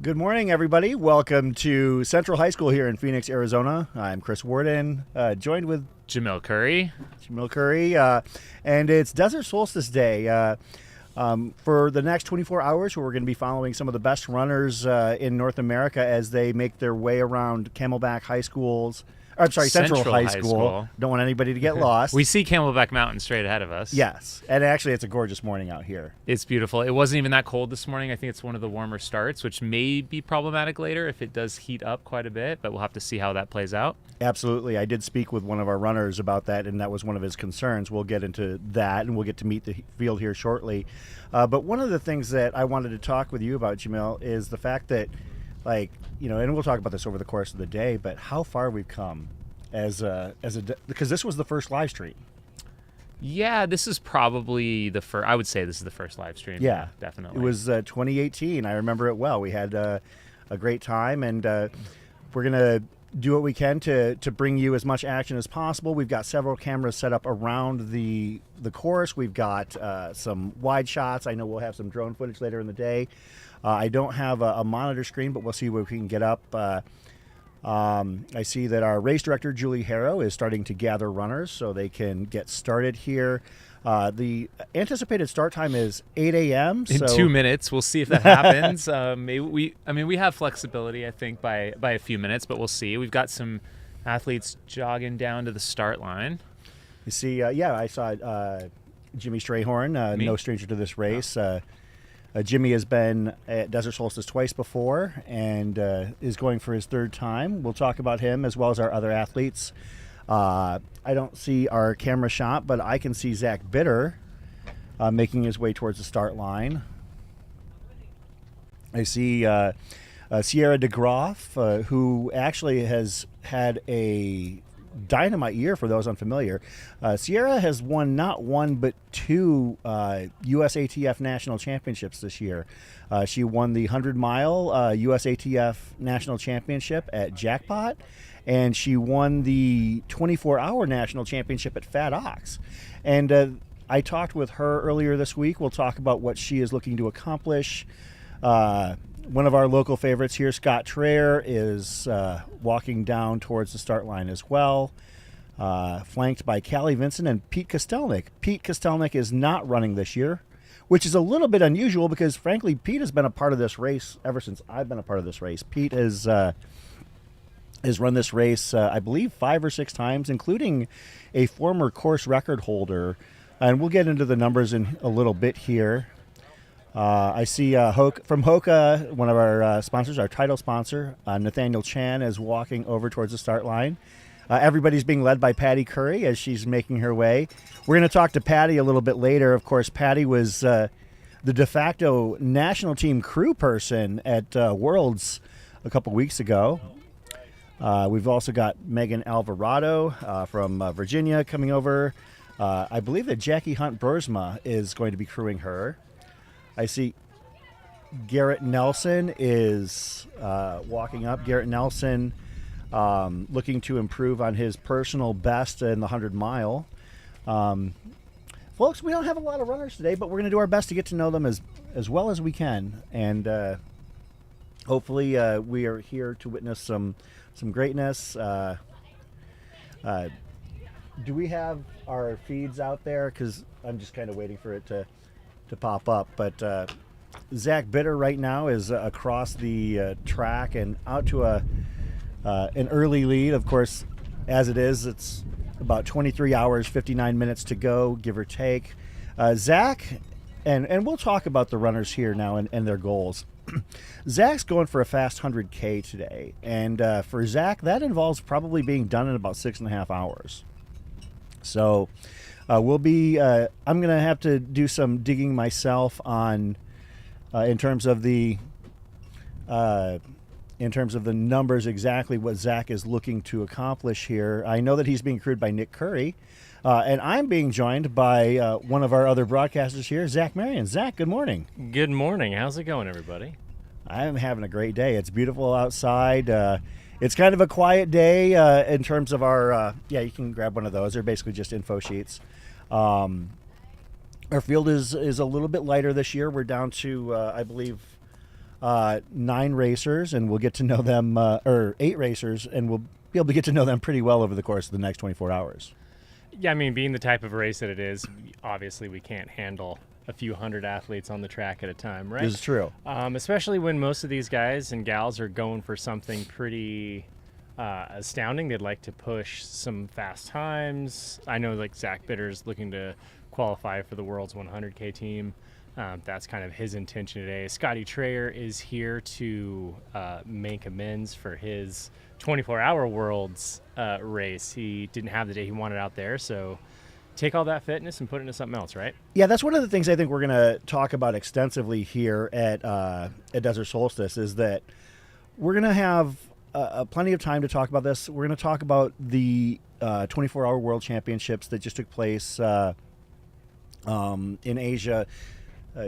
Good morning, everybody. Welcome to Central High School here in Phoenix, Arizona. I'm Chris Warden, joined with Jamil Curry. And it's Desert Solstice Day. For the next 24 hours, we're going to be following some of the best runners in North America as they make their way around Camelback High Schools. Central High School. Don't want anybody to get lost. We see Camelback Mountain straight ahead of us. Yes, and actually it's a gorgeous morning out here. It's beautiful. It wasn't even that cold this morning. I think it's one of the warmer starts, which may be problematic later if it does heat up quite a bit, but we'll have to see how that plays out. Absolutely. I did speak with one of our runners about that, and that was one of his concerns. We'll get into that, and we'll get to meet the field here shortly. But one of the things that I wanted to talk with you about, Jamil, is the fact that, and we'll talk about this over the course of the day, but how far we've come because this was the first live stream. Yeah, this is probably the first. I would say this is the first live stream. Yeah, definitely. It was 2018. I remember it well. We had a great time, and we're going to do what we can to bring you as much action as possible. We've got several cameras set up around the course. We've got some wide shots. I know we'll have some drone footage later in the day. I don't have a monitor screen, but we'll see what we can get up. I see that our race director, Julie Harrow, is starting to gather runners so they can get started here. The anticipated start time is 8 a.m. In 2 minutes. We'll see if that happens. We have flexibility, I think, by a few minutes, but we'll see. We've got some athletes jogging down to the start line. You see, I saw Jimmy Strayhorn, no stranger to this race. Jimmy has been at Desert Solstice twice before and is going for his third time. We'll talk about him as well as our other athletes. I don't see our camera shot, but I can see Zach Bitter making his way towards the start line. I see Sierra DeGroff, who actually has had a dynamite year for those unfamiliar. Sierra has won not one but two USATF national championships this year. She won the 100-mile USATF national championship at Jackpot, and she won the 24-hour national championship at Fat Ox. And I talked with her earlier this week. We'll talk about what she is looking to accomplish. One of our local favorites here, Scott Traer, is walking down towards the start line as well, flanked by Callie Vinson and Pete Kostelnik. Pete Kostelnik is not running this year, which is a little bit unusual because, frankly, Pete has been a part of this race ever since I've been a part of this race. Pete has run this race, I believe, 5 or 6 times, including a former course record holder. And we'll get into the numbers in a little bit here. I see from Hoka, one of our sponsors, our title sponsor, Nathaniel Chan, is walking over towards the start line. Everybody's being led by Patty Curry as she's making her way. We're going to talk to Patty a little bit later. Of course, Patty was the de facto national team crew person at Worlds a couple weeks ago. We've also got Megan Alvarado from Virginia coming over. I believe that Jackie Hunt-Bursma is going to be crewing her. I see Garrett Nelson is walking up. Garrett Nelson looking to improve on his personal best in the 100-mile. Folks, we don't have a lot of runners today, but we're going to do our best to get to know them as well as we can. And hopefully we are here to witness some greatness. Do we have our feeds out there? Because I'm just kind of waiting for it to pop up. But Zach Bitter right now is across the track and out to an early lead. Of course, as it is, it's about 23 hours, 59 minutes to go, give or take. Zach and we'll talk about the runners here now and their goals. Zach's going for a fast 100K today, and for Zach, that involves probably being done in about 6.5 hours. So we'll be. I'm going to have to do some digging myself on in terms of the numbers, exactly what Zach is looking to accomplish here. I know that he's being crewed by Nick Curry, and I'm being joined by one of our other broadcasters here, Zach Marion. Zach, good morning. Good morning. How's it going, everybody? I'm having a great day. It's beautiful outside. It's kind of a quiet day in terms of our, you can grab one of those. They're basically just info sheets. Our field is a little bit lighter this year. We're down to, I believe, 9 racers, and we'll get to know them, or 8 racers, and we'll be able to get to know them pretty well over the course of the next 24 hours. Yeah, I mean, being the type of race that it is, obviously we can't handle a few hundred athletes on the track at a time, right? This is true. Especially when most of these guys and gals are going for something pretty astounding. They'd like to push some fast times. I know, like, Zach Bitter's looking to qualify for the world's 100K team. That's kind of his intention today. Scotty Trayer is here to make amends for his 24-hour worlds race. He didn't have the day he wanted out there, so take all that fitness and put it into something else, right? Yeah, that's one of the things I think we're going to talk about extensively here at Desert Solstice, is that we're going to have plenty of time to talk about this. We're going to talk about the 24-hour World Championships that just took place in Asia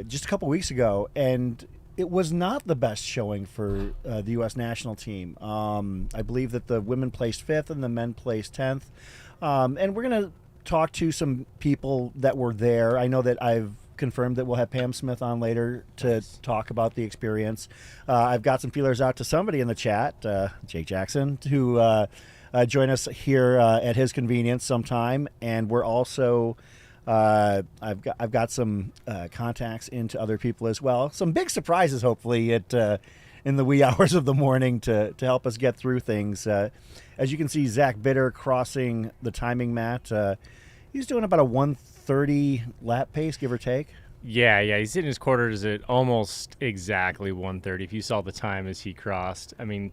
just a couple weeks ago, and it was not the best showing for the U.S. national team. I believe that the women placed 5th and the men placed 10th. And we're going to talk to some people that were there. I know that I've confirmed that we'll have Pam Smith on later to talk about the experience. I've got some feelers out to somebody in the chat, Jake Jackson, to join us here at his convenience sometime. And we're also... I've got some contacts into other people as well. Some big surprises, hopefully, in the wee hours of the morning to help us get through things. As you can see, Zach Bitter crossing the timing mat. He's doing about a 1:30 lap pace, give or take. Yeah, he's hitting his quarters at almost exactly 1:30. If you saw the time as he crossed, I mean,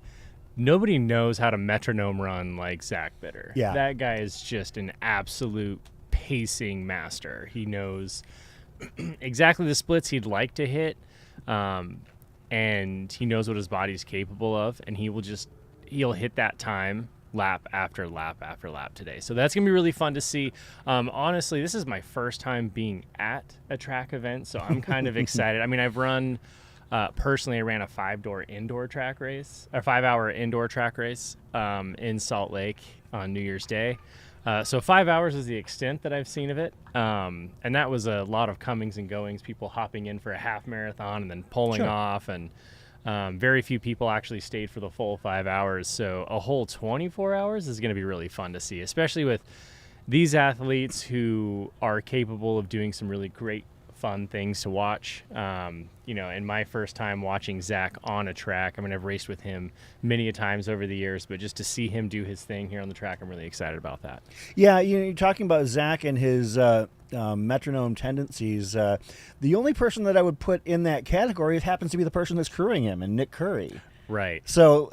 nobody knows how to metronome run like Zach Bitter. Yeah. That guy is just an absolute pacing master. He knows exactly the splits he'd like to hit, and he knows what his body's capable of, and he'll hit that time lap after lap after lap today. So that's gonna be really fun to see. Honestly, this is my first time being at a track event, so I'm kind of excited. I mean, I've run personally, I ran a 5-hour indoor track race in Salt Lake on New Year's Day. So 5 hours is the extent that I've seen of it. And that was a lot of comings and goings, people hopping in for a half marathon and then pulling off. And very few people actually stayed for the full 5 hours. So a whole 24 hours is going to be really fun to see, especially with these athletes who are capable of doing some really great, fun things to watch. In my first time watching Zach on a track, I mean, I've raced with him many a times over the years, but just to see him do his thing here on the track, I'm really excited about that. Yeah, you're talking about Zach and his metronome tendencies. The only person that I would put in that category happens to be the person that's crewing him, and Nick Curry. Right. So,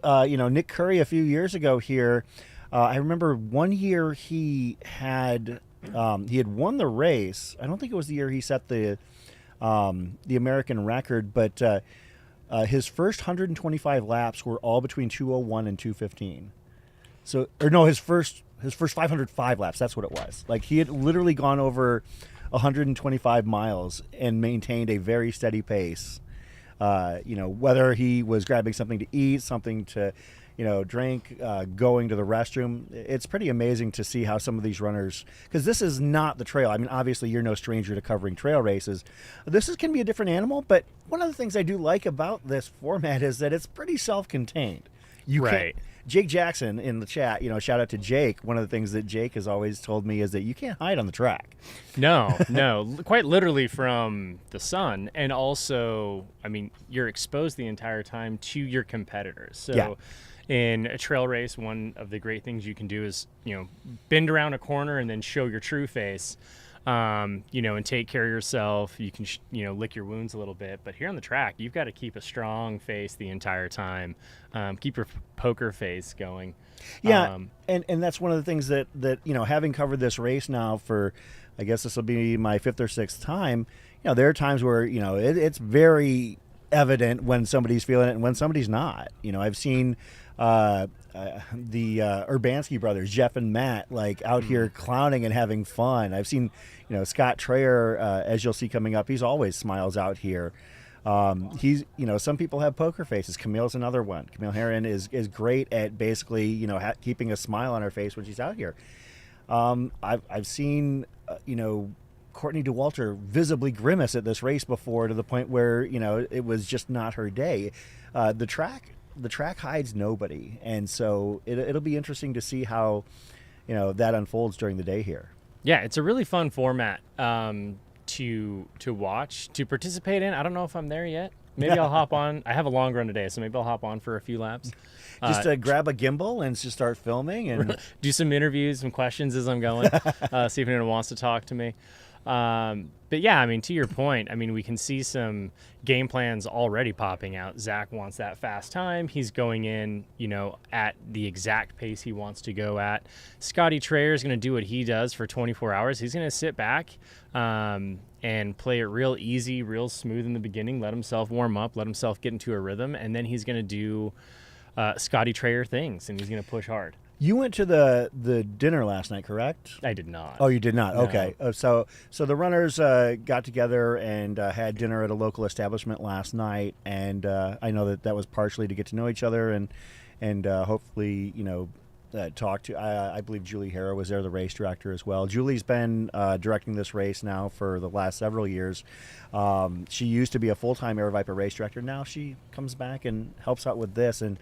Nick Curry a few years ago here, I remember one year he had won the race. I don't think it was the year he set the American record, but his first 125 laps were all between 2:01 and 2:15. So, or no, his first 505 laps. That's what it was. Like, he had literally gone over 125 miles and maintained a very steady pace. Whether he was grabbing something to eat, something to drink, going to the restroom. It's pretty amazing to see how some of these runners, because this is not the trail. I mean, obviously you're no stranger to covering trail races. Can be a different animal, but one of the things I do like about this format is that it's pretty self-contained. Right. Jake Jackson in the chat, shout out to Jake. One of the things that Jake has always told me is that you can't hide on the track. No, quite literally from the sun. And also, I mean, you're exposed the entire time to your competitors. So yeah. In a trail race, one of the great things you can do is, bend around a corner and then show your true face. and take care of yourself. You can, lick your wounds a little bit. But here on the track, you've got to keep a strong face the entire time. Keep your poker face going. Yeah, and that's one of the things that having covered this race now for, I guess this will be my 5th or 6th time. There are times where it's very evident when somebody's feeling it and when somebody's not. I've seen the Urbanski brothers, Jeff and Matt, like out here clowning and having fun. I've seen Scott Trayer, as you'll see coming up. He's always smiles out here. He's some people have poker faces. Camille's another one. Camille Herron is great at basically keeping a smile on her face when she's out here. I've seen Courtney DeWalter visibly grimace at this race before, to the point where it was just not her day. The track hides nobody, and so it'll be interesting to see how that unfolds during the day here. Yeah, it's a really fun format to watch, to participate in. I don't know if I'm there yet. Maybe I'll hop on. I have a long run today, so maybe I'll hop on for a few laps. Just grab a gimbal and just start filming and do some interviews, some questions as I'm going. See if anyone wants to talk to me. But yeah, to your point, we can see some game plans already popping out. Zach wants that fast time. He's going in, at the exact pace he wants to go at. Scotty Trayer is going to do what he does for 24 hours. He's going to sit back and play it real easy, real smooth in the beginning, let himself warm up, let himself get into a rhythm, and then he's going to do Scotty Trayer things, and he's going to push hard. You went to the dinner last night, correct? I did not. Oh, you did not? No. Okay. So the runners got together and had dinner at a local establishment last night, and I know that was partially to get to know each other and hopefully talk to. I believe Julie Harrow was there, the race director as well. Julie's been directing this race now for the last several years. She used to be a full-time Air Viper race director. Now she comes back and helps out with this, and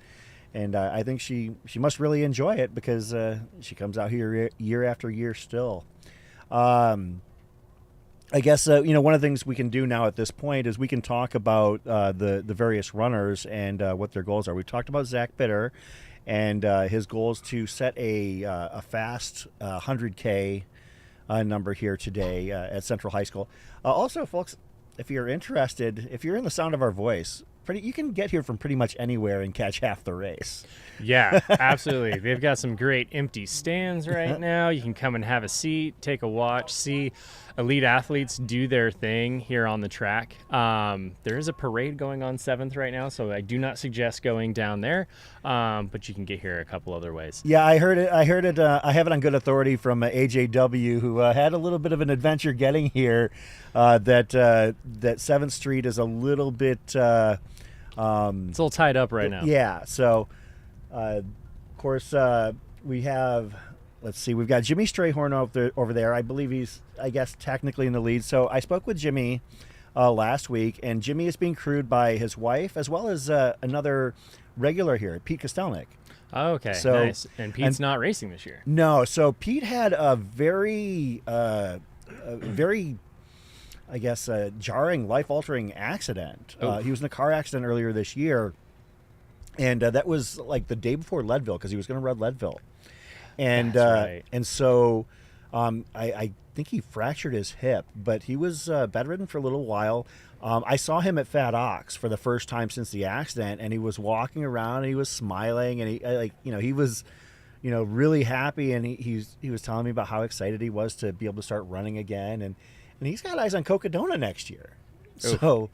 I think she must really enjoy it, because she comes out here year after year still. I guess one of the things we can do now at this point is we can talk about the various runners and what their goals are. We talked about Zach Bitter and his goals to set a fast 100K number here today at Central High School. Also, folks, if you're interested, if you're in the sound of our voice, you can get here from pretty much anywhere and catch half the race. Yeah, absolutely. They've got some great empty stands right now. You can come and have a seat, take a watch, see elite athletes do their thing here on the track. There is a parade going on 7th right now, so I do not suggest going down there, but you can get here a couple other ways. Yeah, I heard it. I have it on good authority from AJW, who had a little bit of an adventure getting here, that 7th Street is a little bit... it's a little tied up right now. Yeah, so... of course, we have, we've got Jimmy Strayhorn over there. I believe he's, I guess, technically in the lead. So I spoke with Jimmy last week, and Jimmy is being crewed by his wife as well as another regular here, Pete Kostelnik. Oh, okay, so, nice. And Pete's not racing this year. No, so Pete had a very, I guess, jarring, life-altering accident. He was in a car accident earlier this year. And that was like the day before Leadville, because he was going to run Leadville. And right. And so I think he fractured his hip, but he was bedridden for a little while. I saw him at Fat Ox for the first time since the accident, and he was walking around and he was smiling, and he was really happy, and he was telling me about how excited he was to be able to start running again, and he's got eyes on Cocodona next year. Oof. So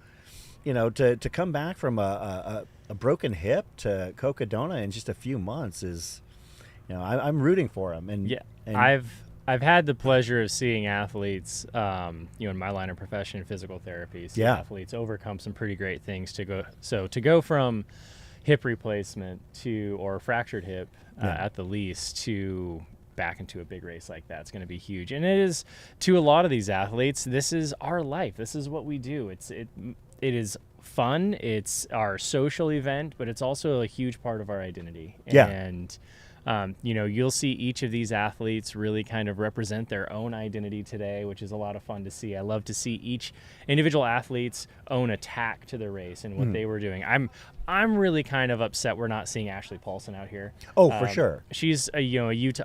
to come back from a broken hip to Cocodona in just a few months is, I'm rooting for him. And yeah, and I've had the pleasure of seeing athletes, in my line of profession, physical therapy, see athletes overcome some pretty great things to go from hip replacement or fractured hip at the least to back into a big race like that. It's going to be huge. And it is, to a lot of these athletes, this is our life. This is what we do. It is fun. It's our social event, but it's also a huge part of our identity. Yeah. And, you'll see each of these athletes really kind of represent their own identity today, which is a lot of fun to see. I love to see each individual athlete's own attack to the race and what they were doing. I'm really kind of upset we're not seeing Ashley Paulson out here. Oh, for sure. She's a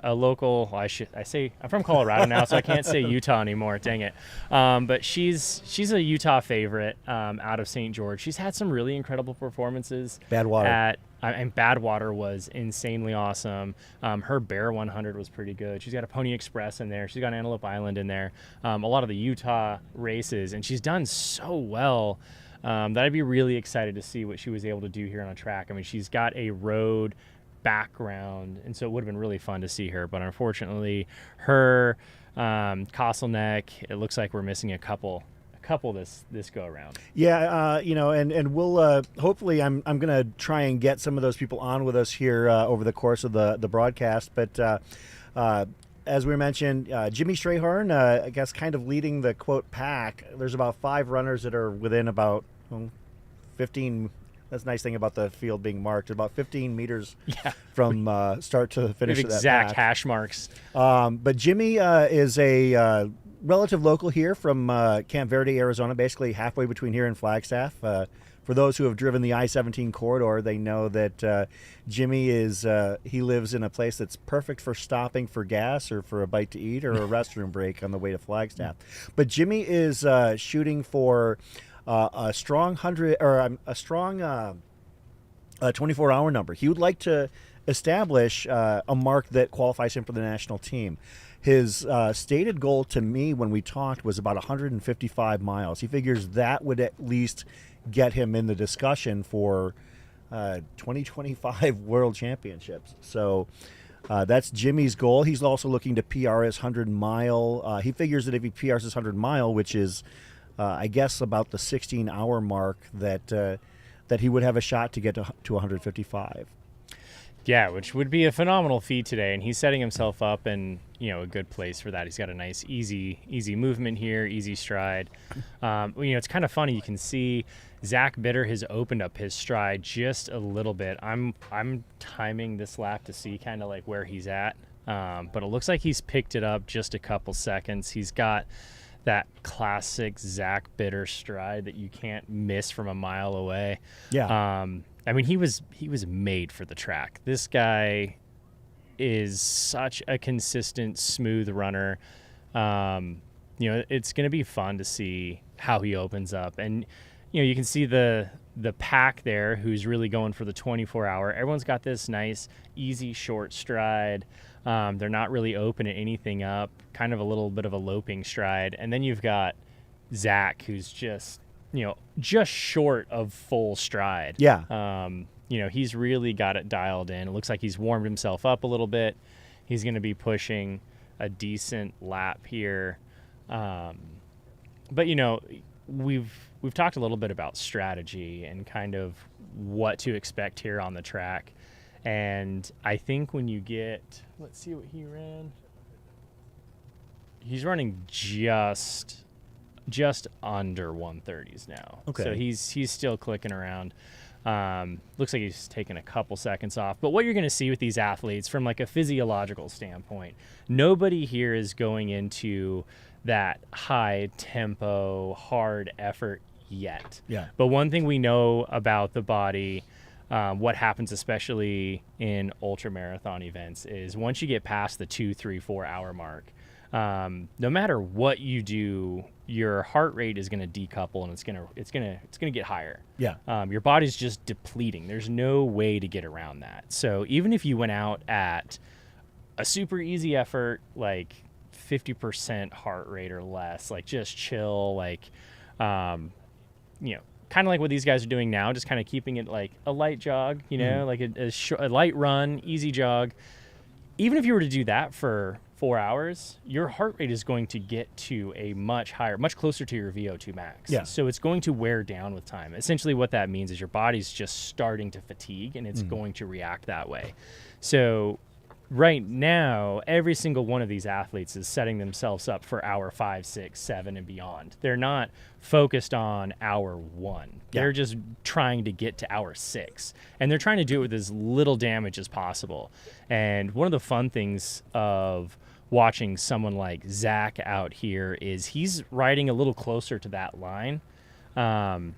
a local. Well, I say I'm from Colorado now, so I can't say Utah anymore. Dang it. But she's a Utah favorite out of St. George. She's had some really incredible performances. Badwater. And Badwater was insanely awesome. Her Bear 100 was pretty good. She's got a Pony Express in there. She's got Antelope Island in there. A lot of the Utah races, and she's done so well that I'd be really excited to see what she was able to do here on a track. I mean, she's got a road background, and so it would have been really fun to see her. But unfortunately, her Castle Neck, it looks like we're missing a couple this go around. Yeah, and we'll hopefully I'm going to try and get some of those people on with us here over the course of the broadcast. But as we mentioned, Jimmy Strayhorn, I guess, kind of leading the quote pack. There's about 5 runners that are within about 15. That's the nice thing about the field being marked. About 15 meters from start to finish. Of that exact pack. hash marks. But Jimmy is a relative local here from Camp Verde, Arizona, basically halfway between here and Flagstaff. For those who have driven the I-17 corridor, they know that Jimmy he lives in a place that's perfect for stopping for gas or for a bite to eat or a restroom break on the way to Flagstaff. But Jimmy is shooting for a strong 24-hour number. He would like to establish a mark that qualifies him for the national team. His stated goal to me when we talked was about 155 miles. He figures that would at least get him in the discussion for 2025 World Championships. So that's Jimmy's goal. He's also looking to PR his 100-mile. He figures that if he PRs his 100-mile, which is, I guess, about the 16-hour mark, that he would have a shot to get to 155. Yeah, which would be a phenomenal feat today, and he's setting himself up in a good place for that. He's got a nice, easy movement here, easy stride. It's kind of funny. You can see Zach Bitter has opened up his stride just a little bit. I'm timing this lap to see kind of like where he's at, but it looks like he's picked it up just a couple seconds. He's got that classic Zach Bitter stride that you can't miss from a mile away. Yeah. I mean, he was made for the track. This guy is such a consistent, smooth runner. It's going to be fun to see how he opens up. And, you can see the pack there who's really going for the 24-hour. Everyone's got this nice, easy, short stride. They're not really opening anything up, kind of a little bit of a loping stride. And then you've got Zach, who's just short of full stride. Yeah. He's really got it dialed in. It looks like he's warmed himself up a little bit. He's going to be pushing a decent lap here. But we've talked a little bit about strategy and kind of what to expect here on the track. And I think when you get, let's see what he ran. He's running just under 130s now. Okay. So he's still clicking around. Looks like he's taking a couple seconds off. But what you're going to see with these athletes from like a physiological standpoint, nobody here is going into that high tempo, hard effort yet. Yeah. But one thing we know about the body, what happens especially in ultramarathon events, is once you get past the 2, 3, 4 hour mark, no matter what you do, your heart rate is going to decouple and it's going to get higher. Yeah. Your body's just depleting. There's no way to get around that. So even if you went out at a super easy effort, like 50% heart rate or less, like just chill, like, kind of like what these guys are doing now, just kind of keeping it like a light jog, like a light run, easy jog. Even if you were to do that for 4 hours, your heart rate is going to get to a much higher, much closer to your VO2 max. Yeah. So it's going to wear down with time. Essentially what that means is your body's just starting to fatigue and it's going to react that way. So right now, every single one of these athletes is setting themselves up for hour 5, 6, 7, and beyond. They're not focused on hour 1. Yeah. They're just trying to get to hour 6. And they're trying to do it with as little damage as possible. And one of the fun things of watching someone like Zach out here is he's riding a little closer to that line. And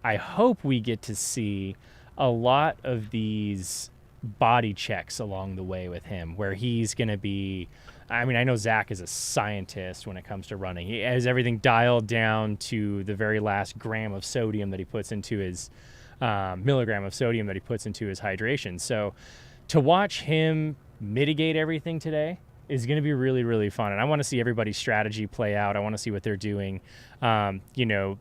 I hope we get to see a lot of these body checks along the way with him, where he's going to be, I mean, I know Zach is a scientist when it comes to running. He has everything dialed down to the very last gram of sodium that he puts into his milligram of sodium that he puts into his hydration. So to watch him mitigate everything today is going to be really, really fun. And I want to see everybody's strategy play out. I want to see what they're doing. The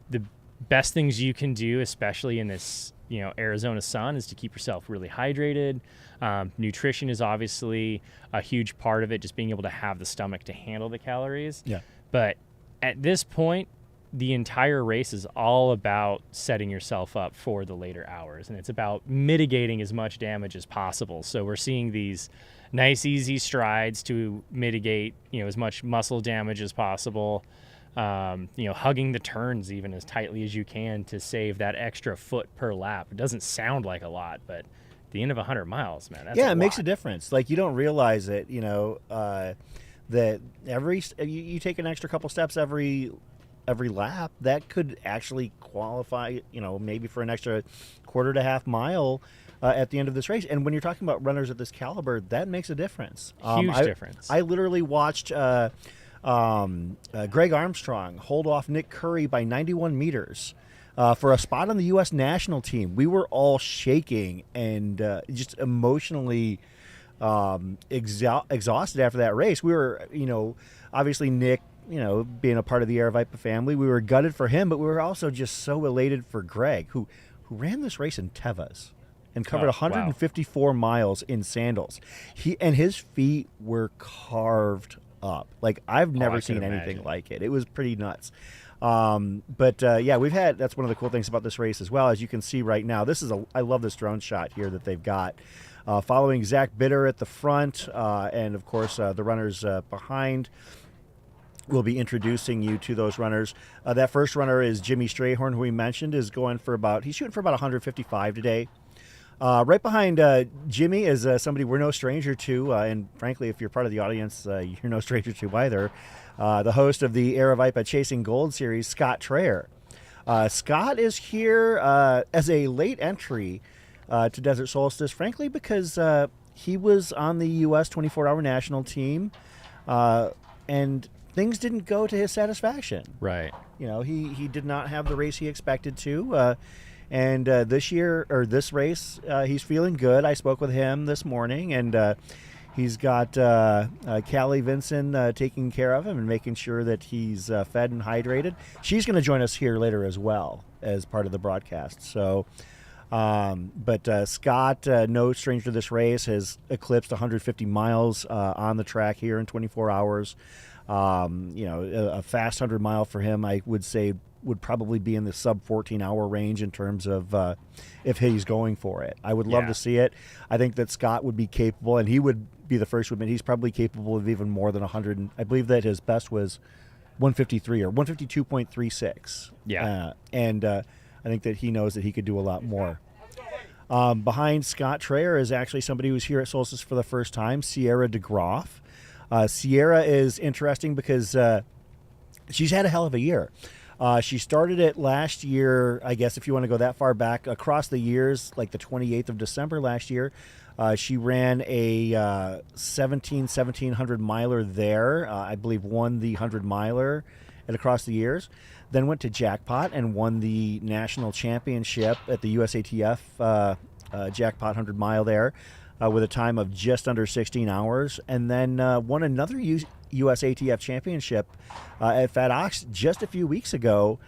best things you can do, especially in this, Arizona sun, is to keep yourself really hydrated. Nutrition is obviously a huge part of it, just being able to have the stomach to handle the calories. Yeah. But at this point, the entire race is all about setting yourself up for the later hours, and it's about mitigating as much damage as possible. So we're seeing these nice, easy strides to mitigate, as much muscle damage as possible. Hugging the turns even as tightly as you can to save that extra foot per lap. It doesn't sound like a lot, but at the end of 100 miles, man, that's it lot. makes a difference. Like, you don't realize it, that you take an extra couple steps every lap, that could actually qualify, maybe for an extra quarter to half mile at the end of this race. And when you're talking about runners at this caliber, that makes a difference. Huge difference. I literally watched Greg Armstrong hold off Nick Curry by 91 meters for a spot on the U.S. national team. We were all shaking and just emotionally exhausted after that race. We were, obviously Nick, being a part of the Aravaipa family, we were gutted for him, but we were also just so elated for Greg, who ran this race in Tevas and covered 154 miles in sandals. His feet were carved up. Like, I've never seen anything like it. It was pretty nuts. That's one of the cool things about this race as well. As you can see right now, I love this drone shot here that they've got. Following Zach Bitter at the front, and of course the runners behind. We'll be introducing you to those runners. That first runner is Jimmy Strayhorn, who we mentioned, is shooting for about 155 today. Right behind Jimmy is somebody we're no stranger to, and frankly, if you're part of the audience, you're no stranger to either. The host of the Aravaipa Chasing Gold series, Scott Traer. Scott is here as a late entry to Desert Solstice, frankly, because he was on the U.S. 24-hour national team, and things didn't go to his satisfaction. Right. He did not have the race he expected to. And this race, he's feeling good. I spoke with him this morning, and he's got Callie Vinson taking care of him and making sure that he's fed and hydrated. She's going to join us here later as well as part of the broadcast. So, Scott, no stranger to this race, has eclipsed 150 miles on the track here in 24 hours. A fast 100 mile for him, I would say, would probably be in the sub 14-hour range in terms of if he's going for it. I would love to see it. I think that Scott would be capable, and he would be the first to admit he's probably capable of even more than 100. I believe that his best was 153 or 152.36. Yeah. I think that he knows that he could do a lot more. Behind Scott Traer is actually somebody who's here at Solstice for the first time, Sierra DeGroff. Sierra is interesting because she's had a hell of a year. She started it last year, I guess, if you want to go that far back, across the years, like the 28th of December last year. She ran a 1700 miler there. I believe won the 100 miler at across the years. Then went to Jackpot and won the national championship at the USATF Jackpot 100 mile there with a time of just under 16 hours. And then won another USATF championship at Fat Ox just a few weeks ago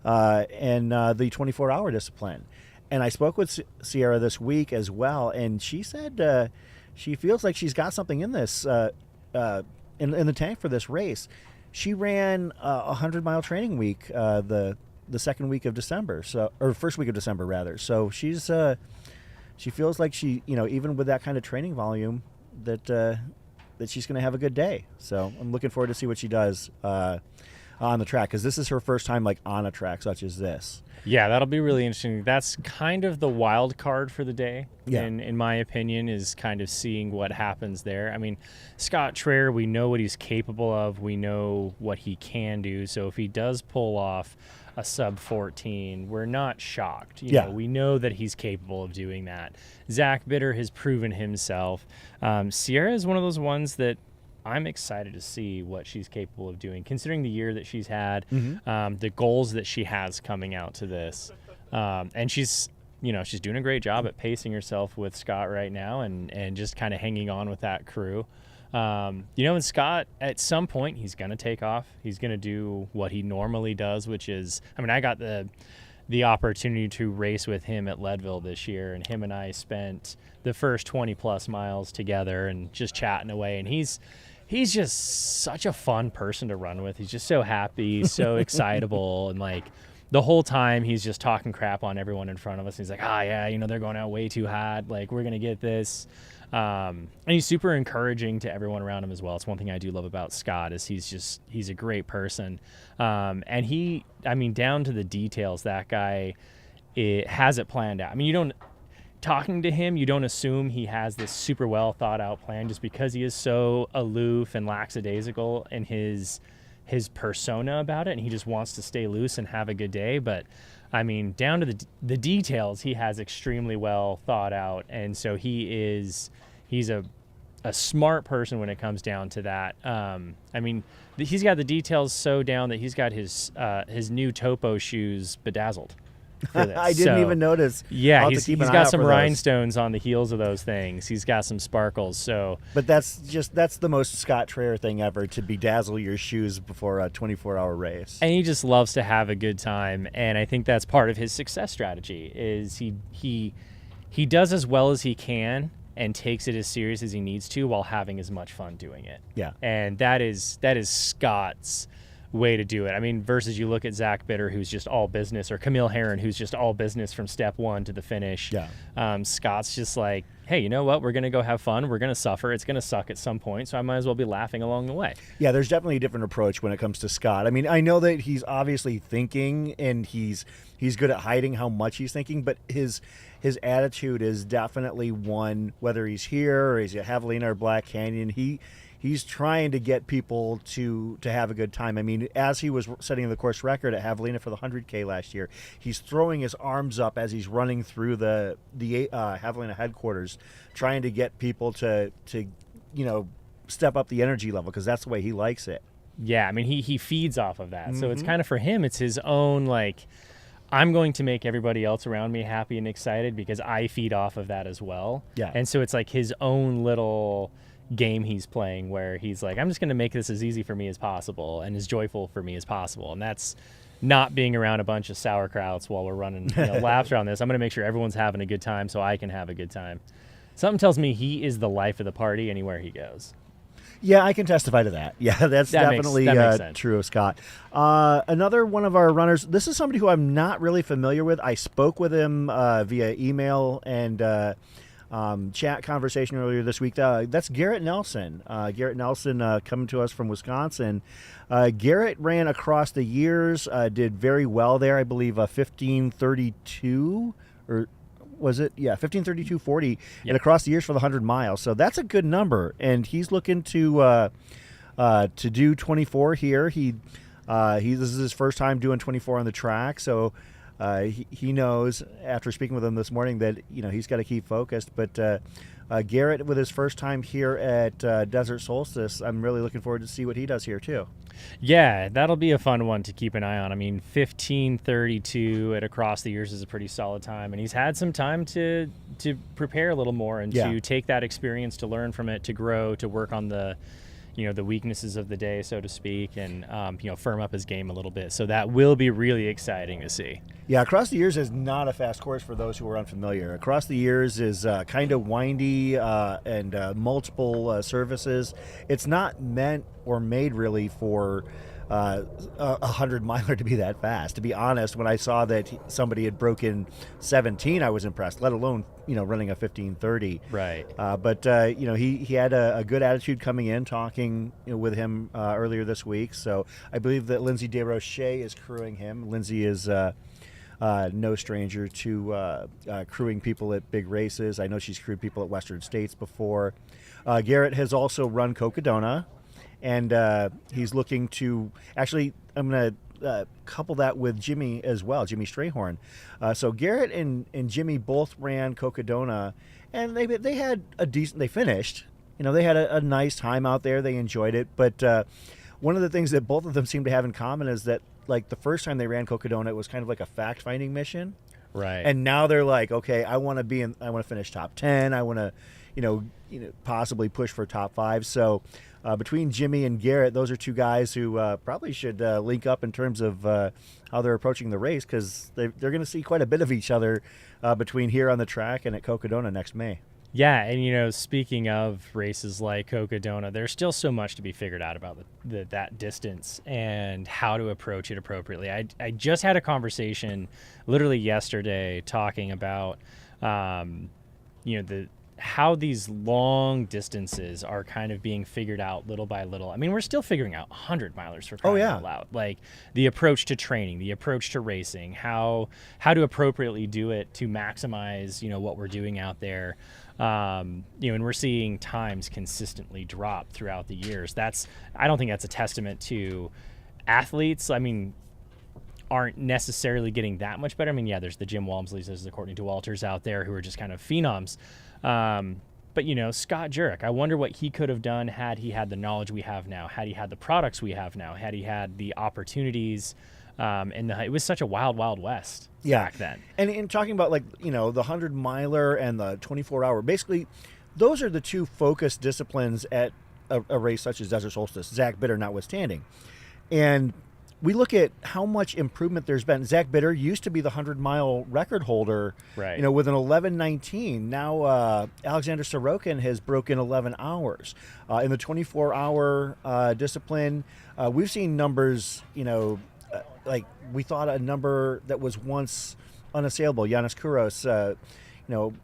in the 24-hour discipline. And I spoke with Sierra this week as well, and she said she feels like she's got something in this in the tank for this race. She ran a 100-mile training week the second week of December, or first week of December rather. So she feels like she, even with that kind of training volume, that she's going to have a good day. So I'm looking forward to see what she does on the track, because this is her first time on a track such as this. Yeah, that'll be really interesting. That's kind of the wild card for the day, yeah. in my opinion, is kind of seeing what happens there. I mean, Scott Traer, we know what he's capable of. We know what he can do. So if he does pull off a sub 14, we're not shocked. You Yeah. know, we know that he's capable of doing that. Zach Bitter has proven himself. Sierra is one of those ones that I'm excited to see what she's capable of doing, considering the year that she's had, the goals that she has coming out to this. And she's doing a great job at pacing herself with Scott right now and just kind of hanging on with that crew. And Scott, at some point, he's going to take off. He's going to do what he normally does, which is, I got the opportunity to race with him at Leadville this year, and him and I spent the first 20 plus miles together and just chatting away. And he's just such a fun person to run with. He's just so happy, so excitable, and like the whole time he's just talking crap on everyone in front of us. He's like, they're going out way too hot. Like, we're going to get this. And he's super encouraging to everyone around him as well. It's one thing I do love about Scott is he's a great person. And down to the details, that guy has it planned out. Talking to him, you don't assume he has this super well thought out plan just because he is so aloof and lackadaisical in his persona about it, and he just wants to stay loose and have a good day. But down to the details, he has extremely well thought out, and so he's a smart person when it comes down to that. He's got the details so down that he's got his new Topo shoes bedazzled for this. I didn't even notice. Yeah, he's got some rhinestones on the heels of those things. He's got some sparkles. So, but that's the most Scott Traer thing ever, to bedazzle your shoes before a 24-hour race. And he just loves to have a good time, and I think that's part of his success strategy. Is he does as well as he can and takes it as serious as he needs to while having as much fun doing it. Yeah, and that is Scott's way to do it. Versus you look at Zach Bitter, who's just all business, or Camille Herron, who's just all business from step one to the finish. Yeah. Scott's just like, hey, you know what? We're going to go have fun. We're going to suffer. It's going to suck at some point, so I might as well be laughing along the way. Yeah, there's definitely a different approach when it comes to Scott. I know that he's obviously thinking, and he's good at hiding how much he's thinking, but his attitude is definitely one, whether he's here or he's at Javelina or Black Canyon, he's trying to get people to have a good time. As he was setting the course record at Javelina for the 100K last year, he's throwing his arms up as he's running through the Javelina headquarters, trying to get people to step up the energy level, because that's the way he likes it. Yeah, he feeds off of that. So it's kind of, for him, it's his own, like, I'm going to make everybody else around me happy and excited because I feed off of that as well. Yeah. And so it's like his own little game he's playing, where he's like, I'm just going to make this as easy for me as possible and as joyful for me as possible. And that's not being around a bunch of sauerkrauts while we're running laps around this. I'm going to make sure everyone's having a good time so I can have a good time. Something tells me he is the life of the party anywhere he goes. Yeah, I can testify to that. Yeah, that's definitely true of Scott. Another one of our runners, this is somebody who I'm not really familiar with. I spoke with him via email and chat conversation earlier this week. That's Garrett Nelson. Garrett Nelson coming to us from Wisconsin. Garrett ran across the years, did very well there. I believe 15:32 or was it? Yeah, 15:32:40, and across the years for the 100 miles. So that's a good number, and he's looking to do 24 here. This is his first time doing 24 on the track, so he knows after speaking with him this morning that he's got to keep focused. But Garrett, with his first time here at Desert Solstice, I'm really looking forward to see what he does here too. Yeah, that'll be a fun one to keep an eye on. 15:32 at across the years is a pretty solid time, and he's had some time to prepare a little more and to take that experience, to learn from it, to grow, to work on the the weaknesses of the day, so to speak, and firm up his game a little bit. So that will be really exciting to see. Yeah, Across the Years is not a fast course for those who are unfamiliar. Across the Years is kind of windy and multiple services. It's not meant or made really for a 100-miler to be that fast. To be honest, when I saw that somebody had broken 17, I was impressed, let alone running a 15:30. Right. But he had a good attitude coming in, talking with him earlier this week. So I believe that Lindsay DeRoche is crewing him. Lindsay is no stranger to crewing people at big races. I know she's crewed people at Western States before. Garrett has also run Cocodona, and he's looking to, actually, I'm going to couple that with Jimmy as well, Jimmy Strayhorn. So Garrett and Jimmy both ran Cocodona, and they had a decent. They finished. They had a nice time out there. They enjoyed it. But one of the things that both of them seem to have in common is that, like, the first time they ran Cocodona, it was kind of like a fact-finding mission. Right. And now they're like, okay, I want to finish top 10. I want to, possibly push for top 5. So between Jimmy and Garrett, those are two guys who probably should link up in terms of how they're approaching the race, because they're going to see quite a bit of each other between here on the track and at Cocodona next May. Yeah, and speaking of races like Cocodona, there's still so much to be figured out about that distance and how to approach it appropriately. I just had a conversation literally yesterday talking about how these long distances are kind of being figured out little by little. I mean, we're still figuring out 100 milers for crying out loud. Like the approach to training, the approach to racing, how to appropriately do it to maximize, what we're doing out there. And we're seeing times consistently drop throughout the years. I don't think that's a testament to athletes. I mean, aren't necessarily getting that much better. I mean, yeah, there's the Jim Walmsleys, there's the Courtney DeWalters out there who are just kind of phenoms. But Scott Jurek, I wonder what he could have done had he had the knowledge we have now, had he had the products we have now, had he had the opportunities. It was such a wild, wild west back then. And in talking about, like, the 100 miler and the 24-hour, basically, those are the two focus disciplines at a race such as Desert Solstice, Zach Bitter notwithstanding. And we look at how much improvement there's been. Zach Bitter used to be the 100-mile record holder, right? With an 11:19. Now Alexander Sorokin has broken 11 hours. In the 24-hour discipline, we've seen numbers, like we thought a number that was once unassailable. Yanis Kouros,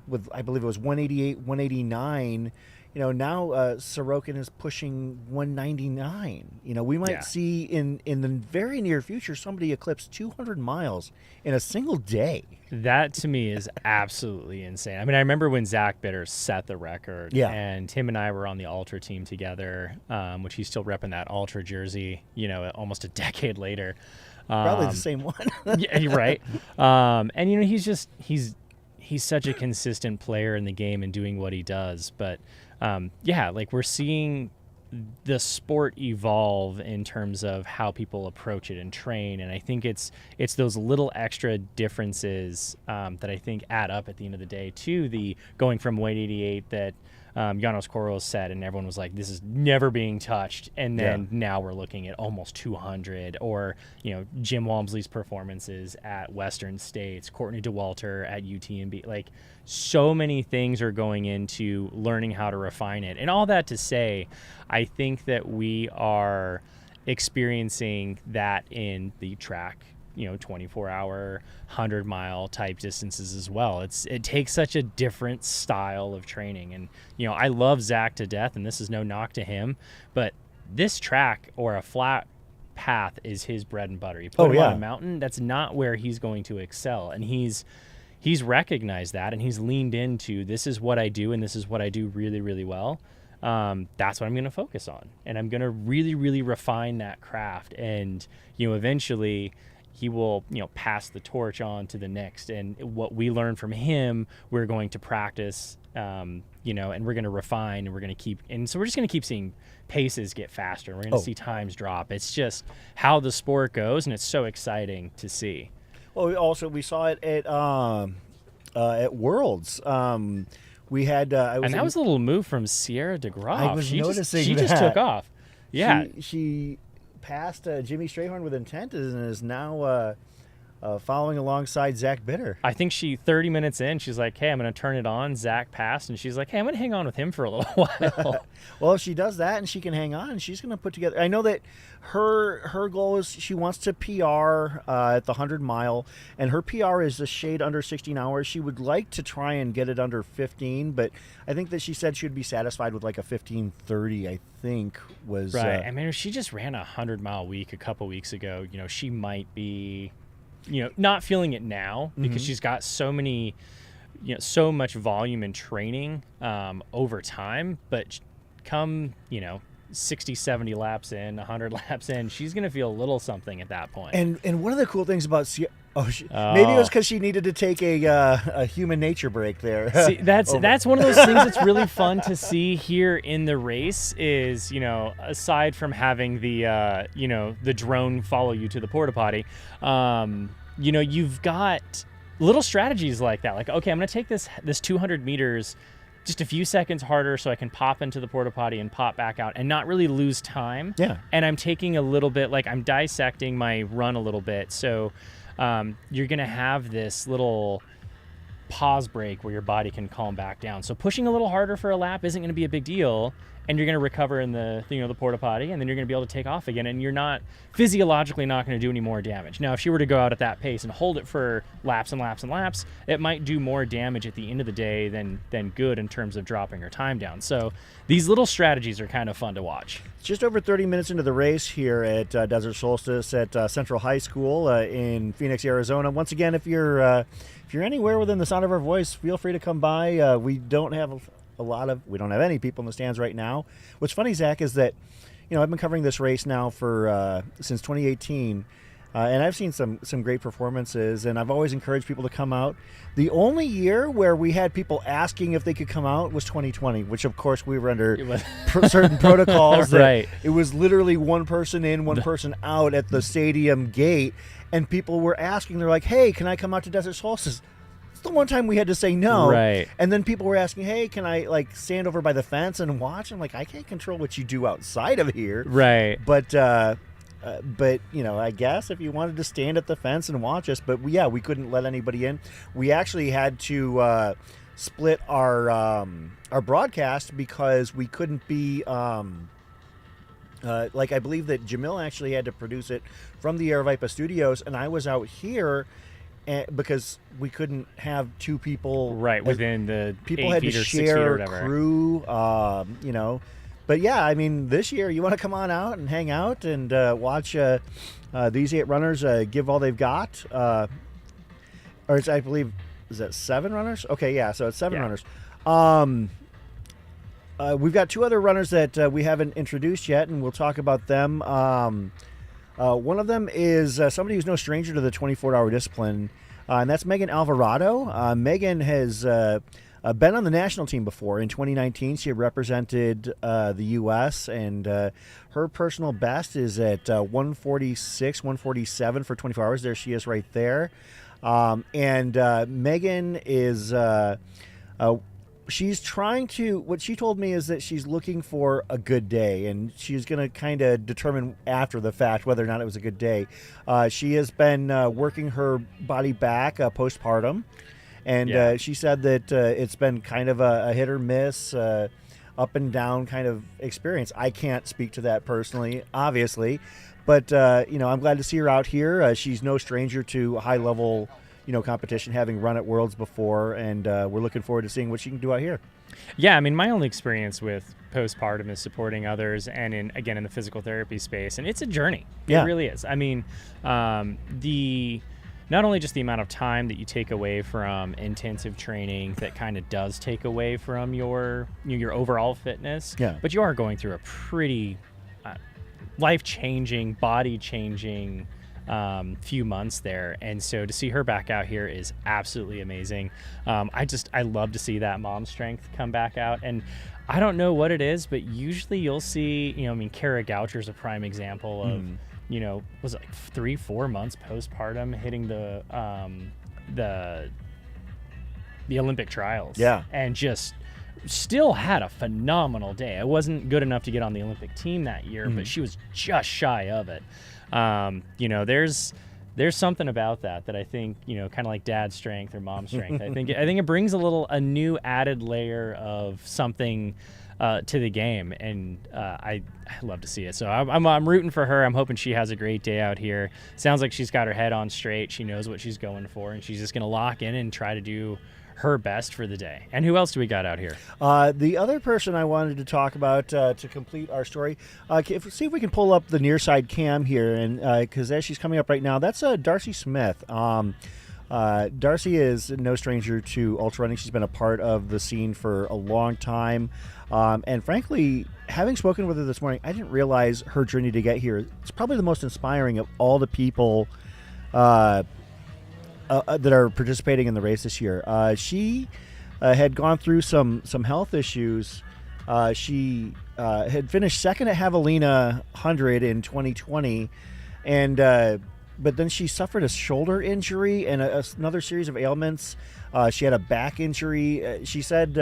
with, I believe it was 188, 189. Now Sorokin is pushing 199. We might see in the very near future somebody eclipse 200 miles in a single day. That to me is absolutely insane. I mean, I remember when Zach Bitter set the record, and him and I were on the Ultra team together, which he's still repping that Ultra jersey, almost a decade later. Probably the same one. Yeah, you're right. And he's such a consistent player in the game and doing what he does. But like we're seeing the sport evolve in terms of how people approach it and train. And I think it's those little extra differences that I think add up at the end of the day to the going from 188 that Janos Kouros said, and everyone was like, this is never being touched. And then now we're looking at almost 200, or, Jim Walmsley's performances at Western States, Courtney DeWalter at UTMB. Like, so many things are going into learning how to refine it. And all that to say, I think that we are experiencing that in the track, 24-hour, 100-mile type distances as well. It takes such a different style of training. And, I love Zach to death, and this is no knock to him, but this track or a flat path is his bread and butter. You put him on a mountain, that's not where he's going to excel. And he's recognized that, and he's leaned into, this is what I do, and this is what I do really, really well. That's what I'm going to focus on. And I'm going to really, really refine that craft. And, eventually he will, pass the torch on to the next. And what we learn from him, we're going to practice, and we're going to refine, and we're going to keep. And so we're just going to keep seeing paces get faster. And we're going to see times drop. It's just how the sport goes, and it's so exciting to see. Well, we saw it at Worlds. We had, and that was a little move from Sierra DeGraaf. I was noticing she that. just took off. Yeah, she passed Jimmy Strayhorn with intent and is now following alongside Zach Bitter. I think 30 minutes in, she's like, hey, I'm going to turn it on. Zach passed, and she's like, hey, I'm going to hang on with him for a little while. Well, if she does that and she can hang on, she's going to put together. I know that her goal is she wants to PR at the 100-mile, and her PR is a shade under 16 hours. She would like to try and get it under 15, but I think that she said she would be satisfied with like a 15:30, I think was. Right. I mean, if she just ran a 100-mile week a couple weeks ago, she might be, not feeling it now because she's got so many, so much volume and training over time. But come, 60, 70 laps in, 100 laps in, she's going to feel a little something at that point. And one of the cool things about maybe it was because she needed to take a human nature break there. See, that's one of those things that's really fun to see here in the race is, aside from having the, the drone follow you to the porta potty, you've got little strategies like that. Like, okay, I'm going to take this 200 meters just a few seconds harder so I can pop into the porta potty and pop back out and not really lose time. Yeah. And I'm taking a little bit, like I'm dissecting my run a little bit. So you're going to have this little pause break where your body can calm back down. So pushing a little harder for a lap isn't going to be a big deal. And you're going to recover in the porta potty, and then you're going to be able to take off again, and you're not physiologically not going to do any more damage. Now, if she were to go out at that pace and hold it for laps and laps and laps, it might do more damage at the end of the day than good in terms of dropping her time down. So these little strategies are kind of fun to watch. Just over 30 minutes into the race here at Desert Solstice at Central High School in Phoenix, Arizona. Once again, if you're anywhere within the sound of our voice, feel free to come by. We don't have any people in the stands right now. What's funny, Zach, is that I've been covering this race now for since 2018, and I've seen some great performances, and I've always encouraged people to come out. The only year where we had people asking if they could come out was 2020, which of course we were under certain protocols. Right. It was literally one person in, one person out at the stadium gate, and people were asking. They're like, "Hey, can I come out to Desert Solstice?" The one time we had to say no, right? And then people were asking, "Hey, can I stand over by the fence and watch?" I'm like, I can't control what you do outside of here, right? But I guess if you wanted to stand at the fence and watch us, but we couldn't let anybody in. We actually had to split our broadcast because we couldn't be. I believe that Jamil actually had to produce it from the Aravaipa Studios, and I was out here. Because we couldn't have two people within the people had to share crew, But this year you want to come on out and hang out and watch these 8 runners give all they've got. I believe, is that 7 runners? Okay, yeah, so it's 7 runners. We've got 2 other runners that we haven't introduced yet, and we'll talk about them. One of them is somebody who's no stranger to the 24-hour discipline, and that's Megan Alvarado. Megan has been on the national team before. In 2019, she represented the U.S., and her personal best is at 146, 147 for 24 hours. There she is right there. Megan is... she's trying to, what she told me is that she's looking for a good day, and she's going to kind of determine after the fact whether or not it was a good day. She has been working her body back postpartum, and she said that it's been kind of a hit or miss, up and down kind of experience. I can't speak to that personally, obviously, but I'm glad to see her out here. She's no stranger to high level competition, having run at Worlds before, and we're looking forward to seeing what she can do out here. Yeah, my only experience with postpartum is supporting others, and in the physical therapy space, and it's a journey. It really is. Not only just the amount of time that you take away from intensive training that kind of does take away from your overall fitness, but you are going through a pretty life-changing, body-changing few months there, and so to see her back out here is absolutely amazing. I love to see that mom strength come back out, and I don't know what it is, but usually you'll see, Kara Goucher is a prime example of, was it like 3-4 months postpartum hitting the Olympic trials, and just still had a phenomenal day. I wasn't good enough to get on the Olympic team that year, but she was just shy of it. There's something about that I think, kind of like dad strength or mom strength. I think it brings a new added layer of something to the game, and I love to see it. So I'm rooting for her. I'm hoping she has a great day out here. Sounds like she's got her head on straight. She knows what she's going for, and she's just going to lock in and try to do her best for the day. And who else do we got out here? The other person I wanted to talk about to complete our story, see if we can pull up the near side cam here, and because as she's coming up right now, that's Darcy Smith. Darcy is no stranger to ultra running. She's been a part of the scene for a long time. And frankly, having spoken with her this morning, I didn't realize her journey to get here. It's probably the most inspiring of all the people that are participating in the race this year. She had gone through some health issues. She had finished second at Javelina 100 in 2020, and but then she suffered a shoulder injury and another series of ailments. She had a back injury. She said,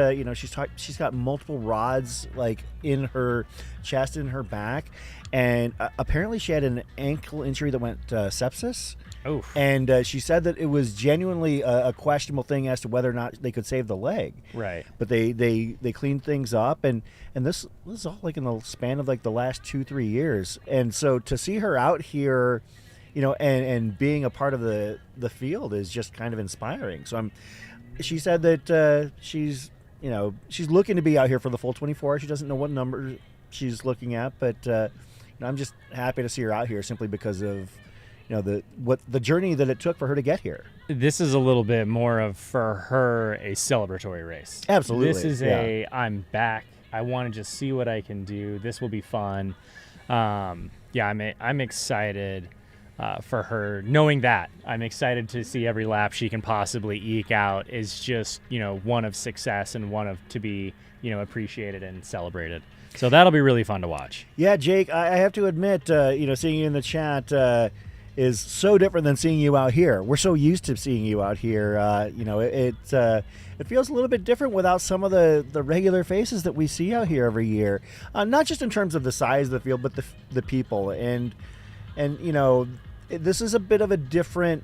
she's got multiple rods like in her chest and her back, and apparently she had an ankle injury that went sepsis. Oh, and she said that it was genuinely a questionable thing as to whether or not they could save the leg. right. But they cleaned things up, and this is all like in the span of like the last 2-3 years. And so to see her out here, and being a part of the field is just kind of inspiring. So she said that she's looking to be out here for the full 24. She doesn't know what number she's looking at, but I'm just happy to see her out here simply because of the journey that it took for her to get here. This is a little bit more of, for her, a celebratory race. Absolutely. This is I'm back. I want to just see what I can do. This will be fun. I'm excited for her. Knowing that, I'm excited to see every lap she can possibly eke out is just, one of success and one of to be, appreciated and celebrated. So that'll be really fun to watch. Yeah, Jake, I have to admit, seeing you in the chat is so different than seeing you out here. We're so used to seeing you out here. It feels a little bit different without some of the regular faces that we see out here every year. Not just in terms of the size of the field, but the people. And this is a bit of a different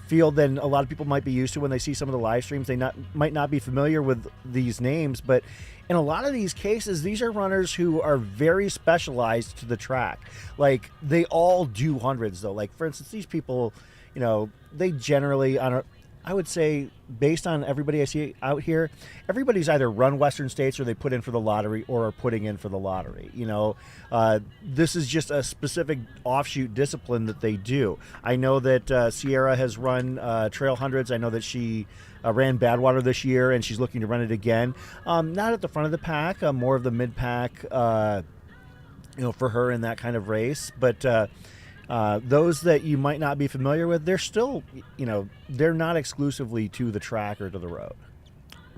field than a lot of people might be used to when they see some of the live streams. They might not be familiar with these names, but in a lot of these cases, these are runners who are very specialized to the track. Like, they all do hundreds, though. Like, for instance, these people, they generally, I would say, based on everybody I see out here, everybody's either run Western States or they put in for the lottery or are putting in for the lottery. This is just a specific offshoot discipline that they do. I know that Sierra has run trail hundreds. I know that she ran Badwater this year, and she's looking to run it again. Not at the front of the pack, more of the mid-pack, for her in that kind of race. But those that you might not be familiar with, they're still, they're not exclusively to the track or to the road.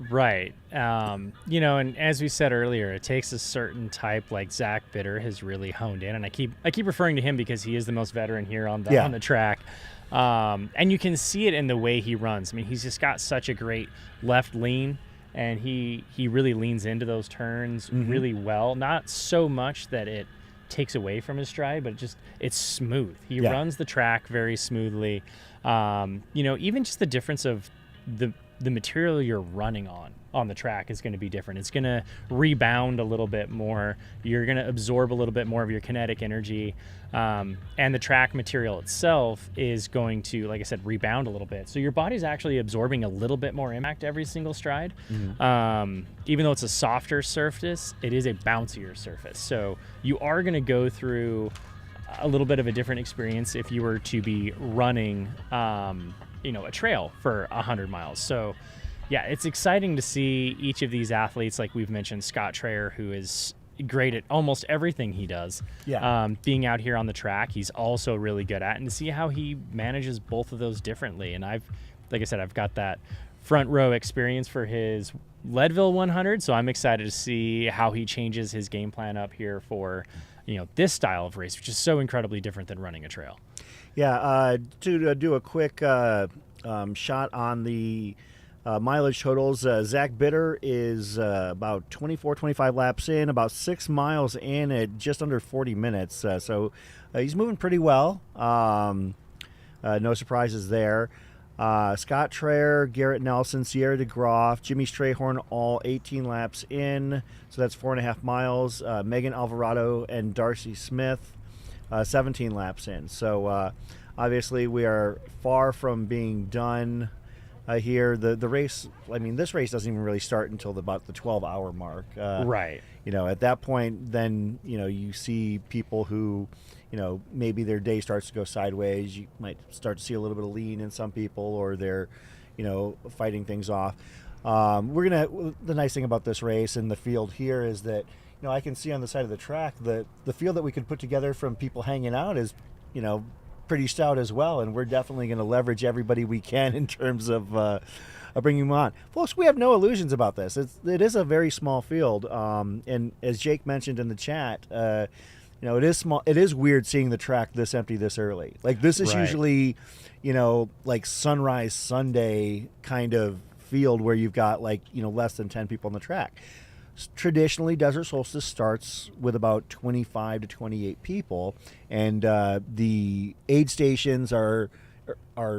Right. And as we said earlier, it takes a certain type like Zach Bitter has really honed in. And I keep referring to him because he is the most veteran here on the track. And you can see it in the way he runs. I mean, he's just got such a great left lean, and he really leans into those turns really well. Not so much that it takes away from his stride, but it's smooth. He runs the track very smoothly. Even just the difference of the material you're running on the track is going to be different. It's going to rebound a little bit more. You're going to absorb a little bit more of your kinetic energy. And the track material itself is going to, like I said, rebound a little bit. So your body's actually absorbing a little bit more impact every single stride. Even though it's a softer surface, it is a bouncier surface. So you are going to go through a little bit of a different experience if you were to be running a trail for 100 miles. So yeah, it's exciting to see each of these athletes, like we've mentioned, Scott Traer, who is great at almost everything he does. Being out here on the track, he's also really good at, and to see how he manages both of those differently. And like I said, I've got that front row experience for his Leadville 100, so I'm excited to see how he changes his game plan up here for this style of race, which is so incredibly different than running a trail. To do a quick shot on the mileage totals, Zach Bitter is about 25 laps in, about 6 miles in at just under 40 minutes. So he's moving pretty well. No surprises there. Scott Traer, Garrett Nelson, Sierra DeGroff, Jimmy Strayhorn, all 18 laps in. So that's 4.5 miles. Megan Alvarado and Darcy Smith, 17 laps in. So obviously we are far from being done here. The race, I mean, this race doesn't even really start until about the 12-hour mark. Right. At that point, then, you see people who, maybe their day starts to go sideways. You might start to see a little bit of lean in some people, or they're, fighting things off. The nice thing about this race and the field here is that, I can see on the side of the track that the field that we could put together from people hanging out is, pretty stout as well. And we're definitely going to leverage everybody we can in terms of bringing them on. Folks, we have no illusions about this. It is a very small field. And as Jake mentioned in the chat, it is small. It is weird seeing the track this empty this early. Like, this is usually, like sunrise Sunday kind of field where you've got less than 10 people on the track. Traditionally, Desert Solstice starts with about 25 to 28 people, and the aid stations are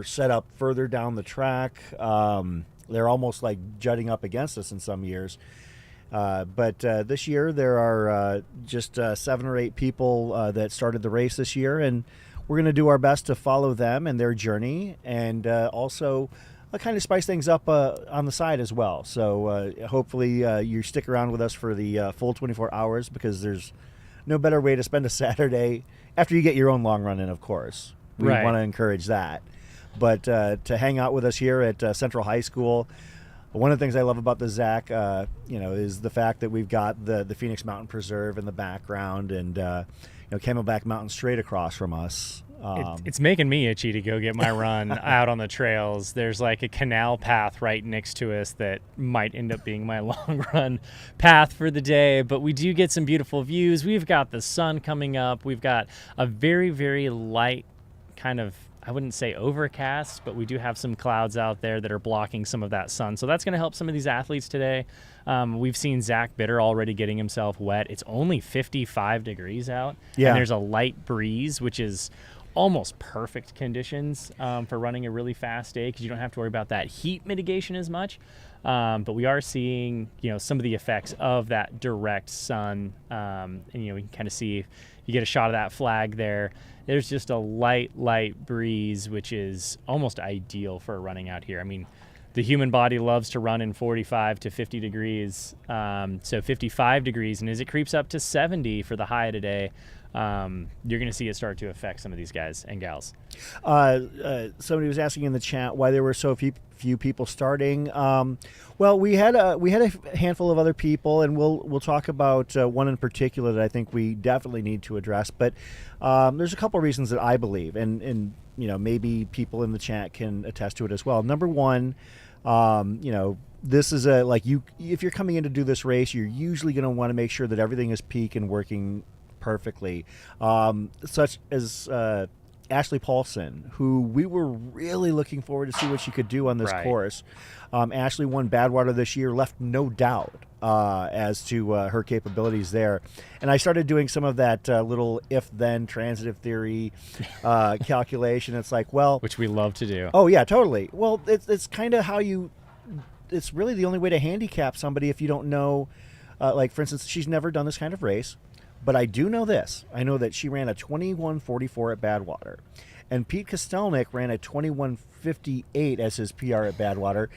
set up further down the track. They're almost like jutting up against us in some years. But this year there are just 7 or 8 people that started the race this year, and we're going to do our best to follow them and their journey, and also kind of spice things up on the side as well. So hopefully you stick around with us for the full 24 hours, because there's no better way to spend a Saturday after you get your own long run in, of course. We want to encourage that. But to hang out with us here at Central High School, one of the things I love about the Zach, is the fact that we've got the Phoenix Mountain Preserve in the background, and Camelback Mountain straight across from us. It's making me itchy to go get my run out on the trails. There's like a canal path right next to us that might end up being my long run path for the day, but we do get some beautiful views. We've got the sun coming up. We've got a very, very light kind of, I wouldn't say overcast, but we do have some clouds out there that are blocking some of that sun. So that's going to help some of these athletes today. We've seen Zach Bitter already getting himself wet. It's only 55 degrees out, and there's a light breeze, which is almost perfect conditions for running a really fast day, because you don't have to worry about that heat mitigation as much. But we are seeing, some of the effects of that direct sun. And, we can kind of see if you get a shot of that flag there. There's just a light breeze, which is almost ideal for running out here. I mean, the human body loves to run in 45 to 50 degrees. So 55 degrees. And as it creeps up to 70 for the high today, you're going to see it start to affect some of these guys and gals. Somebody was asking in the chat why there were so few people starting. Well, we had a handful of other people, and we'll talk about one in particular that I think we definitely need to address. But there's a couple of reasons that I believe, and maybe people in the chat can attest to it as well. Number one, this is if you're coming in to do this race, you're usually going to want to make sure that everything is peak and working perfectly, such as Ashley Paulson, who we were really looking forward to see what she could do on this course. Ashley won Badwater this year, left no doubt as to her capabilities there. And I started doing some of that little if-then transitive theory calculation. It's like, well... Which we love to do. Oh, yeah, totally. Well, it's kind of how you... It's really the only way to handicap somebody if you don't know... for instance, she's never done this kind of race. But I do know this. I know that she ran a 21:44 at Badwater. And Pete Kostelnik ran a 21:58 as his PR at Badwater.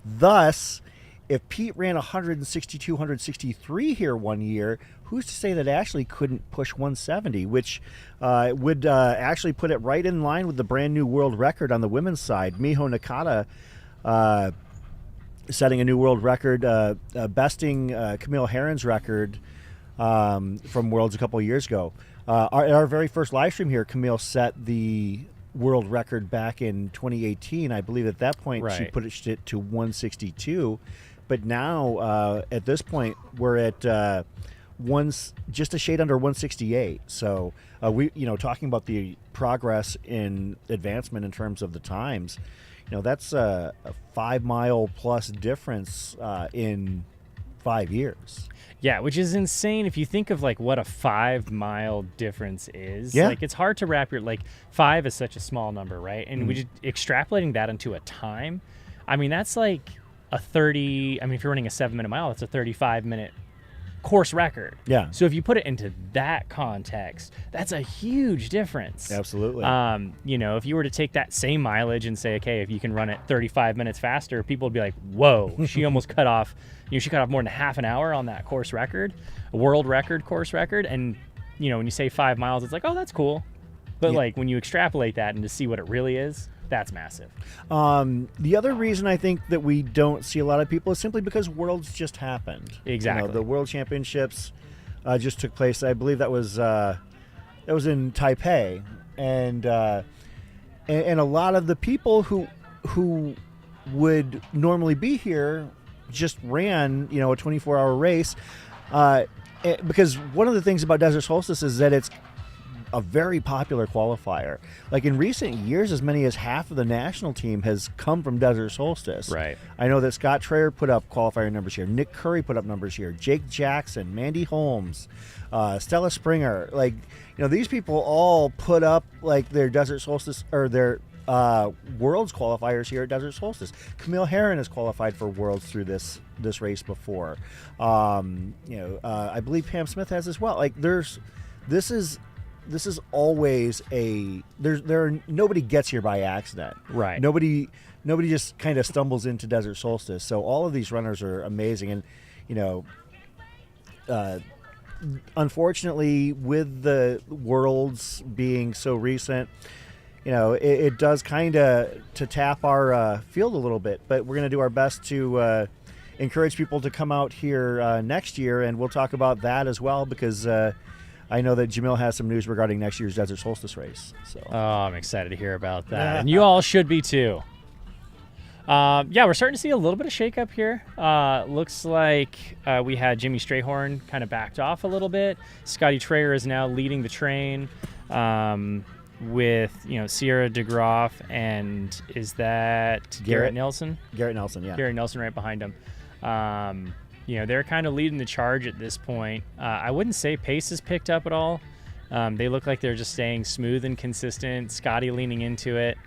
Thus, if Pete ran 162, 163 here one year, who's to say that Ashley couldn't push 170, which would actually put it right in line with the brand new world record on the women's side. Miho Nakata setting a new world record, besting Camille Herron's record from Worlds a couple of years ago. Our very first live stream here, Camille set the world record back in 2018. I believe at that point she pushed it to 162. But now, at this point, we're at just a shade under 168. So we, talking about the progress in advancement in terms of the times, that's a 5 mile plus difference in 5 years. Yeah, which is insane if you think of what a 5 mile difference is. Yeah. It's hard to wrap your 5 is such a small number, right? And we just extrapolating that into a time. I mean, that's like a 30. I mean, if you're running a 7-minute mile, that's a 35-minute course record. Yeah. So if you put it into that context, that's a huge difference. Absolutely. If you were to take that same mileage and say, okay, if you can run it 35 minutes faster, people would be like, whoa, she almost cut off, she cut off more than half an hour on that course record, a world record course record. And, when you say 5 miles, it's like, oh, that's cool. But like when you extrapolate that and to see what it really is, that's massive. The other reason I think that we don't see a lot of people is simply because Worlds just happened. Exactly. The World Championships just took place. I believe that was in Taipei, and a lot of the people who would normally be here just ran a 24-hour race. Because one of the things about Desert Solstice is that it's a very popular qualifier. Like in recent years, as many as half of the national team has come from Desert Solstice. Right. I know that Scott Traer put up qualifier numbers here. Nick Curry put up numbers here. Jake Jackson, Mandy Holmes, Stella Springer. Like, these people all put up like their Desert Solstice or their Worlds qualifiers here at Desert Solstice. Camille Herron has qualified for Worlds through this race before. I believe Pam Smith has as well. Like this is always nobody gets here by accident. Right. Nobody just kind of stumbles into Desert Solstice. So all of these runners are amazing. And, unfortunately, with the Worlds being so recent, it does kind of to tap our field a little bit. But we're going to do our best to encourage people to come out here next year, and we'll talk about that as well because I know that Jamil has some news regarding next year's Desert Solstice race. So. Oh, I'm excited to hear about that. And you all should be too. We're starting to see a little bit of shakeup here. Looks like we had Jimmy Strayhorn kind of backed off a little bit. Scotty Traer is now leading the train with Sierra DeGroff, and is that Garrett Nelson? Garrett Nelson, yeah. Garrett Nelson right behind him. They're kind of leading the charge at this point. I wouldn't say pace has picked up at all. They look like they're just staying smooth and consistent. Scotty leaning into it.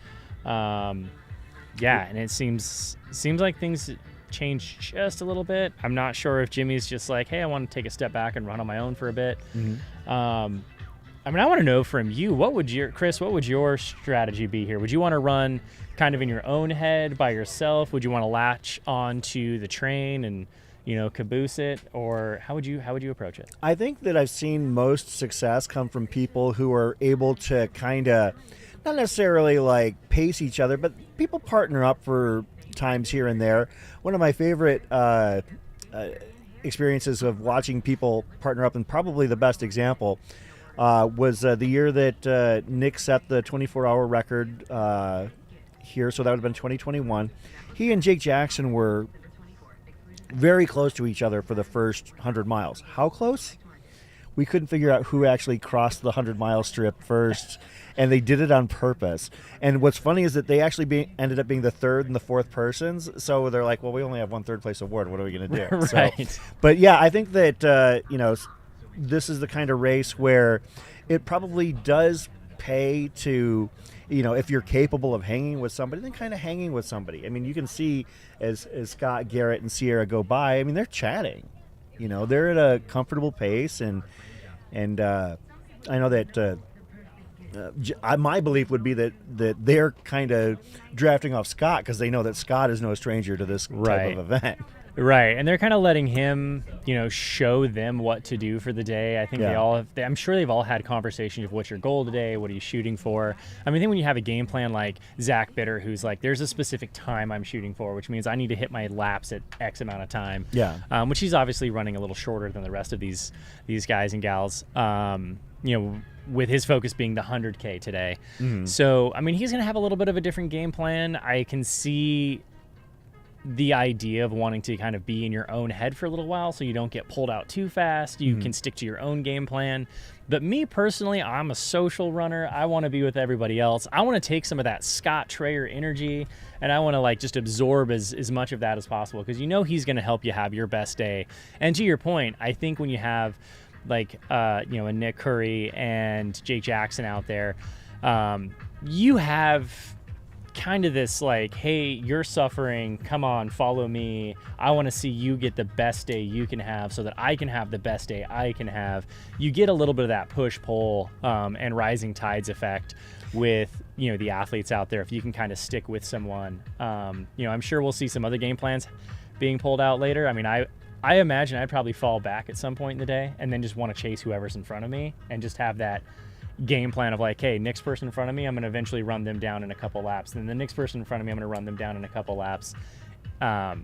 And it seems like things changed just a little bit. I'm not sure if Jimmy's just like, hey, I want to take a step back and run on my own for a bit. Mm-hmm. I want to know from you, Chris, what would your strategy be here? Would you want to run kind of in your own head by yourself? Would you want to latch onto the train and caboose it, or how would you approach it? I think that I've seen most success come from people who are able to kind of not necessarily like pace each other, but people partner up for times here and there. One of my favorite experiences of watching people partner up, and probably the best example, was the year that Nick set the 24-hour record here, so that would have been 2021. He and Jake Jackson were very close to each other for the first 100 miles. How close? We couldn't figure out who actually crossed the 100-mile strip first, and they did it on purpose. And what's funny is that they actually ended up being the third and the fourth persons, so they're like, well, we only have one third-place award. What are we going to do? Right. So, but, yeah, I think that, this is the kind of race where it probably does pay to, if you're capable of hanging with somebody, then kind of hanging with somebody. I mean, you can see as Scott, Garrett, and Sierra go by, I mean, they're chatting. They're at a comfortable pace, and I know that my belief would be that they're kind of drafting off Scott because they know that Scott is no stranger to this type of event. Right, and they're kind of letting him, show them what to do for the day. I think I'm sure they've all had conversations of what's your goal today, what are you shooting for. I think when you have a game plan like Zach Bitter, who's like, there's a specific time I'm shooting for, which means I need to hit my laps at X amount of time. Yeah. Which he's obviously running a little shorter than the rest of these guys and gals. With his focus being the 100K today. Mm-hmm. So, he's going to have a little bit of a different game plan. I can see the idea of wanting to kind of be in your own head for a little while so you don't get pulled out too fast. You can stick to your own game plan. But me personally, I'm a social runner. I want to be with everybody else. I want to take some of that Scott Traer energy, and I want to just absorb as much of that as possible because he's going to help you have your best day. And to your point, I think when you have a Nick Curry and Jake Jackson out there, you have kind of this like, hey, you're suffering, come on, follow me. I want to see you get the best day you can have so that I can have the best day I can have. You get a little bit of that push-pull and rising tides effect with, the athletes out there if you can kind of stick with someone. I'm sure we'll see some other game plans being pulled out later. I mean, I imagine I'd probably fall back at some point in the day and then just want to chase whoever's in front of me and just have that game plan of like, hey, next person in front of me, I'm going to eventually run them down in a couple laps. Then the next person in front of me, I'm going to run them down in a couple laps. I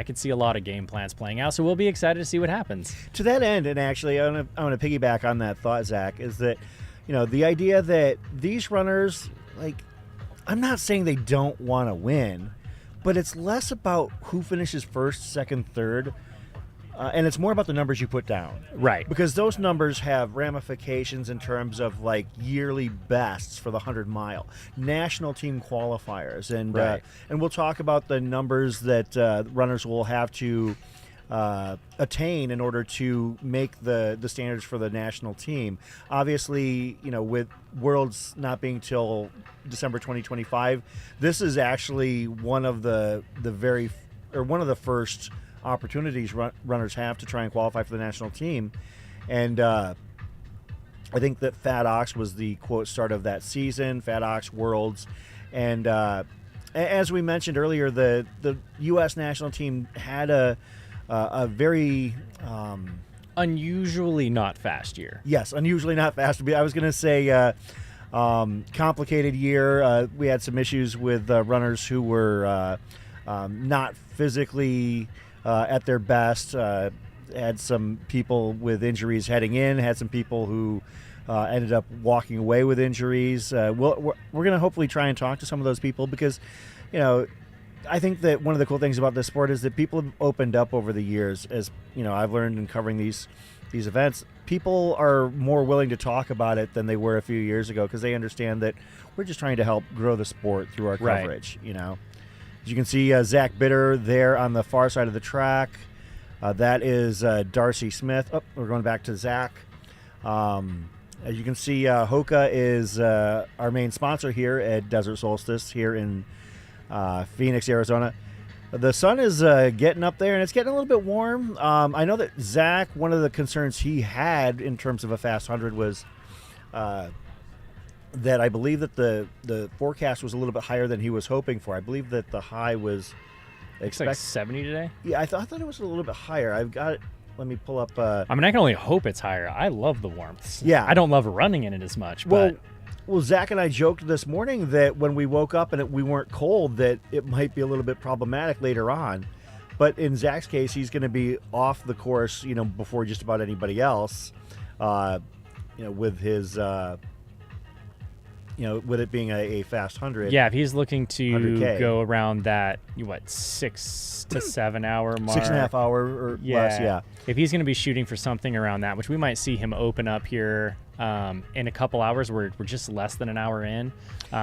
could see a lot of game plans playing out, so we'll be excited to see what happens. To that end, and actually, I want to piggyback on that thought, Zach, is that, the idea that these runners, like, I'm not saying they don't want to win, but it's less about who finishes first, second, third, and it's more about the numbers you put down. Right. Because those numbers have ramifications in terms of like yearly bests for the 100-mile, national team qualifiers, and Right. And we'll talk about the numbers that runners will have to attain in order to make the standards for the national team. Obviously, with Worlds not being till December 2025, this is actually one of the first opportunities runners have to try and qualify for the national team. And I think that Fat Ox was the quote start of that season, Fat Ox Worlds. And as we mentioned earlier, the U.S. national team had a very Unusually not fast year. yes, unusually not fast. I was going to say complicated year. We had some issues with runners who were not physically at their best. Had some people with injuries heading in, had some people who ended up walking away with injuries. We're going to hopefully try and talk to some of those people because, I think that one of the cool things about this sport is that people have opened up over the years. As I've learned in covering these events, people are more willing to talk about it than they were a few years ago because they understand that we're just trying to help grow the sport through our Right. coverage. As you can see, Zach Bitter there on the far side of the track. That is Darcy Smith. Oh, we're going back to Zach. As you can see, Hoka is our main sponsor here at Desert Solstice here in Phoenix, Arizona. The sun is getting up there, and it's getting a little bit warm. I know that Zach, one of the concerns he had in terms of a fast 100 was that I believe that the forecast was a little bit higher than he was hoping for. I believe that the high was It's like 70 today. Yeah, I thought it was a little bit higher. I've got it. Let me pull up. I mean, I can only hope it's higher. I love the warmth. Yeah. I don't love running in it as much. Well, but Zach and I joked this morning that when we woke up and we weren't cold, that it might be a little bit problematic later on. But in Zach's case, he's going to be off the course, before just about anybody else, with his, with it being a fast 100. yeah, if he's looking to 100K. go around that, 6 to 7 hour mark. 6.5 hour or less, yeah. If he's going to be shooting for something around that, which we might see him open up here in a couple hours, we're just less than an hour in.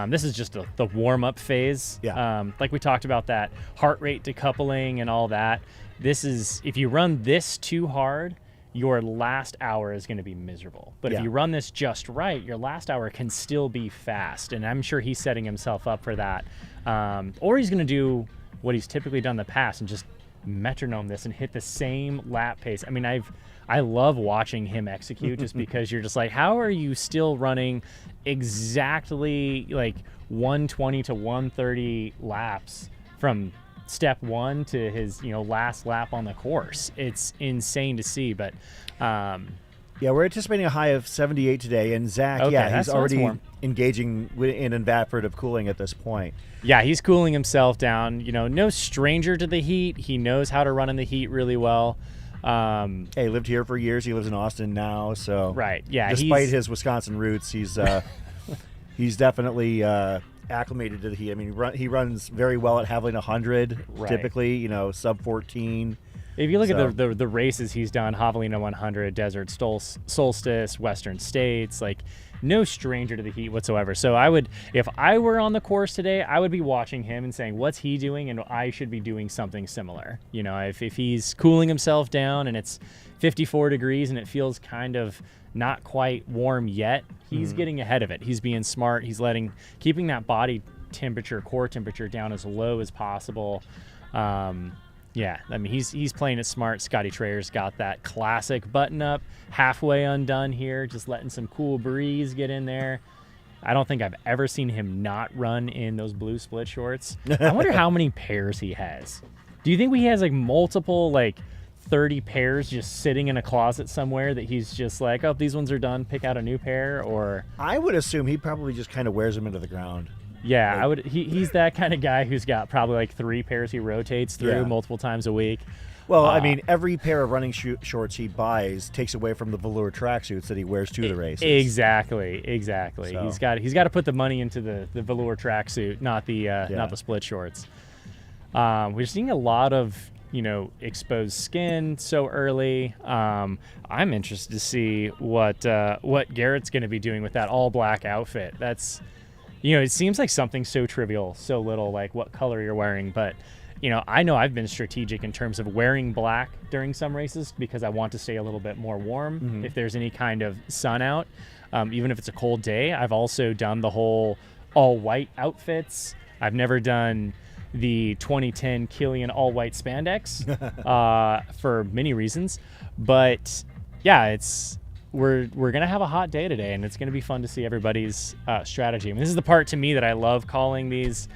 This is just the warm-up phase. Yeah. Like we talked about that heart rate decoupling and all that. This is, if you run this too hard, your last hour is going to be miserable. But Yeah. if you run this just right, your last hour can still be fast. And I'm sure he's setting himself up for that. Or he's going to do what he's typically done in the past and just metronome this and hit the same lap pace. I mean, I love watching him execute just because you're just like, how are you still running exactly like 120 to 130 laps from step one to his last lap on the course? It's insane to see. But Yeah, we're anticipating a high of 78 today, and Zach, Okay, he's that's already warm. engaging in evaporative cooling at this point. yeah, he's cooling himself down. No stranger to the heat. He knows how to run in the heat really well. Hey, lived here for years. He lives in Austin now, so Right, yeah, Despite he's- his Wisconsin roots, he's definitely acclimated to the heat. I mean, he runs very well at Haviland 100, Right. typically. Sub 14. If you look So- at the races he's done, Javelina 100, Desert Solstice, Western States, like no stranger to the heat whatsoever. So if I were on the course today, I would be watching him and saying, what's he doing? And I should be doing something similar. If he's cooling himself down and it's 54 degrees and it feels kind of not quite warm yet, he's getting ahead of it. He's being smart. He's keeping that body core temperature down as low as possible. Yeah, I mean, he's playing it smart. Scotty Trayer's got that classic button up, halfway undone here, just letting some cool breeze get in there. I don't think I've ever seen him not run in those blue split shorts. I wonder how many pairs he has. Do you think he has like multiple, like 30 pairs just sitting in a closet somewhere that he's just like, oh, these ones are done, pick out a new pair? Or I would assume he probably just kind of wears them into the ground. yeah, Like, I would. He's that kind of guy who's got probably like 3 pairs he rotates through multiple times a week. Well, I mean, every pair of running shorts he buys takes away from the velour tracksuits that he wears to the races. Exactly. So. He's got to put the money into the velour tracksuit, not the split shorts. We're seeing a lot of exposed skin so early. I'm interested to see what Garrett's going to be doing with that all black outfit. That's it seems like something so trivial, so little, like what color you're wearing, but I know I've been strategic in terms of wearing black during some races because I want to stay a little bit more warm if there's any kind of sun out. Even if it's a cold day, I've also done the whole all white outfits. I've never done the 2010 Killian all white spandex for many reasons, but yeah, we're gonna have a hot day today, and it's gonna be fun to see everybody's strategy. I mean, this is the part to me that I love calling these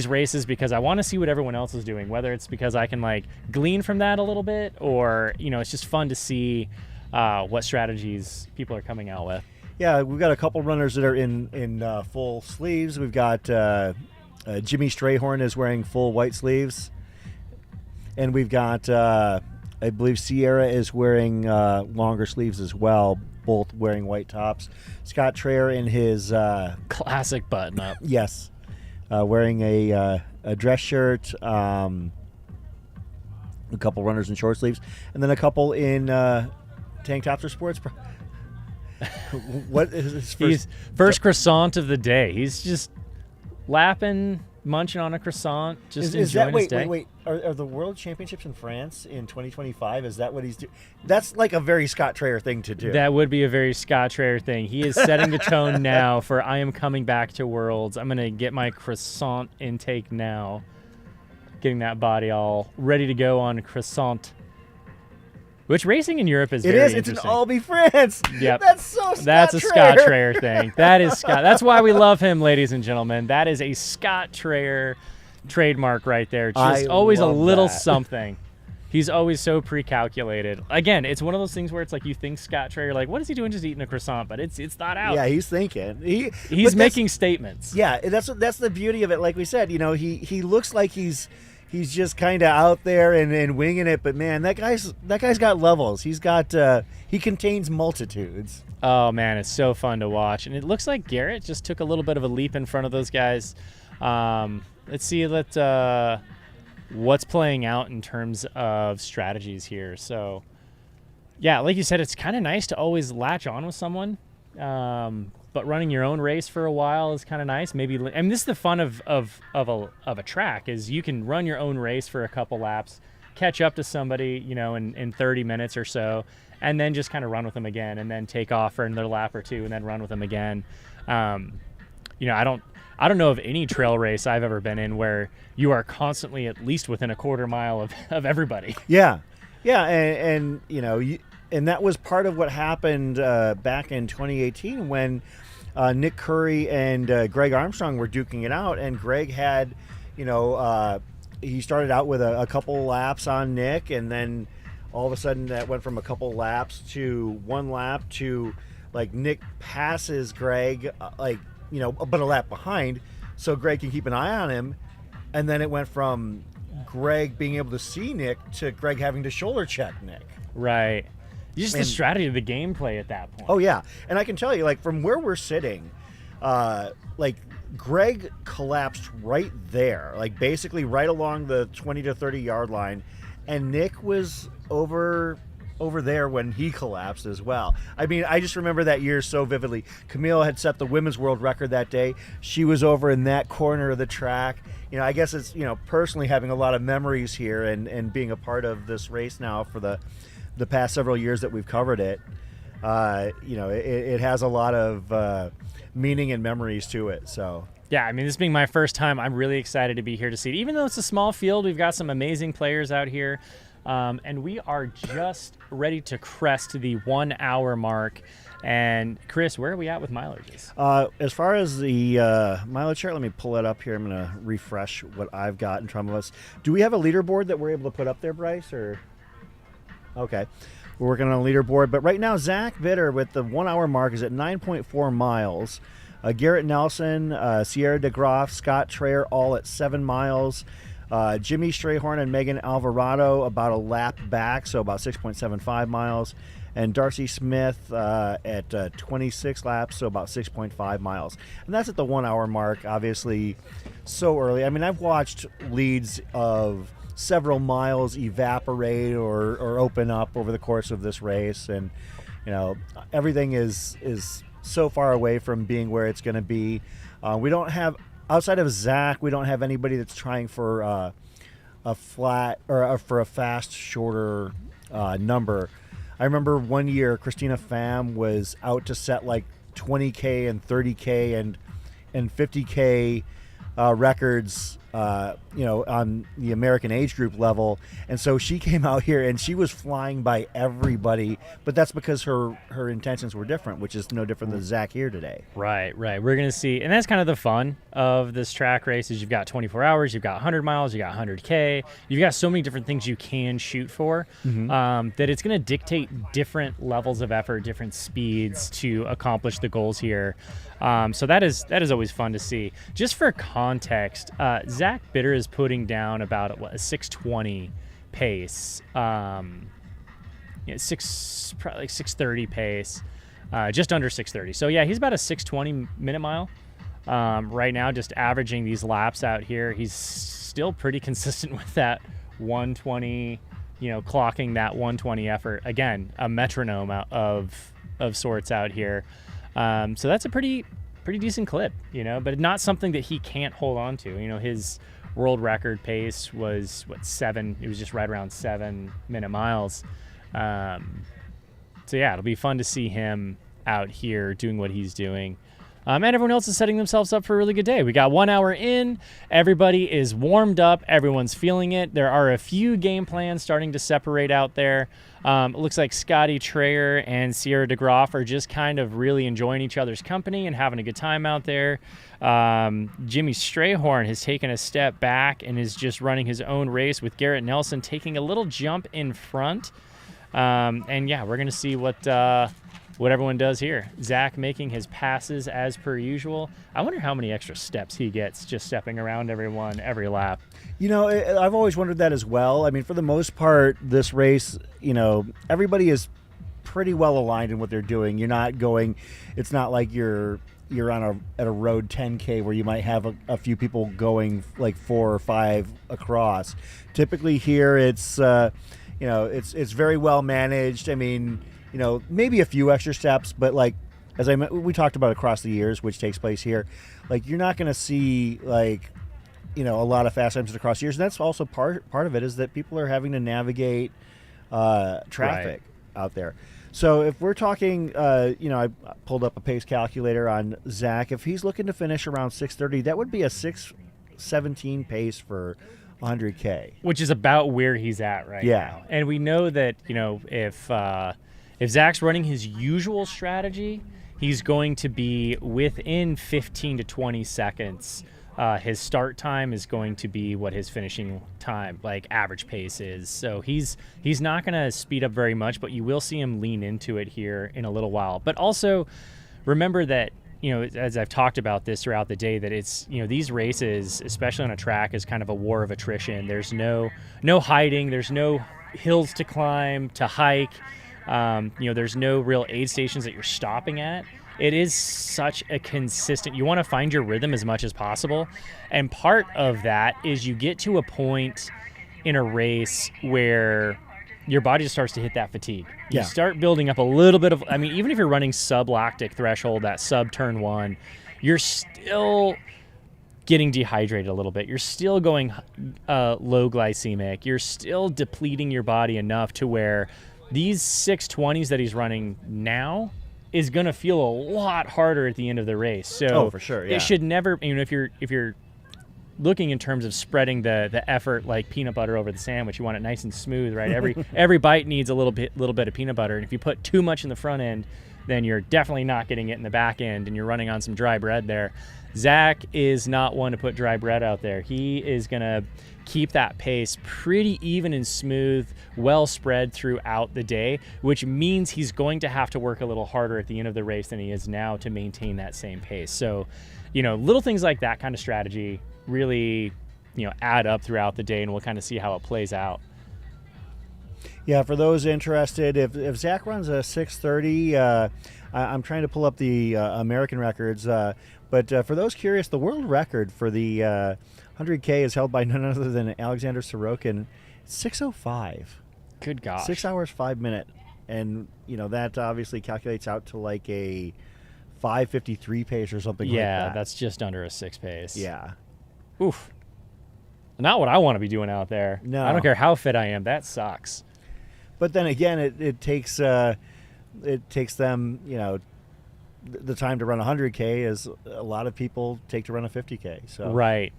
races, because I want to see what everyone else is doing, whether it's because I can like glean from that a little bit, or it's just fun to see what strategies people are coming out with. Yeah, we've got a couple runners that are in full sleeves. We've got Jimmy Strayhorn is wearing full white sleeves, and we've got I believe Sierra is wearing longer sleeves as well, both wearing white tops. Scott Trayer in his classic button up. Yes, wearing a dress shirt. A couple runners in short sleeves, and then a couple in tank tops or sports. What is his first croissant of the day? He's just munching on a croissant, just enjoying his day. Wait. Are the World Championships in France in 2025? Is that what he's doing? That's like a very Scott Trayer thing to do. That would be a very Scott Trayer thing. He is setting the tone now for I am coming back to Worlds. I'm going to get my croissant intake now. Getting that body all ready to go on croissant. Which racing in Europe is very interesting. It's an Albi France. Yep. That's so Scott That's a Trayer. Scott Trayer thing. That is Scott. That's why we love him, ladies and gentlemen. That is a Scott Trayer trademark right there. Just always a little something. He's always so pre-calculated. Again, it's one of those things where it's like you think Scott Trayer, like, what is he doing just eating a croissant? But it's thought out. Yeah, he's thinking. He's making statements. Yeah, that's the beauty of it. Like we said, he looks like he's just kind of out there and winging it, but man, that guy's got levels. He contains multitudes. Oh man, it's so fun to watch, and it looks like Garrett just took a little bit of a leap in front of those guys. Let's see what's playing out in terms of strategies here. So, yeah, like you said, it's kind of nice to always latch on with someone. But running your own race for a while is kind of nice. Maybe, I mean, this is the fun of a track, is you can run your own race for a couple laps, catch up to somebody, in 30 minutes or so, and then just kind of run with them again, and then take off for another lap or two, and then run with them again. I don't know of any trail race I've ever been in where you are constantly at least within a quarter mile of everybody. Yeah, and and that was part of what happened back in 2018 when Nick Curry and Greg Armstrong were duking it out, and Greg had, he started out with a couple laps on Nick, and then all of a sudden that went from a couple laps to 1 lap to like Nick passes Greg, but a lap behind, so Greg can keep an eye on him, and then it went from Greg being able to see Nick to Greg having to shoulder check Nick. Right. Just the strategy of the gameplay at that point. Oh, yeah. And I can tell you, like, from where we're sitting, Greg collapsed right there, like, basically right along the 20 to 30 yard line, and Nick was over there when he collapsed as well. I mean, I just remember that year so vividly. Camille had set the women's world record that day. She was over in that corner of the track. I guess it's, personally having a lot of memories here and being a part of this race now for the past several years that we've covered it. It has a lot of meaning and memories to it. So Yeah, I mean, this being my first time, I'm really excited to be here to see it. Even though it's a small field, we've got some amazing players out here. And we are just ready to crest the 1 hour mark. And Chris, where are we at with mileages? As far as the mileage chart, let me pull it up here. I'm going to refresh what I've got in front of us. Do we have a leaderboard that we're able to put up there, Bryce? Or okay, we're working on a leaderboard. But right now, Zach Bitter with the 1 hour mark is at 9.4 miles. Garrett Nelson, Sierra DeGroff, Scott Traer all at 7 miles. Jimmy Strayhorn and Megan Alvarado about a lap back, so about 6.75 miles. And Darcy Smith at 26 laps, so about 6.5 miles. And that's at the 1 hour mark, obviously so early. I mean, I've watched leads of several miles evaporate or open up over the course of this race. And, you know, everything is so far away from being where it's going to be. We don't have, outside of Zach, we don't have anybody that's trying for a flat or for a fast, shorter number. I remember one year Christina Pham was out to set like 20K and 30K and 50K records, on the American age group level. And so she came out here and she was flying by everybody, but that's because her intentions were different, which is no different than Zach here today. Right. We're going to see, and that's kind of the fun of this track race is you've got 24 hours, you've got 100 miles, you got 100K, you've got so many different things you can shoot for that it's going to dictate different levels of effort, different speeds to accomplish the goals here. So that is always fun to see. Just for context, Zach Bitter is putting down about a 6:20 pace, probably like 6:30 pace, just under 6:30. So yeah, he's about a 6:20 minute mile right now, just averaging these laps out here. He's still pretty consistent with that 120, clocking that 120 effort. Again, a metronome of sorts out here. So that's a pretty decent clip, but not something that he can't hold on to. His world record pace was 7. It was just right around 7 minute miles. So yeah, it'll be fun to see him out here doing what he's doing. And everyone else is setting themselves up for a really good day. We got 1 hour in. Everybody is warmed up. Everyone's feeling it. There are a few game plans starting to separate out there. It looks like Scotty Traer and Sierra DeGroff are just kind of really enjoying each other's company and having a good time out there. Jimmy Strayhorn has taken a step back and is just running his own race with Garrett Nelson taking a little jump in front. And yeah, we're going to see what everyone does here. Zach making his passes as per usual. I wonder how many extra steps he gets just stepping around everyone every lap. I've always wondered that as well. I mean, for the most part, this race, everybody is pretty well aligned in what they're doing. You're not going, it's not like you're at a road 10K where you might have a few people going like 4 or 5 across. Typically here it's it's very well managed. I mean, maybe a few extra steps, but like as we talked about across the years, which takes place here, like you're not going to see like a lot of fast times across years. And that's also part of it is that people are having to navigate traffic out there. So if we're talking, I pulled up a pace calculator on Zach. If he's looking to finish around 6:30, that would be a 6:17 pace for 100K, which is about where he's at right now. And we know that if Zach's running his usual strategy, he's going to be within 15 to 20 seconds. His start time is going to be what his finishing time, like average pace is. So he's not going to speed up very much, but you will see him lean into it here in a little while. But also remember that, as I've talked about this throughout the day, that it's, these races, especially on a track, is kind of a war of attrition. There's no hiding. There's no hills to climb, to hike. There's no real aid stations that you're stopping at. It is such a consistent, you want to find your rhythm as much as possible. And part of that is you get to a point in a race where your body just starts to hit that fatigue. You start building up a little bit of, even if you're running sub-lactic threshold, that sub-turn 1, you're still getting dehydrated a little bit. You're still going low glycemic. You're still depleting your body enough to where these 620s that he's running now is going to feel a lot harder at the end of the race. So for sure, yeah. it should never, if you're looking in terms of spreading the effort like peanut butter over the sandwich, you want it nice and smooth, right? Every bite needs a little bit of peanut butter, and if you put too much in the front end, then you're definitely not getting it in the back end, and you're running on some dry bread there. Zach is not one to put dry bread out there. He is going to keep that pace pretty even and smooth, well spread throughout the day, which means he's going to have to work a little harder at the end of the race than he is now to maintain that same pace. So, little things like that kind of strategy really, add up throughout the day, and we'll kind of see how it plays out. Yeah, for those interested, if Zach runs a 6:30, I'm trying to pull up the American records, but for those curious, the world record for the 100K is held by none other than Alexander Sorokin, 6:05. Good gosh. 6 hours, 5 minutes. And, that obviously calculates out to like a 5:53 pace or something like that. Yeah, that's just under a 6 pace. Yeah. Oof. Not what I want to be doing out there. No. I don't care how fit I am. That sucks. But then again, it takes them, the time to run 100K is a lot of people take to run a 50K. So Right.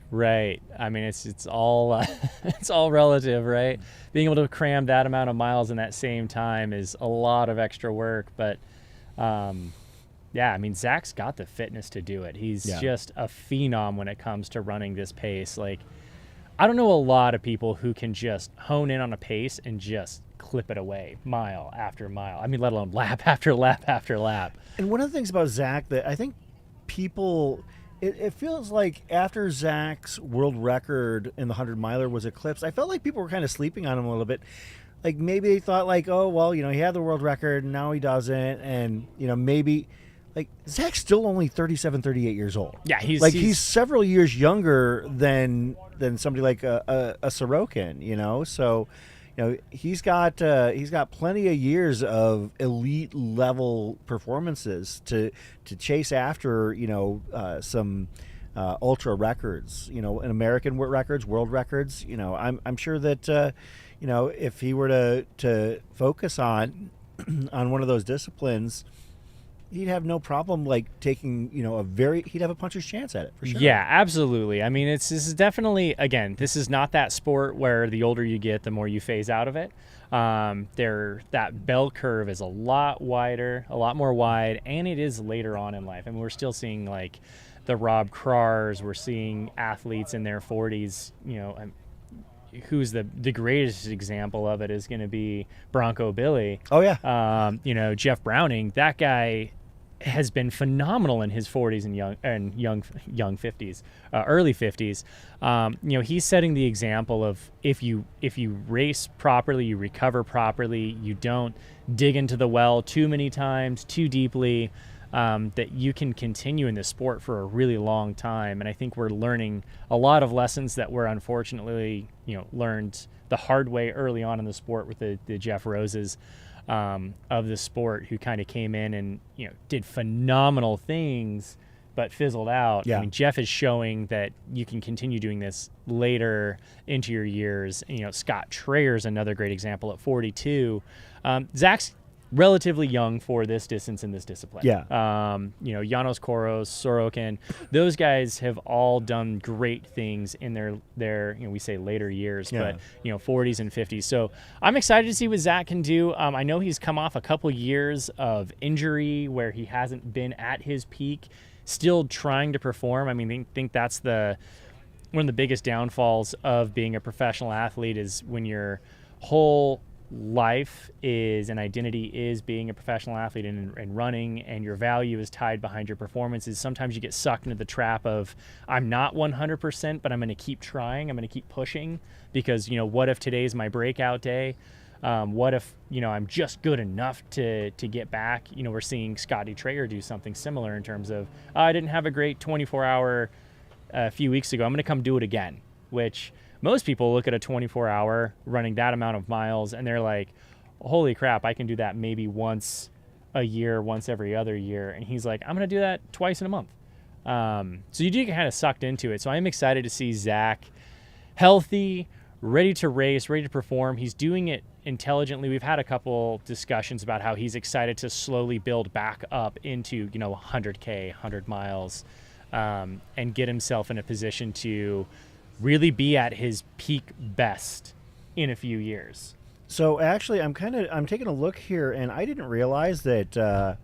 I mean, it's all it's all relative, right? Being able to cram that amount of miles in that same time is a lot of extra work. But yeah, I mean, Zach's got the fitness to do it. He's just a phenom when it comes to running this pace. Like, I don't know a lot of people who can just hone in on a pace and just clip it away mile after mile. I mean, let alone lap after lap after lap. And one of the things about Zach that I think people, it feels like after Zach's world record in the 100-miler was eclipsed, I felt like people were kind of sleeping on him a little bit. Like maybe they thought like, oh, well, he had the world record and now he doesn't. And, maybe like Zach's still only 37, 38 years old. Yeah, he's several years younger than somebody like a Sorokin, so he's got plenty of years of elite level performances to chase after some ultra records, in American records, world records. I'm sure that if he were to focus on one of those disciplines, he'd have no problem like taking, he'd have a puncher's chance at it for sure. Yeah, absolutely. I mean, this is definitely, again, this is not that sport where the older you get, the more you phase out of it. That bell curve is a lot wider, a lot more wide, and it is later on in life. I mean, we're still seeing like the Rob Krars, we're seeing athletes in their 40s, who's the greatest example of it is going to be Bronco Billy. Oh yeah. Jeff Browning, that guy has been phenomenal in his 40s and young 50s, early 50s. He's setting the example of if you race properly, you recover properly, you don't dig into the well too many times, too deeply, that you can continue in this sport for a really long time. And I think we're learning a lot of lessons that were unfortunately, learned the hard way early on in the sport with the Jeff Roses of the sport, who kind of came in and, did phenomenal things, but fizzled out. Yeah. I mean, Jeff is showing that you can continue doing this later into your years. Scott Trayer's another great example at 42. Zach's relatively young for this distance in this discipline. Yeah. Janos Koros, Sorokin, those guys have all done great things in their we say later years, but 40s and 50s. So I'm excited to see what Zach can do. I know he's come off a couple years of injury where he hasn't been at his peak, still trying to perform. I mean, I think that's one of the biggest downfalls of being a professional athlete is when your whole life is an identity is being a professional athlete and running, and your value is tied behind your performances. Sometimes you get sucked into the trap of, I'm not 100%, but I'm going to keep trying. I'm going to keep pushing because, what if today's my breakout day? What if, I'm just good enough to get back? We're seeing Scotty Trayer do something similar in terms of, I didn't have a great 24-hour a few weeks ago. I'm going to come do it again, which most people look at a 24-hour running that amount of miles and they're like, holy crap, I can do that maybe once a year, once every other year. And he's like, I'm going to do that twice in a month. So you do get kind of sucked into it. So I'm excited to see Zach healthy, ready to race, ready to perform. He's doing it intelligently. We've had a couple discussions about how he's excited to slowly build back up into, 100K, 100 miles, and get himself in a position to really be at his peak best in a few years. So actually, I'm taking a look here, and I didn't realize that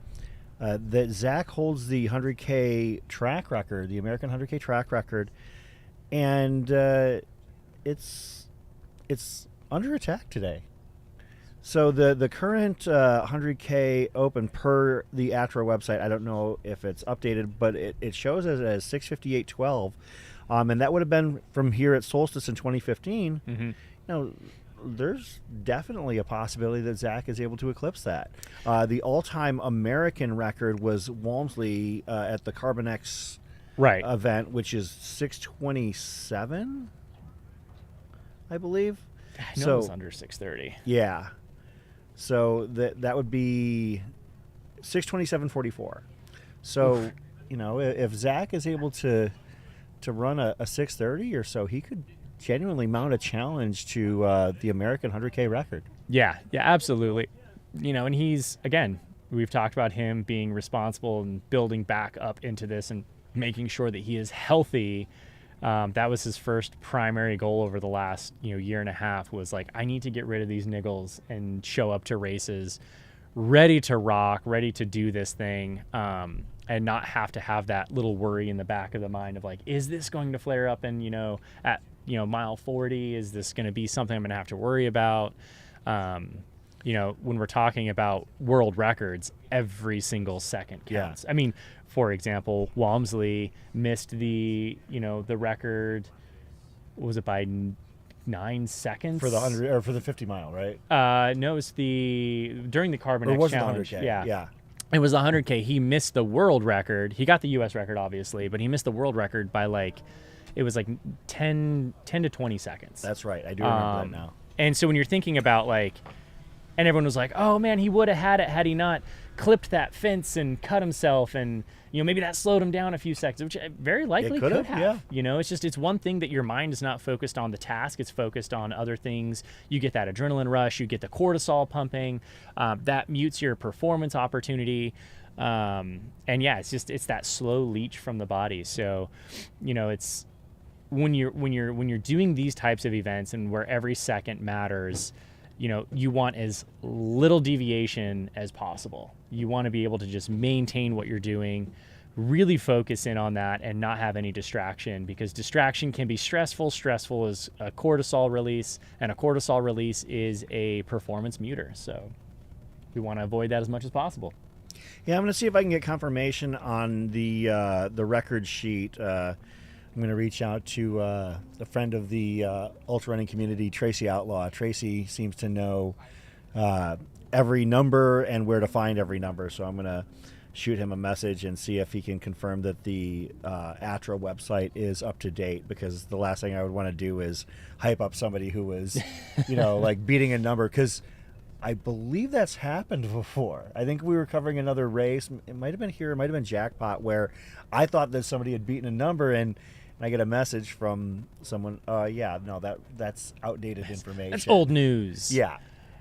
that Zach holds the 100K track record, the American 100K track record, and it's under attack today. So the current 100K open per the ATRA website, I don't know if it's updated, but it shows it as 6:58:12, and that would have been from here at Solstice in 2015. Mm-hmm. There's definitely a possibility that Zach is able to eclipse that. The all-time American record was Walmsley at the Carbon X event, which is 6:27, I believe. I know it was under 6:30. Yeah. So that would be 6:27:44. So, Oof. If Zach is able to run a 6:30 or so, he could genuinely mount a challenge to the American 100K record. Yeah, absolutely. And he's, again, we've talked about him being responsible and building back up into this and making sure that he is healthy. That was his first primary goal over the last year and a half, was like, I need to get rid of these niggles and show up to races ready to rock, ready to do this thing, and not have to have that little worry in the back of the mind of like, is this going to flare up and at mile 40, is this going to be something I'm going to have to worry about? When we're talking about world records, every single second counts. Yeah. I mean, for example, Walmsley missed the record. What was it, by 9 seconds For the 100 or for the 50 mile, right? No, it was during the Carbon Or X was it the challenge. 100K? Yeah. It was the 100K. He missed the world record. He got the U.S. record, obviously, but he missed the world record by it was 10 to 20 seconds. That's right. I do remember that now. And so when you're thinking about and everyone was like, oh man, he would have had it had he not clipped that fence and cut himself, and maybe that slowed him down a few seconds, which very likely could have. Yeah. It's one thing that your mind is not focused on the task, it's focused on other things. You get that adrenaline rush, you get the cortisol pumping, that mutes your performance opportunity. And yeah, it's that slow leach from the body. So, it's when you're doing these types of events and where every second matters, you want as little deviation as possible. You want to be able to just maintain what you're doing, really focus in on that, and not have any distraction, because distraction can be stressful. Stressful is a cortisol release, and a cortisol release is a performance muter. So we want to avoid that as much as possible. Yeah, I'm going to see if I can get confirmation on the record sheet. I'm going to reach out to a friend of the ultra running community, Tracy Outlaw. Tracy seems to know every number and where to find every number, so I'm going to shoot him a message and see if he can confirm that the ATRA website is up to date, because the last thing I would want to do is hype up somebody who was, beating a number, because I believe that's happened before. I think we were covering another race. It might have been here. It might have been Jackpot, where I thought that somebody had beaten a number, and I get a message from someone, that's outdated information. That's old news. Yeah.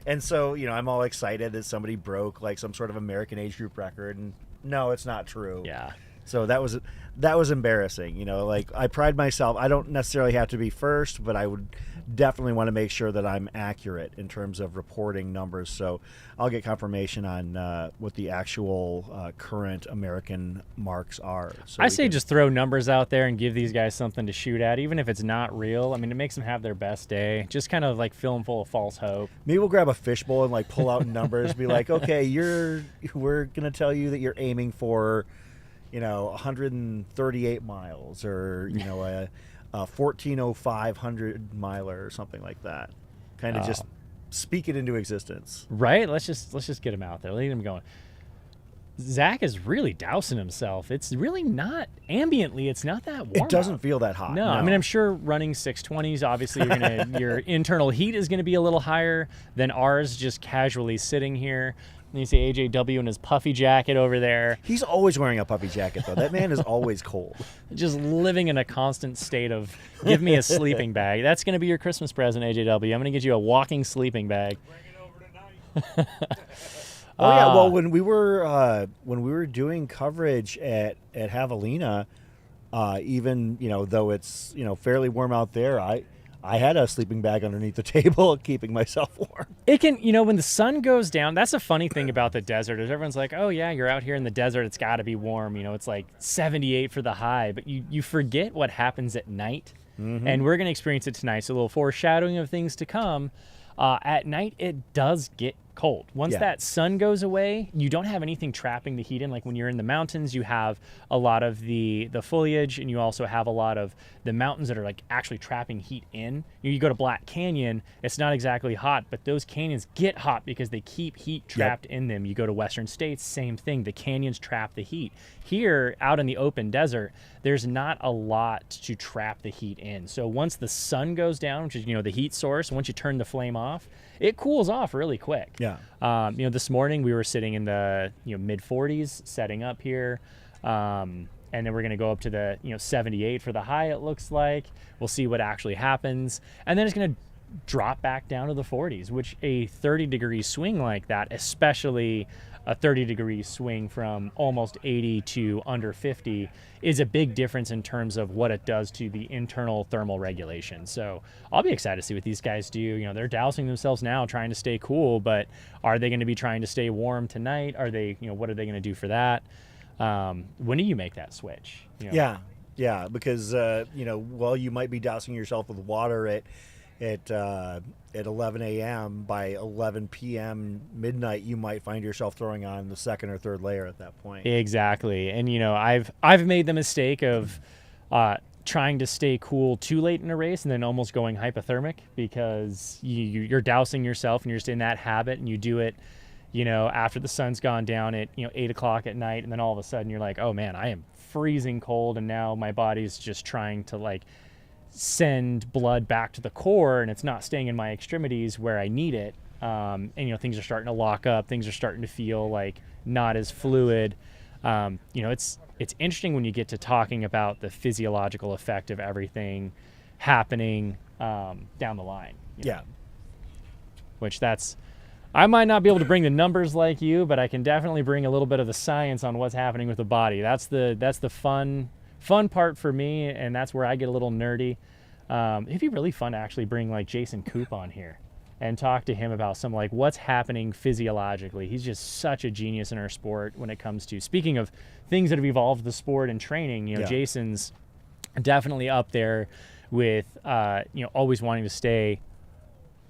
And so, I'm all excited that somebody broke some sort of American age group record, and no, it's not true. Yeah. So that was embarrassing. I pride myself. I don't necessarily have to be first, but I would definitely want to make sure that I'm accurate in terms of reporting numbers. So I'll get confirmation on what the actual current American marks are. So I say just throw numbers out there and give these guys something to shoot at, even if it's not real. I mean, it makes them have their best day. Just kind of fill them full of false hope. Maybe we'll grab a fishbowl and pull out numbers, be like, okay, we're gonna tell you that you're aiming for 138 miles, or a 14:05 100 miler or something like that. Kind of just speak it into existence. Right? Let's just get him out there. Let him going. Zach is really dousing himself. It's really not ambiently. It's not that warm. It doesn't feel that hot. No, I mean, I'm sure running 620s, obviously your internal heat is going to be a little higher than ours just casually sitting here. And you see AJW in his puffy jacket over there, He's always wearing a puffy jacket, though. That man is always cold. just living in a constant state of, give me a sleeping bag. That's going to be your Christmas present, AJW. I'm going to get you a walking sleeping bag. Bring it over tonight. Oh yeah, well when we were doing coverage at Javelina, even though it's fairly warm out there, I had a sleeping bag underneath the table, keeping myself warm. It can, when the sun goes down, that's a funny thing about the desert is everyone's like, oh yeah, you're out here in the desert, it's got to be warm. It's like 78 for the high, but you forget what happens at night, and we're going to experience it tonight. So a little foreshadowing of things to come. At night, it does get cold. Once that sun goes away, you don't have anything trapping the heat in. Like when you're in the mountains, you have a lot of the foliage, and you also have a lot of the mountains that are like actually trapping heat in. You go to Black Canyon, it's not exactly hot, but those canyons get hot because they keep heat trapped in them. You go to Western states, same thing. The canyons trap the heat. Here, out in the open desert, there's not a lot to trap the heat in. So once the sun goes down, which is the heat source, once you turn the flame off, it cools off really quick. Yeah. This morning we were sitting in the mid 40s, setting up here, and then we're going to go up to the 78 for the high. It looks like we'll see what actually happens, and then it's going to drop back down to the 40s, which a 30-degree swing like that, especially a 30-degree swing from almost 80 to under 50, is a big difference in terms of what it does to the internal thermal regulation. So I'll be excited to see what these guys do. They're dousing themselves now, trying to stay cool, but are they going to be trying to stay warm tonight? Are they, what are they going to do for that? When do you make that switch? Yeah, because you might be dousing yourself with water at 11 a.m. by 11 p.m. midnight, you might find yourself throwing on the second or third layer at that point. Exactly. And I've made the mistake of trying to stay cool too late in a race and then almost going hypothermic because you're dousing yourself and you're just in that habit, and you do it after the sun's gone down at 8 o'clock at night, and then all of a sudden you're like, oh man, I am freezing cold, and now my body's just trying to send blood back to the core, and it's not staying in my extremities where I need it. And things are starting to lock up, things are starting to feel like not as fluid. It's interesting when you get to talking about the physiological effect of everything happening down the line. Which I might not be able to bring the numbers like you, but I can definitely bring a little bit of the science on what's happening with the body. That's the fun part for me, and that's where I get a little nerdy. It'd be really fun to actually bring Jason Coop on here and talk to him about some what's happening physiologically. He's just such a genius in our sport when it comes to, speaking of things that have evolved the sport and training, Jason's definitely up there with always wanting to stay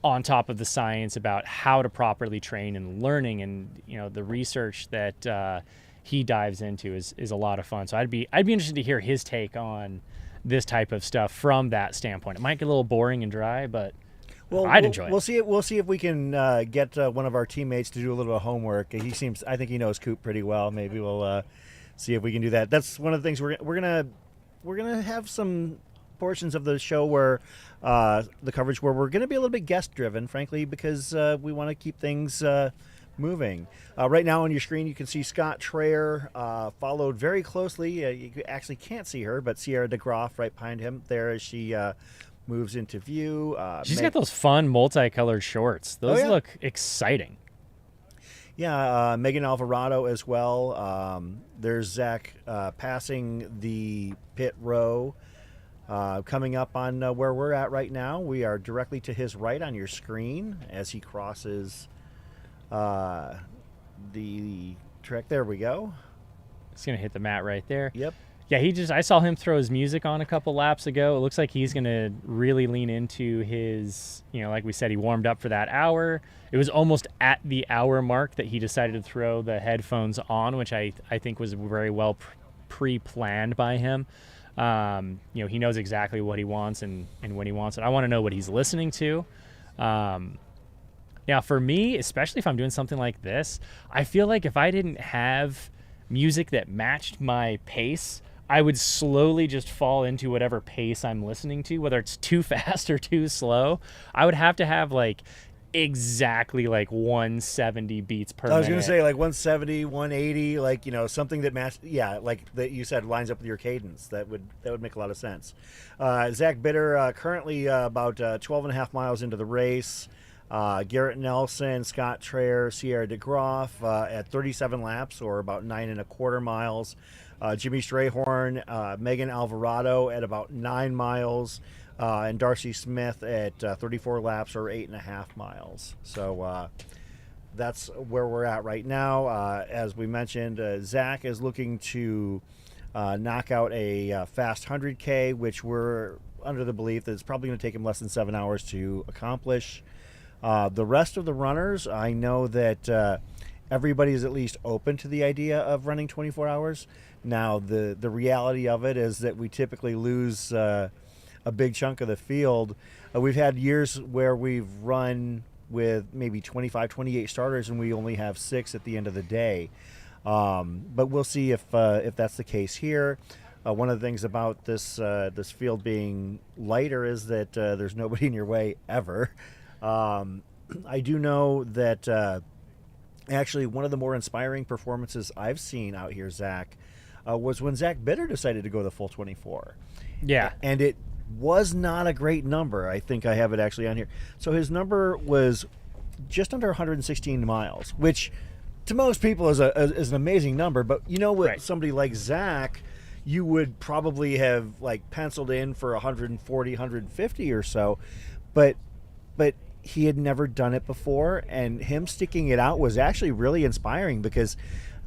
on top of the science about how to properly train and learning, and the research that he dives into is a lot of fun. So I'd be interested to hear his take on this type of stuff from that standpoint. It might get a little boring and dry, but I'd enjoy it. We'll see if we can get one of our teammates to do a little bit of homework. I think he knows Coop pretty well. Maybe we'll see if we can do that. That's one of the things we're gonna have some portions of the show where the coverage where we're gonna be a little bit guest driven, frankly, because we want to keep things moving. Right now on your screen, you can see Scott Traer followed very closely. You actually can't see her, but Sierra DeGroff right behind him there as she moves into view. She's got those fun multicolored shorts. Those look exciting. Yeah, Megan Alvarado as well. There's Zach passing the pit row. Coming up on where we're at right now. We are directly to his right on your screen as he crosses the track. There we go. It's going to hit the mat right there. Yep. Yeah, I saw him throw his music on a couple laps ago. It looks like he's going to really lean into his, like we said, he warmed up for that hour. It was almost at the hour mark that he decided to throw the headphones on, which I think was very well pre-planned by him. He knows exactly what he wants and when he wants it. I want to know what he's listening to. For me, especially if I'm doing something like this, I feel like if I didn't have music that matched my pace, I would slowly just fall into whatever pace I'm listening to, whether it's too fast or too slow. I would have to have exactly like 170 beats per minute. I was going to say like 170, 180, like, something that like that you said lines up with your cadence. That would make a lot of sense. Zach Bitter currently about 12 and a half miles into the race. Garrett Nelson, Scott Traer, Sierra DeGroff at 37 laps, or about 9.25 miles. Jimmy Strayhorn, Megan Alvarado at about 9 miles. And Darcy Smith at 34 laps, or 8.5 miles. So that's where we're at right now. As we mentioned, Zach is looking to knock out a fast 100K, which we're under the belief that it's probably going to take him less than 7 hours to accomplish. The rest of the runners, I know that everybody is at least open to the idea of running 24 hours. Now, the reality of it is that we typically lose a big chunk of the field. We've had years where we've run with maybe 25, 28 starters, and we only have 6 at the end of the day. But we'll see if that's the case here. One of the things about this field being lighter is that there's nobody in your way ever. I do know that actually one of the more inspiring performances I've seen out here, Zach, was when Zach Bitter decided to go the full 24. Yeah. And it was not a great number. I think I have it actually on here. So his number was just under 116 miles, which to most people is an amazing number. But with Right. somebody like Zach, you would probably have like penciled in for 140, 150 or so. But he had never done it before, and him sticking it out was actually really inspiring, because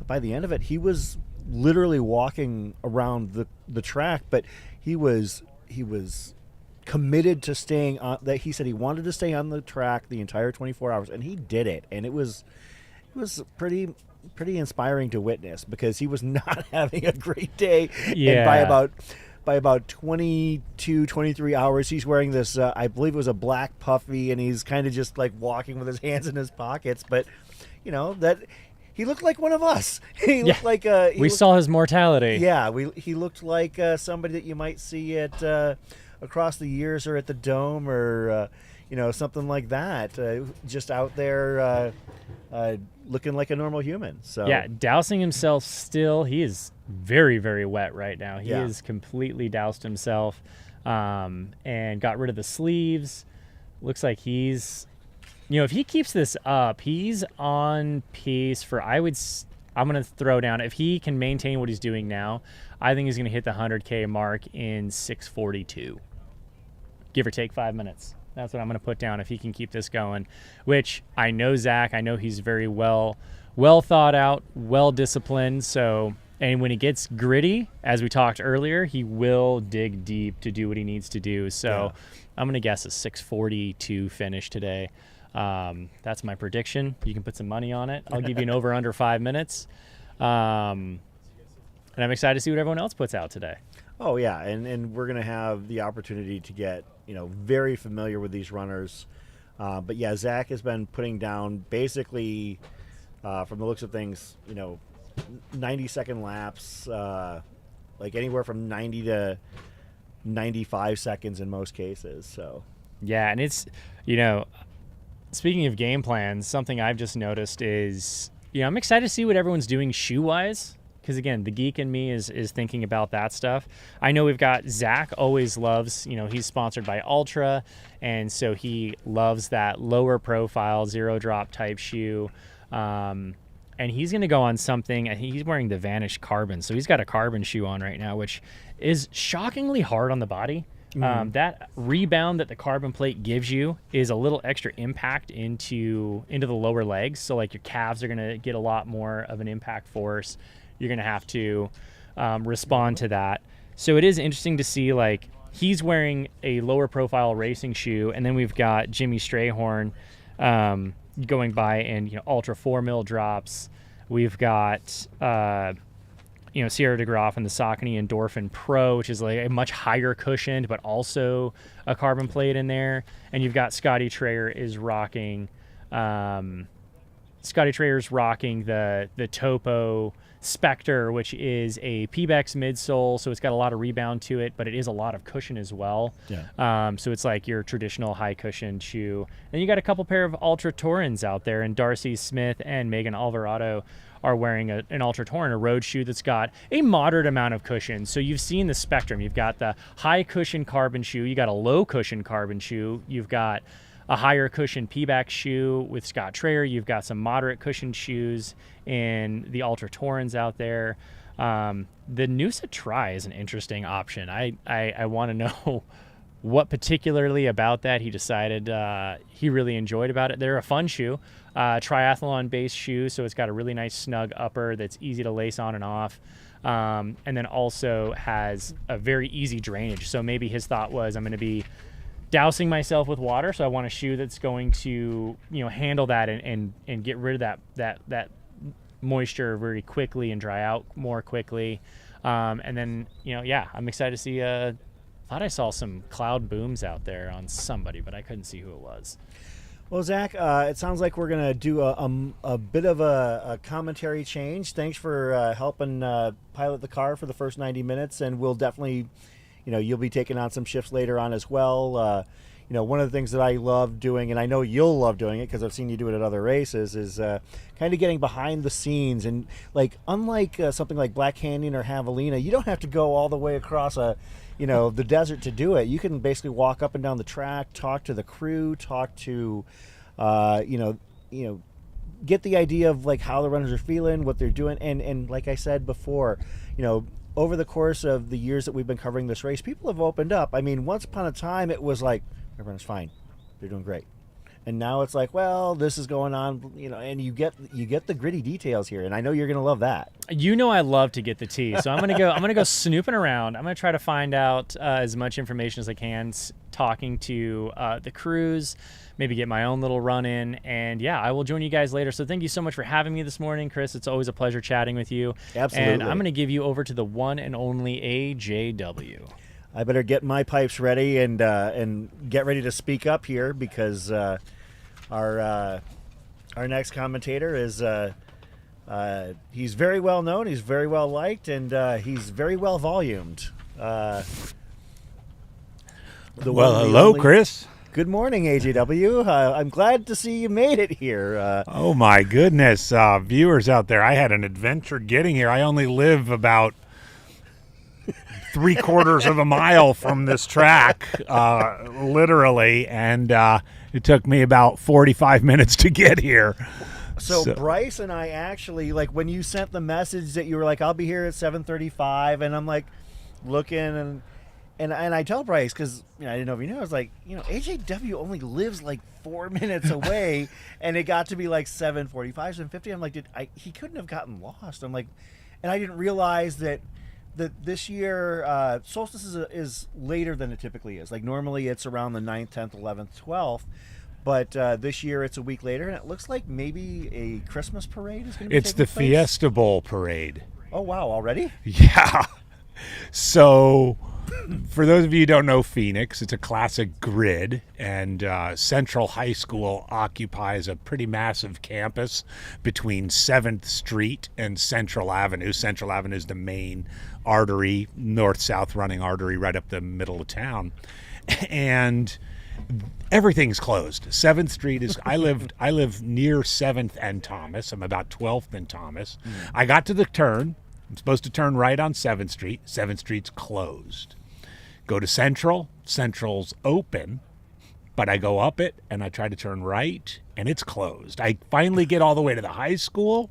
by the end of it, he was literally walking around the track, but he was committed to staying on. That he said he wanted to stay on the track the entire 24 hours, and he did it, and it was pretty inspiring to witness, because he was not having a great day. Yeah. And by about 22, 23 hours, he's wearing this, I believe it was a black puffy, and he's kind of just like walking with his hands in his pockets. But, that he looked like one of us. He looked like we saw his mortality. Yeah, he looked like somebody that you might see at across the years, or at the Dome, or something like that. Just out there looking like a normal human. So Yeah, dousing himself still. He is very, very wet right now. He is completely doused himself, and got rid of the sleeves. Looks like he's, if he keeps this up, he's on pace for, I'm going to throw down, if he can maintain what he's doing now, I think he's going to hit the 100K mark in 6:42. Give or take 5 minutes. That's what I'm going to put down if he can keep this going, which I know Zach. I know he's very well thought out, well disciplined. So, and when he gets gritty, as we talked earlier, he will dig deep to do what he needs to do. So I'm going to guess a 6:42 finish today. That's my prediction. You can put some money on it. I'll give you an over under 5 minutes. And I'm excited to see what everyone else puts out today. Oh yeah, and we're gonna have the opportunity to get very familiar with these runners. But yeah, Zach has been putting down basically, from the looks of things, 90-second laps, like anywhere from 90 to 95 seconds in most cases. So yeah, and it's speaking of game plans, something I've just noticed is I'm excited to see what everyone's doing shoe wise. Because, again, the geek in me is thinking about that stuff. I know we've got Zach always loves, he's sponsored by Ultra, and so he loves that lower profile, zero drop type shoe. And he's going to go on something, I think he's wearing the Vanish Carbon. So he's got a carbon shoe on right now, which is shockingly hard on the body. That rebound that the carbon plate gives you is a little extra impact into the lower legs. So, like, your calves are going to get a lot more of an impact force. You're going to have to respond to that. So it is interesting to see, like, he's wearing a lower profile racing shoe, and then we've got Jimmy Strayhorn going by in ultra 4 mil drops. We've got Sierra DeGroff and the Saucony Endorphin Pro, which is like a much higher cushioned but also a carbon plate in there. And you've got Scotty Traer is rocking the Topo Spectre, which is a Pebax midsole, so it's got a lot of rebound to it, but it is a lot of cushion as well. Yeah. So it's like your traditional high cushion shoe. Then you got a couple pair of Ultra Taurins out there, and Darcy Smith and Megan Alvarado are wearing an Ultra Taurin, a road shoe that's got a moderate amount of cushion. So you've seen the spectrum. You've got the high cushion carbon shoe, you got a low cushion carbon shoe, you've got a higher cushion Pebax shoe with Scott Trayer, you've got some moderate cushion shoes in the Ultra Taurins out there. The Noosa Tri is an interesting option. I want to know what particularly about that he decided he really enjoyed about it. They're a fun shoe, triathlon-based shoe, so it's got a really nice snug upper that's easy to lace on and off, and then also has a very easy drainage. So maybe his thought was, I'm going to be dousing myself with water, so I want a shoe that's going to handle that and get rid of that moisture very quickly and dry out more quickly. And then I'm excited to see. Thought I saw some cloud booms out there on somebody, but I couldn't see who it was. Well, Zach, it sounds like we're going to do a bit of a commentary change. Thanks for helping pilot the car for the first 90 minutes, and we'll definitely, you'll be taking on some shifts later on as well. One of the things that I love doing, and I know you'll love doing it because I've seen you do it at other races, is kind of getting behind the scenes. And unlike something like Black Canyon or Javelina, you don't have to go all the way across the desert to do it. You can basically walk up and down the track, talk to the crew, talk to, get the idea of how the runners are feeling, what they're doing, and like I said before, over the course of the years that we've been covering this race, people have opened up. I mean, once upon a time, it was like everyone's fine, they're doing great. And now it's like, well, this is going on, and you get the gritty details here, and I know you're going to love that. I love to get the tea, so I'm gonna go snooping around. I'm gonna try to find out as much information as I can, talking to the crews, maybe get my own little run in, and I will join you guys later. So thank you so much for having me this morning, Chris. It's always a pleasure chatting with you. Absolutely. And I'm gonna give you over to the one and only AJW. I better get my pipes ready and get ready to speak up here because our next commentator is he's very well known, he's very well liked, and he's very well volumed. Hello, Chris. Good morning, AJW. I'm glad to see you made it here. Oh my goodness, viewers out there! I had an adventure getting here. I only live about 3/4 of a mile from this track, literally, and it took me about 45 minutes to get here. So Bryce and I actually, when you sent the message that you were like, I'll be here at 7:35, and I'm looking and I tell Bryce, because I didn't know if you knew, I was like, AJW only lives 4 minutes away, and it got to be 7:45, 7:50. I'm like, he couldn't have gotten lost. I'm like, and I didn't realize that this year solstice is later than it typically is. Normally it's around the 9th, 10th, 11th, 12th, but this year it's a week later, and it looks like maybe a Christmas parade is going to be It's the taking place. Fiesta Bowl parade. Oh wow, already? Yeah. So for those of you who don't know Phoenix, it's a classic grid, and Central High School occupies a pretty massive campus between 7th Street and Central Avenue. Central Avenue is the main artery, north-south running artery right up the middle of town. And everything's closed. 7th Street is I live near 7th and Thomas. I'm about 12th and Thomas. I got to the turn. I'm supposed to turn right on 7th Street. 7th Street's closed. Go to Central. Central's open, but I go up it and I try to turn right and it's closed. I finally get all the way to the high school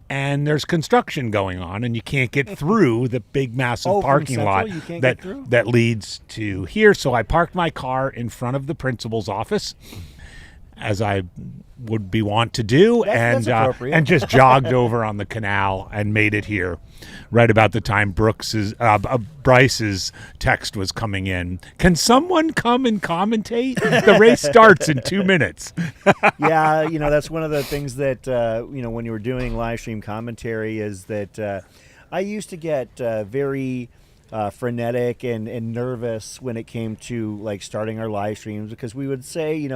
and there's construction going on and you can't get through the big massive parking lot that leads to here. So I parked my car in front of the principal's office, as I would be wont to do, that's and just jogged over on the canal and made it here right about the time Bryce's text was coming in. Can someone come and commentate? The race starts in 2 minutes. Yeah, that's one of the things that when you were doing live stream commentary is that I used to get very frenetic and nervous when it came to starting our live streams, because we would say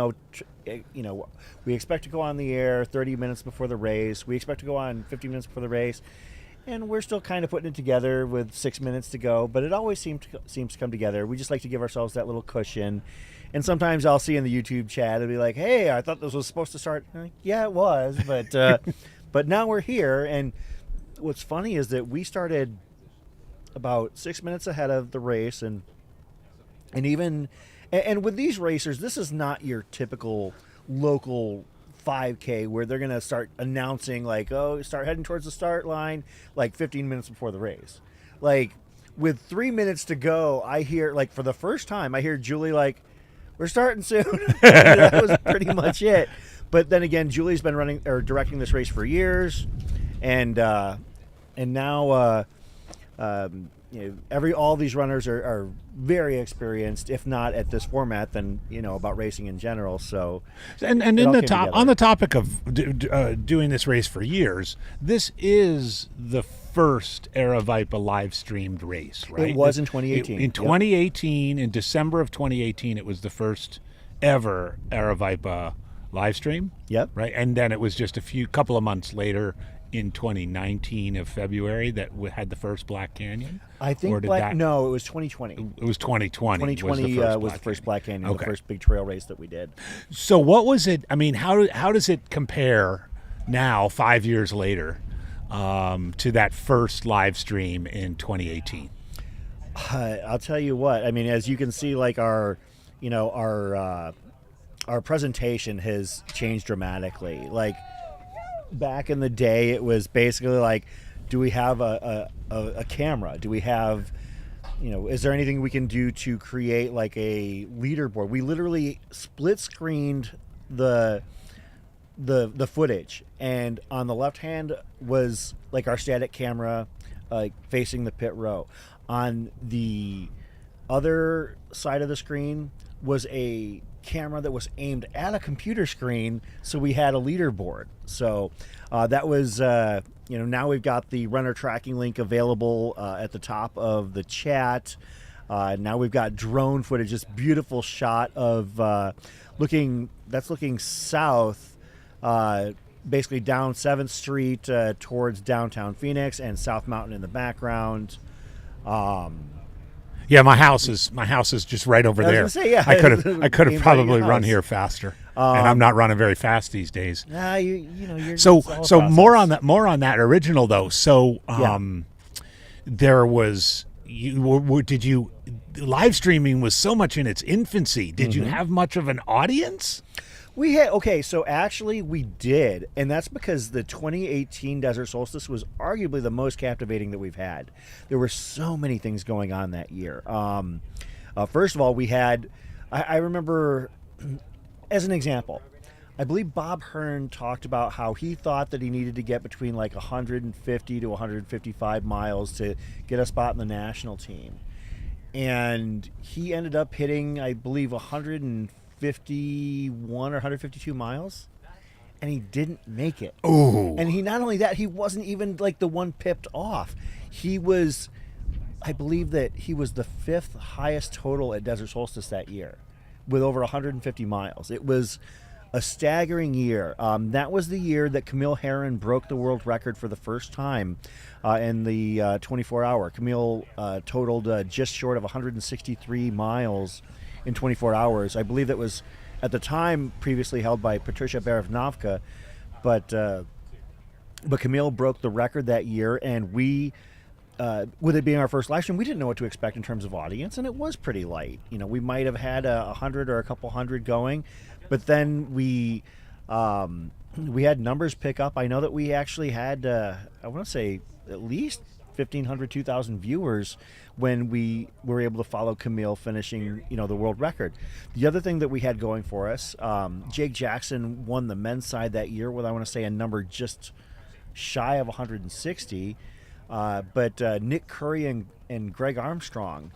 we expect to go on the air 30 minutes before the race. We expect to go on 50 minutes before the race. And we're still kind of putting it together with 6 minutes to go, but it always seems to come together. We just like to give ourselves that little cushion. And sometimes I'll see in the YouTube chat, it'll be like, "Hey, I thought this was supposed to start." I'm like, yeah, it was, but but now we're here. And what's funny is that we started about 6 minutes ahead of the race, and with these racers, this is not your typical local 5K where they're going to start announcing like, oh, start heading towards the start line like 15 minutes before the race. Like with 3 minutes to go, I hear, like, for the first time, I hear Julie like, "We're starting soon." That was pretty much it. But then again, Julie's been running or directing this race for years, and now all these runners are very experienced, if not at this format, then about racing in general. So, and in on the topic of doing this race for years, this is the first Aravaipa live streamed race, right? It was in 2018. In 2018, in December of 2018, it was the first ever Aravaipa live stream. Yep. Right, and then it was just couple of months later, in 2019 of February, that had the first Black Canyon. I think it was 2020. It was 2020. 2020 was the first Black Canyon, okay. The first big trail race that we did. So what was it? I mean, how does it compare now, 5 years later, to that first live stream in 2018? I'll tell you what. I mean, as you can see, like our presentation has changed dramatically. Like back in the day, it was basically like, do we have a camera? Do we have, is there anything we can do to create like a leaderboard? We literally split screened the footage, and on the left hand was like our static camera, like facing the pit row. On the other side of the screen was a camera that was aimed at a computer screen, so we had a leaderboard. So that was now we've got the runner tracking link available at the top of the chat. Now we've got drone footage, this beautiful shot of looking south, basically down 7th Street towards downtown Phoenix, and South Mountain in the background. Yeah, my house is just right over there. Say, yeah, I could have probably run house. here faster, and I'm not running very fast these days. You're So process. more on that original though. So there was live streaming was so much in its infancy. Did you have much of an audience? So actually we did, and that's because the 2018 Desert Solstice was arguably the most captivating that we've had. There were so many things going on that year. First of all, we had, I remember, as an example, I believe Bob Hearn talked about how he thought that he needed to get between like 150 to 155 miles to get a spot in the national team. And he ended up hitting, I believe, 151 or 152 miles, and he didn't make it. Ooh. And he, not only that, he wasn't even like the one pipped off. He was, I believe that he was the 5th highest total at Desert Solstice that year with over 150 miles. It was a staggering year. That was the year that Camille Herron broke the world record for the first time in the 24-hour. Camille totaled just short of 163 miles in 24 hours. I believe that was at the time previously held by Patricia Berevnovka, but Camille broke the record that year, and we, with it being our first live stream, we didn't know what to expect in terms of audience, and it was pretty light. We might have had 100 or a couple hundred going, but then we had numbers pick up. I know that we actually had, I want to say, at least 1,500, 2,000 viewers when we were able to follow Camille finishing, the world record. The other thing that we had going for us, Jake Jackson won the men's side that year with, I want to say, a number just shy of 160. But Nick Curry and Greg Armstrong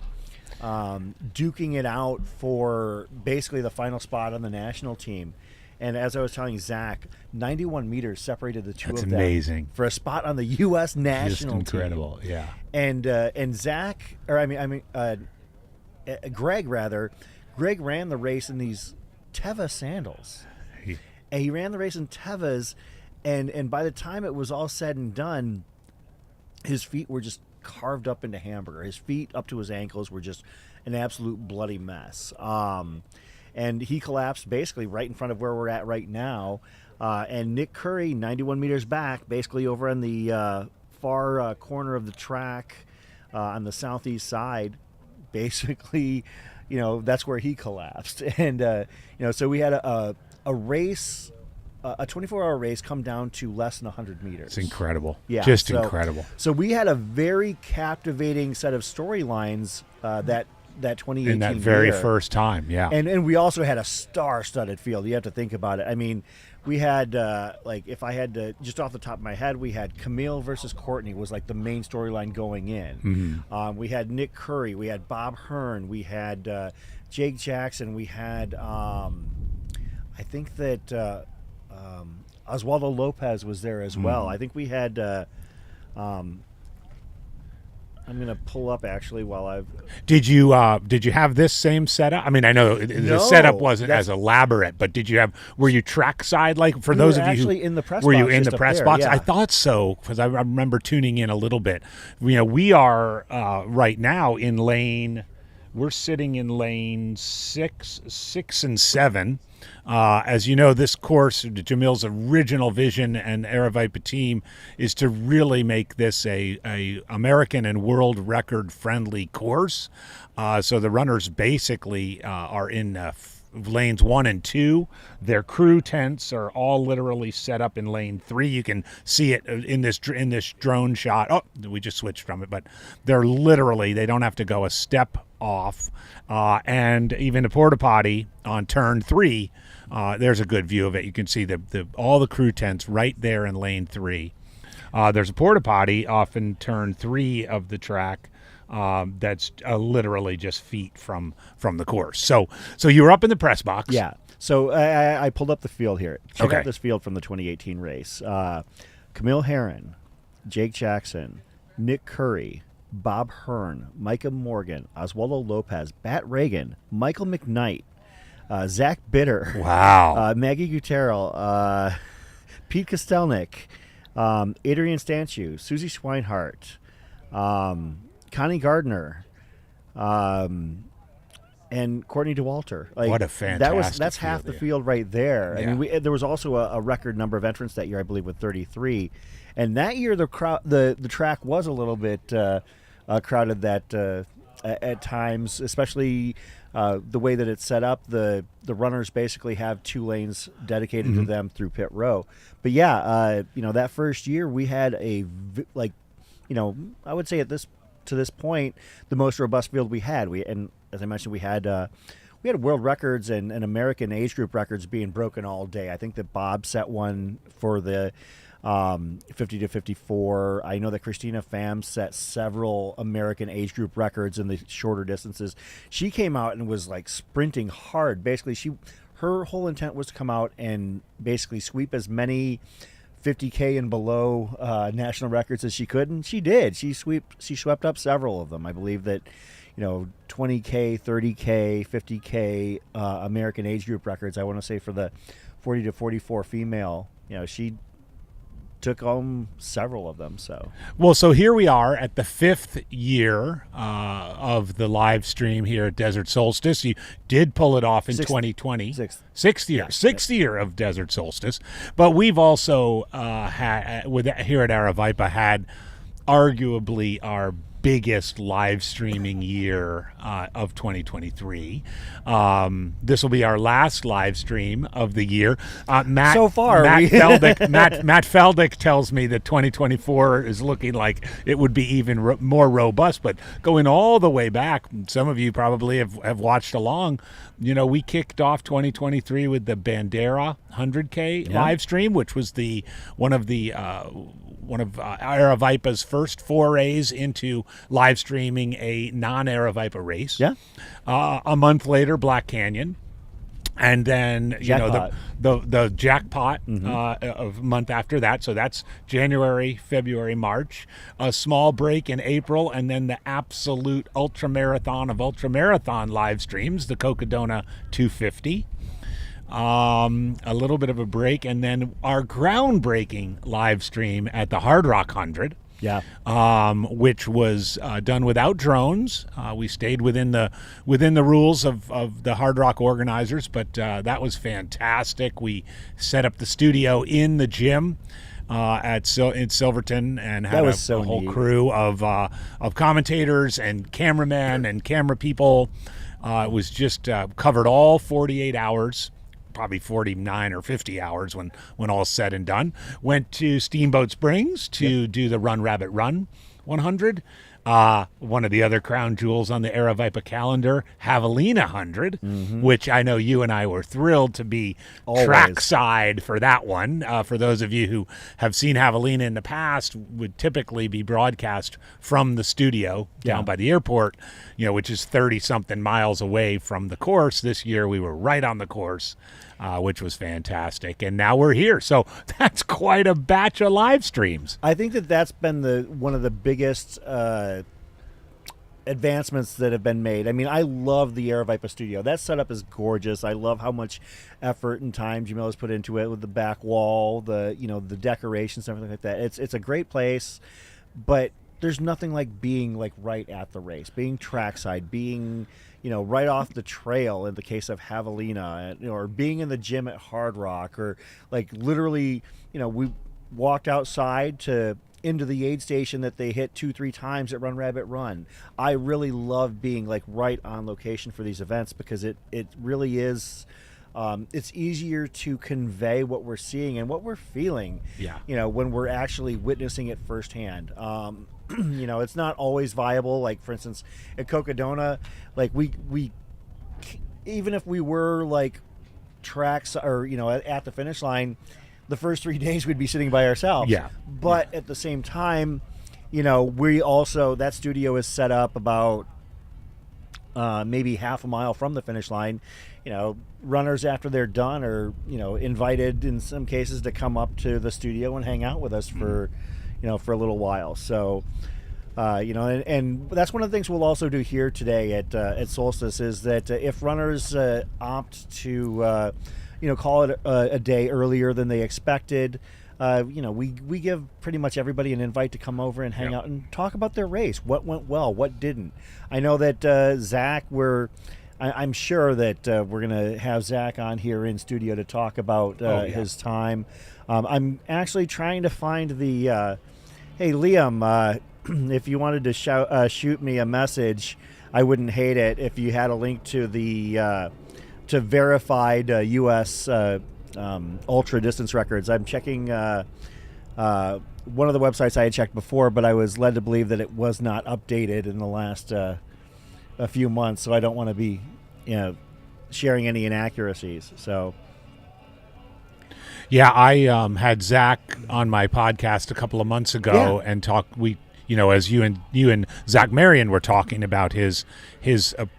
duking it out for basically the final spot on the national team. And as I was telling Zach, 91 meters separated the two of them. That's amazing. For a spot on the U.S. national team. Just incredible, team. Yeah. And Zach, or Greg ran the race in these Teva sandals. and he ran the race in Tevas, and by the time it was all said and done, his feet were just carved up into hamburger. His feet up to his ankles were just an absolute bloody mess. And he collapsed basically right in front of where we're at right now. And Nick Curry, 91 meters back, basically over on the far corner of the track on the southeast side, basically, that's where he collapsed. And, so we had a race, a 24-hour race come down to less than 100 meters. It's incredible. Yeah, Just incredible. So we had a very captivating set of storylines that 2018 In that very year. first time, yeah. And we also had a star-studded field. You have to think about it. I mean, we had, if I had to, just off the top of my head, we had Camille versus Courtney was like the main storyline going in. Mm-hmm. We had Nick Curry. We had Bob Hearn. We had Jake Jackson. We had, I think that Oswaldo Lopez was there as well. I think we had, I'm going to pull up actually while I've... Did you have this same setup? I mean, I know the setup wasn't as elaborate, but were you trackside? Like for those of you who in the press were box you in the just up press there, box? yeah. I thought so because I remember tuning in a little bit. We are right now in lane. We're sitting in lane 6 and 7. As you know, this course, Jamil's original vision and Aravaipa team is to really make this a American and world record friendly course. So the runners basically are in lanes 1 and 2. Their crew tents are all literally set up in lane 3. You can see it in this drone shot. Oh, we just switched from it, but they're literally, they don't have to go a step off. And even the porta potty on turn 3, there's a good view of it. You can see all the crew tents right there in lane 3. There's a porta potty off in turn 3 of the track. That's literally just feet from the course. So you were up in the press box. Yeah. So I pulled up the field here. Check Okay. out this field from the 2018 race. Camille Herron, Jake Jackson, Nick Curry, Bob Hearn, Micah Morgan, Oswaldo Lopez, Bat Reagan, Michael McKnight, Zach Bitter, Wow. Maggie Gutierrez, Pete Kostelnik, Adrian Stanchu, Susie Schweinhart, Connie Gardner, and Courtney DeWalter. What a fantastic that's half field, the field right there. Yeah. I mean, there was also a record number of entrants that year, I believe, with 33. And that year, the track was a little bit crowded at times, especially the way that it's set up. The runners basically have 2 lanes dedicated to them through pit row. But yeah, that first year we had I would say to this point, the most robust field we had. And as I mentioned, we had world records and American age group records being broken all day. I think that Bob set one for the 50 to 54. I know that Christina Pham set several American age group records in the shorter distances. She came out and was like sprinting hard. Basically, her whole intent was to come out and basically sweep as many 50K and below national records as she could, and she did. She swept up several of them. I believe that 20K, 30K, 50K American age group records. I want to say for the 40 to 44 female, she took home several of them. So here we are at the 5th year of the live stream here at Desert Solstice. You did pull it off in 2020. Sixth year of Desert Solstice. But we've also here at Aravaipa had arguably our biggest live streaming year of 2023. This will be our last live stream of the year. Matt Feldick tells me that 2024 is looking like it would be even more robust. But going all the way back, some of you probably have watched along. We kicked off 2023 with the Bandera 100K live stream, which was one of Aravaipa's first forays into live streaming a non-Aravaipa race. Yeah. A month later, Black Canyon. And then, Jackpot. the jackpot of a month after that. So that's January, February, March. A small break in April, and then the absolute ultramarathon of ultramarathon live streams, the Cocodona 250. a little bit of a break, and then our groundbreaking live stream at the Hard Rock 100. Yeah. Which was done without drones. We stayed within the rules of the Hard Rock organizers, but that was fantastic. We set up the studio in the gym in Silverton, and had a whole neat crew of commentators and cameramen and camera people. It was just covered all 48 hours. Probably 49 or 50 hours when all's said and done. Went to Steamboat Springs to do the Run Rabbit Run 100. One of the other crown jewels on the Aravaipa calendar, Javelina 100, which I know you and I were thrilled to be trackside for that one. For those of you who have seen Javelina in the past, would typically be broadcast from the studio down by the airport, which is 30-something miles away from the course. This year we were right on the course, which was fantastic. And now we're here. So that's quite a batch of live streams. I think that's been one of the biggest advancements that have been made. I mean, I love the Aravaipa studio. That setup is gorgeous. I love how much effort and time Jamil has put into it with the back wall, the decorations, everything like that. It's a great place, but there's nothing like being right at the race, being trackside, being right off the trail in the case of Javelina, or being in the gym at Hard Rock, or literally, we walked outside into the aid station that they hit 2-3 times at Run Rabbit Run. I really love being right on location for these events, because it really is, it's easier to convey what we're seeing and what we're feeling, when we're actually witnessing it firsthand. It's not always viable. For instance, at Cocodona, we even if we were tracks or at the finish line, the first 3 days we'd be sitting by ourselves. Yeah. But at the same time, we also, that studio is set up about maybe half a mile from the finish line. Runners after they're done are invited in some cases to come up to the studio and hang out with us for for a little while. So and that's one of the things we'll also do here today at Solstice, is that if runners opt to call it a day earlier than they expected, we give pretty much everybody an invite to come over and hang out and talk about their race, what went well, what didn't. I know that Zach, I'm sure that we're going to have Zach on here in studio to talk about his time. I'm actually trying to find the hey, Liam, if you wanted to shoot me a message, I wouldn't hate it if you had a link to the to verified U.S. ultra distance records. I'm checking one of the websites I had checked before, but I was led to believe that it was not updated in the last a few months, so I don't want to be sharing any inaccuracies. So yeah, I had Zach on my podcast a couple of months ago and talked. As you and Zach Marion were talking about his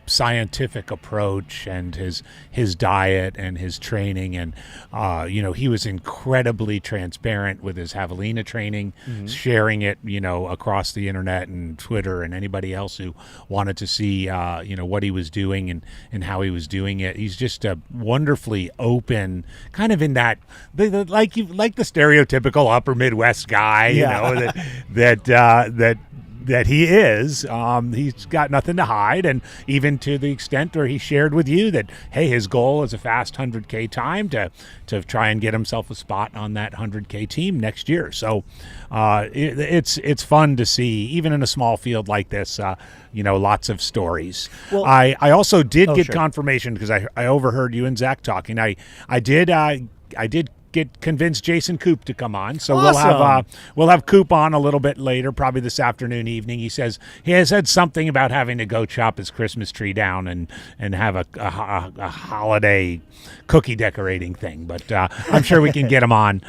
scientific approach and his diet and his training, and he was incredibly transparent with his Javelina training, sharing it across the internet and Twitter, and anybody else who wanted to see what he was doing and how he was doing it. He's just a wonderfully open, kind of in that like the stereotypical upper Midwest guy, that he is. He's got nothing to hide, and even to the extent where he shared with you that, hey, his goal is a fast 100K time to try and get himself a spot on that 100K team next year. So it's fun to see, even in a small field like this, lots of stories. Well, I also did get confirmation, because I overheard you and Zach talking. I did get convinced Jason Coop to come on, so awesome. we'll have Coop on a little bit later, probably this afternoon, evening. He says he has said something about having to go chop his Christmas tree down and have a holiday cookie decorating thing, but I'm sure we can get him on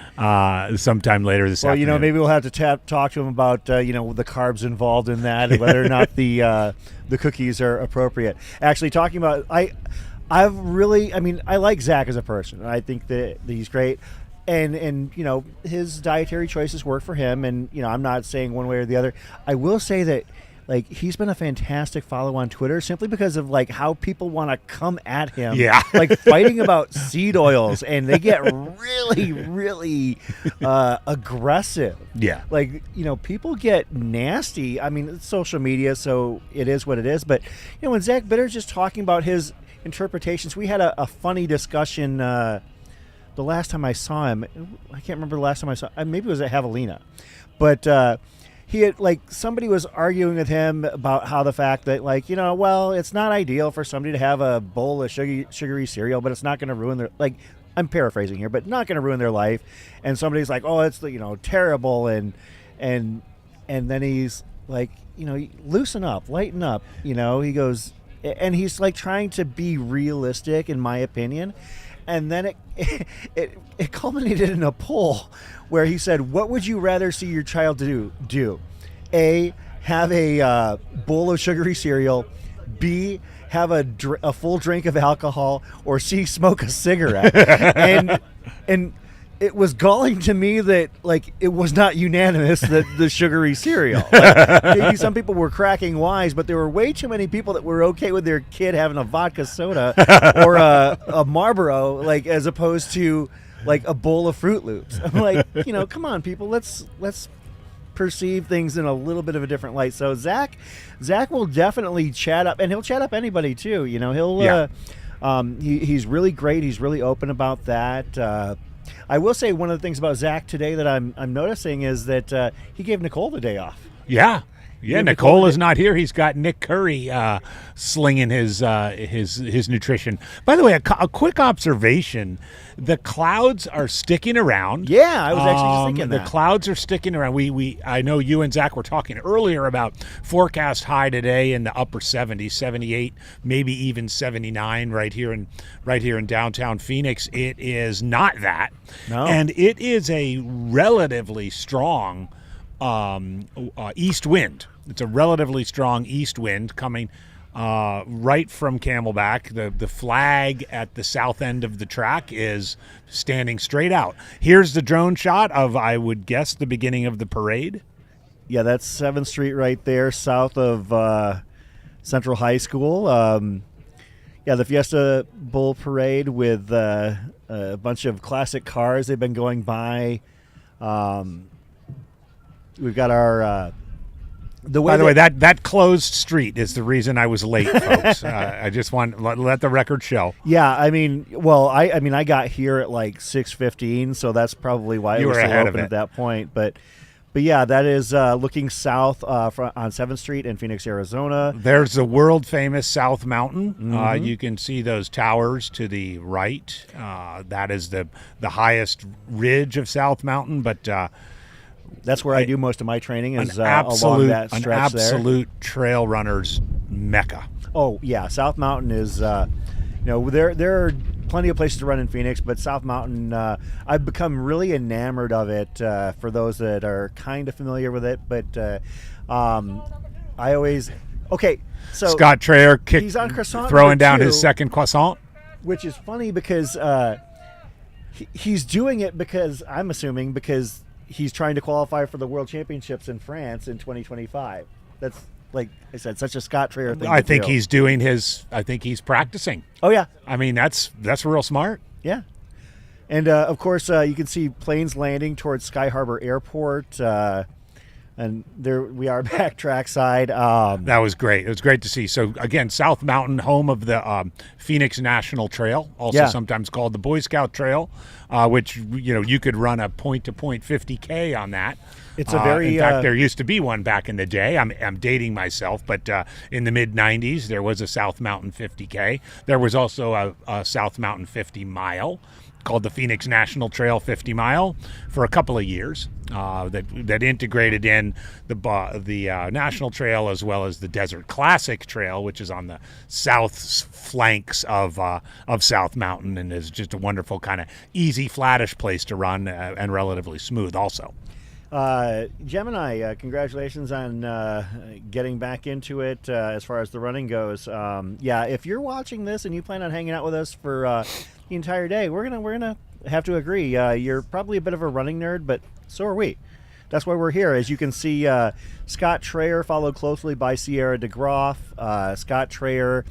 sometime later this afternoon. Maybe we'll have to talk to him about the carbs involved in that, and whether or not the cookies are appropriate. Actually, talking about I like Zach as a person. I think that he's great, and his dietary choices work for him. And I'm not saying one way or the other. I will say that like he's been a fantastic follow on Twitter simply because of like how people want to come at him, Yeah. like fighting about seed oils, and they get really, really aggressive. Yeah. Like, people get nasty. I mean, it's social media, so it is what it is. But when Zach Bitter's just talking about his interpretations, we had a funny discussion the last time I saw him. I can't remember the last time I saw him. Maybe it was at Javelina, but. He had, somebody was arguing with him about how the fact that, well, it's not ideal for somebody to have a bowl of sugary cereal, but it's not going to ruin their, I'm paraphrasing here, but not going to ruin their life. And somebody's like, oh, it's, terrible. And then he's like, loosen up, lighten up, he goes, and he's trying to be realistic, in my opinion. And then it culminated in a poll where he said, what would you rather see your child do? A, have a bowl of sugary cereal. B, have a full drink of alcohol. Or C, smoke a cigarette. and it was galling to me that it was not unanimous that the sugary cereal. Maybe some people were cracking wise, but there were way too many people that were okay with their kid having a vodka soda or a Marlboro, as opposed to a bowl of Fruit Loops. I'm like, come on, people, let's perceive things in a little bit of a different light. So Zach will definitely chat up, and he'll chat up anybody too. He'll he's really great. He's really open about that. I will say one of the things about Zach today that I'm noticing is that he gave Nicole the day off. Yeah. Nicole is not here. He's got Nick Curry slinging his nutrition. By the way, a quick observation: the clouds are sticking around. Yeah, I was actually just thinking that the clouds are sticking around. I know you and Zach were talking earlier about forecast high today in the upper 70s, 78, maybe even 79 right here in downtown Phoenix. It is not that, no, and it is a relatively strong east wind. It's a relatively strong east wind coming right from Camelback. The flag at the south end of the track is standing straight out. Here's the drone shot of, I would guess, the beginning of the parade. Yeah, that's 7th Street right there, south of Central High School. The Fiesta Bowl Parade with a bunch of classic cars. They've been going by. We've got our By the way, that closed street is the reason I was late, folks. I just want to let the record show. Yeah, I got here at 6:15, so that's probably why it was still open at that point. But yeah, that is looking south on 7th Street in Phoenix, Arizona. There's the world famous South Mountain. Mm-hmm. You can see those towers to the right. That is the highest ridge of South Mountain, but. That's where I do most of my training is along that stretch there. An absolute trail runner's mecca. Oh, yeah. South Mountain is, there are plenty of places to run in Phoenix, but South Mountain, I've become really enamored of it for those that are kind of familiar with it. But I always, so Scott Traer he's on croissant throwing down 2, his second croissant. Which is funny because he's doing it because, I'm assuming, because he's trying to qualify for the World Championships in France in 2025. That's, like I said, such a Scott Traer thing. I think he's practicing. Oh, yeah. I mean, that's real smart. Yeah. And, of course, you can see planes landing towards Sky Harbor Airport. And there we are back trackside. That was great. It was great to see. So, again, South Mountain, home of the Phoenix National Trail, also sometimes called the Boy Scout Trail, which, you could run a point-to-point 50K on that. It's a very... in fact, there used to be one back in the day. I'm dating myself, but in the mid-'90s, there was a South Mountain 50K. There was also a South Mountain 50 mile called the Phoenix National Trail 50 Mile for a couple of years that integrated in the National Trail as well as the Desert Classic Trail, which is on the south flanks of South Mountain and is just a wonderful kind of easy, flattish place to run and relatively smooth also. Gemini, congratulations on getting back into it as far as the running goes. If you're watching this and you plan on hanging out with us for the entire day, we're gonna have to agree. You're probably a bit of a running nerd, but so are we. that's why we're here. As you can see, Scott Traer followed closely by Sierra DeGroff. Scott Traer,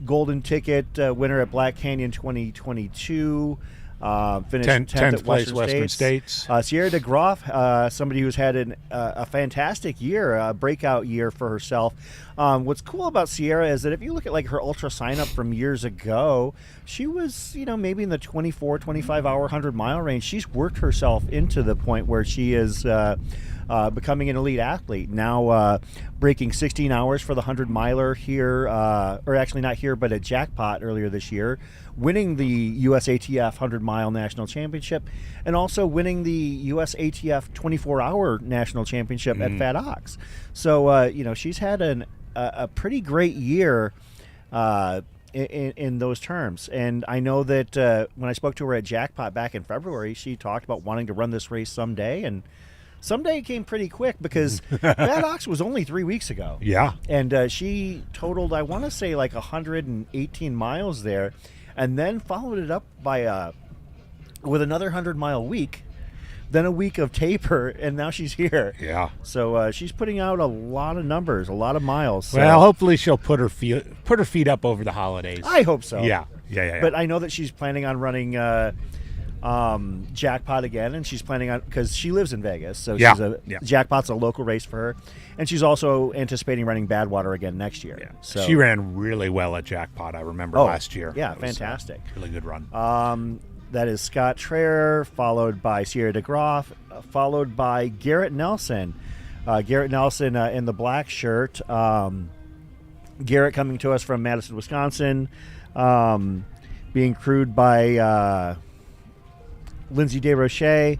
golden ticket winner at Black Canyon 2022. Finished 10th at place Western States. Sierra DeGroff, somebody who's had a fantastic year, a breakout year for herself. What's cool about Sierra is that if you look at like her ultra sign up from years ago, she was, maybe in the 24, 25 hour, 100 mile range. She's worked herself into the point where she is becoming an elite athlete. Now breaking 16 hours for the 100 miler here, or actually not here, but at Jackpot earlier this year, winning the USATF 100 mile national championship, and also winning the USATF 24 hour national championship at Fat Ox. So, she's had a pretty great year in those terms. And I know that when I spoke to her at Jackpot back in February, she talked about wanting to run this race someday, and someday came pretty quick because Fat Ox was only 3 weeks ago. Yeah. And she totaled, I want to say, like 118 miles there, and then followed it up by with another 100-mile week, then a week of taper, and now she's here. Yeah. So she's putting out a lot of numbers, a lot of miles. So. Well, hopefully she'll put her feet up over the holidays. I hope so. Yeah. But I know that she's planning on running Jackpot again, and she's planning on, because she lives in Vegas, so Jackpot's a local race for her, and she's also anticipating running Badwater again next year. Yeah. So she ran really well at Jackpot, I remember last year. Yeah, That was, fantastic. really good run. That is Scott Traer, followed by Sierra DeGroff, followed by Garrett Nelson. Garrett Nelson in the black shirt. Garrett coming to us from Madison, Wisconsin, being crewed by Lindsay DeRoche.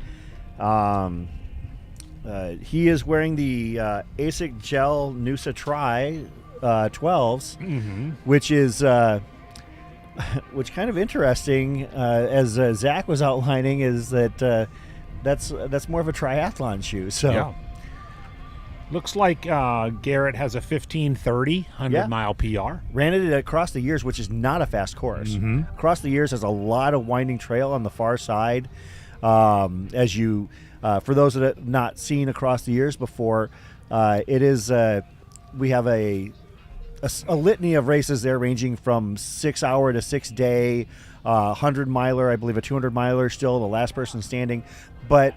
He is wearing the ASIC Gel Noosa Tri 12s, which is which kind of interesting, as Zach was outlining, is that that's more of a triathlon shoe. So yeah. Looks like Garrett has a 15:30 100-mile PR. Ran it across the years, which is not a fast course. Across the years has a lot of winding trail on the far side. As you, for those that have not seen across the years before, it is we have a litany of races there, ranging from 6 hour to 6 day, 100 miler, I believe a 200 miler still the last person standing, but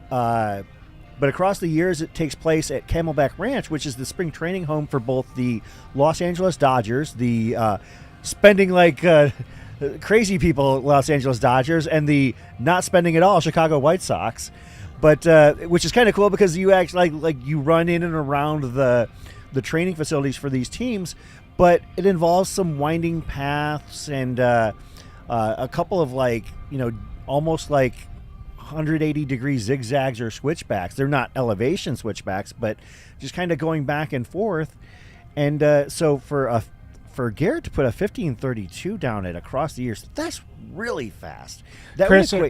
across the years it takes place at Camelback Ranch, which is the spring training home for both the Los Angeles Dodgers, the spending like crazy people Los Angeles Dodgers, and the not spending at all Chicago White Sox, but which is kind of cool because you actually like you run in and around the training facilities for these teams, but it involves some winding paths and a couple of almost like 180 degree zigzags or switchbacks. They're not elevation switchbacks, but just kind of going back and forth. And so for Garrett to put a 15:32 down it across the years, that's really fast. That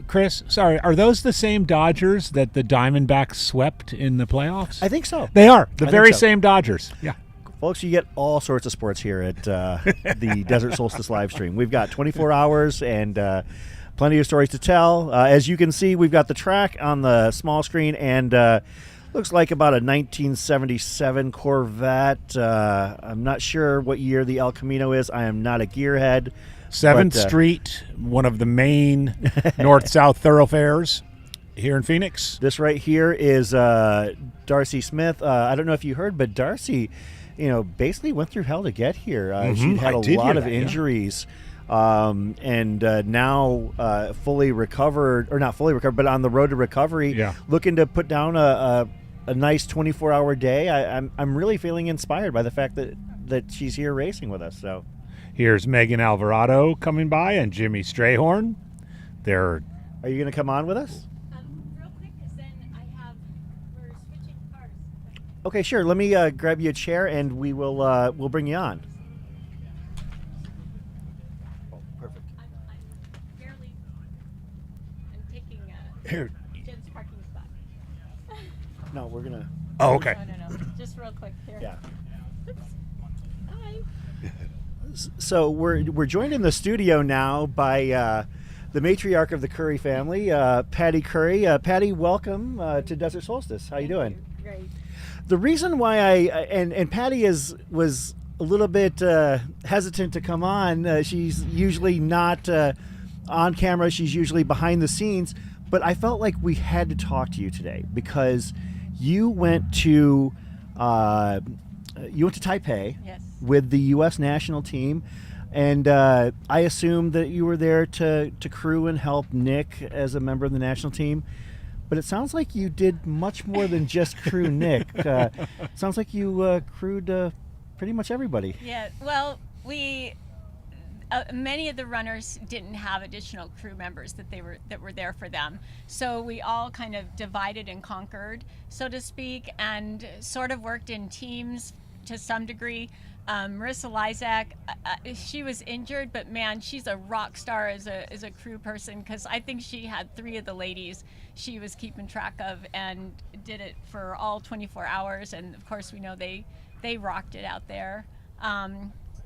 Chris, sorry, are those the same Dodgers that the Diamondbacks swept in the playoffs? I think so. They are the very same Dodgers. Yeah. Folks, you get all sorts of sports here at the Desert Solstice live stream. We've got 24 hours and plenty of stories to tell. As you can see, we've got the track on the small screen, and looks like about a 1977 Corvette. I'm not sure what year the El Camino is. I am not a gearhead. 7th Street, one of the main north-south thoroughfares here in Phoenix. This right here is Darcy Smith. I don't know if you heard, but Darcy, basically went through hell to get here. She had a lot of injuries. And now fully recovered, or not fully recovered, but on the road to recovery, looking to put down a nice 24-hour day. I'm really feeling inspired by the fact that she's here racing with us. So here's Megan Alvarado coming by and Jimmy Strayhorn. Are you going to come on with us? Real quick, because then we're switching cars. Okay, sure. Let me grab you a chair, and we'll bring you on. Here. Jen's parking spot. No, we're gonna. Oh, okay. No. Just real quick here. Yeah. Oops. Hi. So we're joined in the studio now by the matriarch of the Curry family, Patty Curry. Patty, welcome to Desert Solstice. How you doing? Great. The reason why and Patty was a little bit hesitant to come on. She's usually not on camera. She's usually behind the scenes. But I felt like we had to talk to you today because you went to Taipei Yes. with the U.S. national team, and I assumed that you were there to crew and help Nick as a member of the national team. But it sounds like you did much more than just crew Nick. Sounds like you crewed pretty much everybody. Yeah. Well, we many of the runners didn't have additional crew members that were there for them. So we all kind of divided and conquered, so to speak, and sort of worked in teams to some degree. Marissa Lysak, she was injured, but man, she's a rock star as a crew person, because I think she had 3 of the ladies she was keeping track of and did it for all 24 hours. And of course, we know they rocked it out there.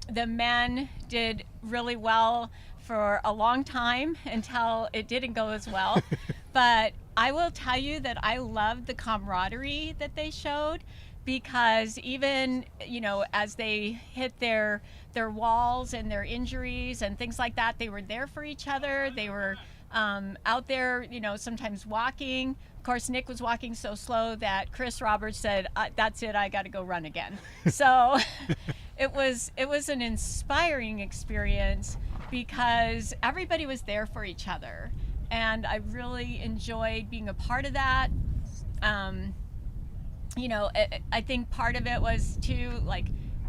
The men did really well for a long time until it didn't go as well. But I will tell you that I loved the camaraderie that they showed, because even, as they hit their walls and their injuries and things like that, they were there for each other. They were out there, sometimes walking. Of course, Nick was walking so slow that Chris Roberts said, "That's it, I got to go run again." So it was an inspiring experience because everybody was there for each other, and I really enjoyed being a part of that. I think part of it was too, like,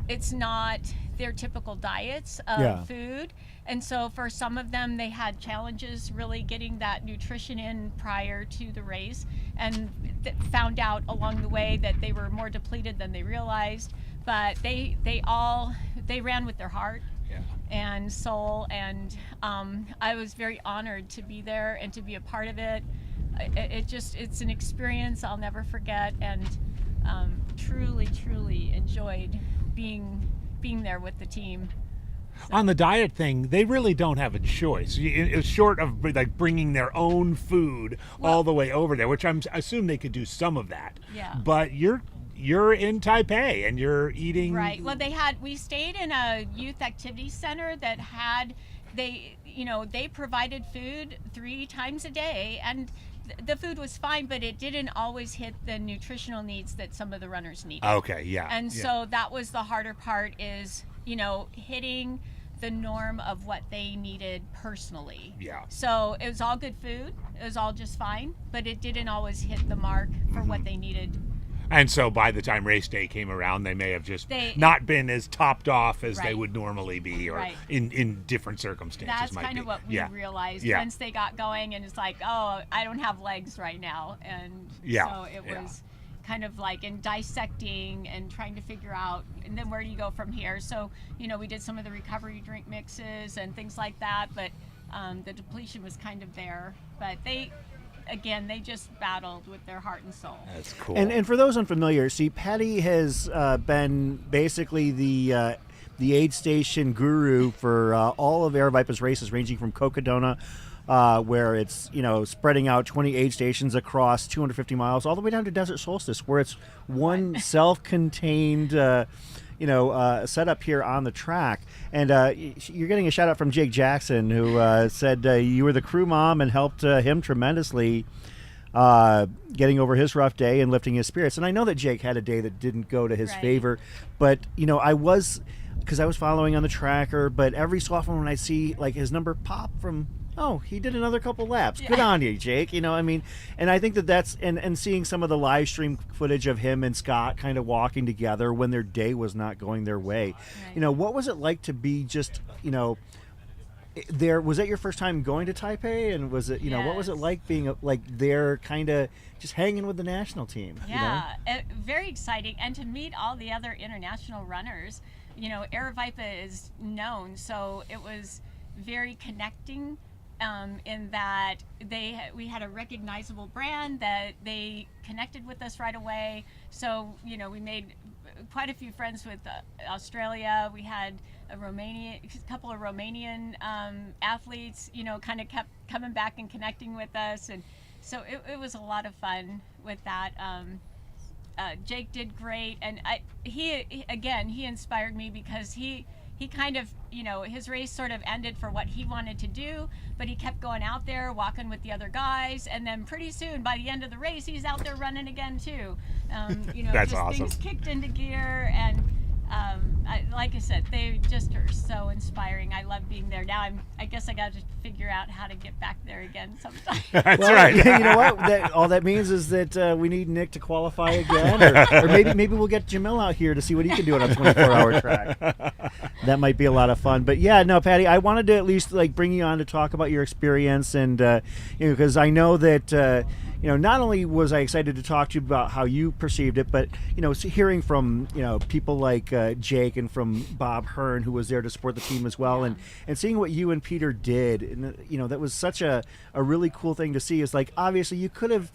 it's not their typical diets of food. And so for some of them, they had challenges really getting that nutrition in prior to the race, and found out along the way that they were more depleted than they realized. But they ran with their heart and soul, and I was very honored to be there and to be a part of it. It's an experience I'll never forget, and truly enjoyed being there with the team. On the diet thing, they really don't have a choice. It's short of like bringing their own food all the way over there, which I assume they could do some of that. Yeah. But you're in Taipei and you're eating. Right. Well, we stayed in a youth activity center that had, they provided food 3 times a day, and the food was fine, but it didn't always hit the nutritional needs that some of the runners needed. Okay, yeah. And so that was the harder part, is, hitting the norm of what they needed personally. Yeah. So it was all good food. It was all just fine, but it didn't always hit the mark for what they needed. And so by the time race day came around, they may have just not been as topped off as they would normally be, or in different circumstances. That's might kind be. of what we realized once they got going, and it's like, oh, I don't have legs right now. And so it was kind of like in dissecting and trying to figure out, and then where do you go from here? So, we did some of the recovery drink mixes and things like that, but the depletion was kind of there. But they just battled with their heart and soul. That's cool. And for those unfamiliar, see, Patty has been basically the aid station guru for all of Aravaipa's races, ranging from Cocodona, where it's spreading out 20 aid stations across 250 miles, all the way down to Desert Solstice, where it's one self-contained setup here on the track. And you're getting a shout out from Jake Jackson, who said you were the crew mom and helped him tremendously getting over his rough day and lifting his spirits. And I know that Jake had a day that didn't go to his favor, but because I was following on the tracker, but every so often when I see like his number pop from, oh, he did another couple laps. Good on you, Jake. And I think that's, and seeing some of the live stream footage of him and Scott kind of walking together when their day was not going their way. Right. What was it like to be just, there? Was that your first time going to Taipei? And was it, what was it like being like there kind of just hanging with the national team? Yeah, very exciting. And to meet all the other international runners, Aravaipa is known, so it was very connecting. In that we had a recognizable brand that they connected with us right away. So, we made quite a few friends with Australia. We had a couple of Romanian athletes, kind of kept coming back and connecting with us, and so it was a lot of fun with that. Jake did great, and he inspired me because he kind of, his race sort of ended for what he wanted to do, but he kept going out there walking with the other guys, and then pretty soon by the end of the race he's out there running again too. That's just awesome. Things kicked into gear, and like I said, they just are so inspiring. I love being there. Now I guess I got to figure out how to get back there again sometime. That's Well, right. You know what? All that means is that we need Nick to qualify again, or maybe we'll get Jamil out here to see what he can do on a 24-hour track. That might be a lot of fun. But yeah, no, Patty, I wanted to at least bring you on to talk about your experience, and because I know that. Not only was I excited to talk to you about how you perceived it, but hearing from people like Jake and from Bob Hearn, who was there to support the team as well, and seeing what you and Peter did, and that was such a really cool thing to see. Is obviously you could have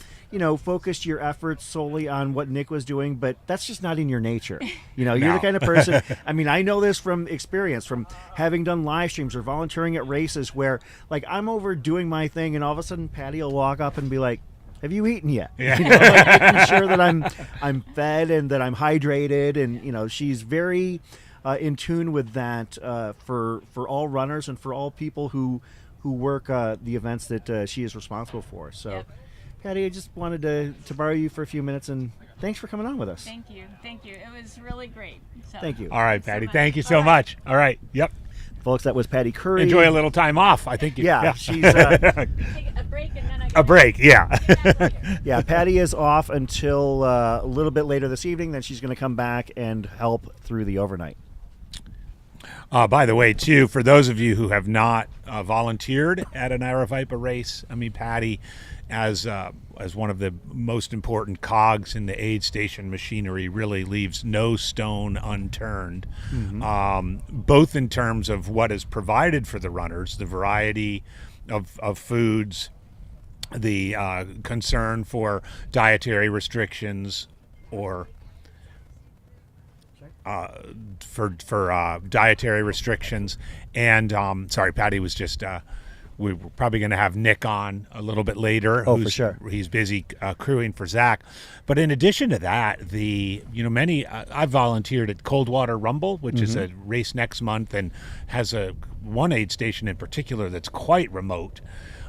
focused your efforts solely on what Nick was doing, but that's just not in your nature. You're the kind of person. I mean, I know this from experience, from having done live streams or volunteering at races, where I'm over doing my thing, and all of a sudden Patty will walk up and be like, have you eaten yet? Yeah. Making sure that I'm fed and that I'm hydrated, and she's very in tune with that for all runners and for all people who work the events that she is responsible for. So, Yep. Patty, I just wanted to borrow you for a few minutes, and thanks for coming on with us. Thank you. It was really great. So, Thank you. All right, thanks so Patty. much. Thank you so All right. much. All right. Yep. Folks, that was Patty Curry. Enjoy a little time off. I think. Yeah, she's Take a break and then I a break. Yeah. get back later. yeah. Patty is off until a little bit later this evening. Then she's going to come back and help through the overnight. By the way, too, for those of you who have not volunteered at an Aravaipa race, I mean, Patty, as one of the most important cogs in the aid station machinery, really leaves no stone unturned, both in terms of what is provided for the runners, the variety of foods, the concern for dietary restrictions or for dietary restrictions, and sorry, Patty was just. We were probably going to have Nick on a little bit later. Oh, for sure. He's busy crewing for Zach. But in addition to that, many I've volunteered at Coldwater Rumble, which is a race next month and has one aid station in particular that's quite remote,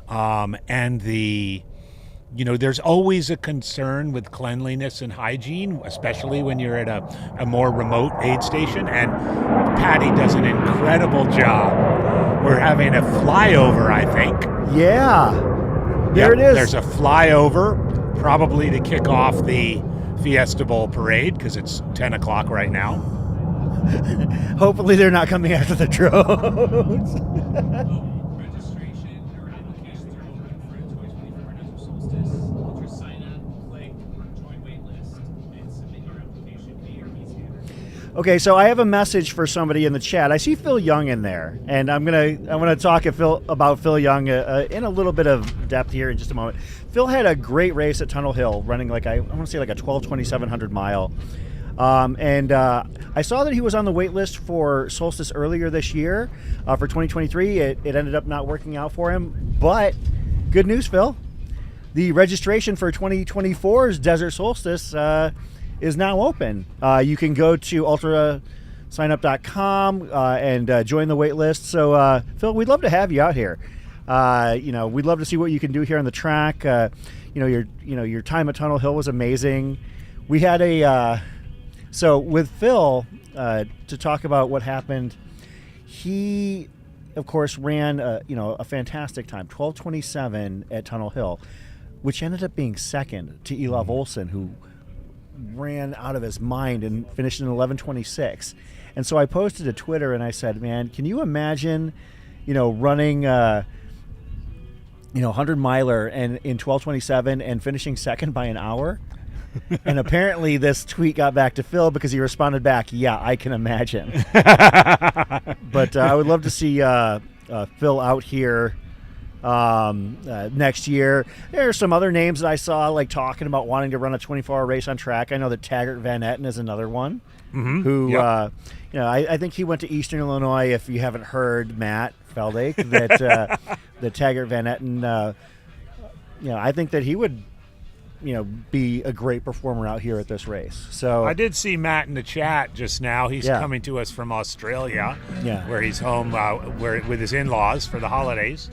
and there's always a concern with cleanliness and hygiene, especially when you're at a more remote aid station. And Patty does an incredible job. We're having a flyover, I think. Yeah. There it is. There's a flyover, probably to kick off the Fiesta Bowl parade, because it's 10 o'clock right now. Hopefully they're not coming after the drones. Registration or applications are open for 2024 Desert Solstice. Ultra sign up, click or join waitlist, and submit your application via your e-scanner. Okay, so I have a message for somebody in the chat. I see Phil Young in there, and I'm gonna talk about Phil Young in a little bit of depth here in just a moment. Phil had a great race at Tunnel Hill, running I want to say a 12:2700 mile, and I saw that he was on the wait list for Solstice earlier this year for 2023. It ended up not working out for him, but good news, Phil. The registration for 2024's Desert Solstice is now open. You can go to ultrasignup.com and join the wait list. So, Phil, we'd love to have you out here. We'd love to see what you can do here on the track. Your time at Tunnel Hill was amazing. We had so with Phil to talk about what happened. He, of course, ran a fantastic time, 12:27 at Tunnel Hill, which ended up being second to Elov Olsen, who ran out of his mind and finished in 11:26. And so I posted to Twitter and I said, man, can you imagine, running 100 miler and in 12:27 and finishing second by an hour? And apparently this tweet got back to Phil because he responded back, yeah, I can imagine. But I would love to see Phil out here next year. There are some other names that I saw talking about wanting to run a 24-hour race on track. I know that Taggart Van Etten is another one who, I think he went to Eastern Illinois, if you haven't heard, Matt, Veldake that that Taggart Van Etten, I think that he would, be a great performer out here at this race. So I did see Matt in the chat just now. He's Yeah. coming to us from Australia, Yeah. where he's home with his in-laws for the holidays.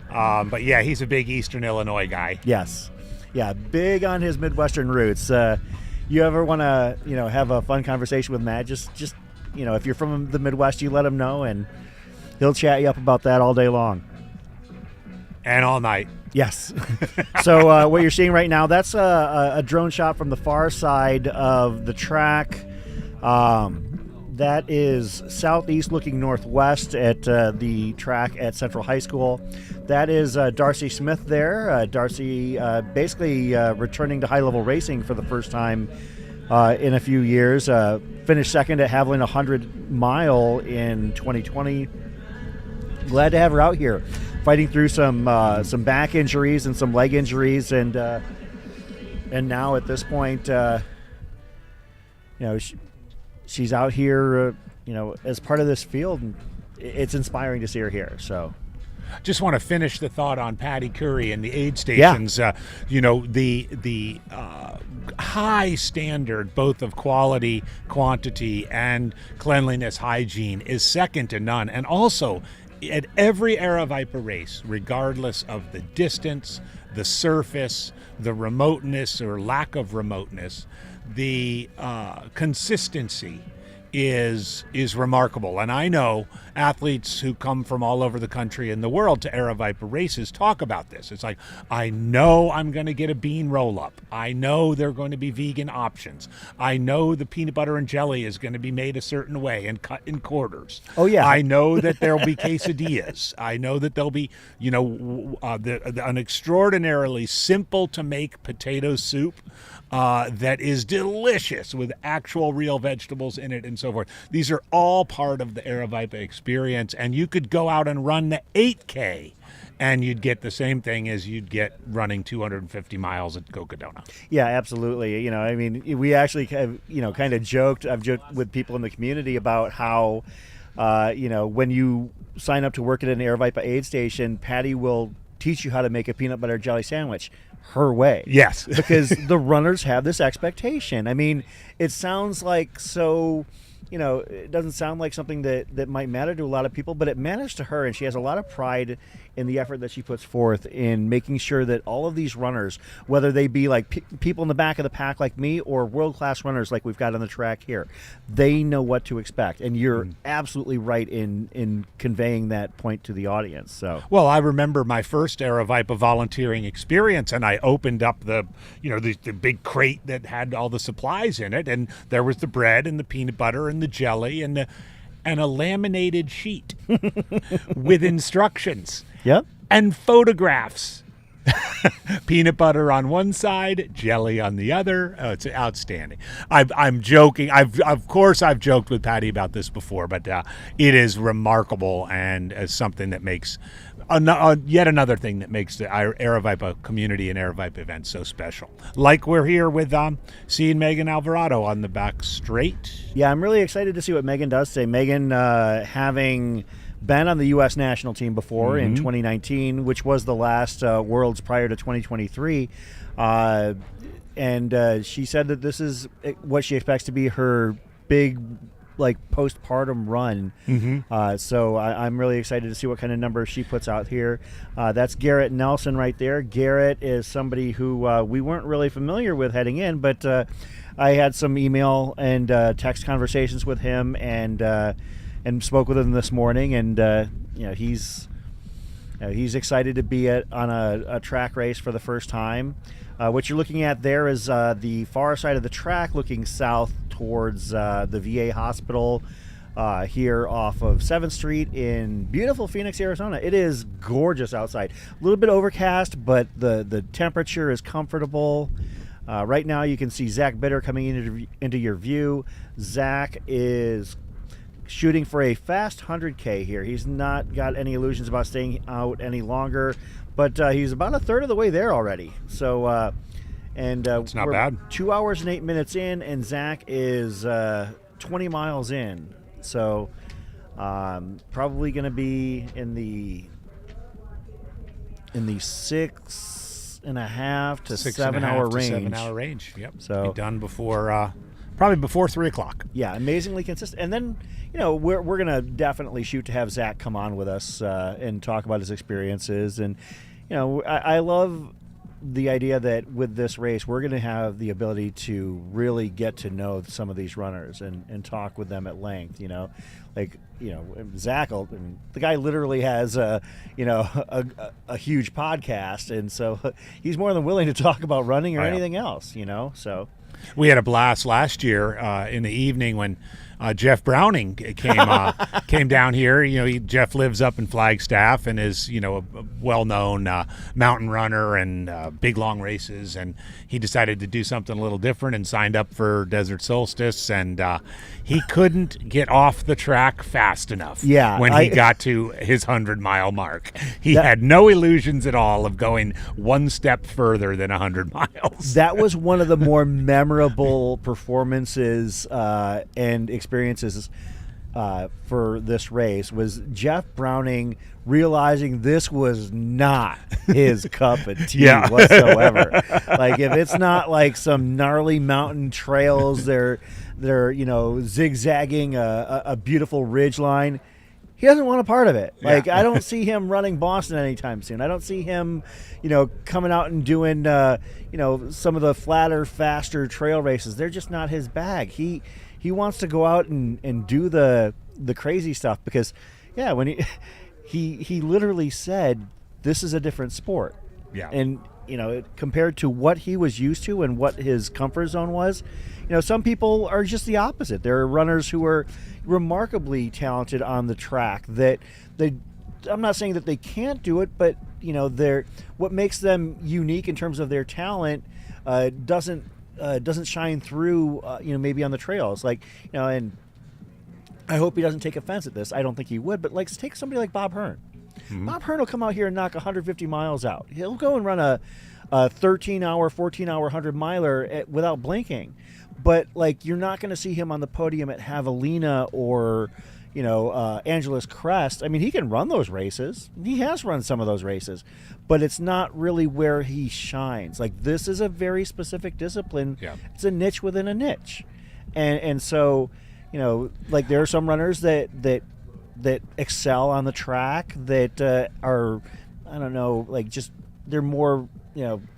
But yeah, he's a big Eastern Illinois guy. Yes. Yeah, big on his Midwestern roots. You ever want to, have a fun conversation with Matt, just if you're from the Midwest, you let him know, and he'll chat you up about that all day long. And all night. Yes. So what you're seeing right now, that's a drone shot from the far side of the track. That is southeast looking northwest at the track at Central High School. That is Darcy Smith there. Darcy basically returning to high-level racing for the first time in a few years. Finished second at Haviland 100 mile in 2020. Glad to have her out here, fighting through some back injuries and some leg injuries, and now at this point, she's out here, as part of this field. And it's inspiring to see her here. So, Just want to finish the thought on Patty Curry and the aid stations. The high standard, both of quality, quantity, and cleanliness, hygiene, is second to none. And also, at every Aravaipa race, regardless of the distance, the surface, the remoteness or lack of remoteness, the consistency is remarkable. And I know athletes who come from all over the country and the world to Aravaipa races talk about this. It's like, I know I'm going to get a bean roll-up. I know there are going to be vegan options. I know the peanut butter and jelly is going to be made a certain way and cut in quarters. Oh, yeah. I know that there'll be quesadillas. I know that there'll be, an extraordinarily simple to make potato soup that is delicious with actual real vegetables in it and so forth. These are all part of the Aravaipa experience, and you could go out and run the 8K and you'd get the same thing as you'd get running 250 miles at Cocodona. yeah, absolutely. We actually have, kind of joked. I've joked with people in the community about how, when you sign up to work at an Aravaipa aid station, Patty will teach you how to make a peanut butter jelly sandwich her way. Yes. Because the runners have this expectation. It sounds like so, it doesn't sound like something that might matter to a lot of people, but it matters to her, and she has a lot of pride in the effort that she puts forth in making sure that all of these runners, whether they be like people in the back of the pack like me or world-class runners like we've got on the track here, they know what to expect. And you're absolutely right in conveying that point to the audience. So, Well, I remember my first Aravaipa volunteering experience, and I opened up the big crate that had all the supplies in it, and there was the bread and the peanut butter and the jelly and a laminated sheet with instructions. Yep. And photographs. Peanut butter on one side, jelly on the other. Oh, it's outstanding. I'm joking. Of course I've joked with Patty about this before, but it is remarkable and something that makes yet another thing that makes the Aravaipa community and Aravaipa events so special. Like we're here with seeing Megan Alvarado on the back straight. Yeah, I'm really excited to see what Megan does today. Megan, having been on the U.S. national team before in 2019, which was the last Worlds prior to 2023, and she said that this is what she expects to be her big, postpartum run. So I'm really excited to see what kind of numbers she puts out here. That's Garrett Nelson right there. Garrett is somebody who we weren't really familiar with heading in, but I had some email and text conversations with him and spoke with him this morning, and he's excited to be on a track race for the first time. What you're looking at there is the far side of the track, looking south towards the VA hospital here off of 7th Street in beautiful Phoenix, Arizona. It is gorgeous outside. A little bit overcast, but the temperature is comfortable. Right now you can see Zach Bitter coming into your view. Zach is shooting for a fast 100K here. He's not got any illusions about staying out any longer, but he's about a third of the way there already. So, It's not we're bad. 2 hours and 8 minutes in, and Zach is 20 miles in. So, Probably going to be in the 6.5 to 7 hour range. 7 hour range. Yep. So be done before probably before 3 o'clock. Yeah, amazingly consistent. And then, we're going to definitely shoot to have Zach come on with us and talk about his experiences. And, I love the idea that with this race, we're going to have the ability to really get to know some of these runners and talk with them at length, Zach, the guy literally has a huge podcast. And so he's more than willing to talk about running or anything else, so. We had a blast last year in the evening when Jeff Browning came down here. Jeff lives up in Flagstaff and is a well-known mountain runner and big long races. And he decided to do something a little different and signed up for Desert Solstice. And he couldn't get off the track fast enough. Yeah, when he got to his 100-mile mark, he had no illusions at all of going one step further than 100 miles. That was one of the more memorable performances and experiences for this race, was Jeff Browning realizing this was not his cup of tea whatsoever. Like, if it's not like some gnarly mountain trails, they're zigzagging a beautiful ridge line, he doesn't want a part of it. Like, I don't see him running Boston anytime soon. I don't see him, coming out and doing, some of the flatter, faster trail races. They're just not his bag. He wants to go out and do the crazy stuff because, when he literally said, this is a different sport. Yeah. And, compared to what he was used to and what his comfort zone was, some people are just the opposite. There are runners who are remarkably talented on the track that I'm not saying that they can't do it, but what makes them unique in terms of their talent doesn't shine through maybe on the trails, and I hope he doesn't take offense at this. I don't think he would, but take somebody like Bob Hearn. Mm-hmm. Bob Hearn will come out here and knock 150 miles out. He'll go and run a 13-hour, 14-hour 100-miler without blinking. But, you're not going to see him on the podium at Javelina or, Angeles Crest. I mean, he can run those races. He has run some of those races. But it's not really where he shines. This is a very specific discipline. Yeah. It's a niche within a niche. And so, there are some runners that excel on the track that are, I don't know, they're more,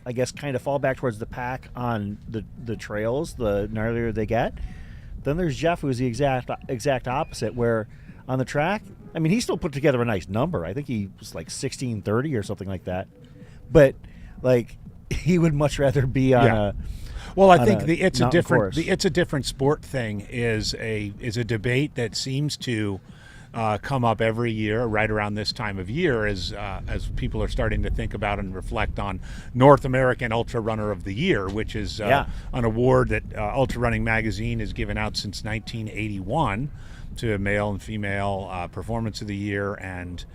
I guess kind of fall back towards the pack on the trails, the gnarlier they get. Then there's Jeff, who's the exact opposite, where on the track, I mean, he still put together a nice number. I think he was 16:30 or something like that. But he would much rather be on a. Well, I think the it's a different sport thing is a debate that seems to come up every year right around this time of year as people are starting to think about and reflect on North American Ultra Runner of the Year, which is an award that Ultra Running Magazine has given out since 1981 to male and female Performance of the Year and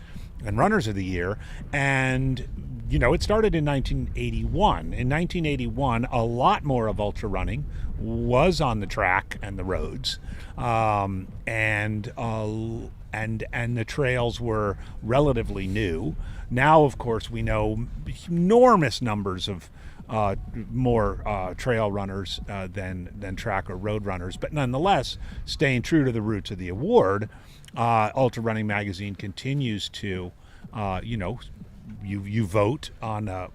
Runners of the Year. And it started in 1981. In 1981, a lot more of ultra running was on the track and the roads, and the trails were relatively new. Now, of course, we know enormous numbers of more trail runners than track or road runners. But nonetheless, staying true to the roots of the award, Ultra Running Magazine continues to, you vote on a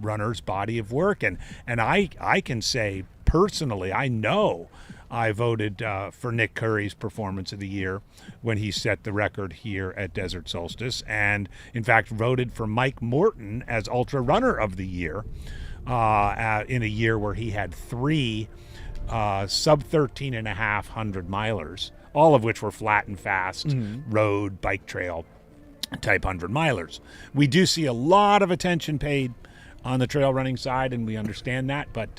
runner's body of work, and I can say personally, I know I voted for Nick Curry's Performance of the Year when he set the record here at Desert Solstice, and in fact voted for Mike Morton as Ultra Runner of the Year in a year where he had 3 sub 13.5 100-milers, all of which were flat and fast road, bike trail type 100-milers. We do see a lot of attention paid on the trail running side, and we understand that, but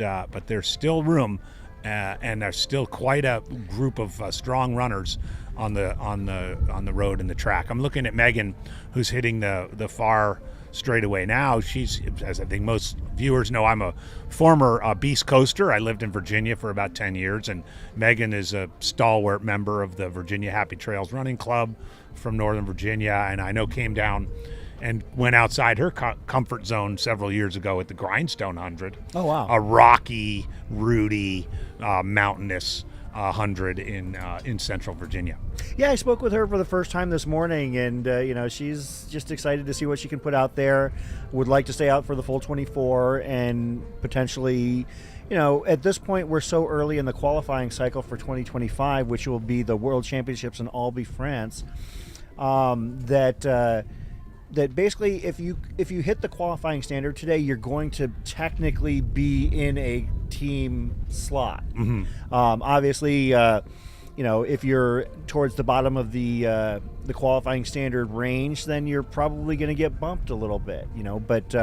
there's still room, and there's still quite a group of strong runners on the road and the track. I'm looking at Megan, who's hitting the far straight away now. She's, as I think most viewers know, I'm a former Beast Coaster. I lived in Virginia for about 10 years, and Megan is a stalwart member of the Virginia Happy Trails Running Club from Northern Virginia, and I know came down and went outside her comfort zone several years ago at the Grindstone 100. Oh, wow. A rocky, rooty, mountainous 100 in Central Virginia. Yeah, I spoke with her for the first time this morning, and she's just excited to see what she can put out there. Would like to stay out for the full 24, and potentially, at this point we're so early in the qualifying cycle for 2025, which will be the World Championships in Albi, France, that basically if you hit the qualifying standard today, you're going to technically be in a team slot. Mm-hmm. Obviously, if you're towards the bottom of the qualifying standard range, then you're probably going to get bumped a little bit. But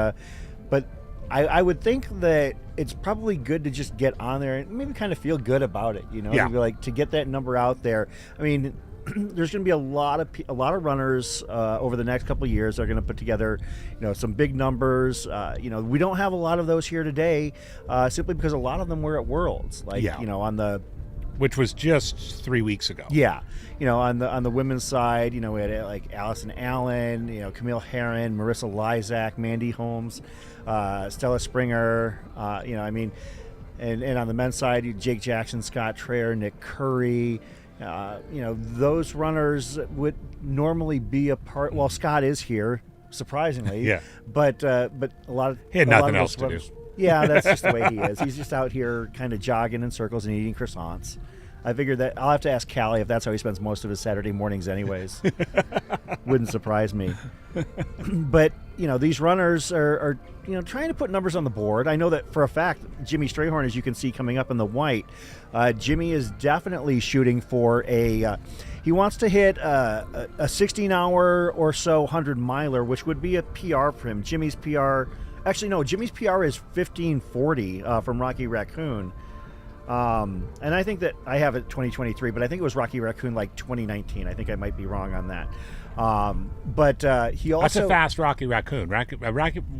I would think that it's probably good to just get on there and maybe kind of feel good about it. Yeah. To get that number out there. I mean, there's going to be a lot of runners over the next couple of years that are going to put together, some big numbers. We don't have a lot of those here today, simply because a lot of them were at Worlds, on the, which was just 3 weeks ago. yeah, on the women's side, we had like Allison Allen, Camille Herron, Marissa Lysak, Mandy Holmes, Stella Springer, and on the men's side, Jake Jackson, Scott Traer, Nick Curry. Those runners would normally be a part. Well, Scott is here, surprisingly. Yeah. But a lot of He had a lot nothing of else those to do. runners- Yeah, that's just the way he is. He's just out here kind of jogging in circles and eating croissants. I figured that I'll have to ask Callie if that's how he spends most of his Saturday mornings anyways. Wouldn't surprise me. But, these runners are trying to put numbers on the board. I know that for a fact, Jimmy Strayhorn, as you can see coming up in the white, Jimmy is definitely shooting for he wants to hit a 16-hour or so 100-miler, which would be a PR for him. Jimmy's PR, actually, no, Jimmy's PR is 15:40 from Rocky Raccoon. And I think that I have it 2023, but I think it was Rocky Raccoon like 2019. I think I might be wrong on that. But he also... That's a fast Rocky Raccoon.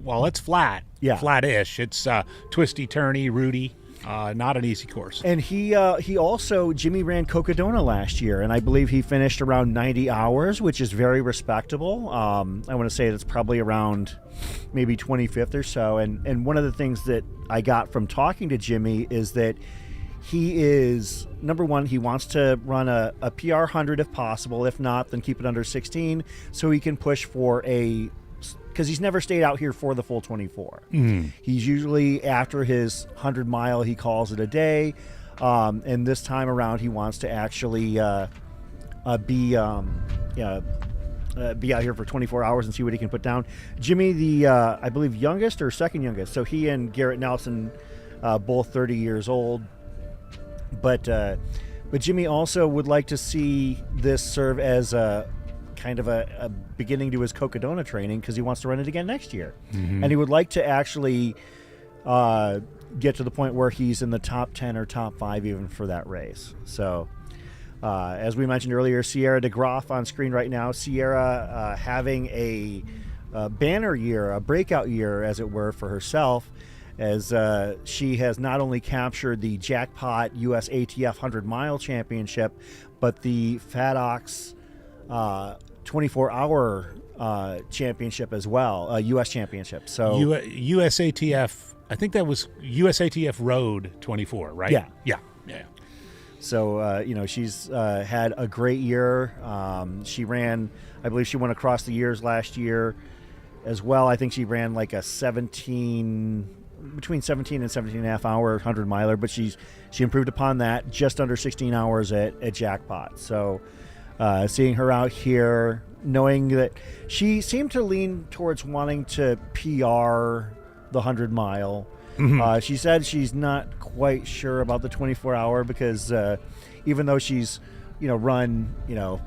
Well, it's flat. Yeah. Flat-ish. It's twisty, turny, rooty. Not an easy course. And he also, Jimmy ran Cocodona last year, and I believe he finished around 90 hours, which is very respectable. I want to say that's probably around maybe 25th or so. And one of the things that I got from talking to Jimmy is that he is, number one, he wants to run a PR 100 if possible. If not, then keep it under 16 so he can push for because he's never stayed out here for the full 24. Mm. He's usually after his 100-mile, he calls it a day. And this time around, he wants to actually be out here for 24 hours and see what he can put down. Jimmy, the I believe youngest or second youngest. So he and Garrett Nelson, both 30 years old. But Jimmy also would like to see this serve as a kind of a beginning to his Cocodona training, because he wants to run it again next year. Mm-hmm. And he would like to actually get to the point where he's in the top 10 or top 5 even for that race. So as we mentioned earlier, Sierra DeGroff on screen right now. Sierra having a banner year, a breakout year, as it were, for herself, as she has not only captured the jackpot US ATF 100-mile championship, but the FADOX 24-hour championship as well, US championship. So USATF, I think that was USATF Road 24, right? Yeah. Yeah. So, she's had a great year. She ran, I believe she went across the years last year as well. I think she ran like a between 17 and 17 and a half hour 100 miler, but she improved upon that, just under 16 hours at jackpot. So seeing her out here, knowing that she seemed to lean towards wanting to PR the 100 mile. Mm-hmm. She said she's not quite sure about the 24 hour because even though she's run a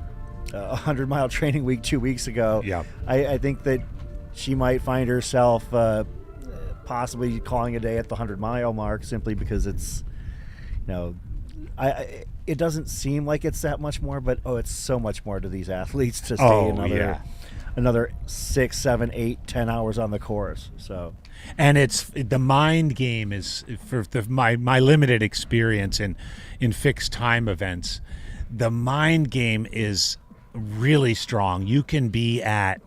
100-mile training week 2 weeks ago, yeah, I think that she might find herself possibly calling a day at the 100-mile mark, simply because it's it doesn't seem like it's that much more, but it's so much more to these athletes to stay another 6, 7, 8, 10 hours on the course. So, and it's the mind game is for my limited experience in fixed time events. The mind game is really strong. You can be at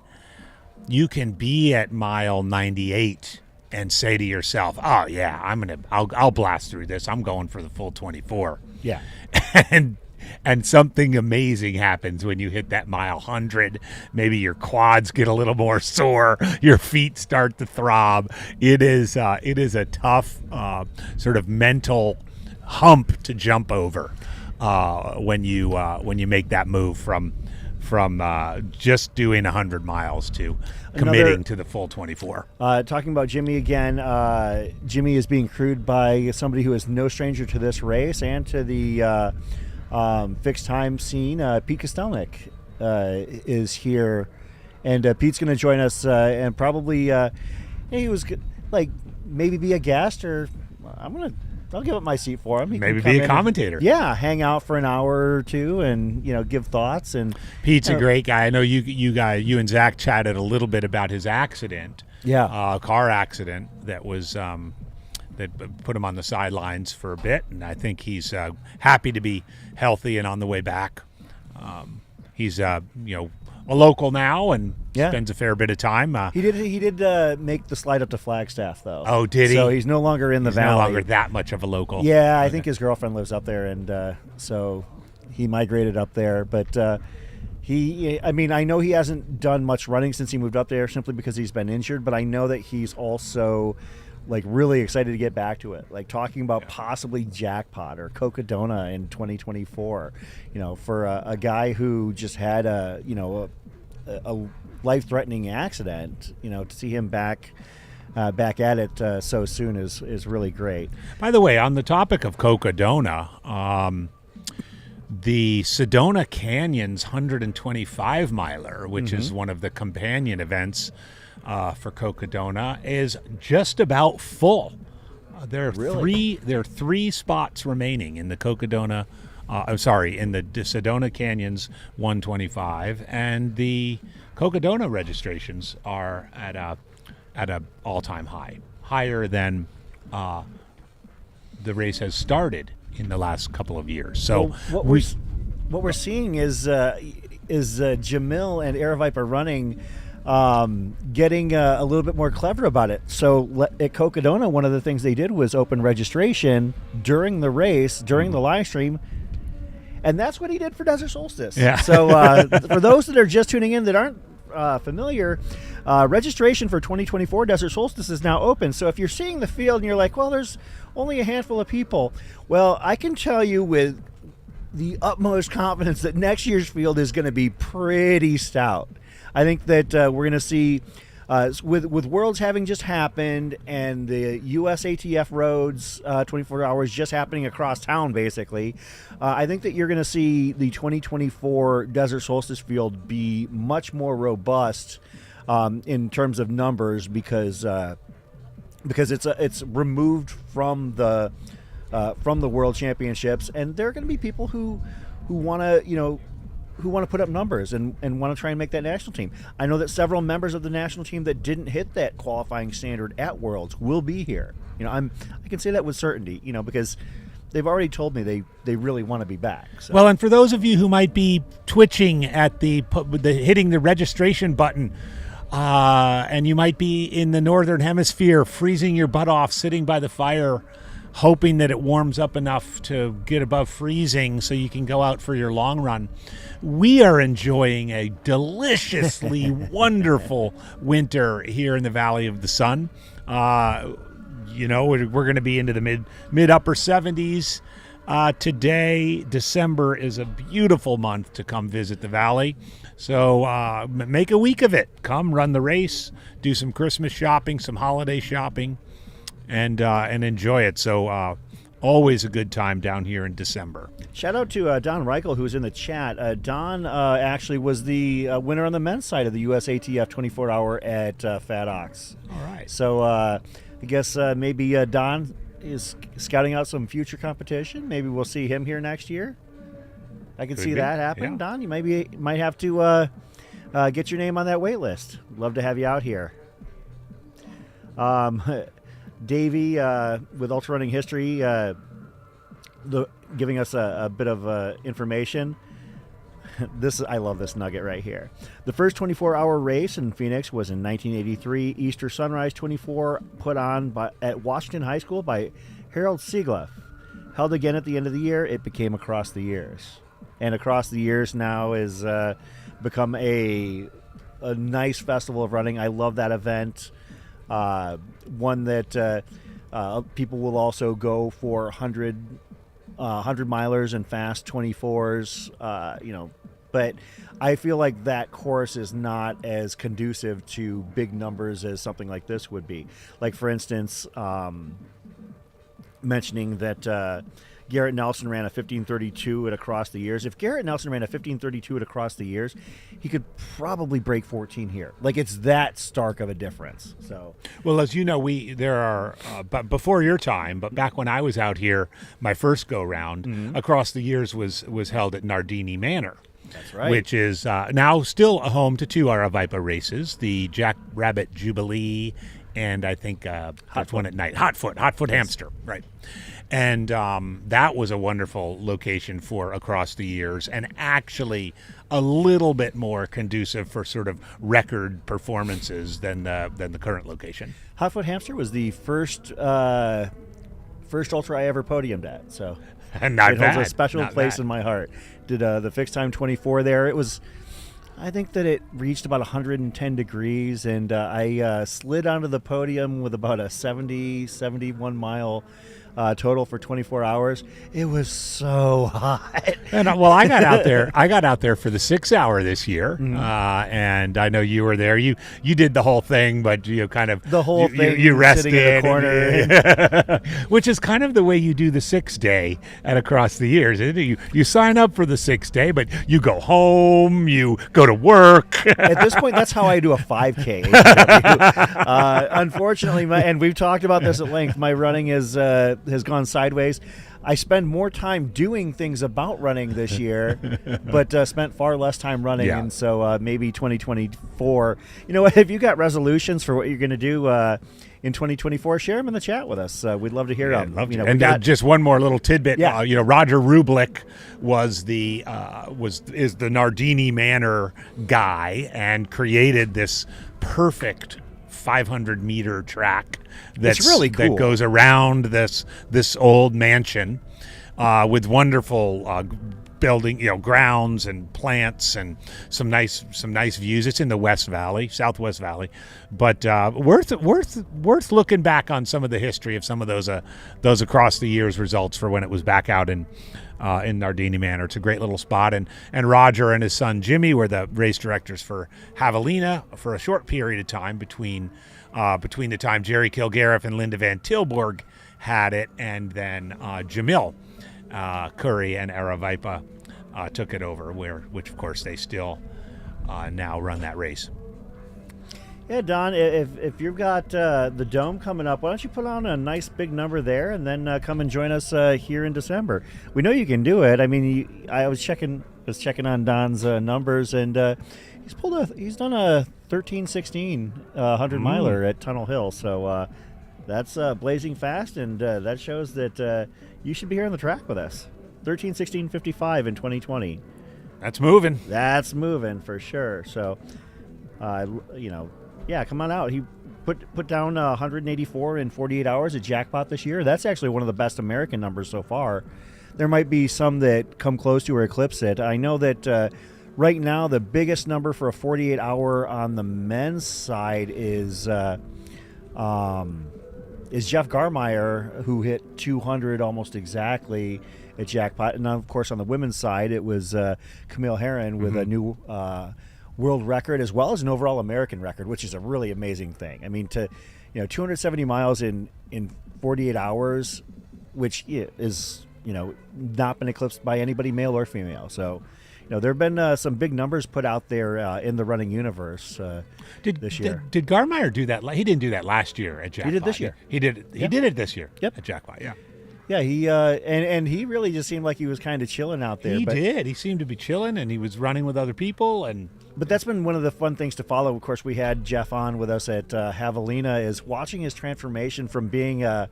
mile 98 and say to yourself, "Oh yeah, I'll blast through this. I'm going for the full 24." yeah. And something amazing happens when you hit that mile 100. Maybe your quads get a little more sore. Your feet start to throb. It is a tough sort of mental hump to jump over when you make that move from just doing 100 miles to committing to the full 24. Talking about Jimmy again, Jimmy is being crewed by somebody who is no stranger to this race and to the fixed time scene. Pete Kostelnik is here, and Pete's going to join us and probably he was like maybe be a guest, or I'll give up my seat for him. He Maybe can be come a in commentator. and, hang out for an hour or two and give thoughts. And Pete's a great guy. I know you and Zach chatted a little bit about his accident. Yeah. Car accident that was that put him on the sidelines for a bit, and I think he's happy to be healthy and on the way back. He's a local now and spends a fair bit of time. He did make the slide up to Flagstaff though. Oh, did he? So he's no longer in the valley. No longer that much of a local. Yeah, I think his girlfriend lives up there, and so he migrated up there. But I know he hasn't done much running since he moved up there, simply because he's been injured. But I know that he's also really excited to get back to it, talking about possibly jackpot or Cocodona in 2024. For a guy who just had a life-threatening accident, to see him back at it so soon is really great. By the way, on the topic of Cocodona, the Sedona Canyons 125 miler, which is one of the companion events for Cocodona, is just about full. There are three spots remaining in the Cocodona. In the Sedona Canyons 125, and the Cocodona registrations are at a all-time high, higher than the race has started in the last couple of years. So what we're seeing is Jamil and Air Viper running. Getting a little bit more clever about it. So at Cocodona, one of the things they did was open registration during the race, during the live stream, and that's what he did for Desert Solstice. Yeah. So for those that are just tuning in that aren't familiar, registration for 2024 Desert Solstice is now open. So if you're seeing the field and you're like, well, there's only a handful of people, well, I can tell you with the utmost confidence that next year's field is going to be pretty stout. I think that we're going to see, with Worlds having just happened and the US ATF roads 24 hours just happening across town, basically, I think that you're going to see the 2024 Desert Solstice field be much more robust in terms of numbers because it's removed from the World Championships, and there are going to be people who want to put up numbers and want to try and make that national team. I know that several members of the national team that didn't hit that qualifying standard at Worlds will be here. I can say that with certainty, because they've already told me they really want to be back. So. Well, and for those of you who might be twitching at the hitting the registration button, and you might be in the northern hemisphere, freezing your butt off, sitting by the fire, hoping that it warms up enough to get above freezing so you can go out for your long run. We are enjoying a deliciously wonderful winter here in the Valley of the Sun. We're going to be into the mid upper 70s. Today, December, is a beautiful month to come visit the Valley. So make a week of it. Come run the race, do some Christmas shopping, some holiday shopping, and enjoy it. So always a good time down here in December. Shout out to Don Reichel, who's in the chat. Don actually was the winner on the men's side of the US ATF 24-hour at Fat Ox. All right. So I guess maybe Don is scouting out some future competition. Maybe we'll see him here next year. I can Could see be, that happening. yeah. Don, you might have to get your name on that wait list. Love to have you out here. Davey with Ultra Running History giving us a bit of information. I love this nugget right here. The first 24-hour race in Phoenix was in 1983. Easter Sunrise 24 put on at Washington High School by Harold Siegleff. Held again at the end of the year, it became Across the Years. And Across the Years now is become a nice festival of running. I love that event. One that people will also go for 100 milers and fast 24s, but I feel like that course is not as conducive to big numbers as something like this would be. Like, for instance, mentioning that Garrett Nelson ran a 15:32 at Across the Years. If Garrett Nelson ran a 15:32 at Across the Years, he could probably break 14 here. Like, it's that stark of a difference. So, Well, as you know, there are, but before your time, but back when I was out here, my first go round, Across the Years was held at Nardini Manor. that's right. Which is now still a home to two Aravipa races, the Jack Rabbit Jubilee, and I think there's one at night, Hotfoot Hamster, right? And that was a wonderful location for Across the Years, and actually a little bit more conducive for sort of record performances than the current location. Hotfoot Hamster was the first ultra I ever podiumed at. So And not it bad. holds a special not place bad. in my heart. Did the fixed time 24 there. It was, I think that it reached about 110 degrees, and I slid onto the podium with about a 71 mile total for 24 hours. It was so hot. And well, I got out there. I got out there for the 6 hour this year, and I know you were there. You did the whole thing, but you kind of The whole thing, You rested sitting in the corner. which is kind of the way you do the 6 day at Across the Years. Isn't it? You sign up for the 6 day, but you go home, you go to work. At this point, that's how I do a 5K. Unfortunately, and we've talked about this at length, my running has gone sideways. I spend more time doing things about running this year, but spent far less time running. Yeah. And so maybe 2024, you know what, if you got resolutions for what you're going to do in 2024, share them in the chat with us. We'd love to hear them. Love to. We And got- just one more little tidbit. Yeah. Roger Rublick is the Nardini Manor guy and created this perfect 500-meter track that's really cool. that goes around this old mansion with wonderful building, grounds and plants and some nice views. It's in the Southwest Valley, but worth looking back on some of the history of some of those Across the Years results for when it was back out in Nardini Manor. It's a great little spot, and Roger and his son Jimmy were the race directors for Javelina for a short period of time between the time Jerry Kilgariff and Linda Van Tilburg had it, and then Jamil Curry and Aravipa took it over, which of course they still now run that race. Yeah, Don, if you've got the Dome coming up, why don't you put on a nice big number there and then come and join us here in December? We know you can do it. I mean, I was checking on Don's numbers, and he's done a 13:16 100 miler at Tunnel Hill. So that's blazing fast, and that shows that you should be here on the track with us. 13:16:55 in 2020. That's moving. That's moving for sure. So, yeah, come on out. He put down 184 in 48 hours at Jackpot this year. That's actually one of the best American numbers so far. There might be some that come close to or eclipse it. I know that right now the biggest number for a 48 hour on the men's side is Jeff Garmeyer, who hit 200 almost exactly at Jackpot. And of course on the women's side it was Camille Herron with a new world record as well as an overall American record, which is a really amazing thing. I mean, 270 miles in 48 hours, which is not been eclipsed by anybody, male or female. So, there have been some big numbers put out there in the running universe this year. Did Garmeyer do that? He didn't do that last year at Jackpot. He did this year. He did it. He did it this year. Yep. At Jackpot. Yeah. Yeah, he and he really just seemed like he was kind of chilling out there. He did. He seemed to be chilling, and he was running with other people. But that's been one of the fun things to follow. Of course, we had Jeff on with us at Javelina, is watching his transformation from being an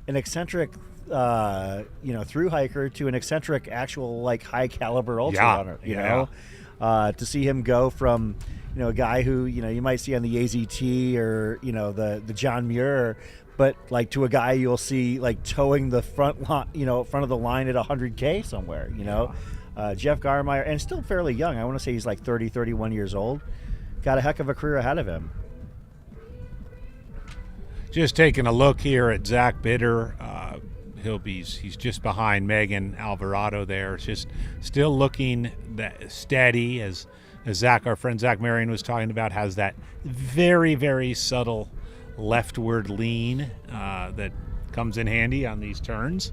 eccentric, through hiker to an eccentric, actual like high caliber ultra runner. You know, to see him go from a guy who you might see on the AZT or the John Muir. But like to a guy you'll see like towing the front of the line at 100K somewhere, Jeff Garmeyer, and still fairly young. I want to say he's like 30, 31 years old. Got a heck of a career ahead of him. Just taking a look here at Zach Bitter. He's just behind Megan Alvarado there. It's just still looking steady as our friend Zach Marion was talking about, has that very, very subtle leftward lean that comes in handy on these turns.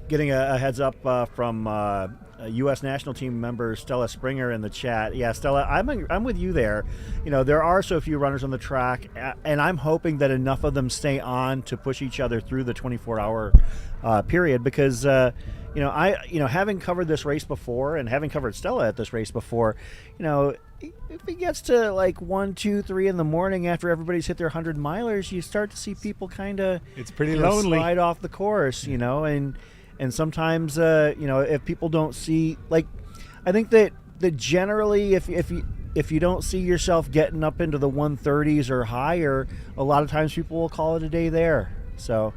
Getting a heads up from a U.S. national team member Stella Springer in the chat. Yeah, Stella, I'm with you there. There are so few runners on the track, and I'm hoping that enough of them stay on to push each other through the 24-hour period, because having covered this race before and having covered Stella at this race before, if it gets to like 1, 2, 3 in the morning after everybody's hit their 100 milers, you start to see people kind of it's pretty lonely slide off the course, and sometimes if people don't see, like, I think that generally if you don't see yourself getting up into the 130s or higher, a lot of times people will call it a day there. So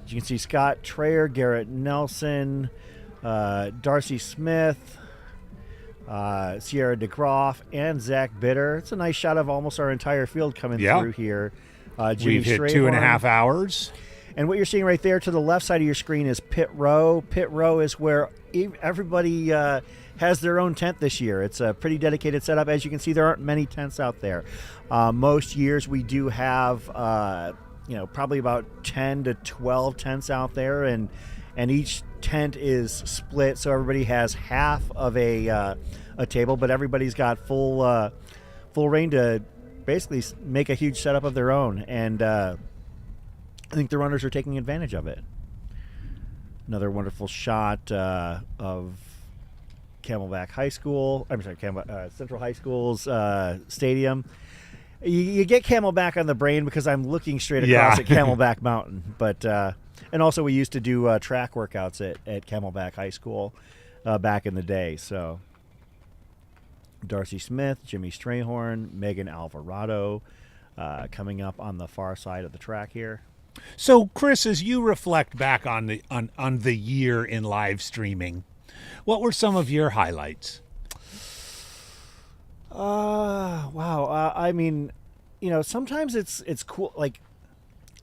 as you can see, Scott Traer, Garrett Nelson, Darcy Smith, Sierra DeGroff, and Zach Bitter. It's a nice shot of almost our entire field coming through here. Jimmy We've hit Strayhorn. 2.5 hours. And what you're seeing right there to the left side of your screen is pit row. Pit row is where everybody has their own tent this year. It's a pretty dedicated setup. As you can see, there aren't many tents out there. Most years we do have, probably about 10 to 12 tents out there, and each tent is split, so everybody has half of a table, but everybody's got full reign to basically make a huge setup of their own, and I think the runners are taking advantage of it. Another wonderful shot of Camelback High School. I'm sorry, Central High School's stadium. You get Camelback on the brain because I'm looking straight across at Camelback Mountain, but and also we used to do track workouts at Camelback High School back in the day. So Darcy Smith, Jimmy Strayhorn, Megan Alvarado coming up on the far side of the track here. So, Chris, as you reflect back on the year in live streaming, what were some of your highlights? Wow. I mean, sometimes it's cool. Like,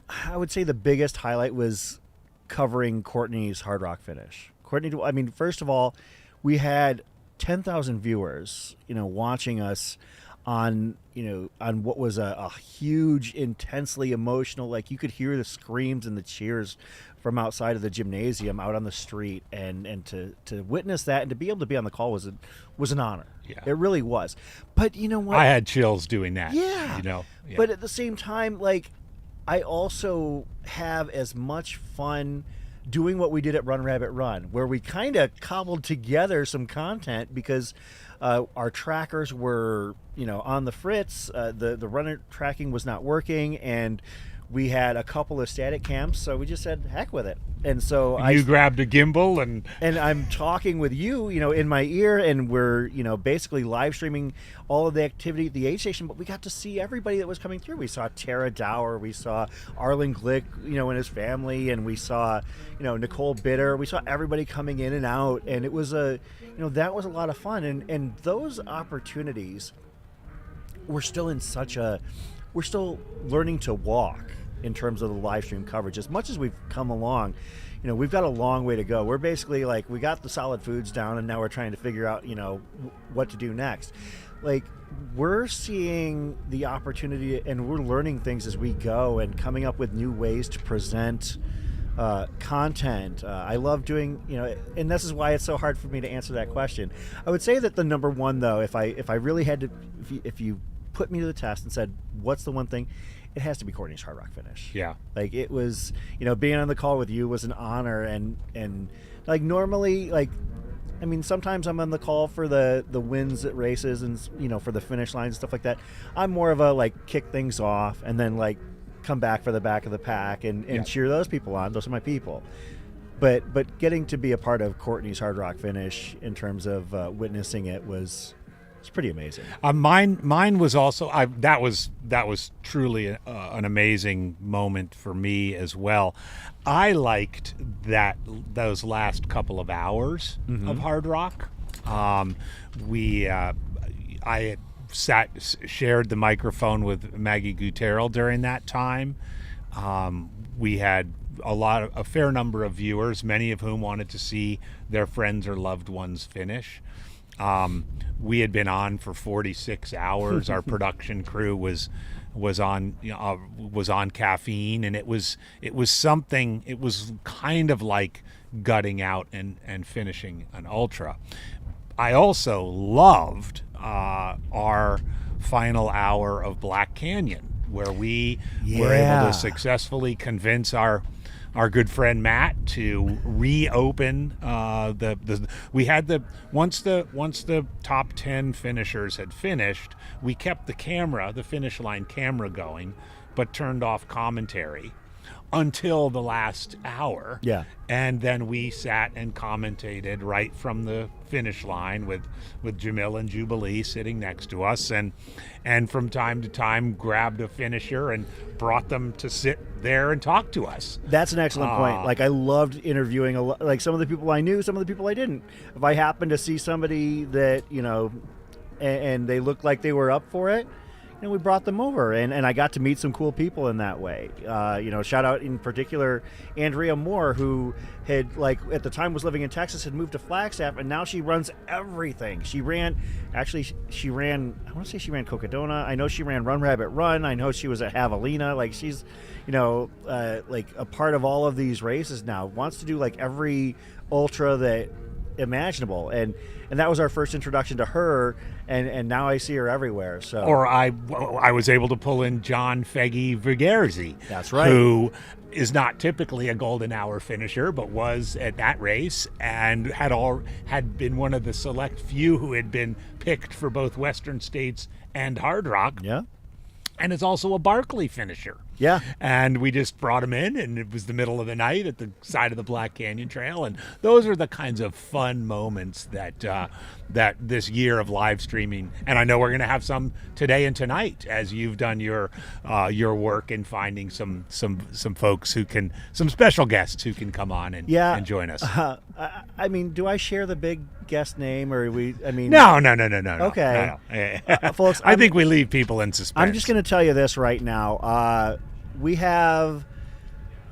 I would say the biggest highlight was covering Courtney's Hard Rock finish. Courtney, I mean, first of all, we had 10,000 viewers, watching us on what was a huge, intensely emotional, like you could hear the screams and the cheers from outside of the gymnasium out on the street, and to witness that and to be able to be on the call was an honor. Yeah. It really was. But you know what? I had chills doing that. Yeah. Yeah. But at the same time, like, I also have as much fun doing what we did at Run Rabbit Run, where we kind of cobbled together some content because our trackers were, on the fritz. The runner tracking was not working, and we had a couple of static cams, so we just said, heck with it. And so you grabbed a gimbal and I'm talking with you, in my ear, and we're, basically live streaming all of the activity at the aid station, but we got to see everybody that was coming through. We saw Tara Dower, we saw Arlen Glick, and his family, and we saw, Nicole Bitter. We saw everybody coming in and out, and it was that was a lot of fun. And those opportunities, we're still learning to walk in terms of the live stream coverage. As much as we've come along, we've got a long way to go. We're basically like, we got the solid foods down, and now we're trying to figure out, what to do next. Like, we're seeing the opportunity, and we're learning things as we go, and coming up with new ways to present content. I love doing, and this is why it's so hard for me to answer that question. I would say that the number one, though, if I really had to, if you put me to the test and said, what's the one thing, it has to be Courtney's Hard Rock finish. Yeah. Like, it was, being on the call with you was an honor, and like, normally, like, I mean, sometimes I'm on the call for the wins at races and, for the finish lines and stuff like that. I'm more of a, like, kick things off and then, like, come back for the back of the pack and cheer those people on. Those are my people. But getting to be a part of Courtney's Hard Rock finish in terms of witnessing it was pretty amazing. Mine was also that was truly an amazing moment for me as well. I liked those last couple of hours of Hard Rock. I had shared the microphone with Maggie Gutierrez during that time. We had a fair number of viewers, many of whom wanted to see their friends or loved ones finish. We had been on for 46 hours. Our production crew was on caffeine, and it was something. It was kind of like gutting out and finishing an ultra. I also loved our final hour of Black Canyon, where we were able to successfully convince our good friend Matt to reopen once the top 10 finishers had finished, we kept the finish line camera going, but turned off commentary until the last hour. Yeah. And then we sat and commentated right from the finish line with Jamil and Jubilee sitting next to us, and from time to time grabbed a finisher and brought them to sit there and talk to us. That's an excellent point. Like, I loved interviewing like some of the people I knew, some of the people I didn't. If I happened to see somebody that, and they looked like they were up for it, we brought them over, and I got to meet some cool people in that way. Shout out in particular Andrea Moore, who had, like, at the time was living in Texas, had moved to Flagstaff, and now she runs everything. She ran I want to say she ran Cocodona. I know she ran Run Rabbit Run. I know she was at Javelina. Like, she's, like a part of all of these races now. Wants to do, like, every ultra that imaginable, and that was our first introduction to her, and now I see her everywhere. So, or I was able to pull in John Feggy Vergerzi. That's right. Who is not typically a golden hour finisher, but was at that race and had been one of the select few who had been picked for both Western States and Hard Rock. Yeah. And is also a Barkley finisher. Yeah. And we just brought him in, and it was the middle of the night at the side of the Black Canyon Trail. And those are the kinds of fun moments that this year of live streaming, and I know we're going to have some today and tonight, as you've done your work in finding some folks some special guests who can come on and join us. I mean, do I share the big guest name, or No. Okay. No. Folks, I think we leave people in suspense. I'm just going to tell you this right now. We have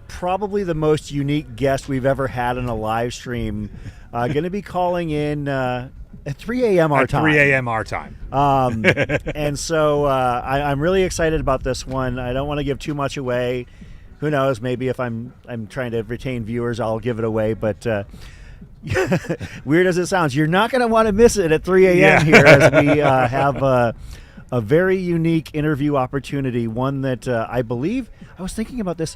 probably the most unique guest we've ever had in a live stream. Going to be calling in at 3 a.m. our time. 3 a.m. our time. And so I'm really excited about this one. I don't want to give too much away. Who knows? Maybe if I'm trying to retain viewers, I'll give it away. But weird as it sounds, you're not going to want to miss it at 3 a.m. here, as we have a very unique interview opportunity. One that I believe, I was thinking about this,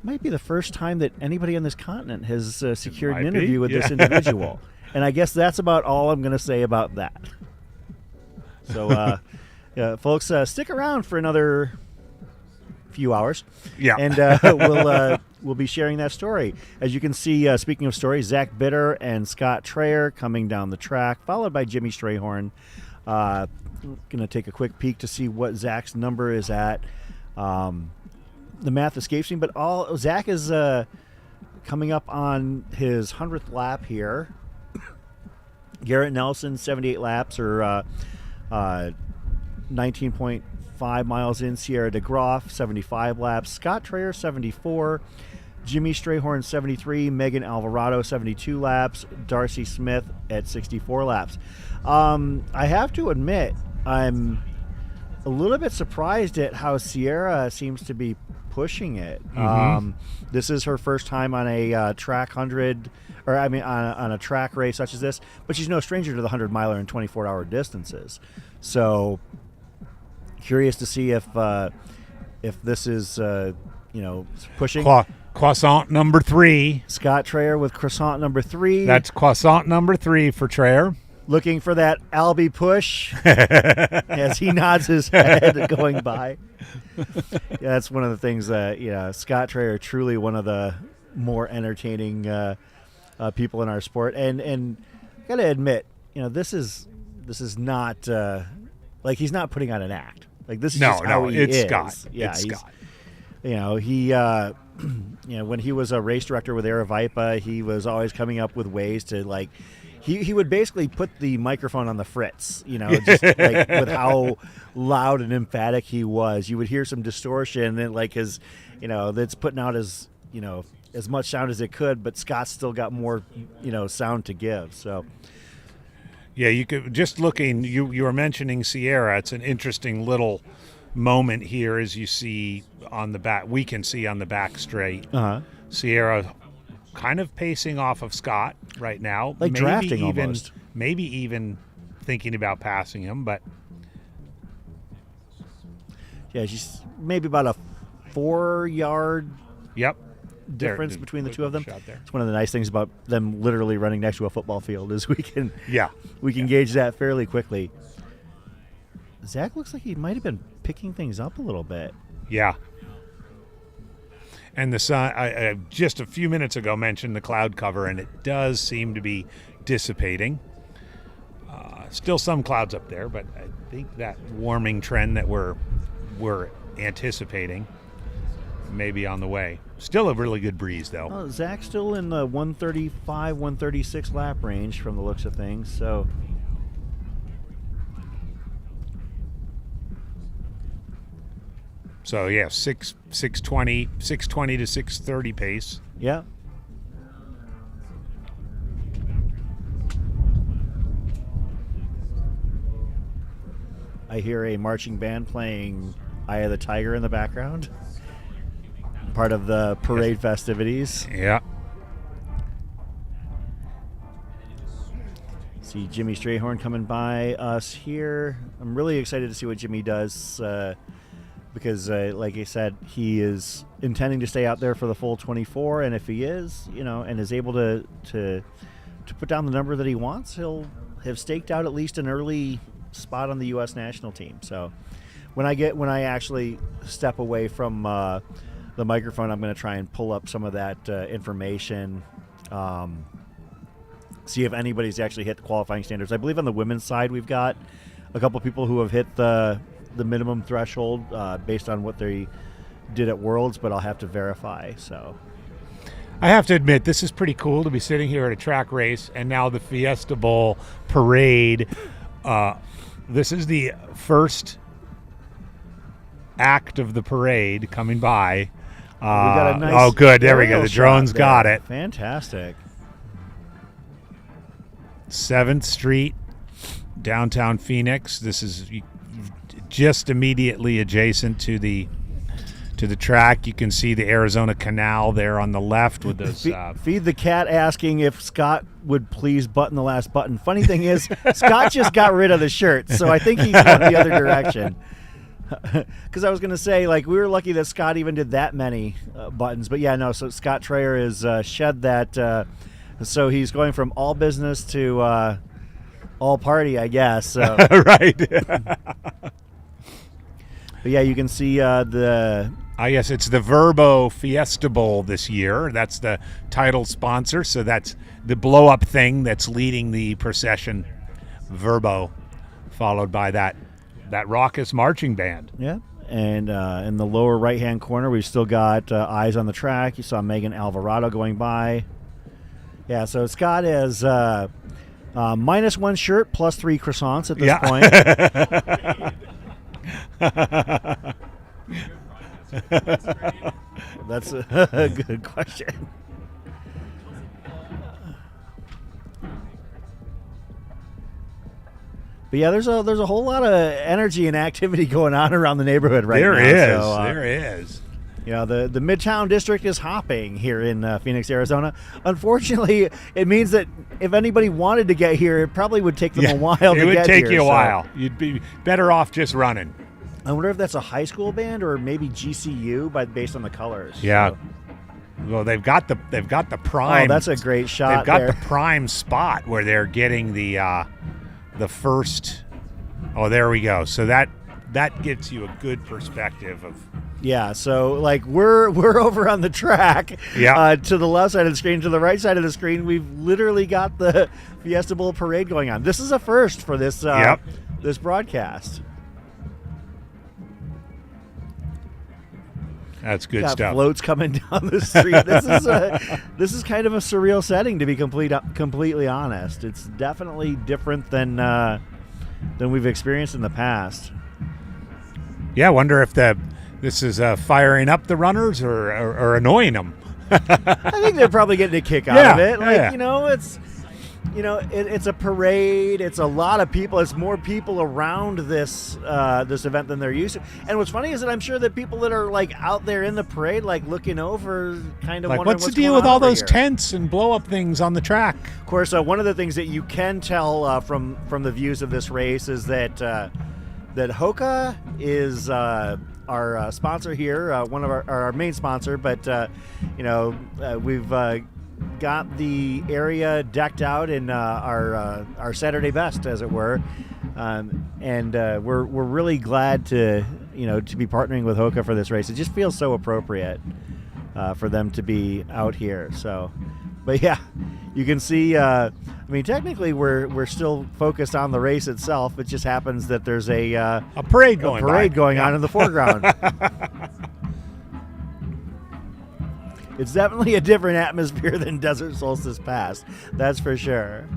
might be the first time that anybody on this continent has secured an interview with this individual. And I guess that's about all I'm going to say about that. So, folks, stick around for another few hours. Yeah. And we'll be sharing that story. As you can see, speaking of stories, Zach Bitter and Scott Traer coming down the track, followed by Jimmy Strayhorn. Going to take a quick peek to see what Zach's number is at. The math escapes me, but Zach is coming up on his 100th lap here. Garrett Nelson, 78 laps, or 19.5 miles in. Sierra DeGroff, 75 laps. Scott Traer, 74. Jimmy Strayhorn, 73. Megan Alvarado, 72 laps. Darcy Smith at 64 laps. I have to admit, I'm a little bit surprised at how Sierra seems to be pushing it. This is her first time on a track 100, or I mean on a track race such as this, but she's no stranger to the 100-miler and 24-hour distances. So curious to see if this is pushing. Croissant number 3. Scott Traer with croissant number 3. That's croissant number 3 for Traer. Looking for that Albie push as he nods his head going by. Yeah, that's one of the things that Scott Traer, truly one of the more entertaining people in our sport, and I gotta admit, this is not like he's not putting on an act. Like this is just how he it's is. Scott. Yeah, it's Scott. He when he was a race director with Aravaipa, he was always coming up with ways to like. He would basically put the microphone on the fritz, just like with how loud and emphatic he was. You would hear some distortion and like his, that's putting out as much sound as it could, but Scott's still got more, sound to give. So. Yeah, you could just looking. You were mentioning Sierra. It's an interesting little moment here, as you see on the back. We can see on the back straight. Sierra kind of pacing off of Scott right now, like drafting almost. Maybe even thinking about passing him, but yeah, she's maybe about a 4-yard difference between the two of them. It's one of the nice things about them literally running next to a football field is we can gauge that fairly quickly. Zach looks like he might have been picking things up a little bit. Yeah. And the sun, I just a few minutes ago mentioned the cloud cover, and it does seem to be dissipating. Still some clouds up there, but I think that warming trend that we're anticipating may be on the way. Still a really good breeze, though. Well, Zach's still in the 135, 136 lap range from the looks of things, so... So, yeah, 620 to 630 pace. Yeah. I hear a marching band playing Eye of the Tiger in the background. Part of the parade festivities. Yeah. See Jimmy Strayhorn coming by us here. I'm really excited to see what Jimmy does. Because, like I said, he is intending to stay out there for the full 24, and if he is, and is able to put down the number that he wants, he'll have staked out at least an early spot on the U.S. national team. So, when I actually step away from the microphone, I'm going to try and pull up some of that information, see if anybody's actually hit the qualifying standards. I believe on the women's side, we've got a couple people who have hit the minimum threshold based on what they did at Worlds, but I'll have to verify. So I have to admit, this is pretty cool to be sitting here at a track race, and now the Fiesta Bowl parade. This is the first act of the parade coming by. We got a nice good. There we go. The drone's got it. Fantastic. 7th Street, downtown Phoenix. This is just immediately adjacent to the track. You can see the Arizona Canal there on the left with those. Feed the cat asking if Scott would please button the last button. Funny thing is, Scott just got rid of the shirt, so I think he's going the other direction. Because I was going to say, like, we were lucky that Scott even did that many buttons. But yeah, no, so Scott Traer has shed that. So he's going from all business to all party, I guess. So. Right. But yeah, you can see the... yes, it's the Verbo Fiesta Bowl this year. That's the title sponsor. So that's the blow-up thing that's leading the procession, Verbo, followed by that raucous marching band. Yeah, and in the lower right-hand corner, we've still got eyes on the track. You saw Megan Alvarado going by. Yeah, so Scott has minus 1 shirt, plus 3 croissants at this point. That's a good question. But But yeah, there's a whole lot of energy and activity going on around the neighborhood right now. There is. You know, the Midtown District is hopping here in Phoenix, Arizona. Unfortunately, it means that if anybody wanted to get here, it probably would take them a while to get here. It would take you a so while. You'd be better off just running. I wonder if that's a high school band or maybe GCU based on the colors. Yeah. So. Well, they've got the prime. Oh, that's a great shot. They've got there. the prime spot where they're getting the first. Oh, there we go. So that gives you a good perspective of. Yeah, so like we're over on the track. Yeah. To the left side of the screen, to the right side of the screen, we've literally got the Fiesta Bowl parade going on. This is a first for this this broadcast. That's good Got stuff. Floats coming down the street. This is kind of a surreal setting, to be completely honest. It's definitely different than we've experienced in the past. Yeah, I wonder if this is firing up the runners or annoying them. I think they're probably getting a kick out of it. Like, it's a parade. It's a lot of people. It's more people around this event than they're used to. And what's funny is that I'm sure that people that are like out there in the parade, like looking over, kind of Like, wondering what's the deal with all those tents and blow up things on the track? Of course, one of the things that you can tell from the views of this race is that Hoka is our sponsor here, one of our main sponsor, but we've got the area decked out in our Saturday best, as it were, and we're really glad to be partnering with Hoka for this race. It just feels so appropriate for them to be out here. So, but yeah, you can see. Technically, we're still focused on the race itself. It just happens that there's a parade going on in the foreground. It's definitely a different atmosphere than Desert Solstice Pass. That's for sure.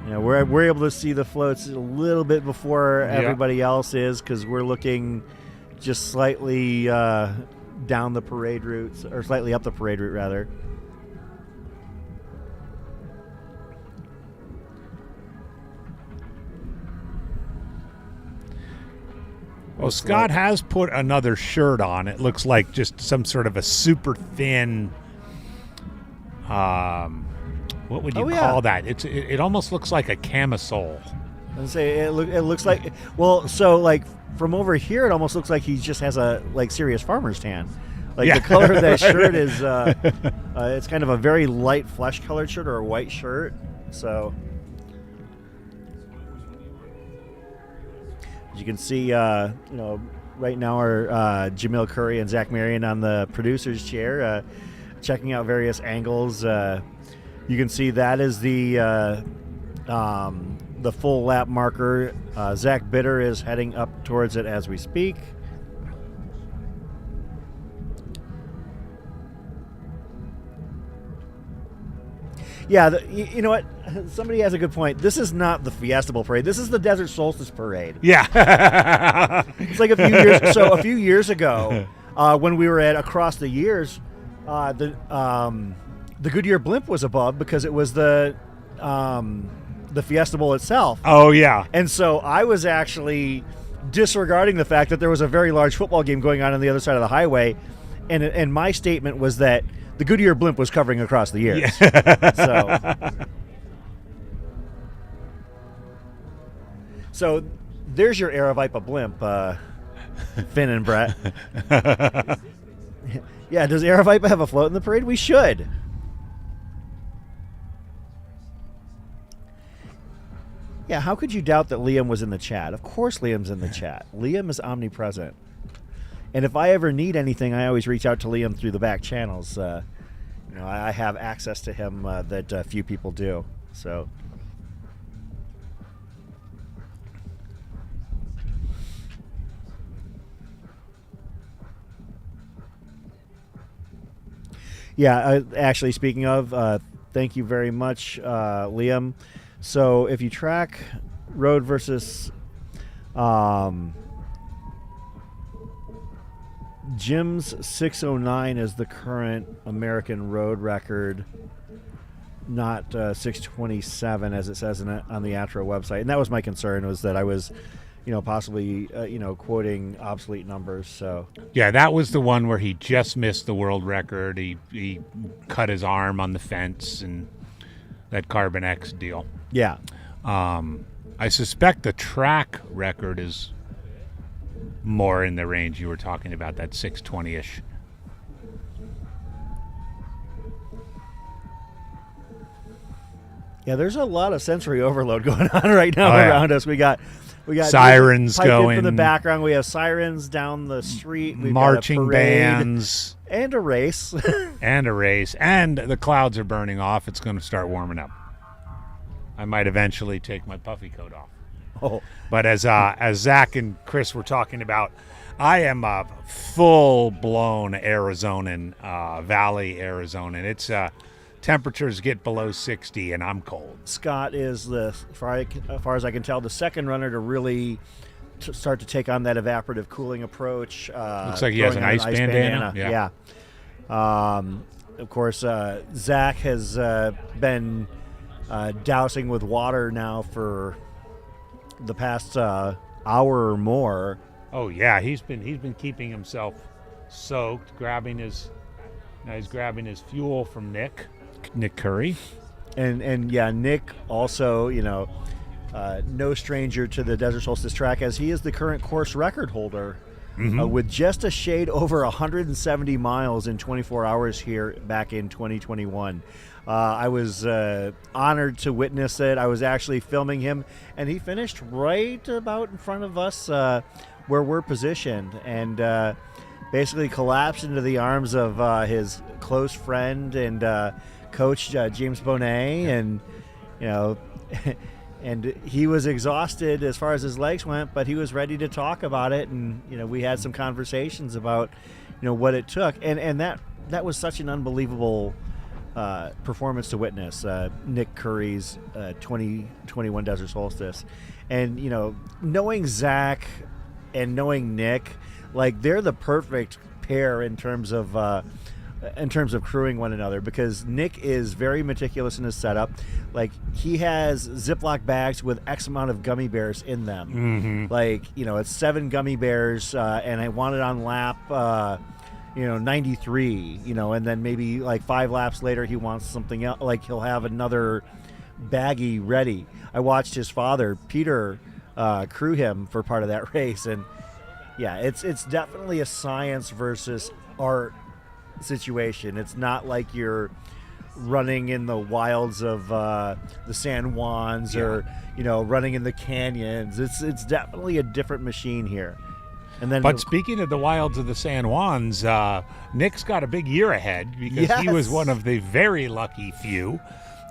We're able to see the floats a little bit before everybody else is, because we're looking just slightly down the parade route, or slightly up the parade route, rather. Well, Scott has put another shirt on. It looks like just some sort of a super thin. What would you call that? It almost looks like a camisole. I say it looks like, well, so like from over here, it almost looks like he just has a serious farmer's tan. Like the color of that shirt is, it's kind of a very light flesh colored shirt, or a white shirt. So. As you can see, right now are Jamil Curry and Zach Marion on the producer's chair, checking out various angles. You can see that is the full lap marker. Zach Bitter is heading up towards it as we speak. Yeah, you know what? Somebody has a good point. This is not the Fiesta Bowl parade. This is the Desert Solstice parade. Yeah. It's like a few years. So a few years ago, when we were at Across the Years, the Goodyear blimp was above because it was the Fiesta Bowl itself. Oh yeah. And so I was actually disregarding the fact that there was a very large football game going on the other side of the highway, and my statement was that the Goodyear blimp was covering Across the Years. Yeah. So there's your Aravaipa blimp, Finn and Brett. Yeah, does Aravaipa have a float in the parade? We should. Yeah, how could you doubt that Liam was in the chat? Of course Liam's in the chat. Liam is omnipresent. And if I ever need anything, I always reach out to Liam through the back channels. I have access to him that few people do. So, yeah. Actually, speaking of, thank you very much, Liam. So, if you track road versus Jim's 6:09 is the current American road record. not 6:27 as it says on the Atro website, and that was my concern, was that I was, possibly quoting obsolete numbers. So Yeah, that was the one where he just missed the world record. He cut his arm on the fence and that Carbon X deal. yeah, I suspect the track record is more in the range you were talking about, that 6:20-ish. yeah. There's a lot of sensory overload going on right now Oh, yeah. around us. We got Sirens piped in going. from the background. We have sirens down the street. We've got a Marching parade bands. and a race. And a race, and the clouds are burning off. It's going to start warming up. I might eventually take my puffy coat off. Oh, But as Zach and Chris were talking about, I am a full-blown Arizonan, Valley Arizonan. It's temperatures get below 60, and I'm cold. Scott is as far as I can tell, the second runner to really start to take on that evaporative cooling approach. Looks like he has throwing an on ice bandana. Yeah. Of course, Zach has been dousing with water now for the past hour or more. Oh yeah, he's been keeping himself soaked, he's grabbing his fuel from Nick Curry. And yeah, Nick also, no stranger to the Desert Solstice Track, as he is the current course record holder with just a shade over 170 miles in 24 hours here back in 2021. I was honored to witness it. I was actually filming him, and he finished right about in front of us where we're positioned, and basically collapsed into the arms of his close friend and coach, James Bonet, and and he was exhausted as far as his legs went, but he was ready to talk about it, and we had some conversations about what it took, and that was such an unbelievable performance to witness, Nick Curry's 2021 Desert Solstice. And knowing Zach and knowing Nick, like, they're the perfect pair in terms of crewing one another, because Nick is very meticulous in his setup. Like, he has Ziploc bags with X amount of gummy bears in them. Like, it's 7 gummy bears, and I want it on lap 93, and then maybe like 5 laps later he wants something else, like he'll have another baggie ready. I watched his father, Peter, crew him for part of that race, and yeah, it's definitely a science versus art situation. It's not like you're running in the wilds of the San Juans or running in the canyons. It's definitely a different machine here. And then, But speaking of the wilds of the San Juans, Nick's got a big year ahead, because he was one of the very lucky few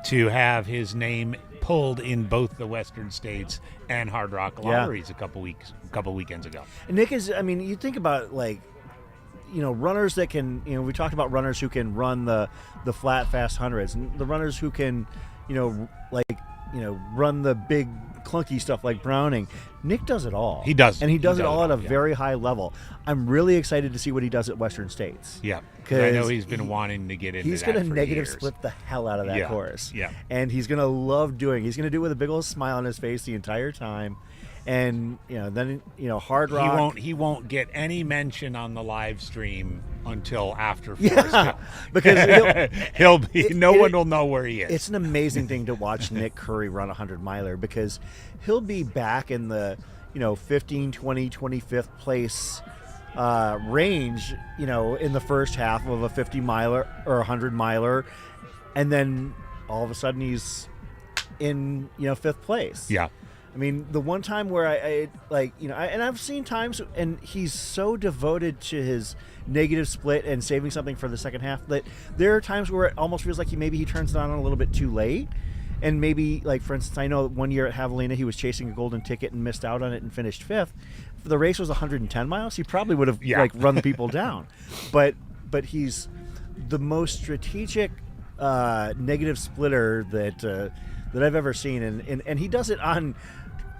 to have his name pulled in both the Western States and Hard Rock Lotteries a couple weekends ago. And Nick is, you think about, like, runners that can, we talked about runners who can run the flat fast hundreds, and the runners who can, run the big clunky stuff like Browning. Nick does it all. He does. And he does it all at a yeah. very high level. I'm really excited to see what he does at Western States. Yeah, because I know he's been wanting to get into that. He's going to for negative years. split the hell out of that course. Yeah. And he's going to love doing it. He's going to do it with a big old smile on his face the entire time. And then Hard Rock. He won't get any mention on the live stream until after Forest Hill. Because he'll be. No one will know where he is. It's an amazing thing to watch Nick Curry run a 100-miler, because he'll be back in the 15, 20, 25th place range, in the first half of a 50-miler or a 100-miler, and then all of a sudden he's in 5th place. Yeah. The one time where and I've seen times, and he's so devoted to his negative split and saving something for the second half, that there are times where it almost feels like he turns it on a little bit too late. And maybe, like, for instance, I know one year at Javelina, he was chasing a golden ticket and missed out on it and finished 5th. If the race was 110 miles, he probably would have run people down. But he's the most strategic negative splitter that I've ever seen, and he does it on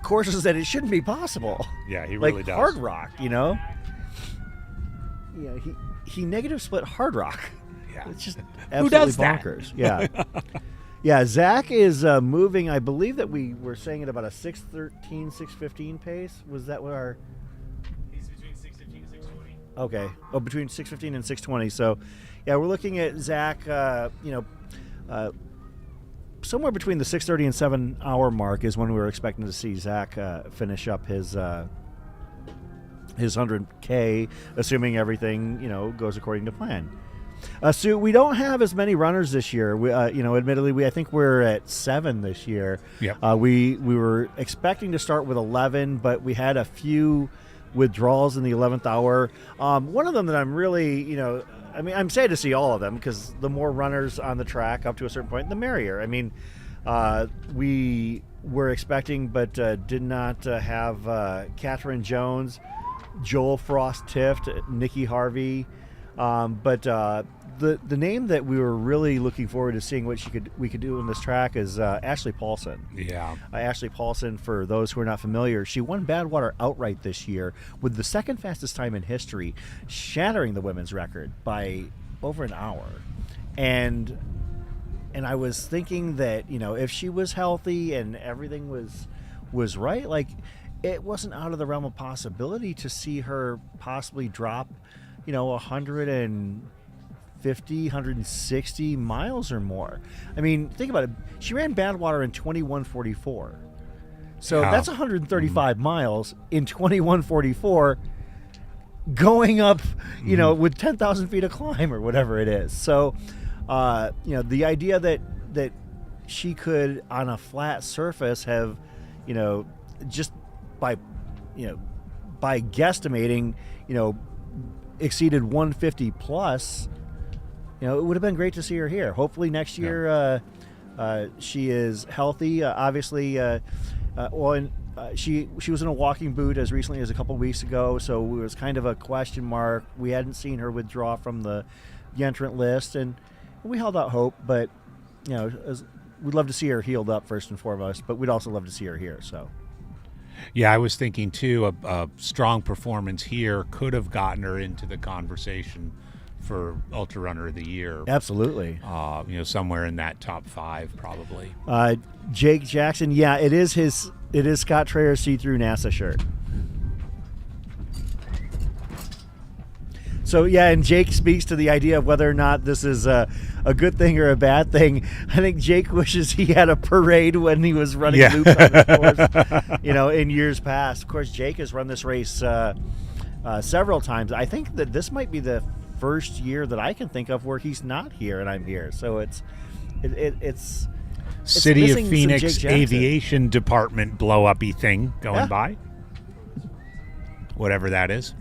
courses that it shouldn't be possible. Yeah, he really like does. Hard Rock, he negative split Hard Rock. Yeah. It's just Who absolutely does that? bonkers. Yeah. Yeah, Zach is moving. I believe that we were saying at about a 6:13, 6:15 pace. Was that what our? He's between 6:15 and 6:20. Okay. Oh, between 6:15 and 6:20. So, yeah, we're looking at Zach. Somewhere between the 6:30 and 7 hour mark is when we were expecting to see Zach finish up his 100K, assuming everything goes according to plan. So we don't have as many runners this year. We, admittedly, I think we're at 7 this year. Yep. We were expecting to start with 11, but we had a few withdrawals in the 11th hour. One of them that I'm really, I'm sad to see all of them because the more runners on the track up to a certain point, the merrier. I mean, we were expecting, but did not have Catherine Jones, Joel Frost-Tift, Nikki Harvey. But the name that we were really looking forward to seeing what we could do in this track is Ashley Paulson. Yeah. Ashley Paulson, for those who are not familiar, she won Badwater outright this year with the second fastest time in history, shattering the women's record by over an hour. And I was thinking that, if she was healthy and everything was right, like, it wasn't out of the realm of possibility to see her possibly drop 150, 160 miles or more. I mean, think about it. She ran Badwater in 21:44. So that's 135 miles in 21:44 going up, with 10,000 feet of climb or whatever it is. So, the idea that she could, on a flat surface, have, just by guesstimating, exceeded 150 plus, it would have been great to see her here. Hopefully next year she is healthy. Obviously, she was in a walking boot as recently as a couple weeks ago, so it was kind of a question mark. We hadn't seen her withdraw from the entrant list, and we held out hope. But we'd love to see her healed up first and foremost, but we'd also love to see her here. So. Yeah, I was thinking too, a strong performance here could have gotten her into the conversation for Ultra Runner of the Year. Absolutely. Somewhere in that top 5 probably. Jake Jackson, yeah, it is Scott Trayer's see-through NASA shirt. So, yeah, and Jake speaks to the idea of whether or not this is a good thing or a bad thing. I think Jake wishes he had a parade when he was running loops on this course, in years past. Of course, Jake has run this race several times. I think that this might be the first year that I can think of where he's not here and I'm here. So it's City of missing some Phoenix Jake Jackson. Aviation Department blow-up-y thing going by. Whatever that is.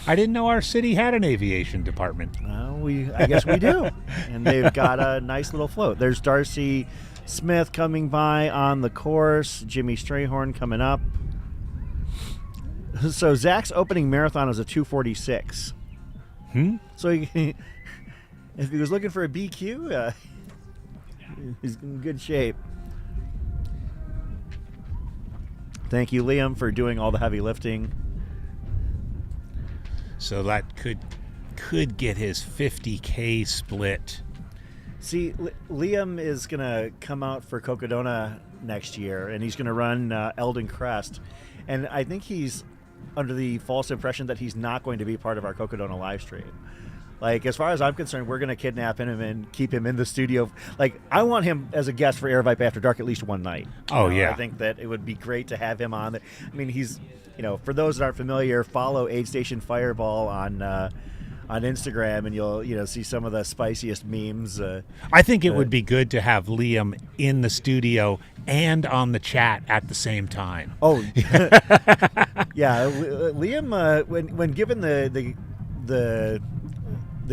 I didn't know our city had an aviation department. I guess we do. And they've got a nice little float. There's Darcy Smith coming by on the course. Jimmy Strayhorn coming up. So Zach's opening marathon is a 2:46. So if he was looking for a BQ, he's in good shape. Thank you, Liam, for doing all the heavy lifting. So that could get his 50K split. See, Liam is going to come out for Cocodona next year, and he's going to run Eldon Crest. And I think he's under the false impression that he's not going to be part of our Cocodona live stream. Like, as far as I'm concerned, we're going to kidnap him and keep him in the studio. Like, I want him as a guest for Air Vipe After Dark at least one night. Yeah. I think that it would be great to have him on there. I mean, he's, for those that aren't familiar, follow Aid Station Fireball on Instagram, and you'll see some of the spiciest memes. I think it would be good to have Liam in the studio and on the chat at the same time. Oh, yeah. Liam, when given the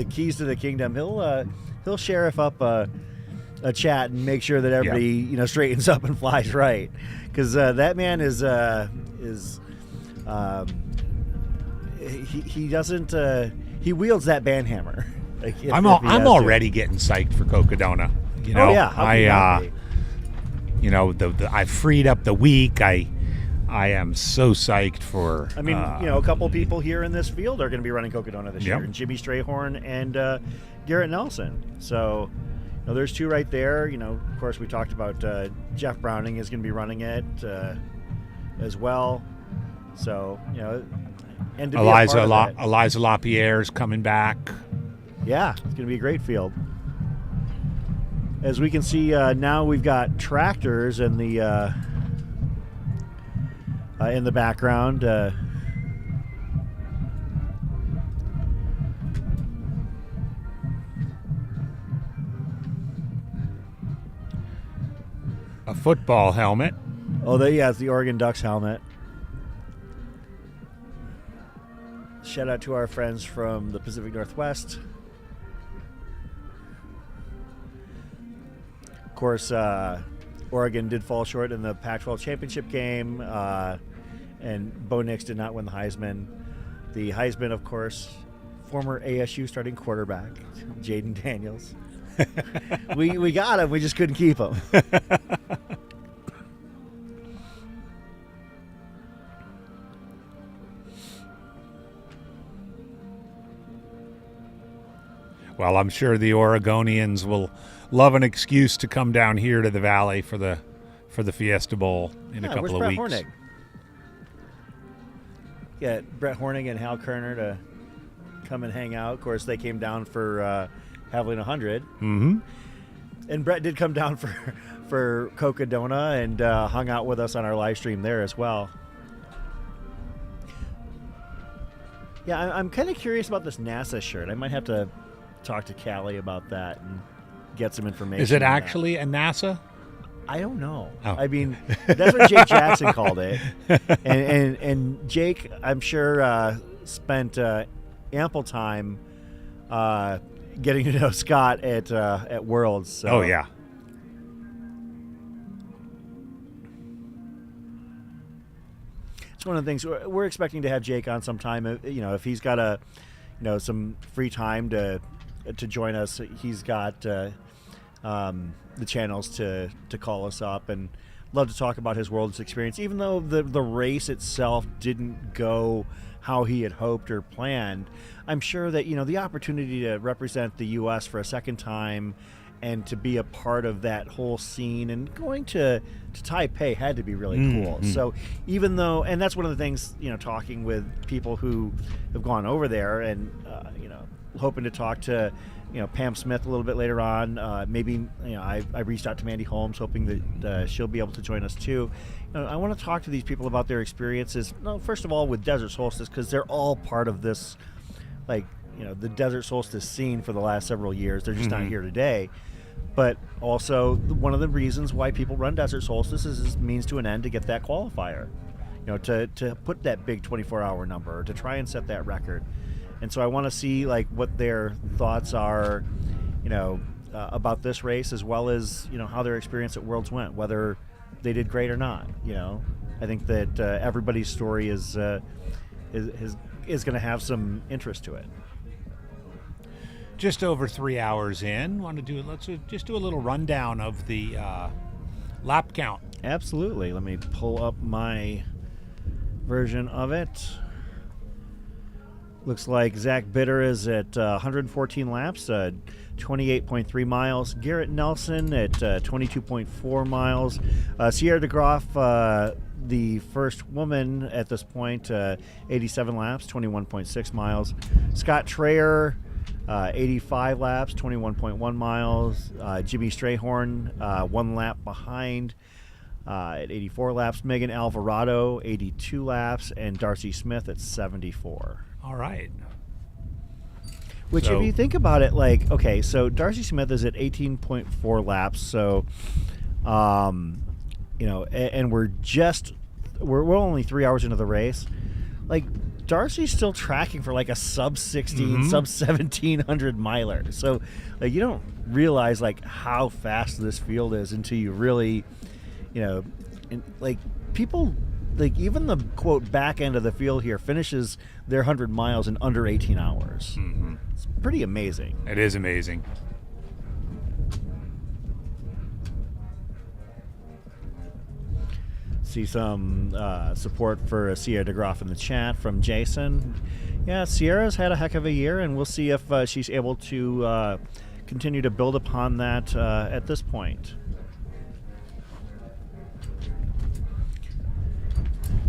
keys to the kingdom, he'll sheriff up a chat and make sure that everybody straightens up and flies right, because that man is he doesn't he wields that band hammer. Like, I'm already getting psyched for Cocodona. Oh yeah, I freed up the week. I am so psyched for. I mean, a couple people here in this field are going to be running Cocodona this year, and Jimmy Strayhorn and Garrett Nelson. So, Now, there's 2 right there. Of course, we talked about Jeff Browning is going to be running it as well. So, and to be a part of that- Eliza LaPierre's coming back. Yeah, it's going to be a great field. As we can see now, we've got tractors in the background. A football helmet. It's the Oregon Ducks helmet. Shout out to our friends from the Pacific Northwest. Of course, Oregon did fall short in the Pac-12 championship game, and Bo Nix did not win the Heisman. The Heisman, of course, former ASU starting quarterback, Jaden Daniels. we got him, we just couldn't keep him. Well, I'm sure the Oregonians will love an excuse to come down here to the Valley for the Fiesta Bowl in a couple of Brett weeks. Hornig? Get Brett Hornig and Hal Kerner to come and hang out. Of course, they came down for Javelin 100. Mm-hmm. And Brett did come down for Cocodona and hung out with us on our live stream there as well. Yeah, I'm kind of curious about this NASA shirt. I might have to talk to Callie about that and get some information. Is it on actually a NASA? I don't know. Oh. I mean, that's what Jake Jackson called it. And Jake, I'm sure, spent ample time getting to know Scott at Worlds. So. Oh, yeah. It's one of the things we're expecting to have Jake on sometime. If he's got some free time to join us, he's got the channels to call us up and love to talk about his World's experience. Even though the race itself didn't go how he had hoped or planned, I'm sure that the opportunity to represent the U.S. for a second time and to be a part of that whole scene and going to Taipei had to be really cool. So even though, and that's one of the things, talking with people who have gone over there and, hoping to talk to, Pam Smith a little bit later on. Maybe, I reached out to Mandy Holmes hoping that she'll be able to join us too. I want to talk to these people about their experiences. First of all, with Desert Solstice, because they're all part of this, the Desert Solstice scene for the last several years. They're just not here today. But also, one of the reasons why people run Desert Solstice is means to an end to get that qualifier, to put that big 24-hour number, or to try and set that record. And so I want to see what their thoughts are, about this race, as well as how their experience at Worlds went, whether they did great or not. I think that everybody's story is going to have some interest to it. Just over 3 hours in. Let's just do a little rundown of the lap count. Absolutely. Let me pull up my version of it. Looks like Zach Bitter is at 114 laps, 28.3 miles. Garrett Nelson at 22.4 miles. Sierra DeGroff, the first woman at this point, 87 laps, 21.6 miles. Scott Traer, 85 laps, 21.1 miles. Jimmy Strayhorn, 1 lap behind at 84 laps. Megan Alvarado, 82 laps. And Darcy Smith at 74. All right. Which, if you think about it, okay, so Darcy Smith is at 18.4 laps. So, and we're only 3 hours into the race. Darcy's still tracking for a sub 16, sub 1700 miler. So you don't realize how fast this field is until you really, people, even the quote back end of the field here finishes their 100 miles in under 18 hours. It's pretty amazing. It is amazing. See some support for Sierra DeGroff in the chat from Jason. Yeah, Sierra's had a heck of a year, and we'll see if she's able to continue to build upon that at this point.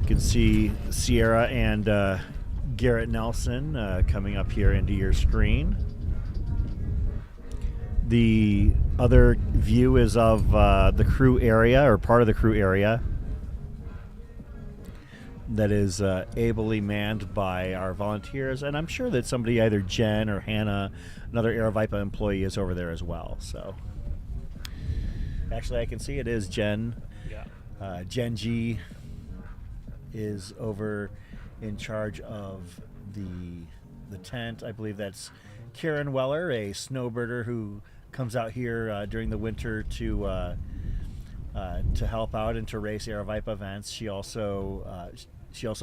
You can see Sierra and Garrett Nelson coming up here into your screen. The other view is of the crew area, or part of the crew area, that is ably manned by our volunteers, and I'm sure that somebody, either Jen or Hannah, another Aravaipa employee, is over there as well. So, actually, I can see it is Jen. Yeah. Jen G is over in charge of the tent. I believe that's Karen Weller, a snowbirder who comes out here during the winter to help out and to race Aravaipa events. She also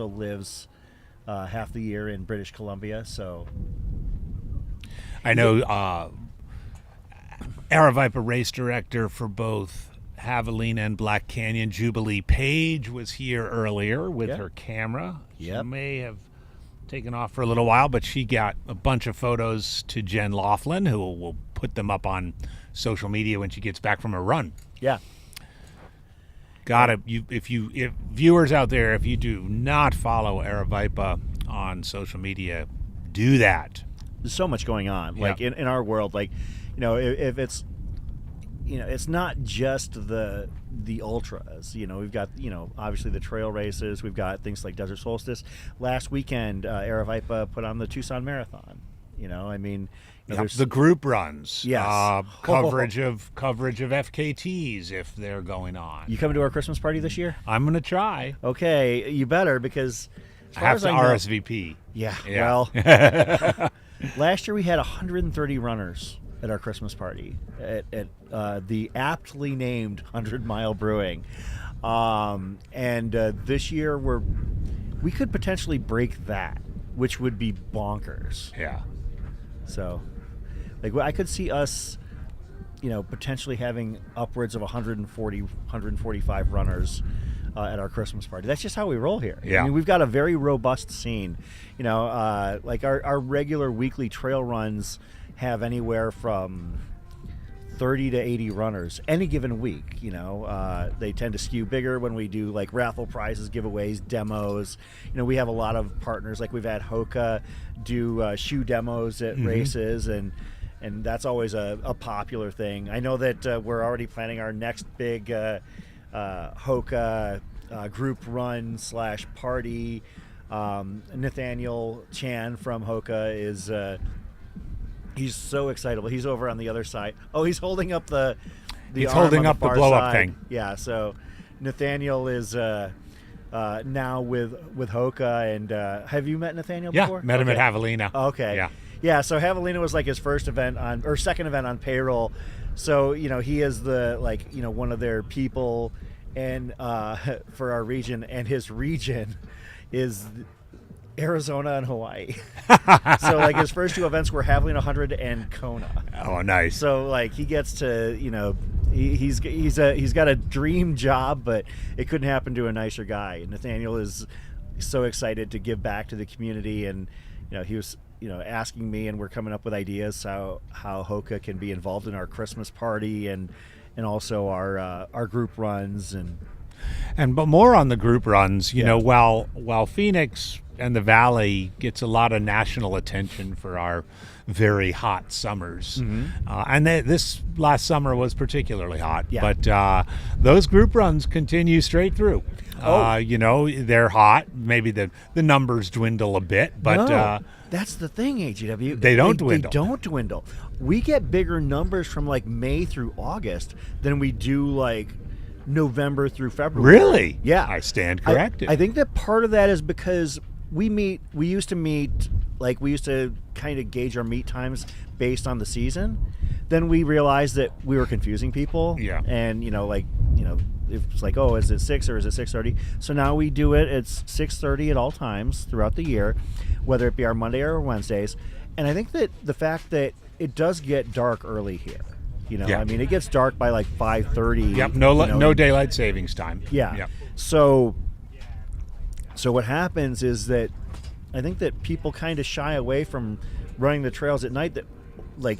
lives half the year in British Columbia. So I know Aravaipa race director for both Javelina and Black Canyon, Jubilee Page, was here earlier with her camera. Yep. She may have taken off for a little while, but she got a bunch of photos to Jen Laughlin, who will put them up on social media when she gets back from her run. yeah. If viewers out there, if you do not follow Aravaipa on social media, do that. There's so much going on, like in our world. Like, if it's, it's not just the ultras. We've got, obviously the trail races. We've got things like Desert Solstice. Last weekend, Aravaipa put on the Tucson Marathon. There's the group runs. Yes. Coverage of FKTs if they're going on. You coming to our Christmas party this year? I'm gonna try. Okay, you better, because as I far have as to I know- RSVP. Yeah. Yeah. Well, last year we had 130 runners at our Christmas party at the aptly named 100 Mile Brewing, and this year we could potentially break that, which would be bonkers. Yeah. So, I could see us, potentially having upwards of 140, 145 runners at our Christmas party. That's just how we roll here. Yeah. We've got a very robust scene. Our regular weekly trail runs have anywhere from 30 to 80 runners any given week. They tend to skew bigger when we do like raffle prizes, giveaways, demos. We have a lot of partners. Like, we've had Hoka do shoe demos at races, and that's always a popular thing. I know that we're already planning our next big Hoka group run / party. Nathaniel Chan from Hoka is he's so excitable. He's over on the other side. Oh, he's holding up the He's arm holding on up the far blow-up side. thing. Yeah, so Nathaniel is now with Hoka, and have you met Nathaniel before? Yeah, met him at Javelina. Okay. Yeah, so Javelina was like his second event on payroll. So, he is one of their people, and for our region, and his region is Arizona and Hawaii. So his first two events were Javelina 100 and Kona. Oh, nice. So he gets to, he's got a dream job, but it couldn't happen to a nicer guy. Nathaniel is so excited to give back to the community, and he was asking me, and we're coming up with ideas how Hoka can be involved in our Christmas party and also our group runs but more on the group runs. While Phoenix and the Valley gets a lot of national attention for our very hot summers. And this last summer was particularly hot. Yeah. But those group runs continue straight through. They're hot. Maybe the numbers dwindle a bit, but no, that's the thing, AGW. They don't dwindle. They don't dwindle. We get bigger numbers from May through August than we do November through February. Really? Yeah. I stand corrected. I think that part of that is because we used to kind of gauge our meet times based on the season. Then we realized that we were confusing people. Yeah. And it's oh, is it 6 or is it 6:30? So now we do it. It's 6:30 at all times throughout the year, whether it be our Monday or Wednesdays. And I think that the fact that it does get dark early here. Yeah. It gets dark by 5:30. Yep. No daylight savings time. Yeah. Yep. So what happens is that I think that people kind of shy away from running the trails at night. That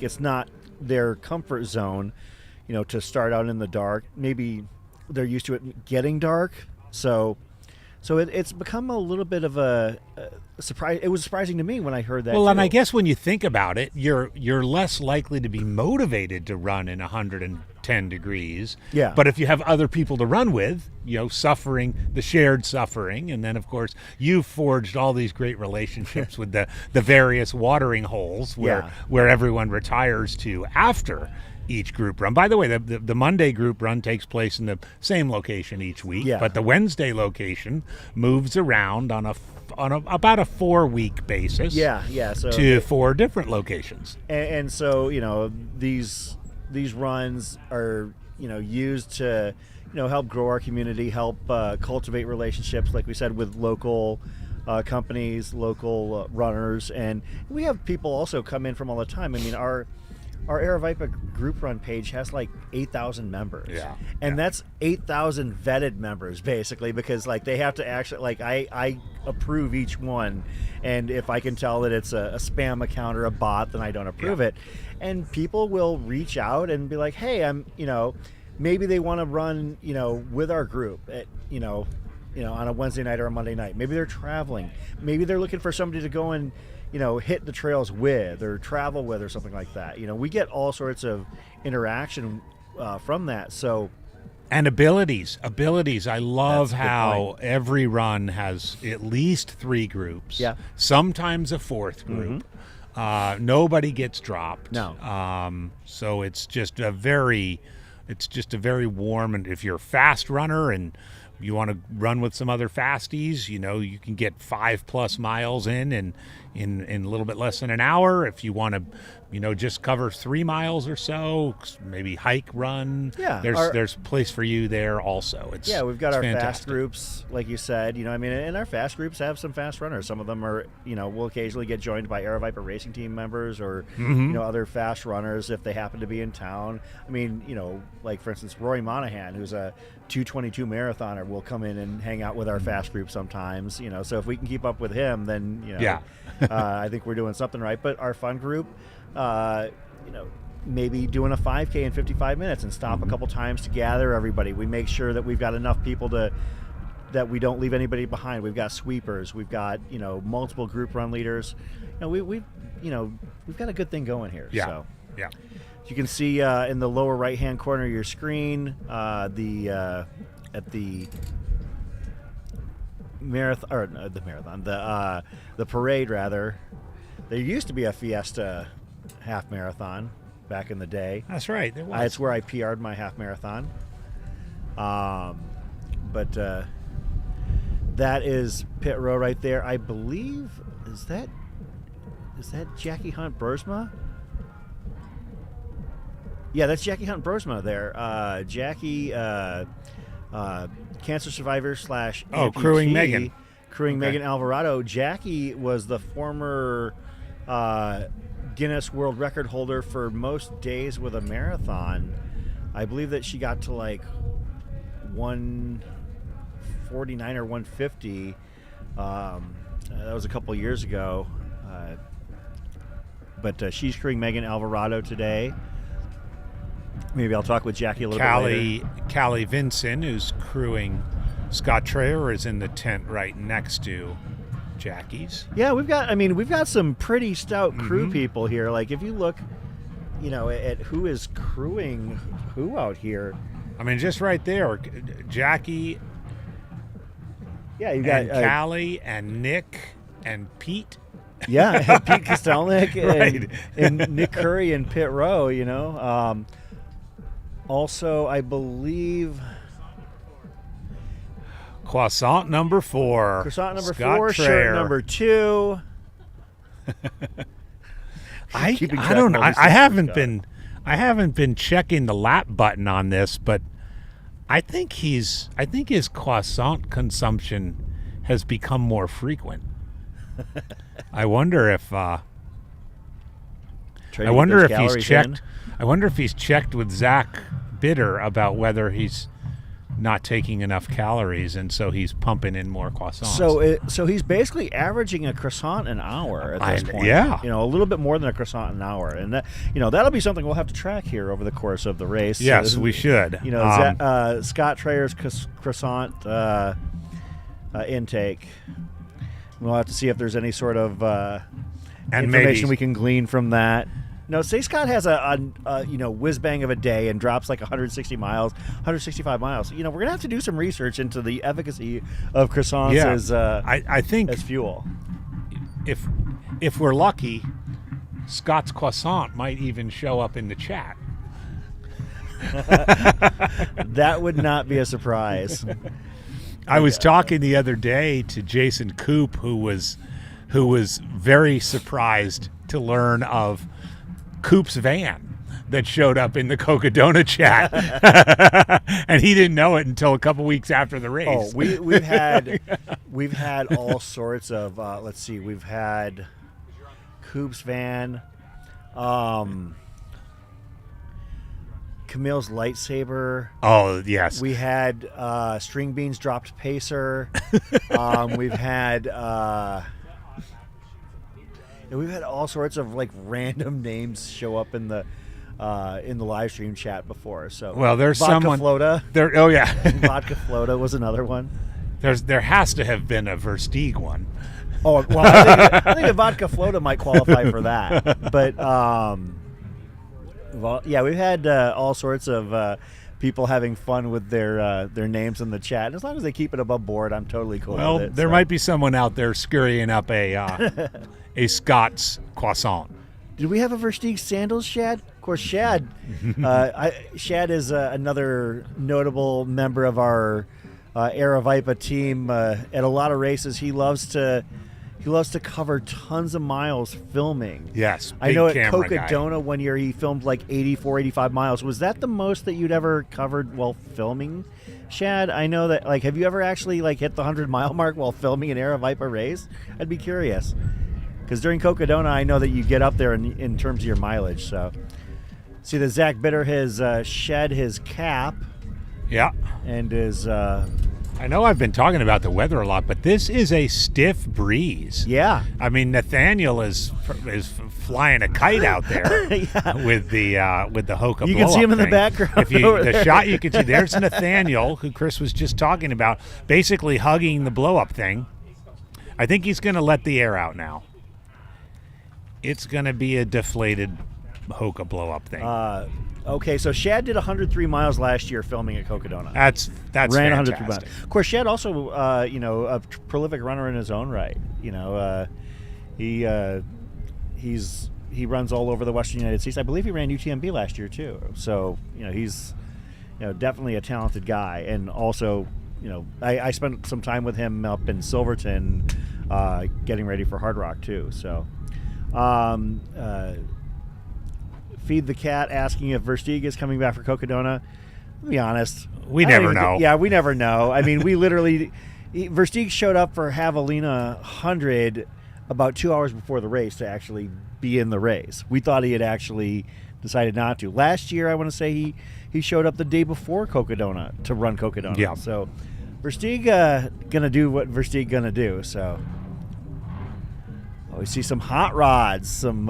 it's not their comfort zone, to start out in the dark. Maybe they're used to it getting dark, so it's become a little bit of a surprise. It was surprising to me when I heard that. Well, and too. I guess when you think about it, you're less likely to be motivated to run in 110 degrees. Yeah. But if you have other people to run with, suffering, the shared suffering, and then of course you've forged all these great relationships with the various watering holes where everyone retires to after each group run. By the way, the Monday group run takes place in the same location each week, but the Wednesday location moves around on about a 4-week basis. So to 4 different locations. And so these runs are used to help grow our community, help cultivate relationships, like we said, with local companies, local runners, and we have people also come in from all the time. I mean, our Aravaipa group run page has like 8,000 members. And that's 8,000 vetted members, basically, because like they have to actually, like I approve each one, and if I can tell that it's a spam account or a bot, then I don't approve it. And people will reach out and be like, hey, I'm, maybe they want to run, with our group at, on a Wednesday night or a Monday night. Maybe they're traveling. Maybe they're looking for somebody to go and hit the trails with or travel with or something like that. We get all sorts of interaction from that. So, and abilities. I love That's a good how point. every run has at least 3 groups. Sometimes a 4th group. Nobody gets dropped. No. So it's just a very warm, and if you're a fast runner and you want to run with some other fasties, you can get 5+ miles in a little bit less than an hour. If you want to, just cover 3 miles or so, maybe hike, run. There's a place for you there also. We've got our fantastic. fast groups, like you said, and our fast groups have some fast runners. Some of them are, will occasionally get joined by Aravaipa racing team members or, other fast runners if they happen to be in town. I mean, like for instance, Rory Monahan, who's a 2:22 marathoner, will come in and hang out with our fast group sometimes, so if we can keep up with him, then, I think we're doing something right. But our fun group, maybe doing a 5K in 55 minutes and stop a couple times to gather everybody. We make sure that we've got enough people that we don't leave anybody behind. We've got sweepers. We've got, multiple group run leaders. We've got a good thing going here. So. You can see in the lower right-hand corner of your screen, the parade rather. There used to be a Fiesta half marathon back in the day. That's right. There was. That's where I PR'd my half marathon. But that is pit row right there. I believe is that Jackie Hunt Bursma? Yeah, that's Jackie Hunt Bursma there. Jackie, cancer survivor / amputee. Crewing Megan. Megan Alvarado. Jackie was the former Guinness World Record holder for most days with a marathon. I believe that she got to like 149 or 150. That was a couple years ago. But she's crewing Megan Alvarado today. Maybe I'll talk with Jackie a little bit later. Callie Vinson, who's crewing Scott Traer, is in the tent right next to Jackie's. Yeah, we've got some pretty stout crew people here. Like if you look, at who is crewing who out here. I mean, just right there, Jackie. Yeah, you got Callie and Nick and Pete. Yeah, Pete Kostelnik Right. and Nick Curry in pit row. Also, I believe Croissant number 4. Croissant number Scott 4, Traer. shirt number 2. I Keeping track don't of know. all these I things, haven't been checking the lap button on this, but I think his croissant consumption has become more frequent. I wonder if he's checked. I wonder if he's checked with Zach Bitter about whether he's not taking enough calories, and so he's pumping in more croissants. So he's basically averaging a croissant an hour at this point. Yeah. A little bit more than a croissant an hour, and that, that'll be something we'll have to track here over the course of the race. Yes, we should. Scott Trayer's croissant intake. We'll have to see if there's any sort of information we can glean from that. No, say Scott has a whiz bang of a day and drops like 165 miles. We're gonna have to do some research into the efficacy of croissants as I think as fuel. If we're lucky, Scott's croissant might even show up in the chat. That would not be a surprise. I was talking the other day to Jason Coop, who was very surprised to learn of Coop's van that showed up in the Cocodona chat, and he didn't know it until a couple weeks after the race. Oh, we've had all sorts of. Let's see, we've had Coop's van, Camille's lightsaber. Oh yes, we had String Beans dropped Pacer. We've had. We've had all sorts of like random names show up in the live stream chat before. So there's Vodka someone. Flota. There, oh yeah, Vodka Flota was another one. There has to have been a Versteeg one. Oh well, I think a Vodka Flota might qualify for that. But we've had all sorts of people having fun with their names in the chat. And as long as they keep it above board, I'm totally cool with it. There might be someone out there scurrying up a Scott's croissant. Did we have a Versteeg Sandals, Shad? Of course, Shad. Shad is another notable member of our Aravaipa team. At a lot of races, he loves to cover tons of miles filming. Yes, I know at Cocodona Cocodona one year he filmed like 84, 85 miles. Was that the most that you'd ever covered while filming, Shad? I know that. Like, have you ever actually like hit the 100-mile mark while filming an Aravaipa race? I'd be curious. Because during Cocodona, I know that you get up there in terms of your mileage. So, see that Zach Bitter has shed his cap. Yeah. And is. I know I've been talking about the weather a lot, but this is a stiff breeze. Yeah. I mean, Nathaniel is flying a kite out there with the Hoka. You can see him in the background. The shot you can see, there's Nathaniel, who Chris was just talking about, basically hugging the blow up thing. I think he's going to let the air out now. It's going to be a deflated Hoka blow-up thing. Okay, so Shad did 103 miles last year filming at Cocodona. That's ran 103 fantastic. miles. Of course, Shad also, a prolific runner in his own right. He runs all over the Western United States. I believe he ran UTMB last year too. So he's definitely a talented guy, and also I spent some time with him up in Silverton, getting ready for Hard Rock too. So. Feed the Cat asking if Versteeg is coming back for Cocodona. To be honest, we never know. We never know. I mean, Versteeg showed up for Javelina 100 about 2 hours before the race to actually be in the race. We thought he had actually decided not to. Last year, I want to say he showed up the day before Cocodona to run Cocodona. Yeah. So Versteeg gonna do what Versteeg gonna do. So. We see some hot rods, some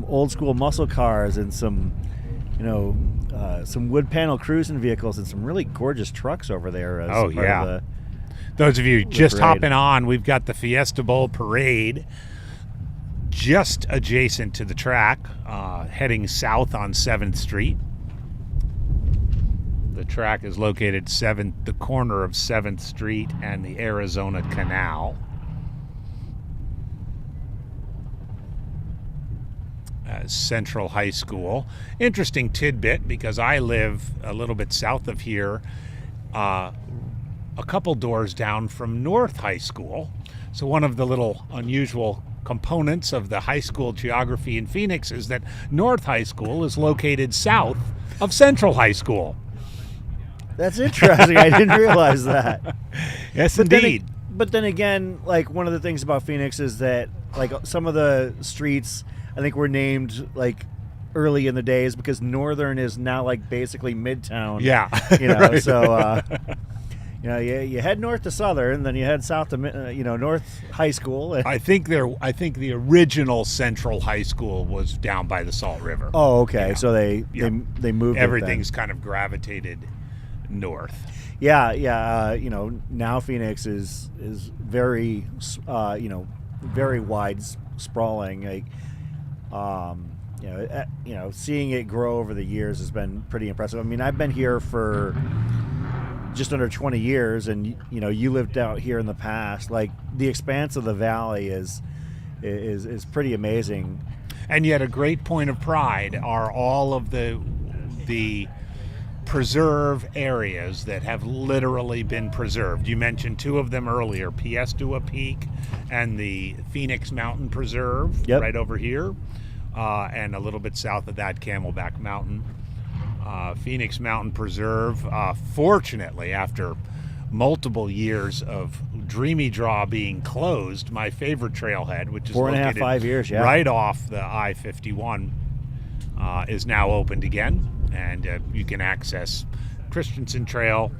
old school muscle cars, and some wood panel cruising vehicles, and some really gorgeous trucks over there. Those of you just parade. hopping on, we've got the Fiesta Bowl parade just adjacent to the track, heading south on 7th Street. The track is located the corner of 7th Street and the Arizona Canal. Central High School. Interesting tidbit, because I live a little bit south of here, a couple doors down from North High School. So one of the little unusual components of the high school geography in Phoenix is that North High School is located south of Central High School. That's interesting. I didn't realize that. Yes, but indeed. But then again, like, one of the things about Phoenix is that, like, some of the streets, I think, were named like early in the days because Northern is now like basically Midtown. Yeah. Right. So you head north to Southern, then you head south to North High School. I think the original Central High School was down by the Salt River. Oh, okay. Yeah. So they moved. Everything's kind of gravitated north. Yeah. Now Phoenix is very very wide, sprawling. Seeing it grow over the years has been pretty impressive. I mean, I've been here for just under 20 years, and you lived out here in the past. Like, the expanse of the valley is pretty amazing. And yet, a great point of pride are all of the preserve areas that have literally been preserved. You mentioned two of them earlier, Piestua Peak and the Phoenix Mountain Preserve, Yep. right over here, and a little bit south of that, Camelback Mountain. Phoenix Mountain Preserve, fortunately, after multiple years of Dreamy Draw being closed, my favorite trailhead, which is 4.5, located 5 years, yeah. right off the I-51, is now opened again, and you can access Christensen Trail.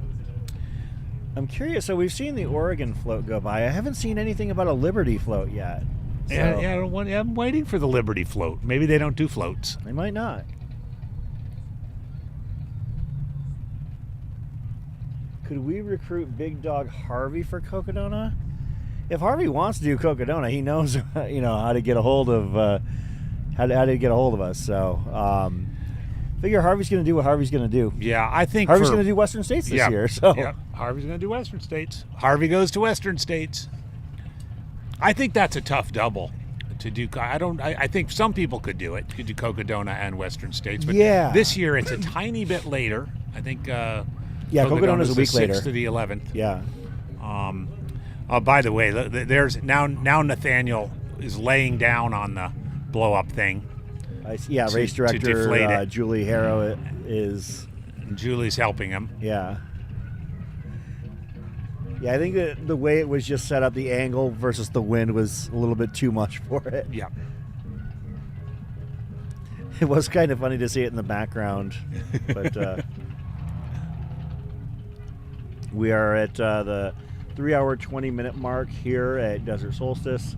I'm curious. So we've seen the Oregon float go by. I haven't seen anything about a Liberty float yet. So I'm waiting for the Liberty float. Maybe they don't do floats. they might not. Could we recruit Big Dog Harvey for Cocodona? If Harvey wants to do Cocodona, he knows how to get a hold of how to get a hold of us. So figure Harvey's going to do what Harvey's going to do. Yeah, I think Harvey's going to do Western States this year. So Harvey's going to do Western States. Harvey goes to Western States. I think that's a tough double to do. I think some people could do it. Could do Cocodona and Western States. But Yeah. this year it's a tiny bit later. I think. Cocodona's a week the 6th later. to the 11th. Yeah. By the way, there's now Nathaniel is laying down on the blow up thing. Race to deflate director it. Julie Harrow is. Julie's helping him. Yeah. Yeah, I think that the way it was just set up, the angle versus the wind was a little bit too much for it. Yeah. It was kind of funny to see it in the background, but we are at the 3-hour 20-minute mark here at Desert Solstice.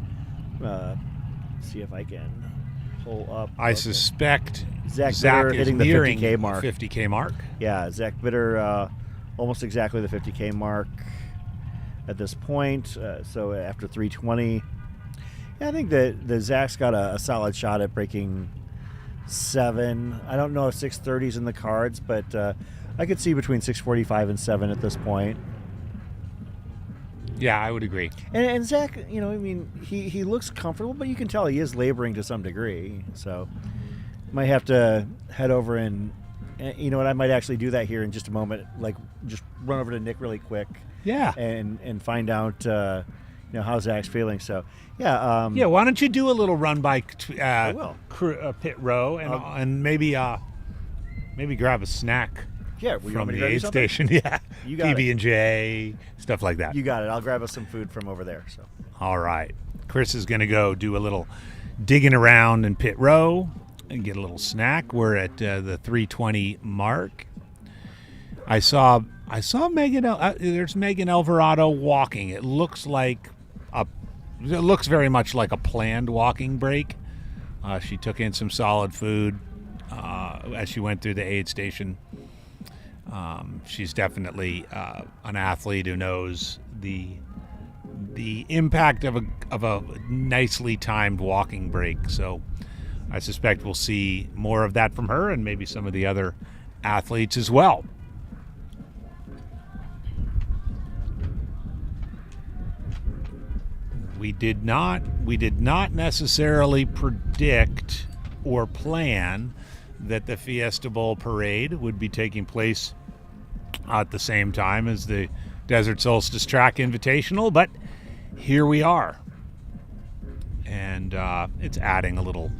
See if I can pull up. I suspect Zach is Bitter hitting the nearing 50K mark. The 50K mark. Yeah, Zach Bitter almost exactly the 50K mark at this point. So after 320, I think that Zach's got a solid shot at breaking 7. I don't know if 630 is in the cards, but I could see between 645 and 7 at this point. Yeah, I would agree. And Zach, he looks comfortable, but you can tell he is laboring to some degree. So might have to head over and you know what, I might actually do that here in just a moment. Like, just run over to Nick really quick. Yeah. And find out how Zach's feeling. So yeah. Why don't you do a little run by I will. pit row and maybe grab a snack. Yeah, you from want me to the grab you aid something? station. Yeah, You got PB&J, stuff like that. You got it. I'll grab us some food from over there. So. All right, Chris is going to go do a little digging around in pit row and get a little snack. We're at the 3:20 mark. I saw Megan. There's Megan Alvarado walking. It looks very much like a planned walking break. She took in some solid food as she went through the aid station. She's definitely an athlete who knows the impact of a nicely timed walking break. So I suspect we'll see more of that from her and maybe some of the other athletes as well. We did not necessarily predict or plan that the Fiesta Bowl parade would be taking place at the same time as the Desert Solstice Track Invitational, but here we are, and it's adding a little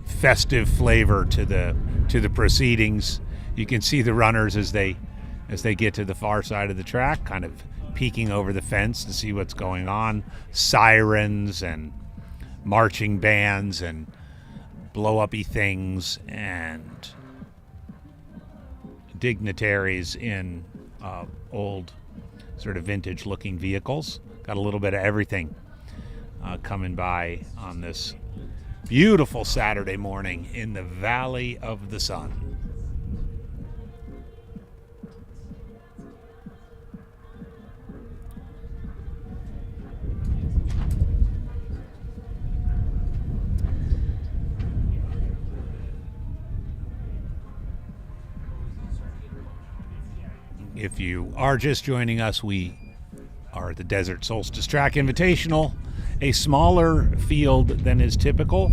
festive flavor to the proceedings. You can see the runners as they get to the far side of the track, kind of peeking over the fence to see what's going on. Sirens and marching bands and blow-uppy things and dignitaries in old, sort of vintage-looking vehicles. Got a little bit of everything coming by on this beautiful Saturday morning in the Valley of the Sun. If you are just joining us, we are at the Desert Solstice Track Invitational, a smaller field than is typical,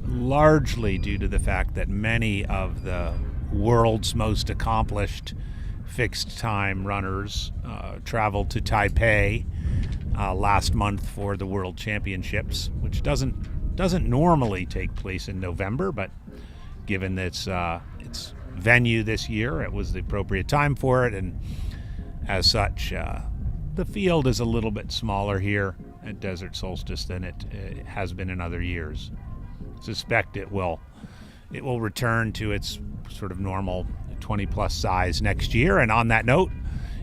largely due to the fact that many of the world's most accomplished fixed-time runners traveled to Taipei last month for the World Championships, which doesn't normally take place in November, but given its venue this year, it was the appropriate time for it, and as such, the field is a little bit smaller here at Desert Solstice than it has been in other years. Suspect it will return to its sort of normal 20-plus size next year. And on that note,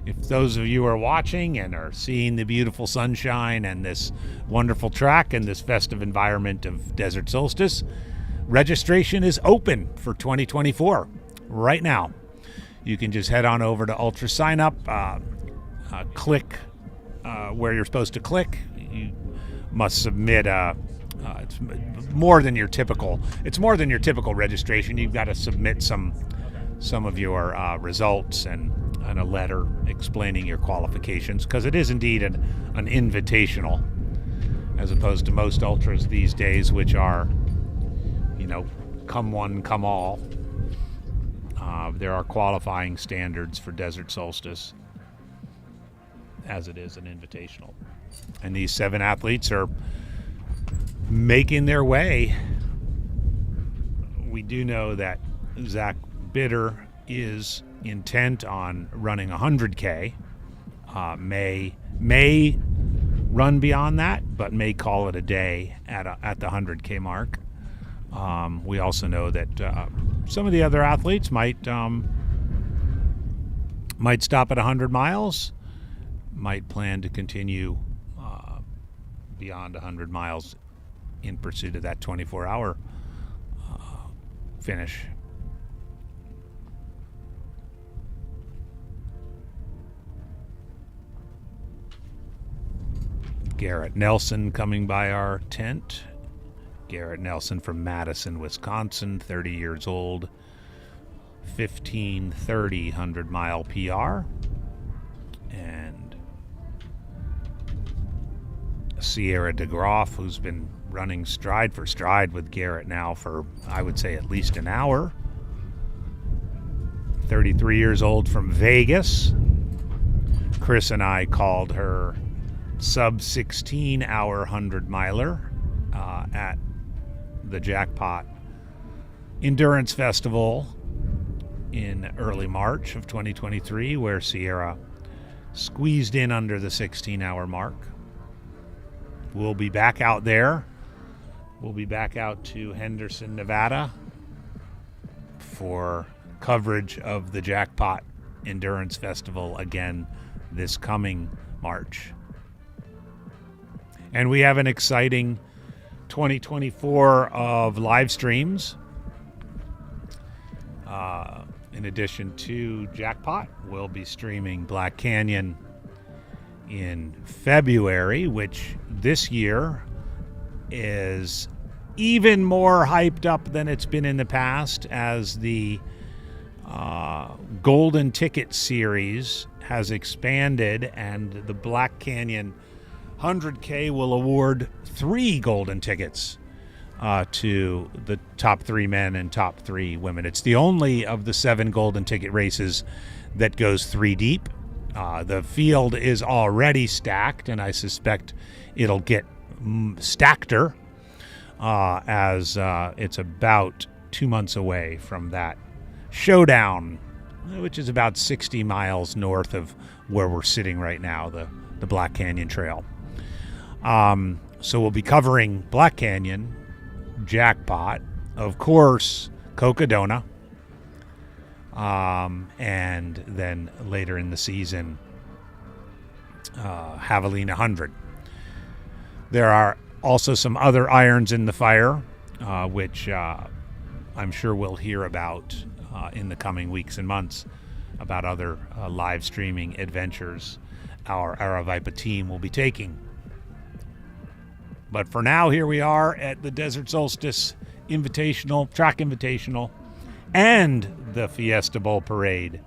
if those of you are watching and are seeing the beautiful sunshine and this wonderful track and this festive environment of Desert Solstice, registration is open for 2024 right now. You can just head on over to Ultra Sign Up, click where you're supposed to click. You must submit it's more than your typical registration. You've got to submit some of your results and a letter explaining your qualifications, because it is indeed an invitational, as opposed to most ultras these days, which are, come one, come all. There are qualifying standards for Desert Solstice, as it is an invitational. And these 7 athletes are making their way. We do know that Zach Bitter is intent on running 100K. May run beyond that, but may call it a day at the 100K mark. We also know that some of the other athletes might stop at 100 miles, might plan to continue beyond 100 miles in pursuit of that 24-hour finish. Garrett Nelson coming by our tent. Garrett Nelson from Madison, Wisconsin, 30 years old, 15:30 100-mile PR. And Sierra DeGroff, who's been running stride for stride with Garrett now for, I would say, at least an hour. 33 years old from Vegas. Chris and I called her sub-16 hour 100-miler at the Jackpot Endurance Festival in early March of 2023, where Sierra squeezed in under the 16-hour mark. We'll be back out there. We'll be back out to Henderson, Nevada for coverage of the Jackpot Endurance Festival again this coming March. And we have an exciting 2024 of live streams. In addition to Jackpot, we'll be streaming Black Canyon in February, which this year is even more hyped up than it's been in the past, as the Golden Ticket Series has expanded, and the Black Canyon 100K will award 3 golden tickets to the top 3 men and top 3 women. It's the only of the 7 golden ticket races that goes 3 deep. The field is already stacked, and I suspect it'll get stackeder as it's about 2 months away from that showdown, which is about 60 miles north of where we're sitting right now, the Black Canyon Trail. So we'll be covering Black Canyon, Jackpot, of course, Cocodona. And then later in the season, Javelina 100. There are also some other irons in the fire, which I'm sure we'll hear about in the coming weeks and months, about other live streaming adventures our Aravaipa team will be taking. But for now, here we are at the Desert Solstice Track Invitational, and the Fiesta Bowl Parade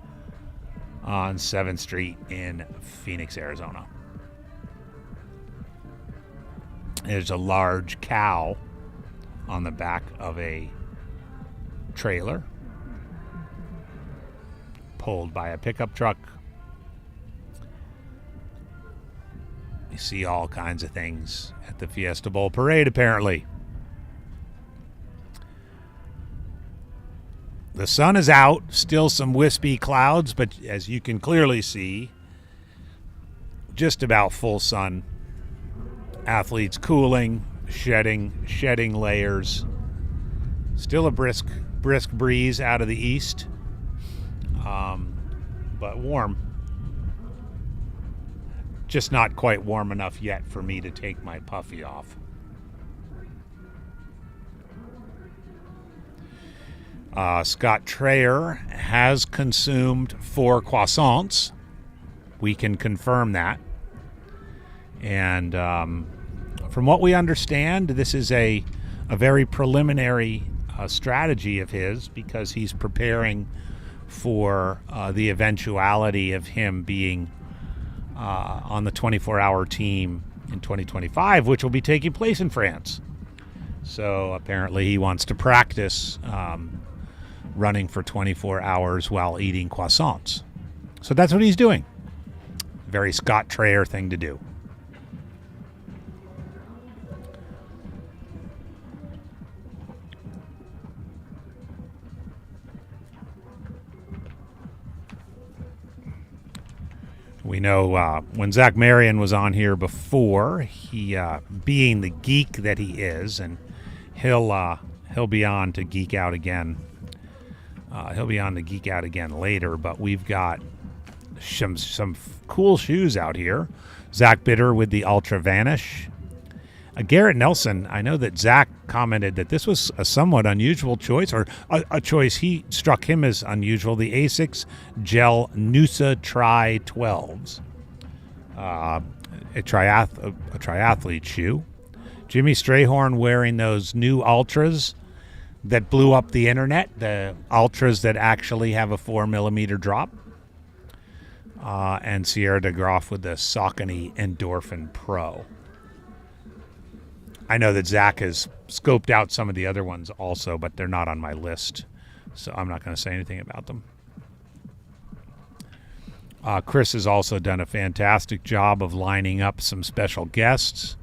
on 7th Street in Phoenix, Arizona. There's a large cow on the back of a trailer pulled by a pickup truck. You see all kinds of things at the Fiesta Bowl Parade, apparently. The sun is out, still some wispy clouds, but as you can clearly see, just about full sun. Athletes cooling, shedding layers. Still a brisk breeze out of the east, but warm. Just not quite warm enough yet for me to take my puffy off. Scott Trayer has consumed 4 croissants. We can confirm that. And from what we understand, this is a very preliminary strategy of his, because he's preparing for the eventuality of him being on the 24-hour team in 2025, which will be taking place in France. So apparently he wants to practice running for 24 hours while eating croissants. So that's what he's doing. Very Scott Trayer thing to do. We know when Zach Marion was on here before, he being the geek that he is, and he'll be on to geek out again. He'll be on to geek out again later, but we've got some cool shoes out here. Zach Bitter with the Ultra Vanish. Garrett Nelson, I know that Zach commented that this was a somewhat unusual choice, or a choice he struck him as unusual. The Asics Gel Noosa Tri 12s, a triathlete shoe. Jimmy Strayhorn wearing those new Ultras that blew up the internet, the Ultras that actually have a 4mm drop. And Sierra de Groff with the Saucony Endorphin Pro. I know that Zach has scoped out some of the other ones also, but they're not on my list, so I'm not going to say anything about them. Chris has also done a fantastic job of lining up some special guests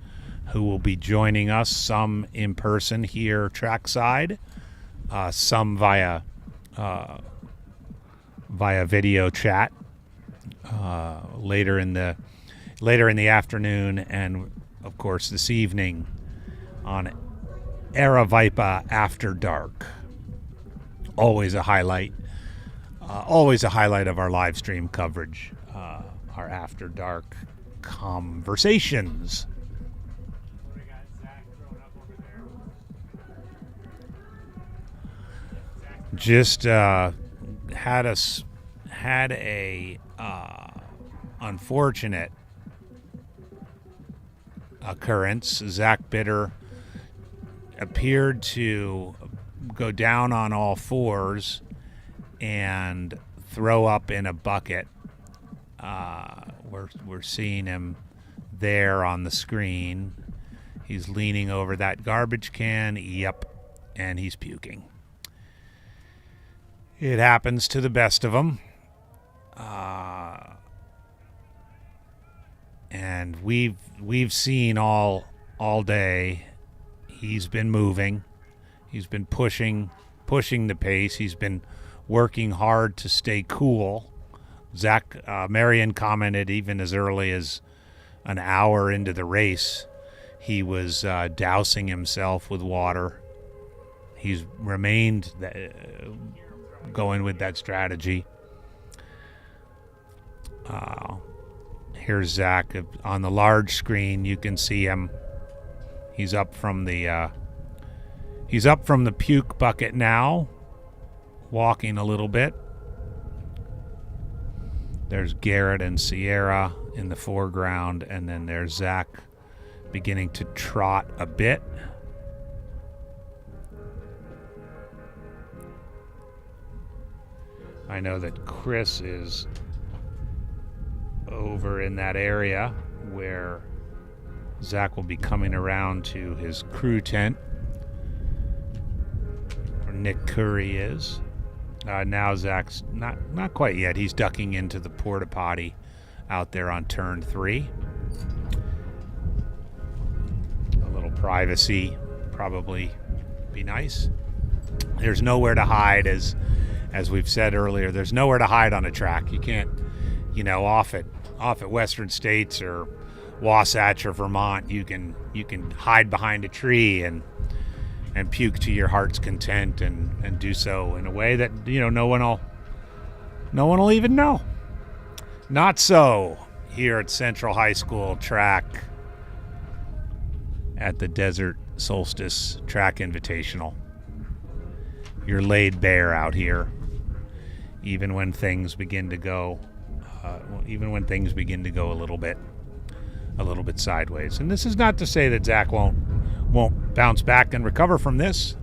who will be joining us, some in person here trackside, some via video chat later in the afternoon, and of course this evening on Aravaipa After Dark. Always a highlight of our live stream coverage, our After Dark conversations. We got Zach thrown up over there. Just had a unfortunate occurrence. Zach Bitter appeared to go down on all fours and throw up in a bucket. We're seeing him there on the screen. He's leaning over that garbage can. Yep, and he's puking. It happens to the best of them. And we've seen all day. He's been moving. He's been pushing the pace. He's been working hard to stay cool. Zach Marion commented even as early as an hour into the race, he was dousing himself with water. he's remained going with that strategy. Here's Zach on the large screen. You can see him. He's up from the puke bucket now, walking a little bit. There's Garrett and Sierra in the foreground, and then there's Zach beginning to trot a bit. I know that Chris is over in that area where Zach will be coming around to his crew tent, where Nick Curry is. Now Zach's not quite yet. He's ducking into the porta potty out there on turn 3. A little privacy probably be nice. There's nowhere to hide, as we've said earlier. There's nowhere to hide on a track. You can't, off at Western States or Wasatch or Vermont, you can hide behind a tree and puke to your heart's content and do so in a way that no one will even know. Not so here at Central High School track at the Desert Solstice Track Invitational. You're laid bare out here, even when things begin to go a little bit sideways. And this is not to say that Zach won't bounce back and recover from this.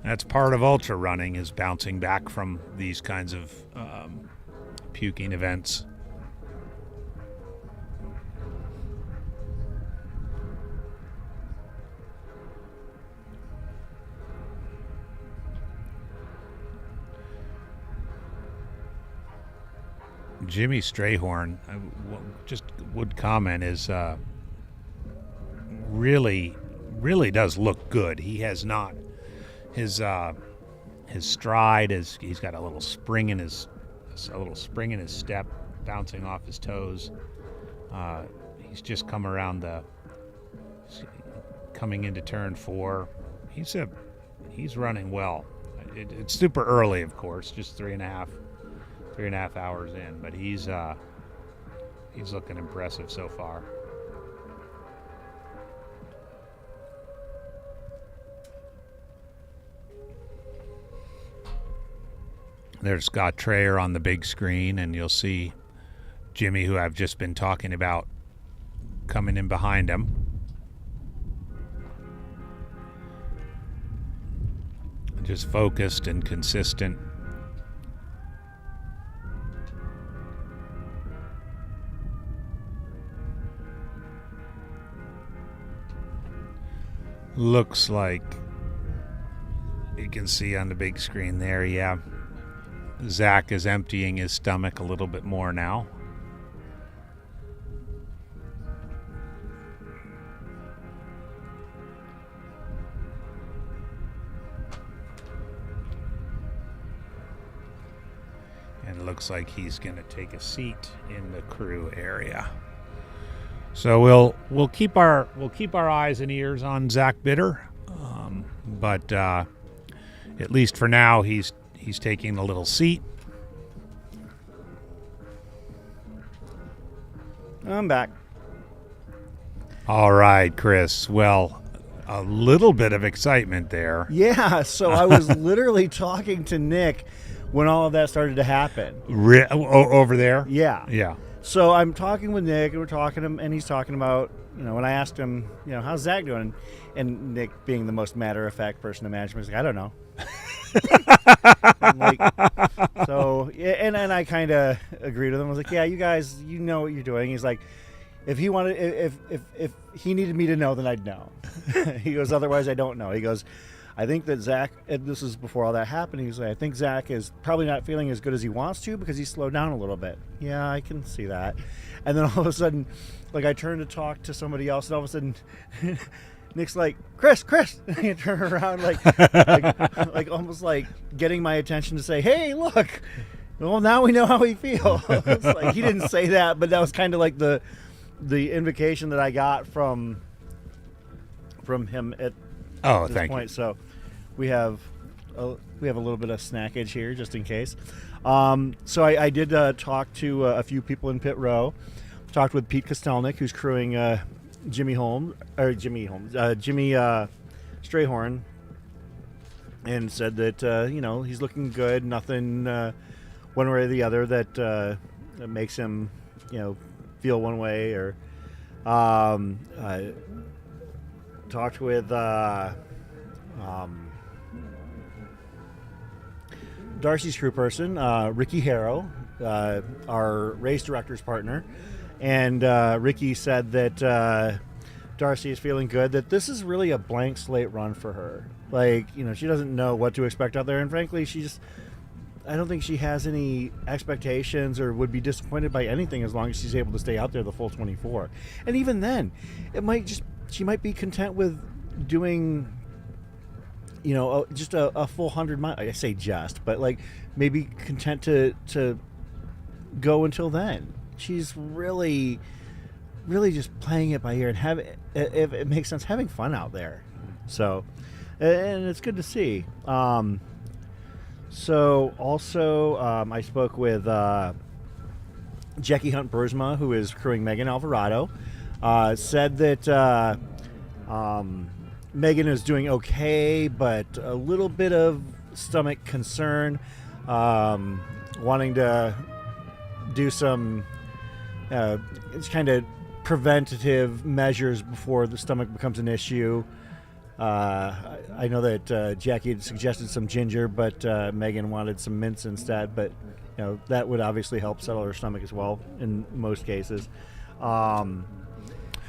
That's part of ultra running, is bouncing back from these kinds of puking events. Jimmy Strayhorn, just would comment, is really does look good. He has not his stride is, he's got a little spring in his step, bouncing off his toes. He's just coming into turn 4. He's running well. It's super early, of course, just 3.5 hours in, but he's looking impressive so far. There's Scott Trayer on the big screen, and you'll see Jimmy, who I've just been talking about, coming in behind him. Just focused and consistent. Looks like you can see on the big screen there, yeah, Zach is emptying his stomach a little bit more now. And it looks like he's going to take a seat in the crew area. So we'll keep our eyes and ears on Zach Bitter, but at least for now he's taking a little seat. I'm back. All right, Chris. Well, a little bit of excitement there. Yeah, so I was literally talking to Nick when all of that started to happen. Over there? Yeah. Yeah. So I'm talking with Nick, and we're talking, and he's talking about, when I asked him, how's Zach doing? And Nick, being the most matter-of-fact person in management, was like, I don't know. I'm like, so, and I kind of agreed with him. I was like, yeah, you guys, you know what you're doing. He's like, if he wanted, if he needed me to know, then I'd know. He goes, otherwise I don't know. He goes, I think that Zach, and this is before all that happened, he's like, I think Zach is probably not feeling as good as he wants to because he slowed down a little bit. Yeah, I can see that. And then all of a sudden, like, I turned to talk to somebody else, and all of a sudden, Nick's like, Chris, and I turn around, like almost like getting my attention to say, hey, look, well, now we know how he feels. Like, he didn't say that, but that was kind of like the invocation that I got from from him at Oh, this thank point. you. So we have a little bit of snackage here just in case. So I did talk to a few people in pit row. Talked with Pete Kostelnik, who's crewing Jimmy Strayhorn, and said that he's looking good. Nothing one way or the other that makes him feel one way. Or I talked with Darcy's crew person, Ricky Harrow, our race director's partner, and Ricky said that Darcy is feeling good, that this is really a blank slate run for her. Like, she doesn't know what to expect out there, and frankly, I don't think she has any expectations or would be disappointed by anything as long as she's able to stay out there the full 24. And even then, she might be content with doing just a full 100 mile. I say just, but like maybe content to go until then. She's really just playing it by ear and if it makes sense, having fun out there. So, and it's good to see. So also, I spoke with Jackie Hunt Bursma, who is crewing Megan Alvarado. Said that Megan is doing okay, but a little bit of stomach concern, wanting to do some kind of preventative measures before the stomach becomes an issue. I know that Jackie had suggested some ginger, but Megan wanted some mints instead. But that would obviously help settle her stomach as well in most cases.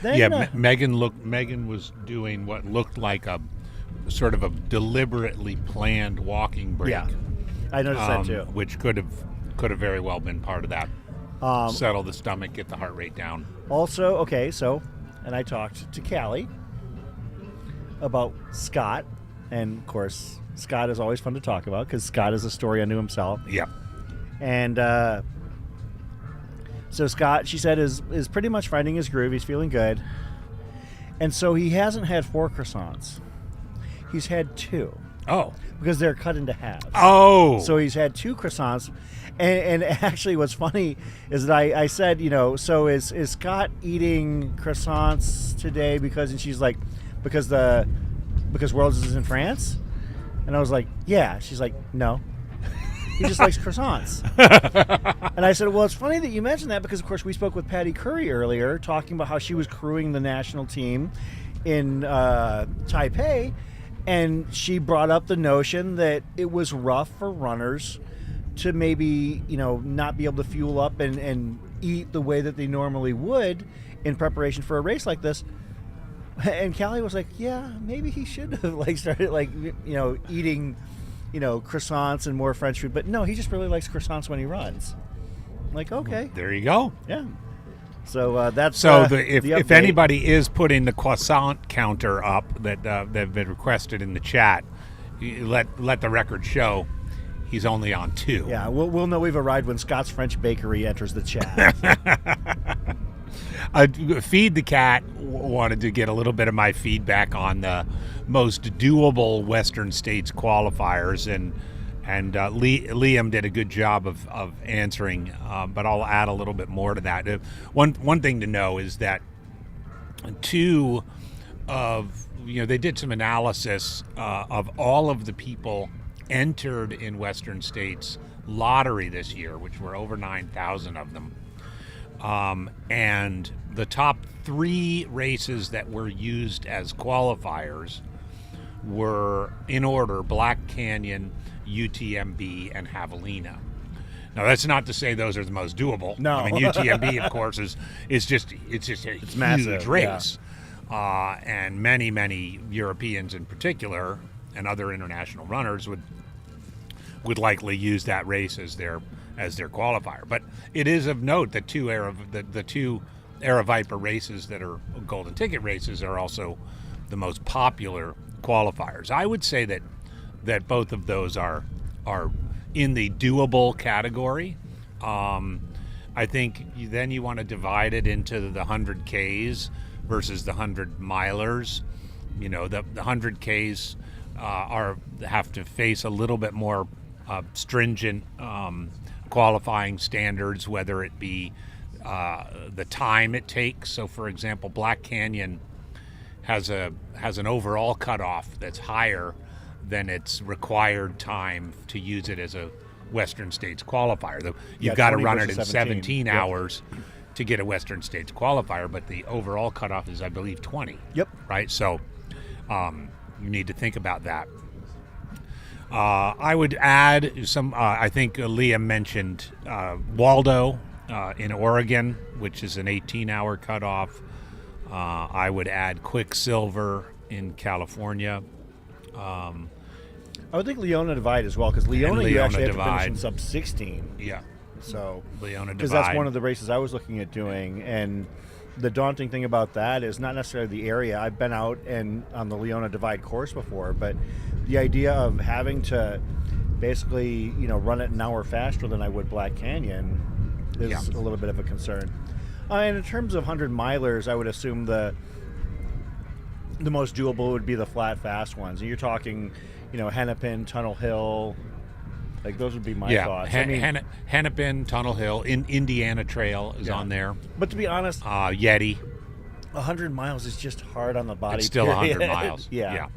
Megan was doing what looked like a sort of a deliberately planned walking break. Yeah, I noticed that too. Which could have very well been part of that. Settle the stomach, get the heart rate down. Also, okay, and I talked to Callie about Scott, and of course, Scott is always fun to talk about because Scott is a story unto himself. Yeah. And so Scott, she said, is pretty much finding his groove. He's feeling good. And so he hasn't had 4 croissants. He's had 2. Oh. Because they're cut into halves. Oh. So he's had 2 croissants. And actually what's funny is that I said, so is Scott eating croissants today and she's like, because Worlds is in France? And I was like, yeah. She's like, no. He just likes croissants. And I said, well, it's funny that you mentioned that because, of course, we spoke with Patty Curry earlier talking about how she was crewing the national team in Taipei, and she brought up the notion that it was rough for runners to maybe, not be able to fuel up and eat the way that they normally would in preparation for a race like this. And Callie was like, yeah, maybe he should have started eating croissants and more French food, but no, he just really likes croissants when he runs. I'm like, okay, there you go. yeah. So that's if anybody is putting the croissant counter up that have been requested in the chat, let the record show he's only on 2. Yeah, we'll know we've arrived when Scott's French Bakery enters the chat. Feed the Cat wanted to get a little bit of my feedback on the most doable Western States qualifiers, and Liam did a good job of answering, but I'll add a little bit more to that. One thing to know is that they did some analysis of all of the people entered in Western States lottery this year, which were over 9,000 of them. And the top 3 races that were used as qualifiers were, in order, Black Canyon, UTMB, and Javelina. Now, that's not to say those are the most doable. No. I mean, UTMB, of course, is just a huge massive, race. Yeah. And many Europeans in particular and other international runners would likely use that race as their qualifier. But it is of note that the two Era Viper races that are golden ticket races are also the most popular qualifiers. I would say that both of those are in the doable category. I think then you want to divide it into the 100 Ks versus the 100 milers. The 100Ks have to face a little bit more stringent qualifying standards, whether it be the time it takes. So, for example, Black Canyon has an overall cutoff that's higher than its required time to use it as a Western States qualifier. You've got to 20 run it versus in 17 Yep. hours to get a Western States qualifier, but the overall cutoff is, I believe, 20. Yep. Right? So you need to think about that. I would add some, I think Liam mentioned Waldo in Oregon, which is an 18-hour cutoff. I would add Quicksilver in California. I would think Leona Divide as well, because Leona you Leona actually have to finish Divide. in sub 16. Yeah, So Leona Divide. because that's one of the races I was looking at doing, and the daunting thing about that is not necessarily the area. I've been out and on the Leona Divide course before, but the idea of having to basically run it an hour faster than I would Black Canyon is Yeah. a little bit of a concern. And in terms of 100 milers, I would assume the most doable would be the flat fast ones. And you're talking, Hennepin, Tunnel Hill. Like those would be my thoughts. Hennepin, Tunnel Hill, Indiana Trail is Yeah. on there. But to be honest, Yeti. 100 miles is just hard on the body. It's still 100 period. miles. Yeah.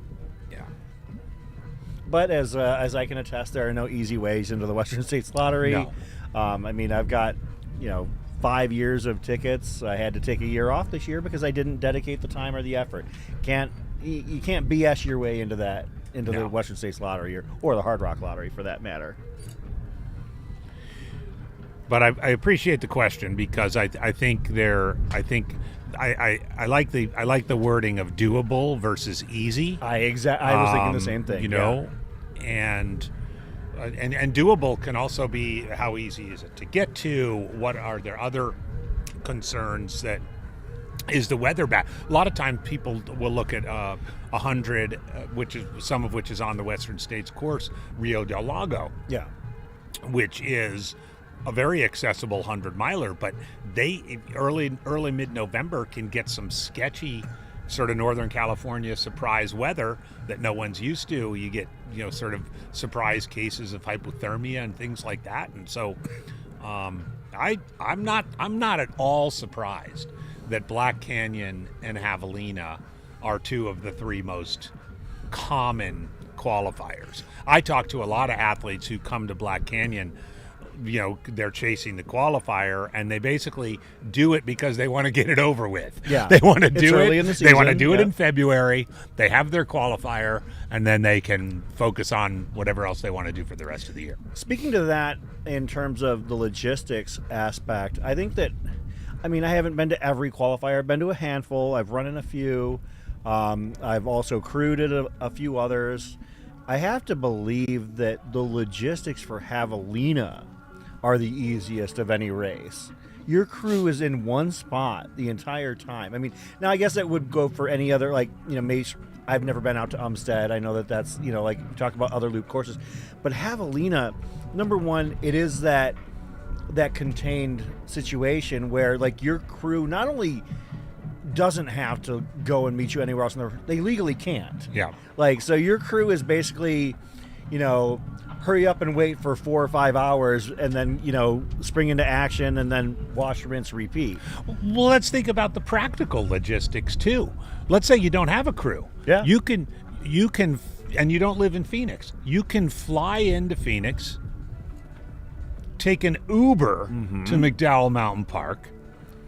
But as I can attest, there are no easy ways into the Western States Lottery. No. I've got 5 years of tickets. I had to take a year off this year because I didn't dedicate the time or the effort. You can't BS your way into that the No. Western States Lottery or the Hard Rock Lottery for that matter. But I appreciate the question because I think I like the wording of doable versus easy. I was thinking the same thing. And doable can also be how easy is it to get to? What are there other concerns? That is the weather bad? A lot of times people will look at 100, which is some of which is on the Western States course, Rio del Lago, Yeah. which is a very accessible 100-miler, but they early mid-November can get some sketchy sort of Northern California surprise weather that no one's used to. You get sort of surprise cases of hypothermia and things like that, and so I'm not at all surprised that Black Canyon and Javelina are two of the three most common qualifiers. I talk to a lot of athletes who come to Black Canyon. They're chasing the qualifier, and they basically do it because they want to get it over with. Yeah. They want to It's do early it. in the They want to season, do it yeah. in February. They have their qualifier, and then they can focus on whatever else they want to do for the rest of the year. Speaking to that in terms of the logistics aspect, I think that, I haven't been to every qualifier. I've been to a handful. I've run in a few. I've also crewed at a few others. I have to believe that the logistics for Javelina are the easiest of any race. Your crew is in one spot the entire time. Now I guess that would go for any other, I've never been out to Umstead. I know that's, we talk about other loop courses. But Javelina, number one, it is that contained situation where, your crew not only doesn't have to go and meet you anywhere else, they legally can't. Yeah. So your crew is basically, hurry up and wait for 4 or 5 hours and then, spring into action and then wash, rinse, repeat. Well, let's think about the practical logistics too. Let's say you don't have a crew. Yeah. You can, and you don't live in Phoenix. You can fly into Phoenix, take an Uber to McDowell Mountain Park,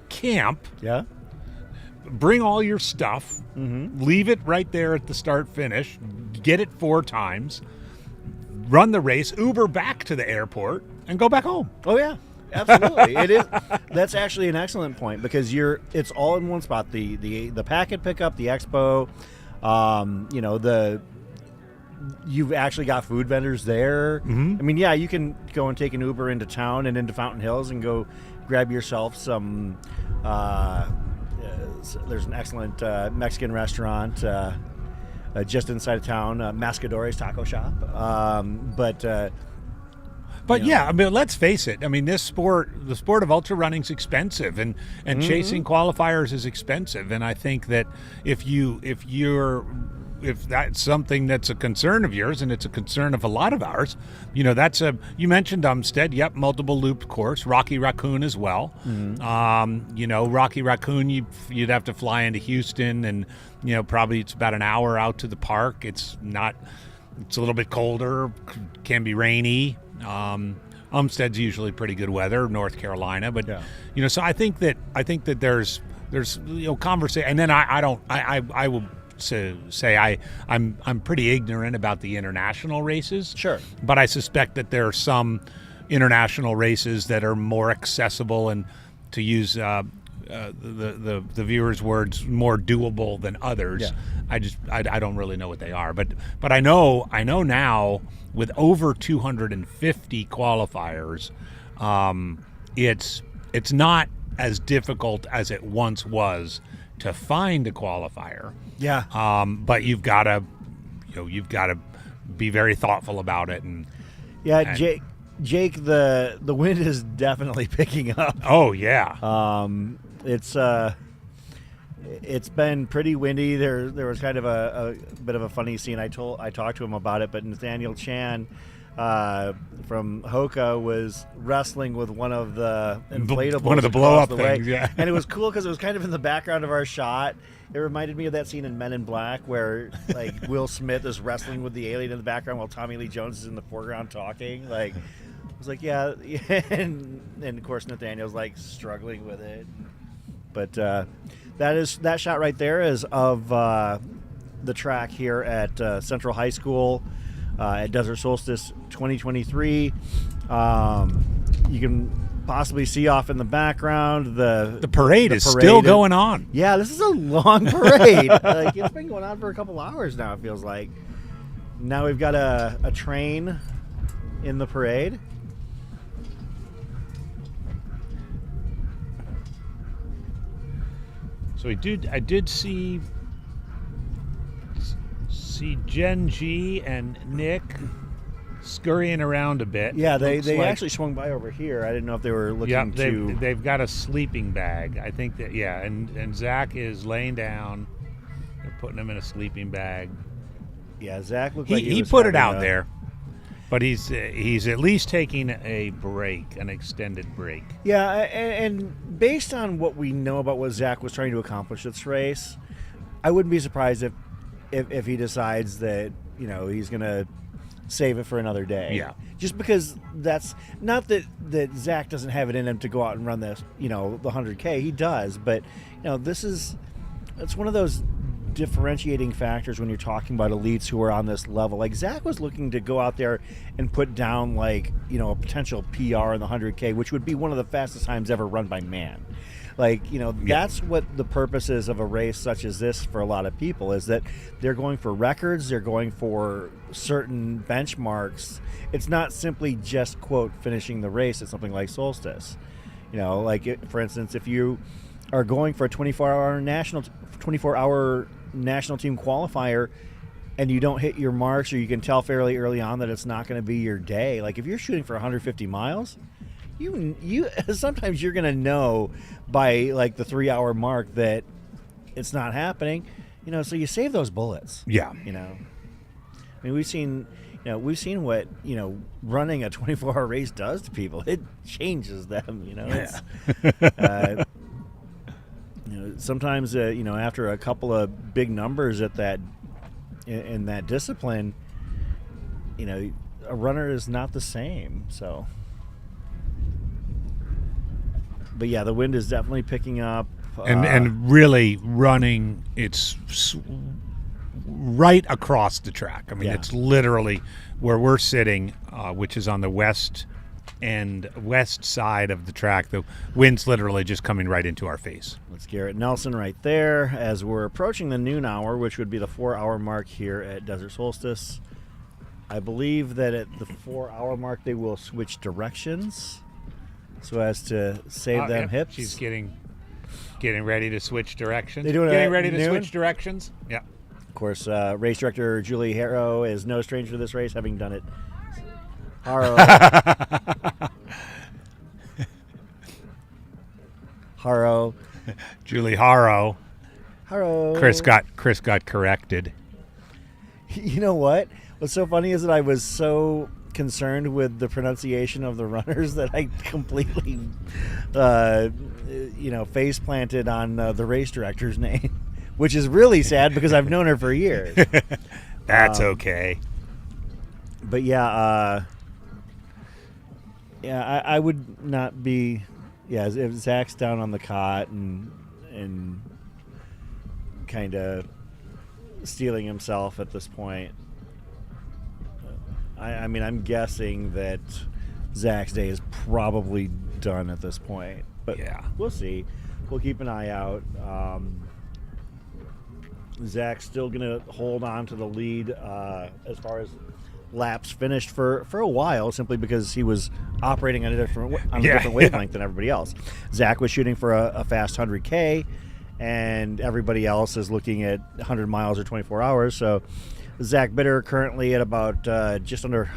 camp, Yeah. bring all your stuff, leave it right there at the start finish, get it 4 times, run the race, Uber back to the airport, and go back home. Oh yeah, absolutely. It is. That's actually an excellent point because it's all in one spot. The packet pickup, the expo, you've actually got food vendors there. Yeah, you can go and take an Uber into town and into Fountain Hills and go grab yourself some. There's an excellent Mexican restaurant just inside of town, Mascadores Taco Shop. But yeah, I mean, let's face it. I mean, the sport of ultra running is expensive, and chasing qualifiers is expensive. And I think that if that's something that's a concern of yours, and it's a concern of a lot of ours, you mentioned Umstead. Yep, multiple loop course. Rocky Raccoon as well. Rocky Raccoon, you'd have to fly into Houston, and probably it's about an hour out to the park. It's a little bit colder, can be rainy. Umstead's usually pretty good weather, North Carolina, but so I think that there's conversation, and then I will say I'm pretty ignorant about the international races. Sure. But I suspect that there are some international races that are more accessible and, to use the viewers' words, more doable than others. Yeah. I don't really know what they are, but I know now with over 250 qualifiers, it's not as difficult as it once was to find a qualifier. Yeah. But you've got to be very thoughtful about it. And Jake, the wind is definitely picking up. Oh yeah. It's been pretty windy. There was kind of a bit of a funny scene. I talked to him about it, but Nathaniel Chan from Hoka was wrestling with one of the inflatables, one of the blow up things, yeah. And it was cool because it was kind of in the background of our shot. It reminded me of that scene in Men in Black where like Will Smith is wrestling with the alien in the background while Tommy Lee Jones is in the foreground talking. Like, I was like, yeah, and of course Nathaniel's like struggling with it. But that shot right there is of the track here at Central High School at Desert Solstice 2023. You can possibly see off in the background the parade is still going on. Yeah, this is a long parade. Like, it's been going on for a couple hours now, it feels like. Now we've got a train in the parade. So I did see Jen G and Nick scurrying around a bit. Yeah, they actually swung by over here. I didn't know if they were looking to. They've got a sleeping bag. I think that and Zach is laying down. They're putting him in a sleeping bag. Yeah, Zach looked like he put it out there, but he's at least taking a break, an extended break. Yeah, and based on what we know about what Zach was trying to accomplish this race, I wouldn't be surprised if he decides that he's gonna save it for another day. Yeah. Just because that's not that Zach doesn't have it in him to go out and run this, the 100K. He does, but it's one of those differentiating factors when you're talking about elites who are on this level. Like Zach was looking to go out there and put down a potential PR in the 100K, which would be one of the fastest times ever run by man. That's what the purpose is of a race such as this for a lot of people, is that they're going for records, they're going for certain benchmarks. It's not simply just, quote, finishing the race at something like Solstice. For instance, if you are going for a 24-hour national team qualifier and you don't hit your marks, or you can tell fairly early on that it's not going to be your day. Like if you're shooting for 150 miles, you sometimes you're going to know by the 3 hour mark that it's not happening, so you save those bullets. Yeah. I mean, we've seen what, running a 24-hour race does to people. It changes them, Yeah. Sometimes, after a couple of big numbers in that discipline, a runner is not the same. So, but yeah, the wind is definitely picking up, and really running. It's right across the track. I mean, It's literally where we're sitting, which is on the west side of the track. The wind's literally just coming right into our face. That's Garrett Nelson right there as we're approaching the noon hour, which would be the 4 hour mark here at Desert Solstice. I believe that at the 4 hour mark they will switch directions so as to save them hips. She's getting ready to switch directions. They doing getting ready to switch directions. Yeah. Of course, race director Julie Harrow is no stranger to this race, having done it Haro. Haro. Julie Haro. Haro. Chris got corrected. You know what? What's so funny is that I was so concerned with the pronunciation of the runners that I completely, face planted on the race director's name, which is really sad because I've known her for years. That's okay. But yeah, I would not be. Yeah, if Zach's down on the cot and kind of stealing himself at this point. I mean, I'm guessing that Zach's day is probably done at this point. But yeah, we'll see. We'll keep an eye out. Zach's still going to hold on to the lead as far as laps finished for a while, simply because he was operating on a different wavelength than everybody else. Zach was shooting for a fast 100K, and everybody else is looking at 100 miles or 24 hours. So Zach Bitter currently at about just under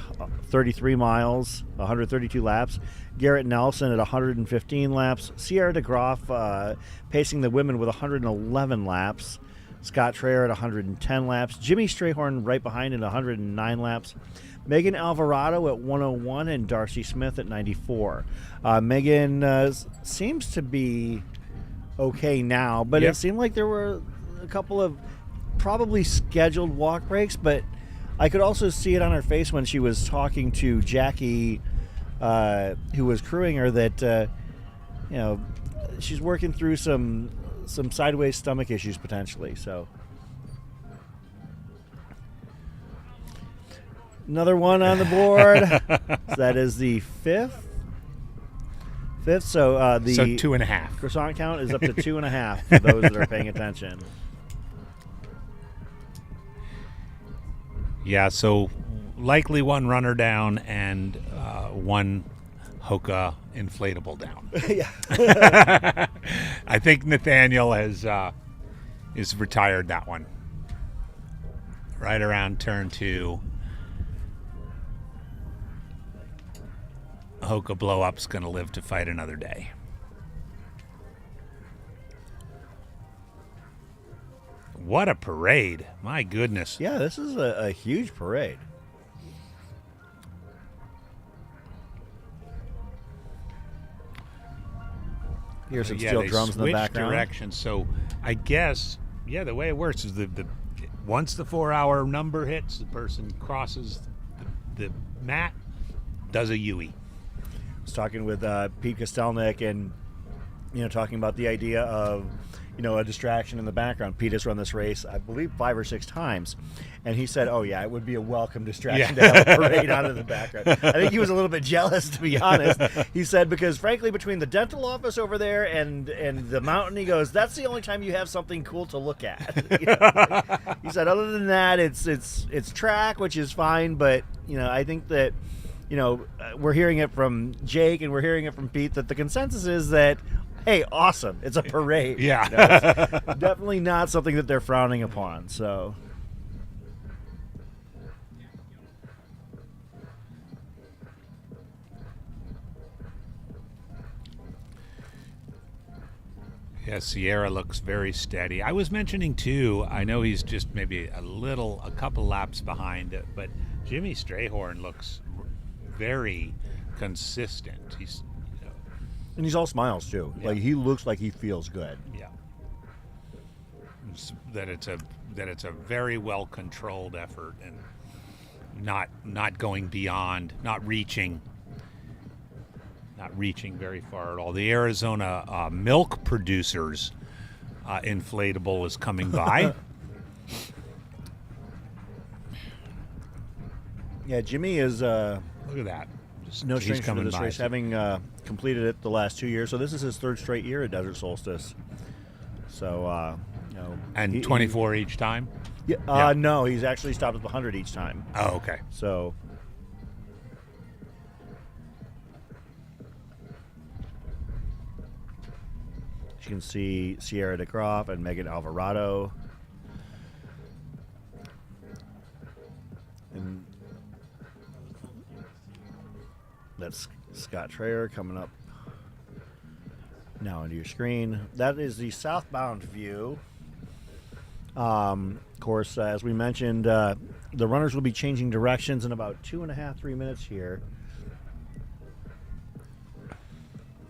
33 miles, 132 laps. Garrett Nelson at 115 laps. Sierra DeGroff pacing the women with 111 laps. Scott Traer at 110 laps. Jimmy Strayhorn right behind at 109 laps. Megan Alvarado at 101 and Darcy Smith at 94. Megan seems to be okay now, but Yep. It seemed like there were a couple of probably scheduled walk breaks, but I could also see it on her face when she was talking to Jackie, who was crewing her, that she's working through some sideways stomach issues potentially. So another one on the board. So that is the fifth. So the 2.5. croissant count is up to 2.5 for those that are paying attention. Yeah, so likely one runner down and one Hoka inflatable down. Yeah. I think Nathaniel is retired that one. Right around turn 2. Hoka blow up's going to live to fight another day. What a parade. My goodness. Yeah, this is a huge parade. Here's some steel they drums in the switch background. direction. So I guess, the way it works is the once the 4-hour number hits, the person crosses the mat, does a Yui. I was talking with Pete Kostelnik and, talking about the idea of, a distraction in the background. Pete has run this race, I believe, 5 or 6 times. And he said, oh, yeah, it would be a welcome distraction to have a parade out of the background. I think he was a little bit jealous, to be honest. He said, because, frankly, between the dental office over there and the mountain, he goes, that's the only time you have something cool to look at. He said, other than that, it's track, which is fine. But, I think that, we're hearing it from Jake and we're hearing it from Pete that the consensus is that, hey, awesome, it's a parade. Yeah. It's definitely not something that they're frowning upon. So, Yeah, Sierra looks very steady. I was mentioning too, I know he's just maybe a couple laps behind it, but Jimmy Strayhorn looks very consistent. and he's all smiles too. Yeah. Like he looks like he feels good. Yeah. That it's a very well controlled effort and not going beyond, not reaching very far at all. The Arizona milk producers inflatable is coming by. Yeah, Jimmy is Look at that. no He's stranger to coming this by. race, having completed it the last 2 years. So this is his 3rd straight year at Desert Solstice. So, And 24 each time? Yeah, no, he's actually stopped at the 100 each time. Oh, okay. So, you can see Sierra DeGroff and Megan Alvarado. And That's Scott Trayer coming up now into your screen. That is the southbound view. Of course, as we mentioned, the runners will be changing directions in about 2.5-3 minutes here.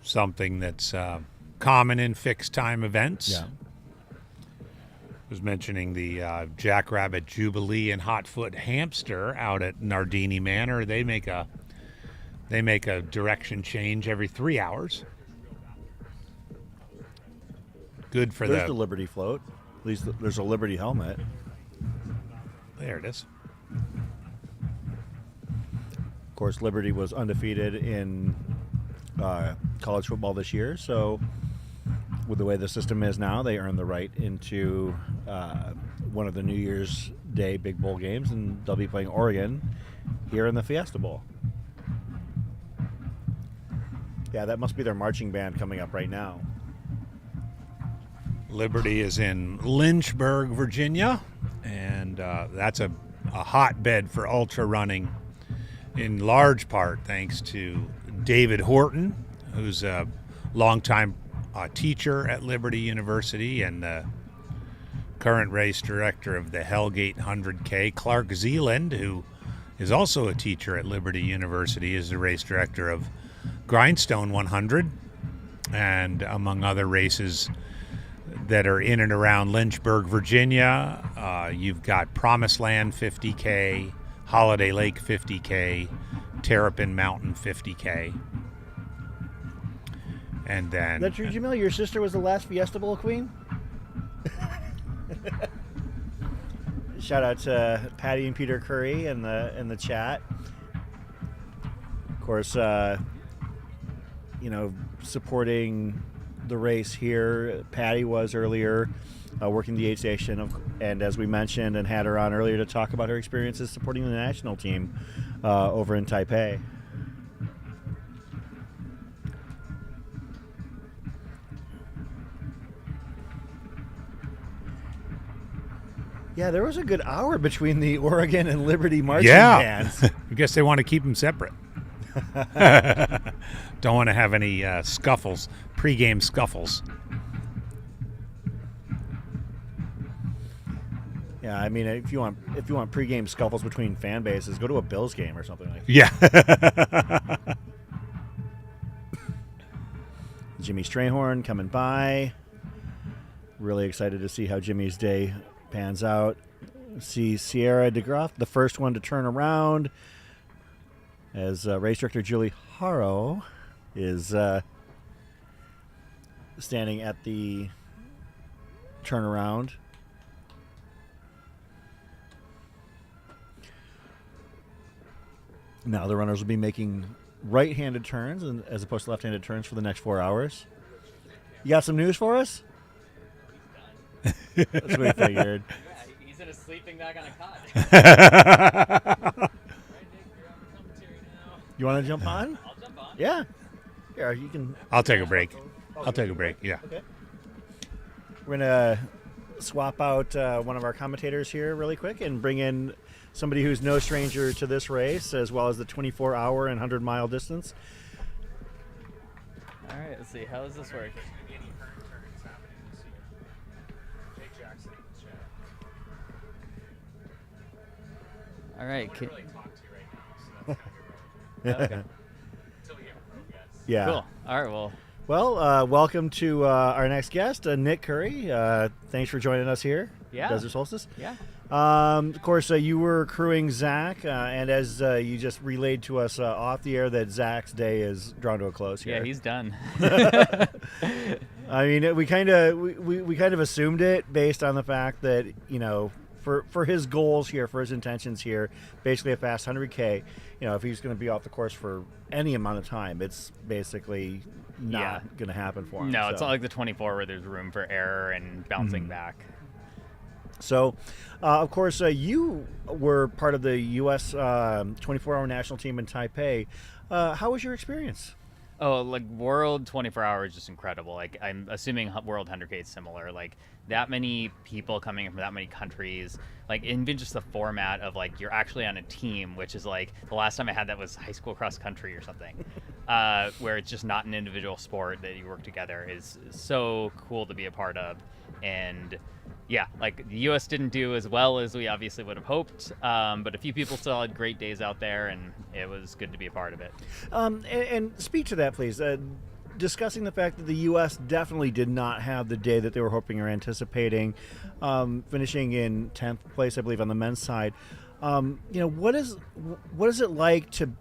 Something that's common in fixed time events. Yeah. I was mentioning the Jackrabbit Jubilee and Hotfoot Hamster out at Nardini Manor. They make a direction change every 3 hours. Good for There's the Liberty float. At least there's a Liberty helmet. There it is. Of course, Liberty was undefeated in college football this year, so with the way the system is now, they earn the right into one of the New Year's Day Big Bowl games, and they'll be playing Oregon here in the Fiesta Bowl. Yeah, that must be their marching band coming up right now. Liberty is in Lynchburg, Virginia, and that's a hotbed for ultra running, in large part thanks to David Horton, who's a longtime teacher at Liberty University and the current race director of the Hellgate 100K. Clark Zeeland, who is also a teacher at Liberty University, is the race director of Grindstone 100, and among other races that are in and around Lynchburg, Virginia. You've got Promised Land 50K, Holiday Lake 50K, Terrapin Mountain 50K. And then... That's true, Jamil? Your sister was the last Fiesta Bowl queen? Shout out to Patty and Peter Curry in the chat. Of course, supporting the race here. Patty was earlier working the aid station, and as we mentioned and had her on earlier to talk about her experiences supporting the national team over in Taipei. Yeah, there was a good hour between the Oregon and Liberty marching bands. I guess they want to keep them separate. Don't want to have any scuffles, pregame scuffles. Yeah, I mean, if you want pregame scuffles between fan bases, go to a Bills game or something like that. Yeah. Jimmy Strayhorn coming by. Really excited to see how Jimmy's day pans out. See Sierra DeGroff, the first one to turn around, as race director Julie Haro is standing at the turnaround. Now the runners will be making right-handed turns as opposed to left-handed turns for the next 4 hours. You got some news for us? That's what we figured. He's in a sleeping bag on a cot. You want to jump on? I'll jump on. Yeah. Here, you can. I'll take a break. Yeah. Okay. We're going to swap out one of our commentators here really quick and bring in somebody who's no stranger to this race, as well as the 24-hour and 100-mile distance. All right, let's see. How does this work? All right. Okay. Yeah. Cool. All right. Well, welcome to our next guest, Nick Curry. Thanks for joining us here. Yeah. Desert Solstice. Yeah. Of course, you were crewing Zach, and as you just relayed to us off the air, that Zach's day is drawn to a close here. Yeah, he's done. I mean, we kind of assumed it based on the fact that, you know, for his goals here, for his intentions here, basically a fast 100K, you know, if he's going to be off the course for any amount of time, it's basically not going to happen for him. No, it's not like the 24 where there's room for error and bouncing back. So, of course, you were part of the U.S. 24-hour national team in Taipei. How was your experience? Oh, like World 24 Hour is just incredible. Like I'm assuming World 100K is similar. Like that many people coming from that many countries. Like even just the format of like you're actually on a team, which is like the last time I had that was high school cross country or something, where it's just not an individual sport that you work together is so cool to be a part of. And yeah, like the U.S. didn't do as well as we obviously would have hoped, but a few people still had great days out there, and it was good to be a part of it. And speak to that, please. Discussing the fact that the U.S. definitely did not have the day that they were hoping or anticipating, finishing in 10th place, I believe, on the men's side. What is it like to,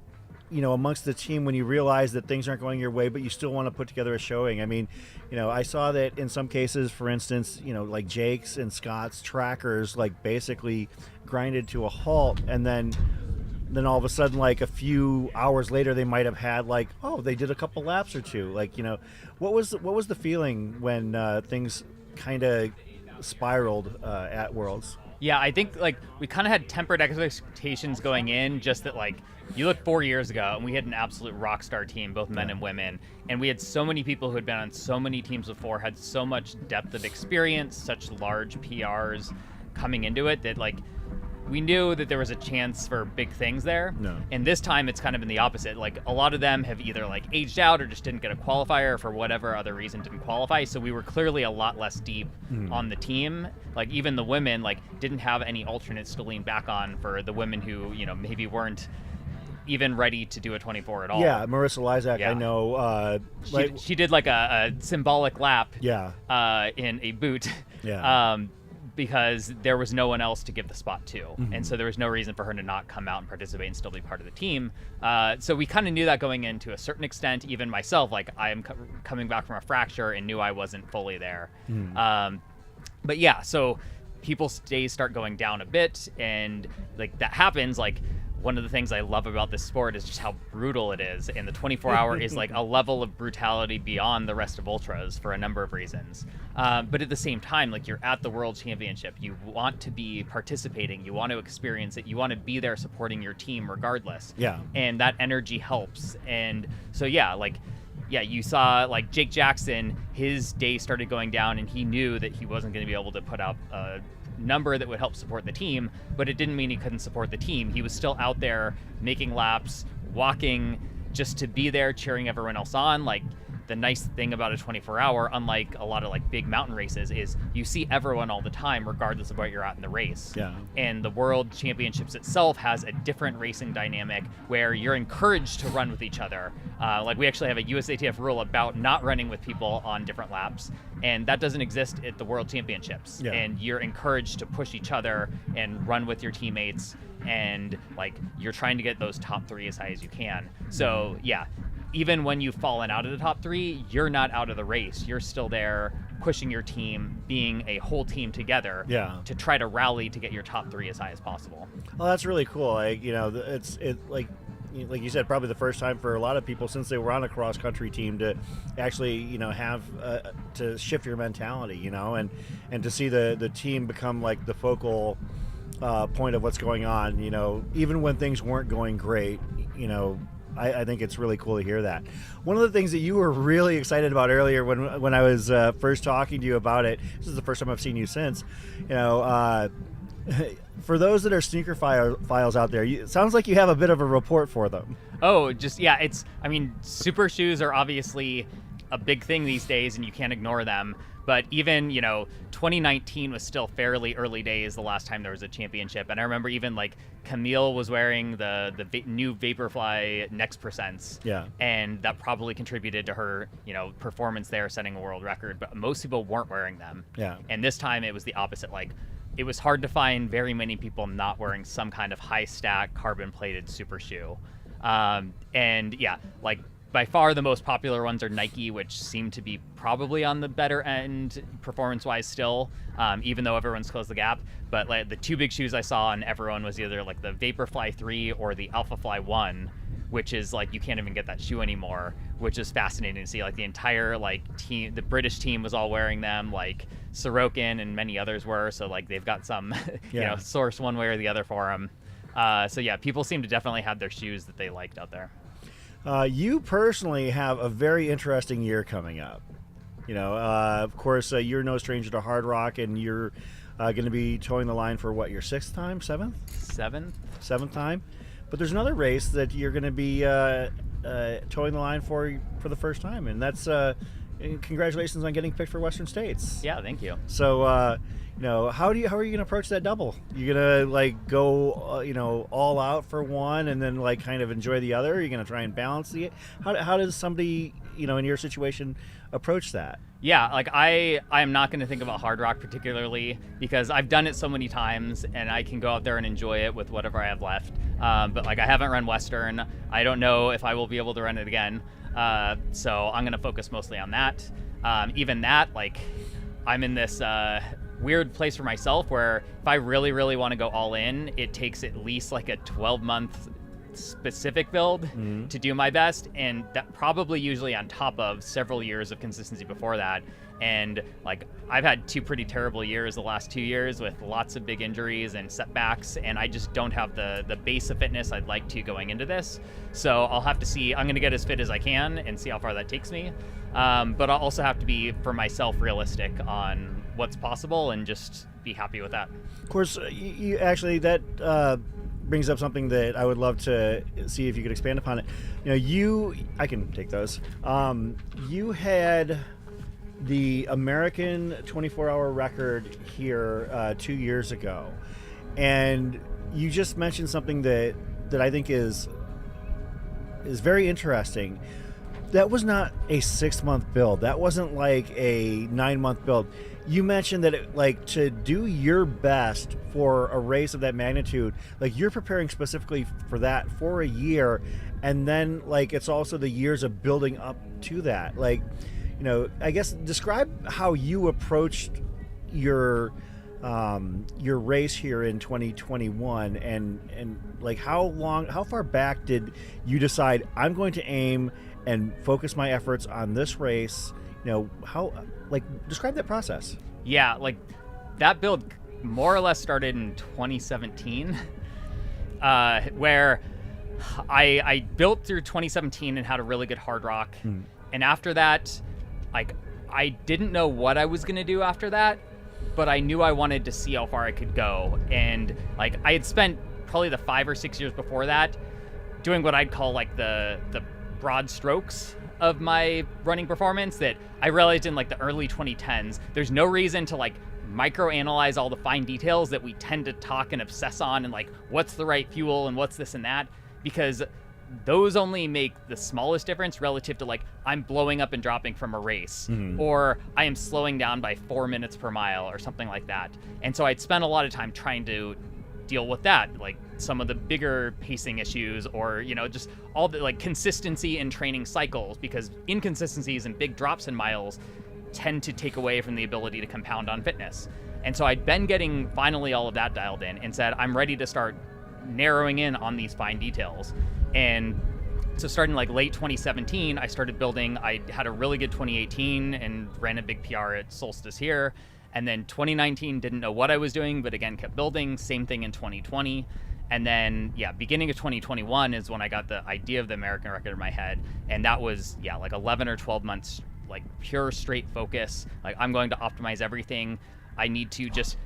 amongst the team when you realize that things aren't going your way, but you still want to put together a showing? I mean, I saw that in some cases, for instance, like Jake's and Scott's trackers, like basically grinded to a halt, and then all of a sudden, like a few hours later, they might have had like, oh, they did a couple laps or two. Like, what was the feeling when things kind of spiraled at Worlds? Yeah, I think like we kind of had tempered expectations going in, just that like you look 4 years ago and we had an absolute rock star team, both men and women, and we had so many people who had been on so many teams before, had so much depth of experience, such large PRs coming into it that like we knew that there was a chance for big things there. No. And this time it's kind of been the opposite. Like a lot of them have either like aged out or just didn't get a qualifier or for whatever other reason didn't qualify. So we were clearly a lot less deep on the team. Like even the women like didn't have any alternates to lean back on for the women who, maybe weren't even ready to do a 24 at all. Yeah, Marissa Lysak, Yeah. I know. She did like a symbolic lap Yeah. in a boot. Yeah. Because there was no one else to give the spot to. And so there was no reason for her to not come out and participate and still be part of the team. So we kind of knew that going in to a certain extent. Even myself, like I am coming back from a fracture and knew I wasn't fully there. But yeah, so people's days start going down a bit, and like that happens. Like one of the things I love about this sport is just how brutal it is, and the 24-hour is like a level of brutality beyond the rest of ultras for a number of reasons. But at the same time, like you're at the World Championship, you want to be participating, you want to experience it, you want to be there supporting your team regardless. Yeah. And that energy helps. And so yeah, you saw like Jake Jackson, his day started going down, and he knew that he wasn't going to be able to put out a number that would help support the team, but it didn't mean he couldn't support the team. He was still out there making laps, walking, just to be there cheering everyone else on. Like the nice thing about a 24-hour, unlike a lot of like big mountain races, is you see everyone all the time regardless of where you're at in the race. Yeah. And the World Championships itself has a different racing dynamic where you're encouraged to run with each other. Like we actually have a USATF rule about not running with people on different laps, and that doesn't exist at the World Championships. Yeah. And you're encouraged to push each other and run with your teammates, and like you're trying to get those top three as high as you can. So yeah, even when you've fallen out of the top three, you're not out of the race. You're still there pushing your team, being a whole team together to try to rally to get your top three as high as possible. Well, that's really cool. Like, it's like you said, probably the first time for a lot of people since they were on a cross country team to actually, have to shift your mentality, and to see the team become like the focal point of what's going on, even when things weren't going great, I think it's really cool to hear that. One of the things that you were really excited about earlier when I was first talking to you about it, this is the first time I've seen you since, for those that are sneaker files out there, it sounds like you have a bit of a report for them. Oh, super shoes are obviously a big thing these days and you can't ignore them. But even, 2019 was still fairly early days the last time there was a championship. And I remember even like Camille was wearing the new Vaporfly Next Percents. Yeah. And that probably contributed to her, performance there, setting a world record. But most people weren't wearing them. Yeah. And this time it was the opposite. Like it was hard to find very many people not wearing some kind of high stack carbon plated super shoe. And yeah, like by far the most popular ones are Nike, which seem to be probably on the better end performance-wise still, even though everyone's closed the gap. But like the two big shoes I saw on everyone was either like the Vaporfly 3 or the Alphafly 1, which is like you can't even get that shoe anymore, which is fascinating to see. Like the entire like team, the British team was all wearing them, like Sorokin and many others were. So like they've got some, source one way or the other for them. So yeah, people seem to definitely have their shoes that they liked out there. You personally have a very interesting year coming up. Of course, you're no stranger to Hard Rock, and you're going to be towing the line for what, your sixth time, seventh time. But there's another race that you're going to be towing the line for the first time, and that's congratulations on getting picked for Western States. Yeah, thank you. So, how are you going to approach that double? You're going to go, all out for one, and then kind of enjoy the other. You're going to try and balance how does somebody, in your situation, approach that? Yeah, I am not going to think about Hard Rock particularly because I've done it so many times and I can go out there and enjoy it with whatever I have left. But I haven't run Western. I don't know if I will be able to run it again. So I'm going to focus mostly on that. Even that, I'm in this weird place for myself where if I really, really want to go all in, it takes at least a 12-month specific build to do my best, and that probably usually on top of several years of consistency before that. And I've had two pretty terrible years the last 2 years with lots of big injuries and setbacks, and I just don't have the base of fitness I'd like to going into this. So I'll have to see. I'm going to get as fit as I can and see how far that takes me, but I'll also have to be for myself realistic on what's possible and just be happy with that. Of course, you actually that brings up something that I would love to see if you could expand upon it. I can take those. You had the American 24-hour record here 2 years ago, and you just mentioned something that I think is very interesting. That was not a 6-month build. That wasn't a 9-month build. You mentioned that to do your best for a race of that magnitude, you're preparing specifically for that for a year, and then it's also the years of building up to that. I guess describe how you approached your race here in 2021, and how far back did you decide I'm going to aim and focus my efforts on this race? Describe that process. Yeah, that build more or less started in 2017, where I built through 2017 and had a really good Hard Rock. And after that, I didn't know what I was going to do after that, but I knew I wanted to see how far I could go. And I had spent probably the 5 or 6 years before that doing what I'd call the broad strokes of my running performance that I realized in the early 2010s. There's no reason to microanalyze all the fine details that we tend to talk and obsess on, and what's the right fuel and what's this and that, because those only make the smallest difference relative to I'm blowing up and dropping from a race, or I am slowing down by 4 minutes per mile or something like that. And so I'd spent a lot of time trying to deal with that, some of the bigger pacing issues, or just all the consistency in training cycles, because inconsistencies and big drops in miles tend to take away from the ability to compound on fitness. And so I'd been getting finally all of that dialed in and said, I'm ready to start narrowing in on these fine details. And so starting late 2017, I started building. I had a really good 2018 and ran a big PR at Solstice here. And then 2019, didn't know what I was doing, but again, kept building. Same thing in 2020. And then, beginning of 2021 is when I got the idea of the American record in my head. And that was, 11 or 12 months, pure straight focus. I'm going to optimize everything. I need to just,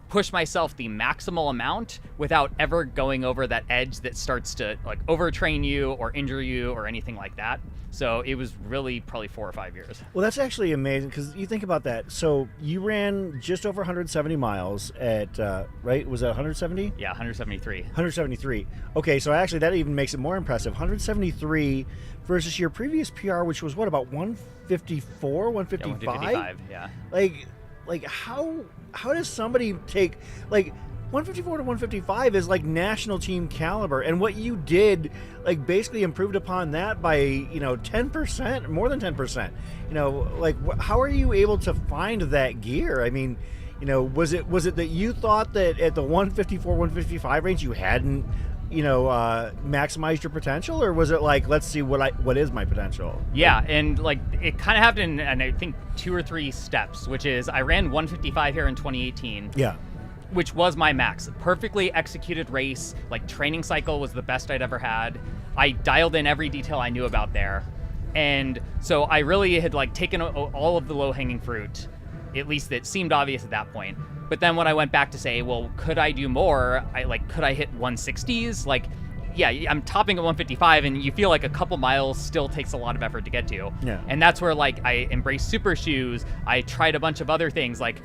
push myself the maximal amount without ever going over that edge that starts to overtrain you or injure you or anything like that. So it was really probably 4 or 5 years. Well, that's actually amazing, because you think about that. So you ran just over 170 miles at, right? Was that 170? Yeah, 173. 173. Okay, so actually that even makes it more impressive. 173 versus your previous PR, which was what, about 154, 155? Yeah, 155, yeah. How does somebody take 154 to 155 is national team caliber, and what you did basically improved upon that by 10%, more than 10%. How are you able to find that gear? I mean, was it that you thought that at the 154 155 range you hadn't maximized your potential, or was it let's see what is my potential? Yeah, and it kind of happened in I think 2 or 3 steps, which is I ran 155 here in 2018. Yeah. which was my max. Perfectly executed race. Like, training cycle was the best I'd ever had. I dialed in every detail I knew about there. And so I really had like taken all of the low-hanging fruit, at least that seemed obvious at that point. But then when I went back to say, well, could I do more? Could I hit 160s? Like, yeah, I'm topping at 155, and you feel like a couple miles still takes a lot of effort to get to. Yeah. And that's where like I embraced super shoes. I tried a bunch of other things. Like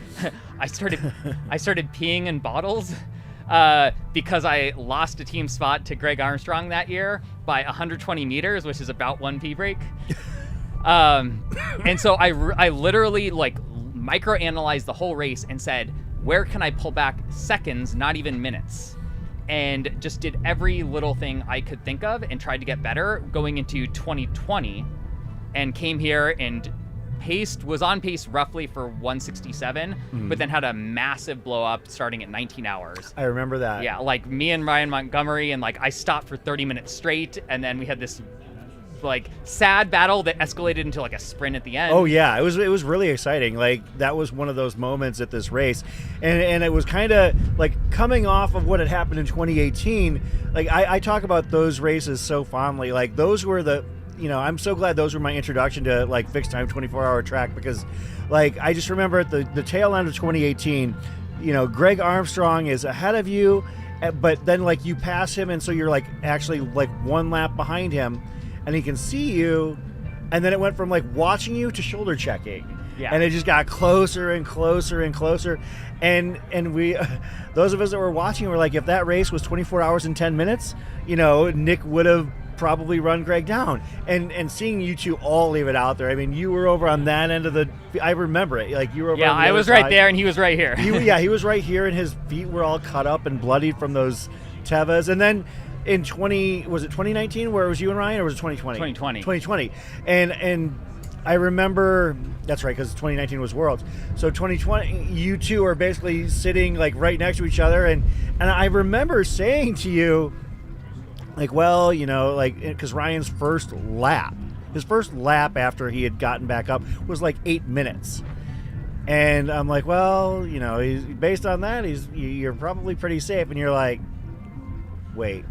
I started peeing in bottles because I lost a team spot to Greg Armstrong that year by 120 meters, which is about 1 pee break. And so I literally like micro-analyzed the whole race and said, where can I pull back seconds, not even minutes? And just did every little thing I could think of and tried to get better going into 2020, and came here and was on pace roughly for 167, but then had a massive blow up starting at 19 hours. I remember that. Yeah, like me and Ryan Montgomery, and like I stopped for 30 minutes straight, and then we had this like sad battle that escalated into like a sprint at the end. Oh yeah, it was really exciting. Like that was one of those moments at this race, and it was kind of like coming off of what had happened in 2018. Like I talk about those races so fondly. Like those were the, I'm so glad those were my introduction to like fixed time 24-hour track, because like I just remember at the tail end of 2018, Greg Armstrong is ahead of you, but then like you pass him, and so you're like actually like one lap behind him, and he can see you, and then it went from like watching you to shoulder checking. Yeah. And it just got closer and closer and closer. And we, those of us that were watching were like, if that race was 24 hours and 10 minutes, Nick would have probably run Greg down. And seeing you two all leave it out there, I mean, you were over on that end of I remember it. Like you were over on the I other was right side. there and he was right here. He was right here, and his feet were all cut up and bloodied from those Tevas. And then in 2019 where it was you and Ryan, or was it 2020? 2020. And I remember, that's right, because 2019 was Worlds. So 2020, you two are basically sitting like right next to each other, and I remember saying to you, like, well, because Ryan's first lap after he had gotten back up was like 8 minutes. And I'm like, well, based on that, you're probably pretty safe. And you're like, wait.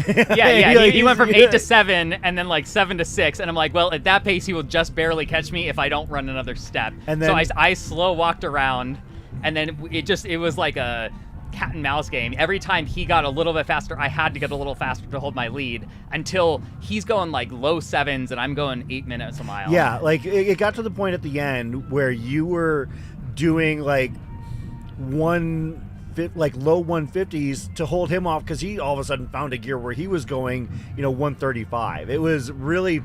He went from 8 to 7 and then like 7 to 6, and I'm like, well, at that pace he will just barely catch me if I don't run another step. And then, so I slow walked around, and then it was like a cat and mouse game. Every time he got a little bit faster, I had to get a little faster to hold my lead, until he's going like low 7s and I'm going 8 minutes a mile. Yeah, like it got to the point at the end where you were doing like low 150s to hold him off, because he all of a sudden found a gear where he was going 135. It was really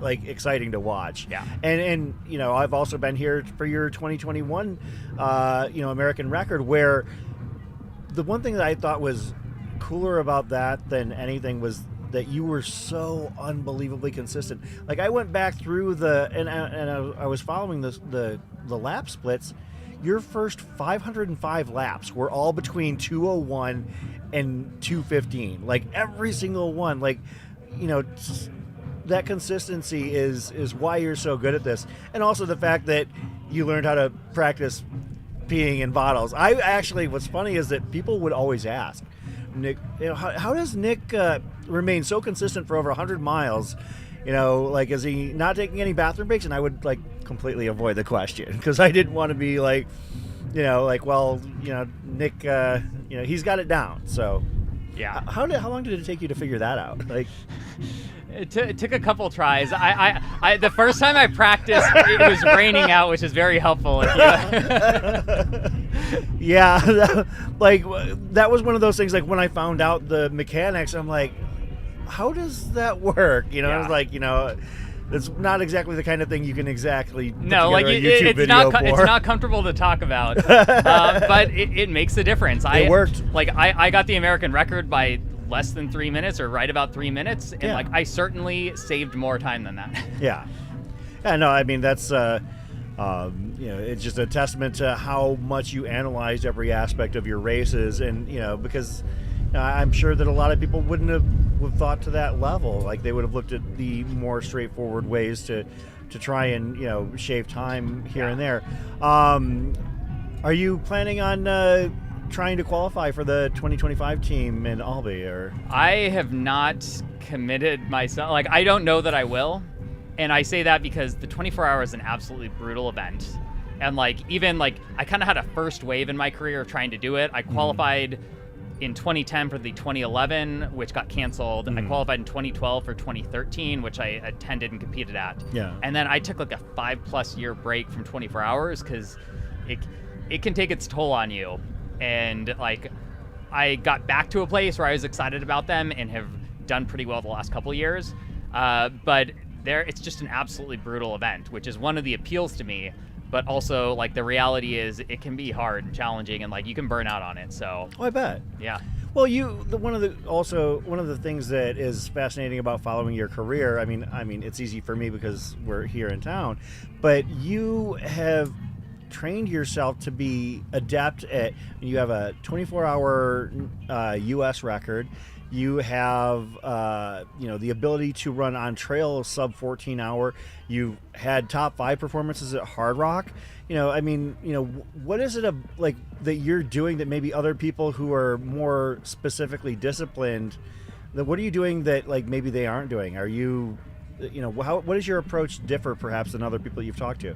exciting to watch. Yeah. And I've also been here for your 2021 American record, where the one thing that I thought was cooler about that than anything was that you were so unbelievably consistent. Like I went back through I was following the lap splits. Your first 505 laps were all between 201 and 215. Like every single one. Like, that consistency is why you're so good at this. And also the fact that you learned how to practice peeing in bottles. What's funny is that people would always ask, Nick, how does Nick remain so consistent for over 100 miles? Is he not taking any bathroom breaks? And I would completely avoid the question, because I didn't want to be like, Nick, he's got it down. So yeah. How long did it take you to figure that out? Like, it took a couple tries. I the first time I practiced, it was raining out, which is very helpful. Yeah, that was one of those things. Like when I found out the mechanics, I'm like, how does that work? I was like, it's not exactly the kind of thing you can exactly put together a YouTube video for. It's not comfortable to talk about, but it makes a difference. It worked. Like I got the American record by less than 3 minutes, or right about 3 minutes, and I certainly saved more time than that. Yeah. No, I mean that's it's just a testament to how much you analyzed every aspect of your races, and because I'm sure that a lot of people wouldn't have thought to that level. Like they would have looked at the more straightforward ways to try and shave time here and there. Are you planning on trying to qualify for the 2025 team in Albany, or? I have not committed myself. Like, I don't know that I will. And I say that because the 24 hour is an absolutely brutal event. And like, even like, I kind of had a first wave in my career of trying to do it. I qualified in 2010 for the 2011, which got canceled. I qualified in 2012 for 2013, which I attended and competed at. Yeah. And then I took like a 5+ year break from 24 hours because it can take it's toll on you. And like, I got back to a place where I was excited about them and have done pretty well the last couple years. But it's just an absolutely brutal event, which is one of the appeals to me. But also, like, the reality is it can be hard and challenging, and like you can burn out on it. So, Oh, I bet. yeah. Well, one of the things that is fascinating about following your career. I mean, it's easy for me because we're here in town, but you have trained yourself to be adept at. You have a 24-hour U.S. record. You have, the ability to run on trail sub 14 hour. You've had top 5 performances at Hard Rock. What is it that you're doing that maybe other people who are more specifically disciplined, what are you doing that like maybe they aren't doing? Are you, what does your approach differ perhaps than other people you've talked to?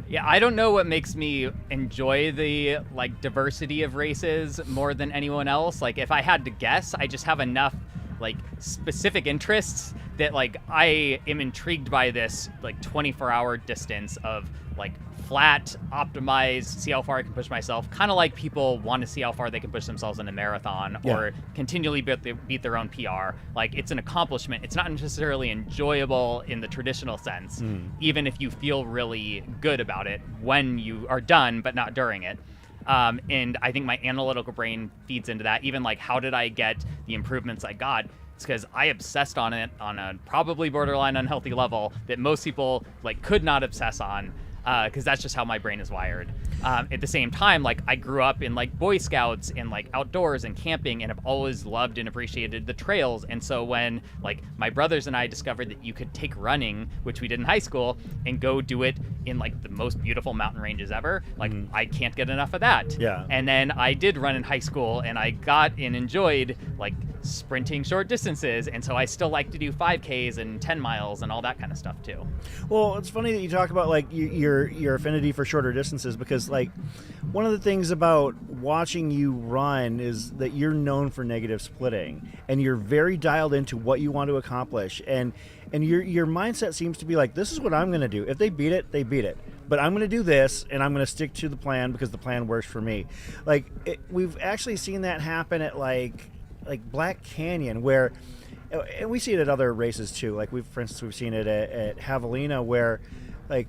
Yeah, I don't know what makes me enjoy the like diversity of races more than anyone else. Like, if I had to guess, I just have enough like specific interests that like I am intrigued by this like 24-hour distance of like flat, optimized, see how far I can push myself. Kind of like people want to see how far they can push themselves in a marathon or continually beat their own PR. Like, it's an accomplishment. It's not necessarily enjoyable in the traditional sense, even if you feel really good about it when you are done, but not during it. And I think my analytical brain feeds into that. Even like, how did I get the improvements I got? It's because I obsessed on it on a probably borderline unhealthy level that most people like could not obsess on. Because that's just how my brain is wired. At the same time, like, I grew up in like Boy Scouts and like outdoors and camping, and have always loved and appreciated the trails. And so when like my brothers and I discovered that you could take running, which we did in high school, and go do it in like the most beautiful mountain ranges ever, like I can't get enough of that. Yeah. And then I did run in high school, and I got and enjoyed like sprinting short distances, and so I still like to do 5Ks and 10 miles and all that kind of stuff too. Well, it's funny that you talk about like your affinity for shorter distances, because like one of the things about watching you run is that you're known for negative splitting, and you're very dialed into what you want to accomplish, and your mindset seems to be like, this is what I'm going to do. If they beat it, they beat it. But I'm going to do this, and I'm going to stick to the plan because the plan works for me. Like, we've actually seen that happen at like Black Canyon, where, and we see it at other races too. Like, for instance, we've seen it at Javelina, where like,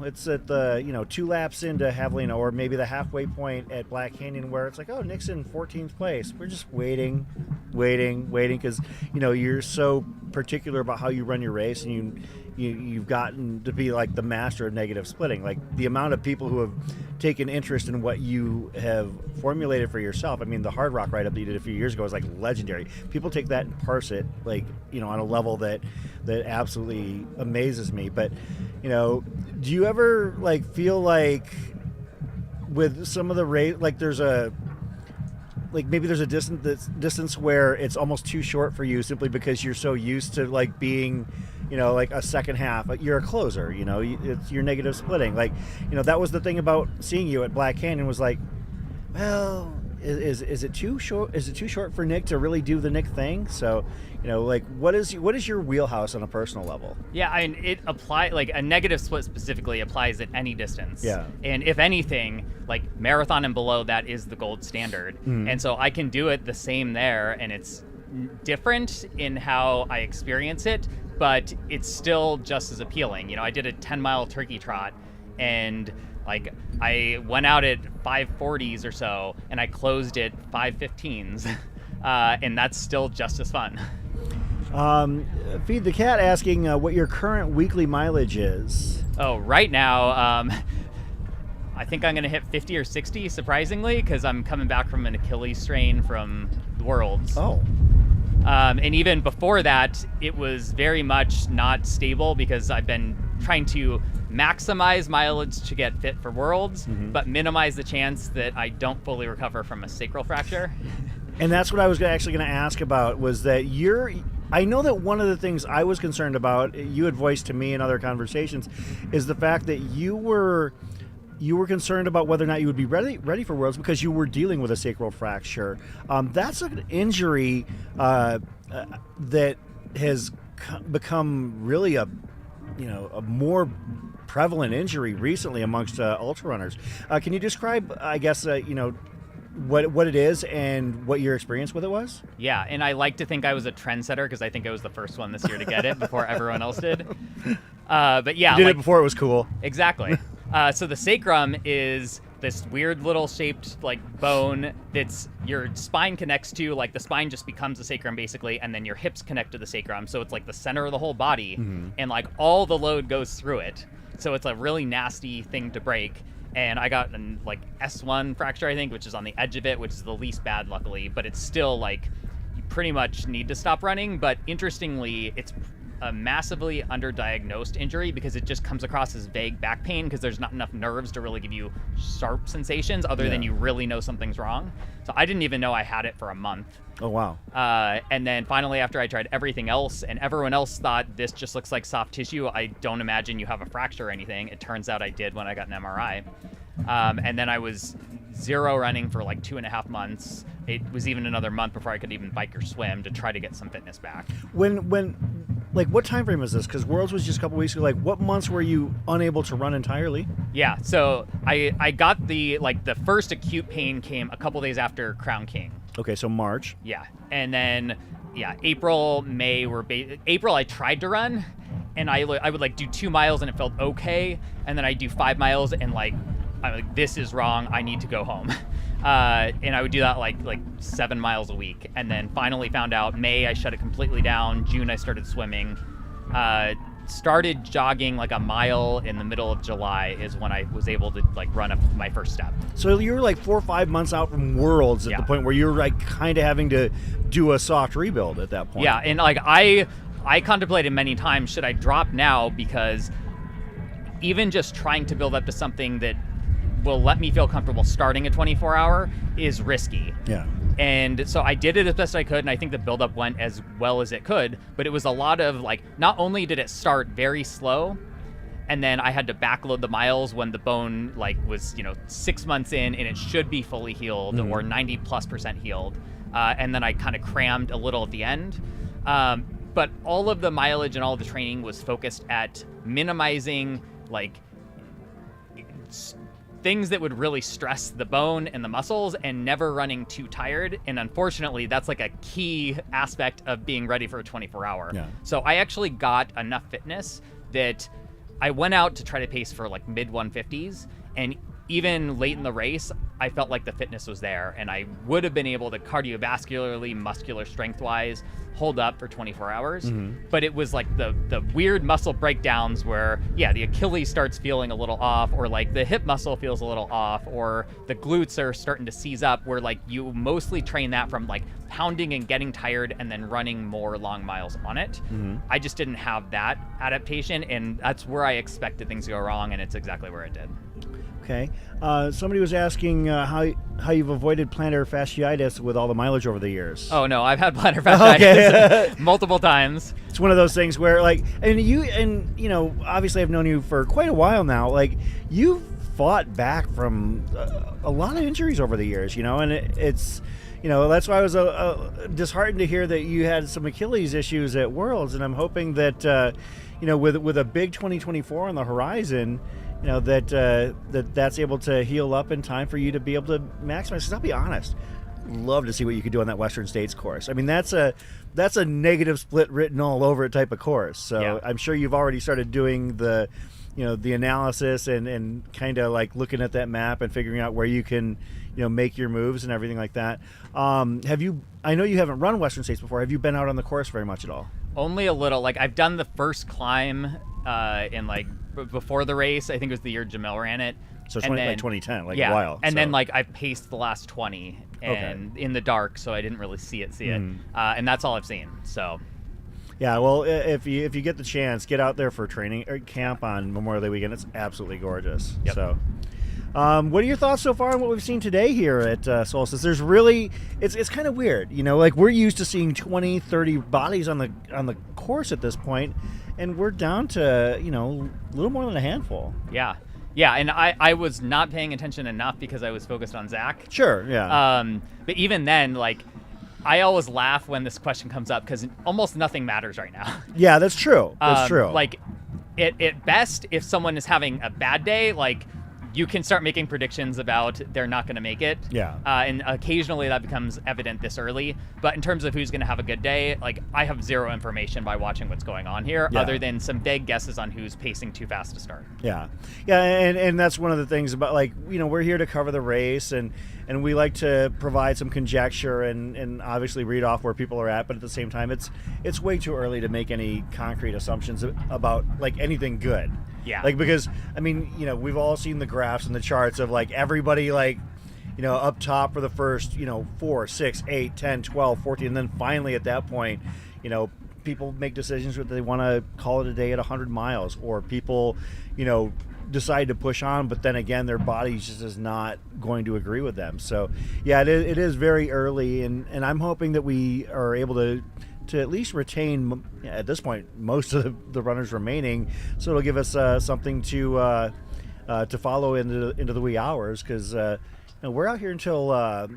it's at the 2 laps into Javelina, or maybe the halfway point at Black Canyon, where it's like, oh, Nick's in 14th place. We're just waiting, because you're so particular about how you run your race, and you've gotten to be like the master of negative splitting. Like, the amount of people who have taken interest in what you have formulated for yourself. I mean, the Hard Rock write-up that you did a few years ago is like legendary. People take that and parse it like, on a level that absolutely amazes me. But, do you ever like feel like with some of the race, like there's a distance where it's almost too short for you simply because you're so used to like being, like a second half. You're a closer, it's your negative splitting. Like, that was the thing about seeing you at Black Canyon, was like, well, is it too short? Is it too short for Nick to really do the Nick thing? So, like, what is your wheelhouse on a personal level? Yeah, I mean, it apply like a negative split specifically applies at any distance. Yeah. And if anything, like marathon and below, that is the gold standard. And so I can do it the same there, and it's different in how I experience it, but it's still just as appealing. I did a 10-mile turkey trot, and like I went out at 5:40s or so, and I closed at 5:15s, and that's still just as fun. Feed the Cat asking what your current weekly mileage is. Oh, right now, I think I'm going to hit 50 or 60, surprisingly, because I'm coming back from an Achilles strain from the Worlds. Oh. And even before that, it was very much not stable because I've been trying to maximize mileage to get fit for Worlds, but minimize the chance that I don't fully recover from a sacral fracture. And that's what I was actually going to ask about, was that I know that one of the things I was concerned about, you had voiced to me in other conversations, is the fact that you were concerned about whether or not you would be ready for Worlds because you were dealing with a sacral fracture. That's an injury that has become really a more prevalent injury recently amongst ultra runners. Can you describe, I guess, what it is and what your experience with it was? Yeah, and I like to think I was a trendsetter because I think I was the first one this year to get it before everyone else did. But yeah, you did it before it was cool. Exactly. So the sacrum is this weird little shaped bone that's your spine connects to. The spine just becomes the sacrum basically, and then your hips connect to the sacrum. So it's the center of the whole body, and all the load goes through it. So it's a really nasty thing to break. And I got an S1 fracture, I think, which is on the edge of it, which is the least bad, luckily. But it's still you pretty much need to stop running. But interestingly, it's a massively underdiagnosed injury because it just comes across as vague back pain because there's not enough nerves to really give you sharp sensations other than you really know something's wrong. So I didn't even know I had it for a month. Oh, wow. And then finally, after I tried everything else and everyone else thought this just looks like soft tissue, I don't imagine you have a fracture or anything. It turns out I did when I got an MRI. And then I was zero running for 2.5 months. It was even another month before I could even bike or swim to try to get some fitness back. What time frame is this? Because Worlds was just a couple weeks ago. What months were you unable to run entirely? Yeah, so I got the first acute pain came a couple days after Crown King. Okay, so March. Yeah, and then April, May April I tried to run, and I would do 2 miles and it felt okay, and then I do 5 miles and I'm like, this is wrong. I need to go home. And I would do that like 7 miles a week. And then finally found out May, I shut it completely down. June, I started swimming. Started jogging a mile in the middle of July is when I was able to run my first step. So you were 4 or 5 months out from Worlds at the point where you were kind of having to do a soft rebuild at that point. Yeah, and I contemplated many times, should I drop now? Because even just trying to build up to something that will let me feel comfortable starting a 24-hour is risky. Yeah. And so I did it as best I could, and I think the buildup went as well as it could, but it was a lot of not only did it start very slow, and then I had to backload the miles when the bone was 6 months in and it should be fully healed or 90+% healed, and then I kind of crammed a little at the end. But all of the mileage and all of the training was focused at minimizing things that would really stress the bone and the muscles and never running too tired. And unfortunately, that's a key aspect of being ready for a 24-hour. Yeah. So I actually got enough fitness that I went out to try to pace for mid 150s. And even late in the race, I felt like the fitness was there and I would have been able to cardiovascularly, muscular strength-wise, hold up for 24 hours. But it was the weird muscle breakdowns where, the Achilles starts feeling a little off, or the hip muscle feels a little off, or the glutes are starting to seize up, where you mostly train that from pounding and getting tired and then running more long miles on it. I just didn't have that adaptation, and that's where I expected things to go wrong, and it's exactly where it did. Okay. Somebody was asking how you've avoided plantar fasciitis with all the mileage over the years. Oh no, I've had plantar fasciitis multiple times. It's one of those things where obviously I've known you for quite a while now. You've fought back from a lot of injuries over the years, and it's that's why I was disheartened to hear that you had some Achilles issues at Worlds, and I'm hoping that with a big 2024 on the horizon, that's able to heal up in time for you to be able to maximize. Because I'll be honest, love to see what you could do on that Western States course. I mean, that's a negative split written all over it type of course. So I'm sure you've already started doing the analysis and kind of looking at that map and figuring out where you can, make your moves and everything like that. I know you haven't run Western States before. Have you been out on the course very much at all? Only a little. I've done the first climb in before the race. I think it was the year Jamil ran it. So 2010, a while. And then I paced the last 20 and in the dark, so I didn't really see it. And that's all I've seen. So Yeah, well, if you get the chance, get out there for training camp on Memorial Day weekend. It's absolutely gorgeous. Yep. So, what are your thoughts so far on what we've seen today here at Solstice? There's really, it's kind of weird, like we're used to seeing 20, 30 bodies on the course at this point, and we're down to a little more than a handful. Yeah. Yeah, and I was not paying attention enough because I was focused on Zach. Sure, yeah. But even then, I always laugh when this question comes up because almost nothing matters right now. Yeah, that's true. That's true. At best, if someone is having a bad day, you can start making predictions about they're not going to make it. Yeah. And occasionally that becomes evident this early. But in terms of who's going to have a good day, I have zero information by watching what's going on here, other than some vague guesses on who's pacing too fast to start. Yeah. Yeah, and that's one of the things about, we're here to cover the race, and we like to provide some conjecture and obviously read off where people are at, but at the same time, it's way too early to make any concrete assumptions about, anything good. Yeah. Because, we've all seen the graphs and the charts of, everybody, up top for the first, 4, 6, 8, 10, 12, 14, and then finally at that point, people make decisions whether they want to call it a day at 100 miles, or people, decide to push on, but then again, their body just is not going to agree with them. So, yeah, it is very early, and I'm hoping that we are able to at least retain, at this point, most of the runners remaining, so it'll give us something to follow into the wee hours, because we're out here until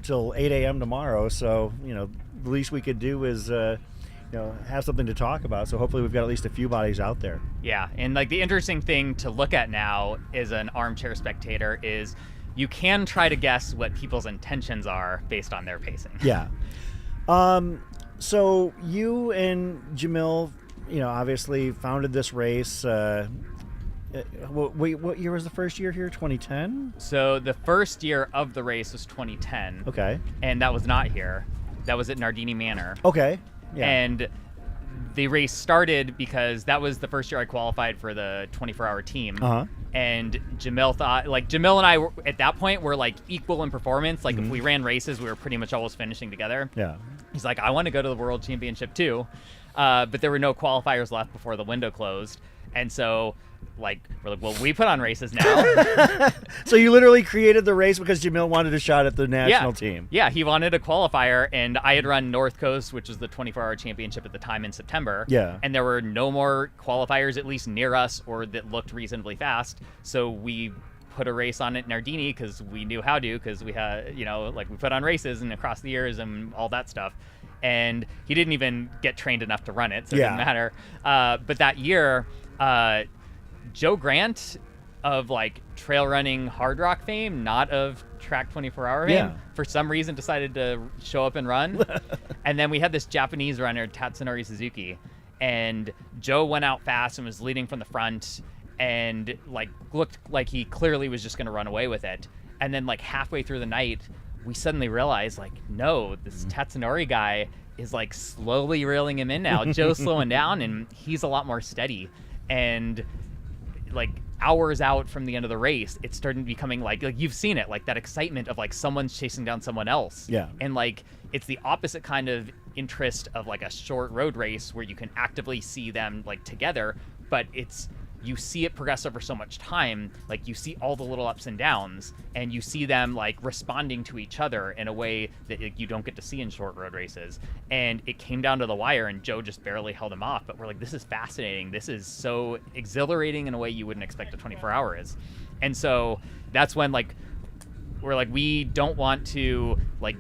till 8 a.m. tomorrow. So the least we could do is have something to talk about. So hopefully we've got at least a few bodies out there. Yeah, and the interesting thing to look at now as an armchair spectator is you can try to guess what people's intentions are based on their pacing. Yeah. So you and Jamil, obviously founded this race. What year was the first year here? 2010? So the first year of the race was 2010. Okay. And that was not here. That was at Nardini Manor. Okay. Yeah. And the race started because that was the first year I qualified for the 24-hour team. Uh-huh. And Jamil thought, Jamil and I were, at that point, were equal in performance. If we ran races, we were pretty much always finishing together. Yeah. He's like, I want to go to the World Championship too. But there were no qualifiers left before the window closed. And so, we're well, we put on races now. So you literally created the race because Jamil wanted a shot at the national team. Yeah, he wanted a qualifier, and I had run North Coast, which was the 24-hour championship at the time in September. Yeah. And there were no more qualifiers, at least near us, or that looked reasonably fast. So we put a race on at Nardini because we knew how to, because we had, we put on races and across the years and all that stuff. And he didn't even get trained enough to run it, so it didn't matter. But that year, Joe Grant of trail running hard rock fame, not of track 24-hour fame, for some reason decided to show up and run. And then we had this Japanese runner, Tatsunori Suzuki, and Joe went out fast and was leading from the front and looked like he clearly was just going to run away with it. And then halfway through the night, we suddenly realized no, this Tatsunori guy is slowly reeling him in now. Joe's slowing down and he's a lot more steady. And hours out from the end of the race, it started becoming you've seen it, that excitement of someone's chasing down someone else. Yeah. And it's the opposite kind of interest of a short road race where you can actively see them together, but you see it progress over so much time. You see all the little ups and downs, and you see them responding to each other in a way that you don't get to see in short road races. And it came down to the wire, and Joe just barely held him off. But we're this is fascinating. This is so exhilarating in a way you wouldn't expect a 24-hour is. And so that's when we're we don't want to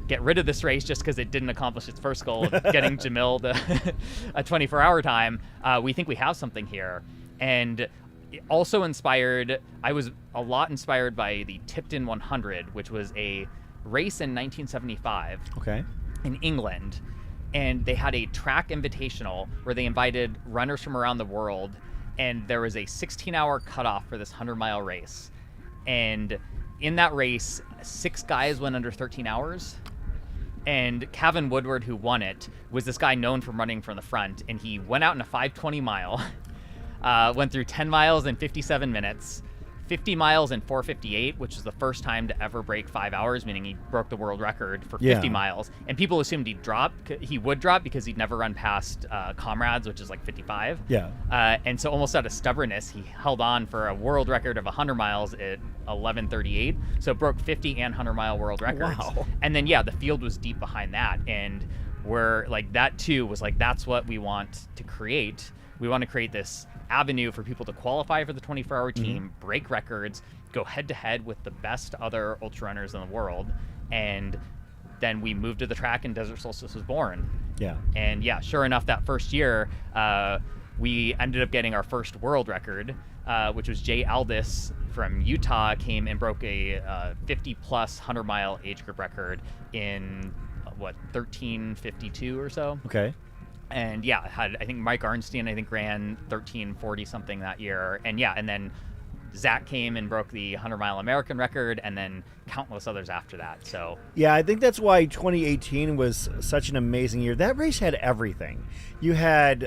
get rid of this race just because it didn't accomplish its first goal of getting Jamil a 24-hour time. We think we have something here. And also inspired, I was a lot inspired by the Tipton 100, which was a race in 1975 in England. And they had a track invitational where they invited runners from around the world. And there was a 16-hour cutoff for this 100-mile race. And in that race, 6 guys went under 13 hours. And Kevin Woodward, who won it, was this guy known for running from the front. And he went out in a 5:20 mile. Went through 10 miles in 57 minutes, 50 miles in 4:58, which is the first time to ever break 5 hours, meaning he broke the world record for 50 miles. And people assumed he would drop because he'd never run past Comrades, which is like 55. Yeah. And so almost out of stubbornness, he held on for a world record of 100 miles at 11:38. So broke 50 and 100-mile world records. Wow. And then, the field was deep behind that. And we're like, that too was like, that's what we want to create. We want to create this avenue for people to qualify for the 24-hour team, break records, go head-to-head with the best other ultra runners in the world. And then we moved to the track and Desert Solstice was born. Yeah. And sure enough, that first year, we ended up getting our first world record, which was Jay Aldis from Utah came and broke a 50-plus 100-mile age group record in, 13:52 or so. Okay. And had, I think Mike Arnstein, ran 13:40 something that year. And and then Zach came and broke the 100-mile American record, and then countless others after that. So I think that's why 2018 was such an amazing year. That race had everything. You had,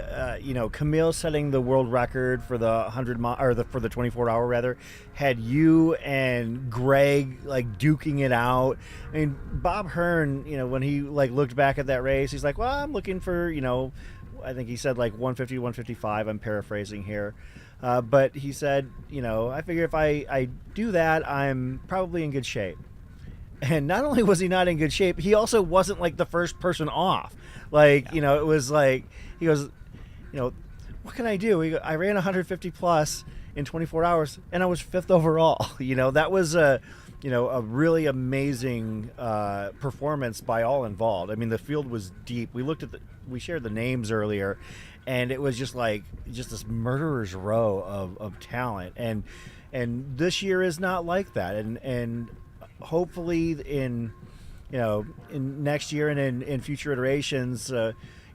Camille setting the world record for the 100-mile, or for the 24-hour rather. Had you and Greg like duking it out. I mean, Bob Hearn, when he like looked back at that race, he's like, well, I'm looking for, I think he said like 150, 155. I'm paraphrasing here. But he said, I figure if I do that, I'm probably in good shape. And not only was he not in good shape, he also wasn't like the first person off. Like, it was like, he goes, what can I do? I ran 150 plus in 24 hours and I was 5th overall. That was a really amazing performance by all involved. I mean, the field was deep. We shared the names earlier, and it was just this murderer's row of talent. And this year is not like that. And hopefully in next year and in future iterations,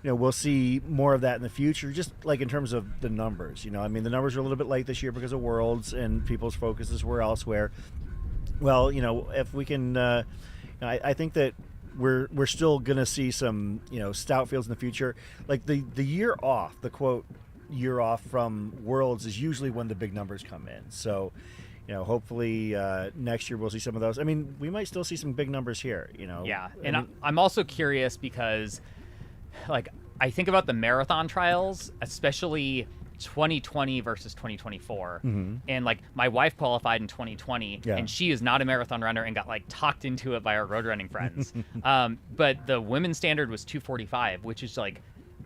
we'll see more of that in the future, just like in terms of the numbers. I mean, the numbers are a little bit light this year because of Worlds and people's focuses were elsewhere. Well, if we can, I think that we're still going to see some, stout fields in the future. Like the year off, the quote year off from Worlds is usually when the big numbers come in. So, hopefully next year we'll see some of those. I mean, we might still see some big numbers here, Yeah, and I'm also curious because, I think about the marathon trials, especially 2020 versus 2024. And my wife qualified in 2020 and she is not a marathon runner and got talked into it by our road running friends. But the women's standard was 2:45, which is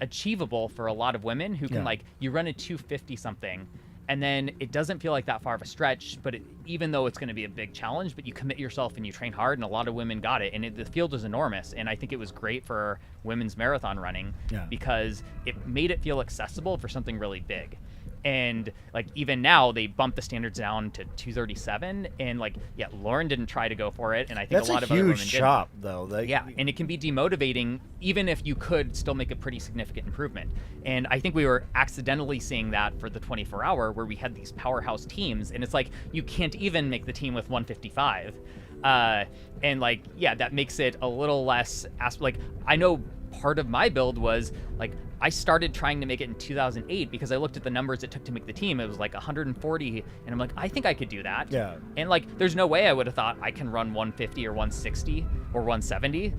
achievable for a lot of women who can you run a 2:50 something. And then it doesn't feel like that far of a stretch, but even though it's going to be a big challenge, but you commit yourself and you train hard, and a lot of women got it. And the field was enormous. And I think it was great for women's marathon running because it made it feel accessible for something really big. And even now they bumped the standards down to 2:37, and Lauren didn't try to go for it, and I think that's a lot of other women didn't. That's a huge chop, though. And it can be demotivating even if you could still make a pretty significant improvement. And I think we were accidentally seeing that for the 24-hour where we had these powerhouse teams, and it's you can't even make the team with 155. And that makes it a little less I know part of my build was I started trying to make it in 2008 because I looked at the numbers it took to make the team. It was 140, and I'm I think I could do that. Yeah. And there's no way I would have thought I can run 150 or 160 or 170.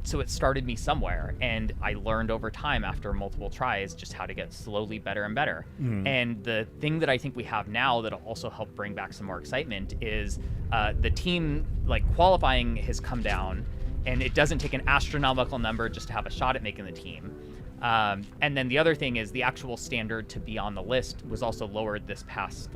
So it started me somewhere, and I learned over time after multiple tries just how to get slowly better and better. And the thing that I think we have now that'll also help bring back some more excitement is the team qualifying has come down, and it doesn't take an astronomical number just to have a shot at making the team. And then the other thing is the actual standard to be on the list was also lowered this past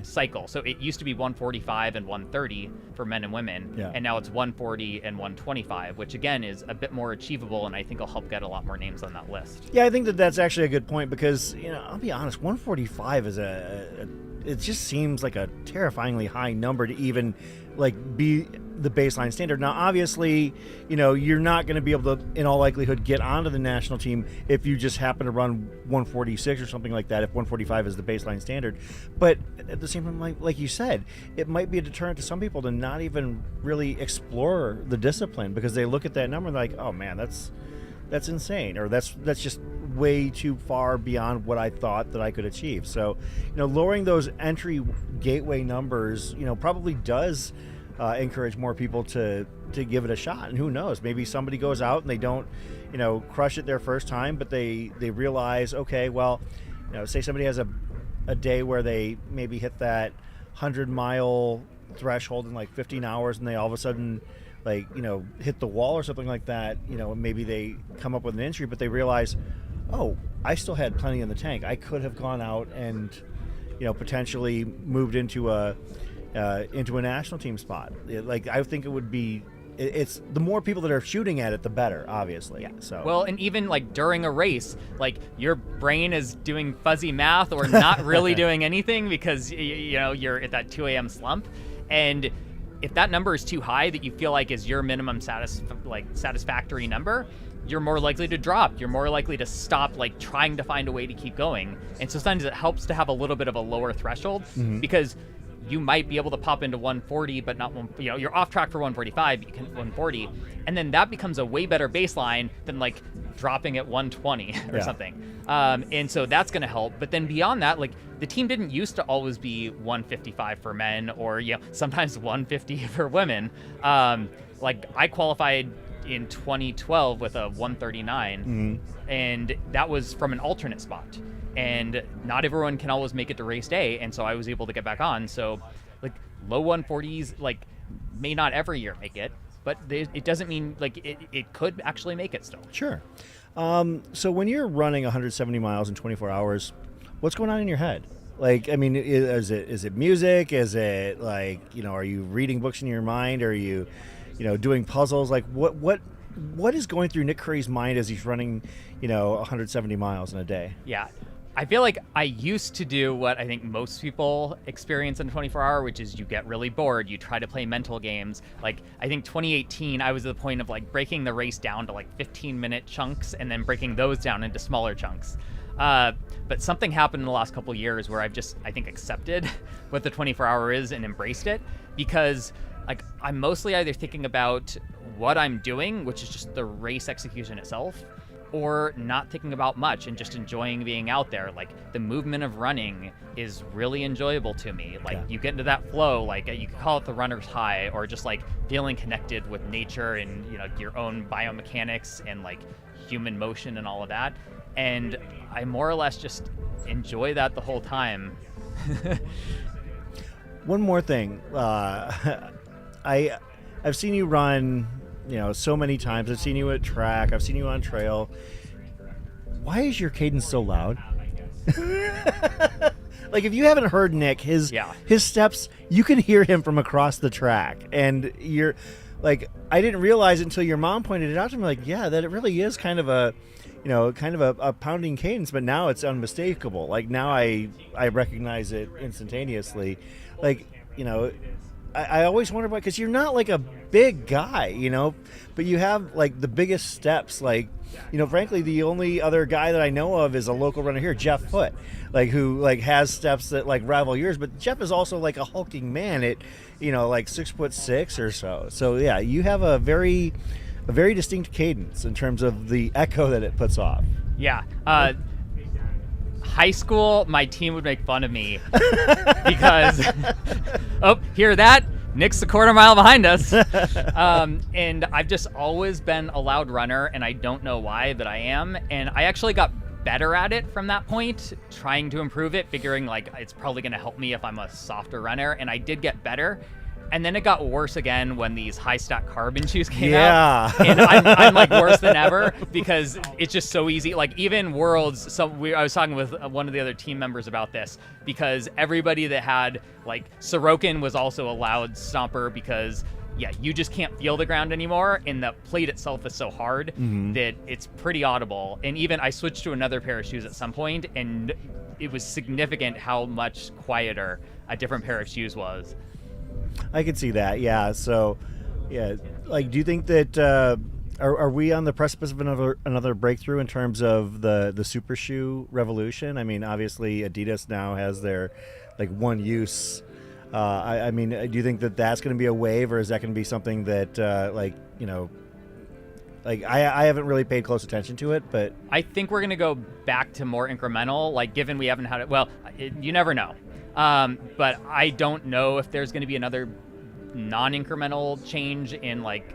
cycle. So it used to be 145 and 130 for men and women, and now it's 140 and 125, which again is a bit more achievable, and I think will help get a lot more names on that list. Yeah, I think that's actually a good point because I'll be honest, 145 is it just seems like a terrifyingly high number to even be the baseline standard. Now, obviously, you're not going to be able to, in all likelihood, get onto the national team if you just happen to run 146 or something like that, if 145 is the baseline standard. But at the same time, like you said, it might be a deterrent to some people to not even really explore the discipline because they look at that number and they're like, oh man, that's insane, or that's just way too far beyond what I thought that I could achieve. So, lowering those entry gateway numbers, probably does encourage more people to give it a shot. And who knows, maybe somebody goes out and they don't, crush it their first time, but they realize, okay, well, say somebody has a day where they maybe hit that 100-mile threshold in like 15 hours, and they all of a sudden hit the wall or something like that, maybe they come up with an injury, but they realize, oh, I still had plenty in the tank. I could have gone out and, potentially moved into a national team spot. I think it would be, it's the more people that are shooting at it, the better, obviously. Yeah. So well, and even during a race, your brain is doing fuzzy math or not really doing anything because you're at that 2 a.m. slump, and if that number is too high that you feel like is your minimum satisfactory number, you're more likely to drop. You're more likely to stop trying to find a way to keep going. And so sometimes it helps to have a little bit of a lower threshold because you might be able to pop into 140, but not you're off track for 145, but you can 140. And then that becomes a way better baseline than dropping at 120 or something. And so that's going to help. But then beyond that, the team didn't used to always be 155 for men or, sometimes 150 for women. I qualified in 2012 with a 139 and that was from an alternate spot. And not everyone can always make it to race day, and so I was able to get back on. So, low 140s, may not every year make it, but it doesn't mean it could actually make it still. Sure. So when you're running 170 miles in 24 hours, what's going on in your head? Is it music? Is it are you reading books in your mind? Are you, doing puzzles? What is going through Nick Curry's mind as he's running, 170 miles in a day? Yeah. I feel like I used to do what I think most people experience in a 24-hour, which is you get really bored. You try to play mental games. I think 2018, I was at the point of breaking the race down to 15-minute chunks and then breaking those down into smaller chunks. But something happened in the last couple of years where I've just, I think, accepted what the 24-hour is and embraced it, because I'm mostly either thinking about what I'm doing, which is just the race execution itself, or not thinking about much and just enjoying being out there. The movement of running is really enjoyable to me. You get into that flow, you could call it the runner's high, or just feeling connected with nature and your own biomechanics and human motion and all of that. And I more or less just enjoy that the whole time. One more thing. I've seen you run, so many times. I've seen you at track. I've seen you on trail. Why is your cadence so loud? If you haven't heard Nick, his steps, you can hear him from across the track. And you're I didn't realize it until your mom pointed it out to me. Yeah, that it really is kind of a pounding cadence, but now it's unmistakable. Now I recognize it instantaneously. I always wonder about, because you're not a big guy, but you have the biggest steps. Frankly, the only other guy that I know of is a local runner here, Jeff Foote, who has steps that rival yours. But Jeff is also a hulking man at 6'6" or so. So yeah, you have a very distinct cadence in terms of the echo that it puts off. Yeah. High school, my team would make fun of me because, oh, hear that? Nick's a quarter mile behind us. And I've just always been a loud runner, and I don't know why, but I am. And I actually got better at it from that point, trying to improve it, figuring it's probably going to help me if I'm a softer runner. And I did get better. And then it got worse again when these high-stack carbon shoes came out. And I'm worse than ever because it's just so easy. Even Worlds, I was talking with one of the other team members about this, because everybody that had, Sorokin was also a loud stomper because, you just can't feel the ground anymore. And the plate itself is so hard that it's pretty audible. And even I switched to another pair of shoes at some point, and it was significant how much quieter a different pair of shoes was. I can see that, yeah. So, yeah, do you think that are we on the precipice of another breakthrough in terms of the super shoe revolution? I mean, obviously Adidas now has their one use. I mean, do you think that that's going to be a wave, or is that going to be something that Like I haven't really paid close attention to it, but I think we're going to go back to more incremental, like given we haven't had it. Well, you never know. But I don't know if there's going to be another non-incremental change in like,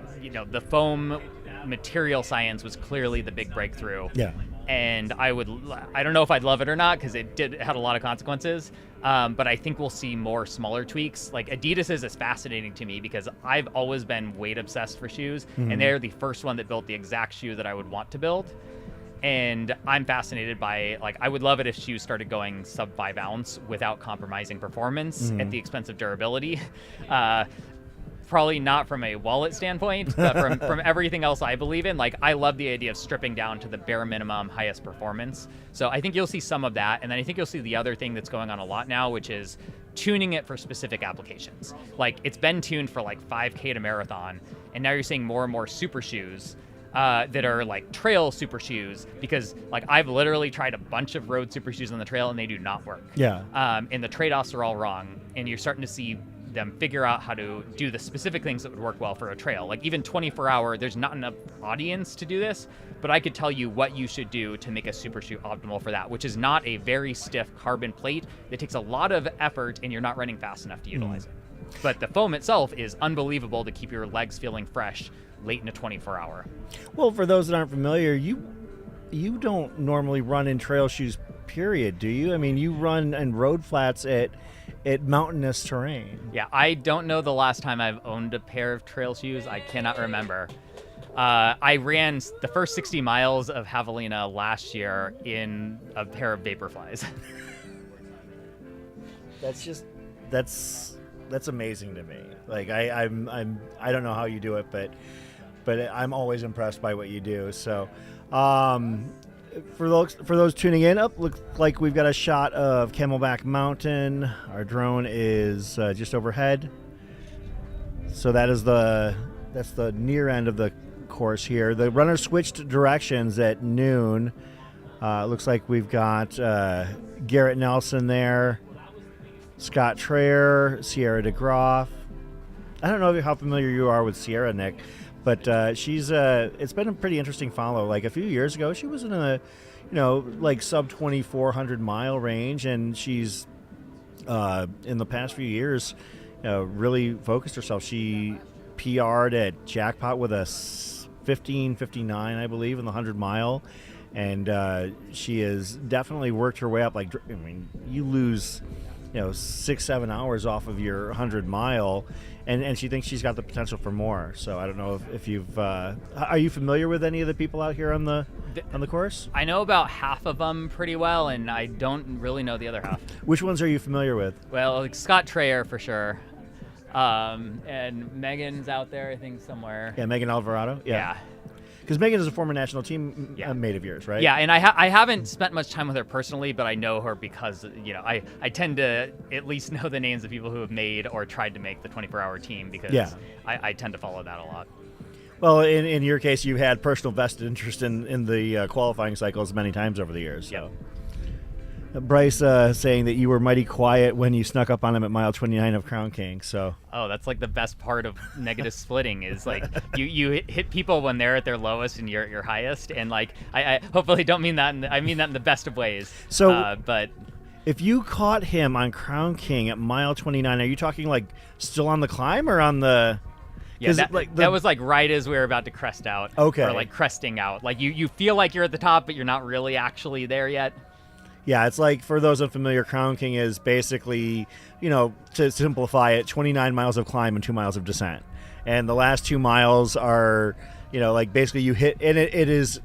the foam material science was clearly the big breakthrough. Yeah. And I don't know if I'd love it or not because it had a lot of consequences. But I think we'll see more smaller tweaks. Like Adidas's is fascinating to me because I've always been weight obsessed for shoes, and they're the first one that built the exact shoe that I would want to build. And I'm fascinated by, like, I would love it if shoes started going sub 5 ounce without compromising performance at the expense of durability. Probably not from a wallet standpoint, but from everything else I believe in. Like, I love the idea of stripping down to the bare minimum highest performance. So I think you'll see some of that. And then I think you'll see the other thing that's going on a lot now, which is tuning it for specific applications. Like, it's been tuned for like 5K to marathon, and now you're seeing more and more super shoes that are like trail super shoes, because like I've literally tried a bunch of road super shoes on the trail and they do not work. Yeah. And the trade-offs are all wrong, and you're starting to see them figure out how to do the specific things that would work well for a trail. Like even 24-hour, there's not enough audience to do this, but I could tell you what you should do to make a super shoe optimal for that, which is not a very stiff carbon plate that takes a lot of effort and you're not running fast enough to utilize it. But the foam itself is unbelievable to keep your legs feeling fresh late in a 24-hour. Well, for those that aren't familiar, you don't normally run in trail shoes, period, do you? I mean, you run in road flats at mountainous terrain. Yeah, I don't know the last time I've owned a pair of trail shoes. I cannot remember. I ran the first 60 miles of Javelina last year in a pair of Vaporflies. That's amazing to me. Like I don't know how you do it, but I'm always impressed by what you do. So, for those tuning in, looks like we've got a shot of Camelback Mountain. Our drone is just overhead. So that's the near end of the course here. The runners switched directions at noon. Looks like we've got Garrett Nelson there, Scott Traer, Sierra DeGroff. I don't know how familiar you are with Sierra, Nick, but she's it's been a pretty interesting follow. Like a few years ago, she was in a like sub 2,400 mile range, and she's in the past few years really focused herself. She PR'd at Jackpot with a 15:59, I believe, in the 100 mile, and she has definitely worked her way up. Like, I mean, you lose 6-7 hours off of your 100 mile, and she thinks she's got the potential for more. So I don't know if you've are you familiar with any of the people out here on the course? I know about half of them pretty well, and I don't really know the other half. Which ones are you familiar with? Well, like Scott Traer for sure, and Megan's out there, I think, somewhere. Yeah, Megan Alvarado. Yeah. Because Megan is a former national team mate of yours, right? Yeah, and I haven't spent much time with her personally, but I know her because I tend to at least know the names of people who have made or tried to make the 24-hour team, because I tend to follow that a lot. Well, in your case, you had personal vested interest in the qualifying cycles many times over the years. So. Yep. Bryce saying that you were mighty quiet when you snuck up on him at mile 29 of Crown King. So. Oh, that's like the best part of negative splitting is like you hit people when they're at their lowest and you're at your highest, and like I hopefully don't mean that. I mean that in the best of ways. So, but if you caught him on Crown King at mile 29, are you talking like still on the climb or on the? Yeah, that was like right as we were about to crest out. Okay. Or like cresting out. Like you feel like you're at the top, but you're not really actually there yet. Yeah, it's like, for those unfamiliar, Crown King is basically, to simplify it, 29 miles of climb and 2 miles of descent. And the last 2 miles are, like basically you hit, and it is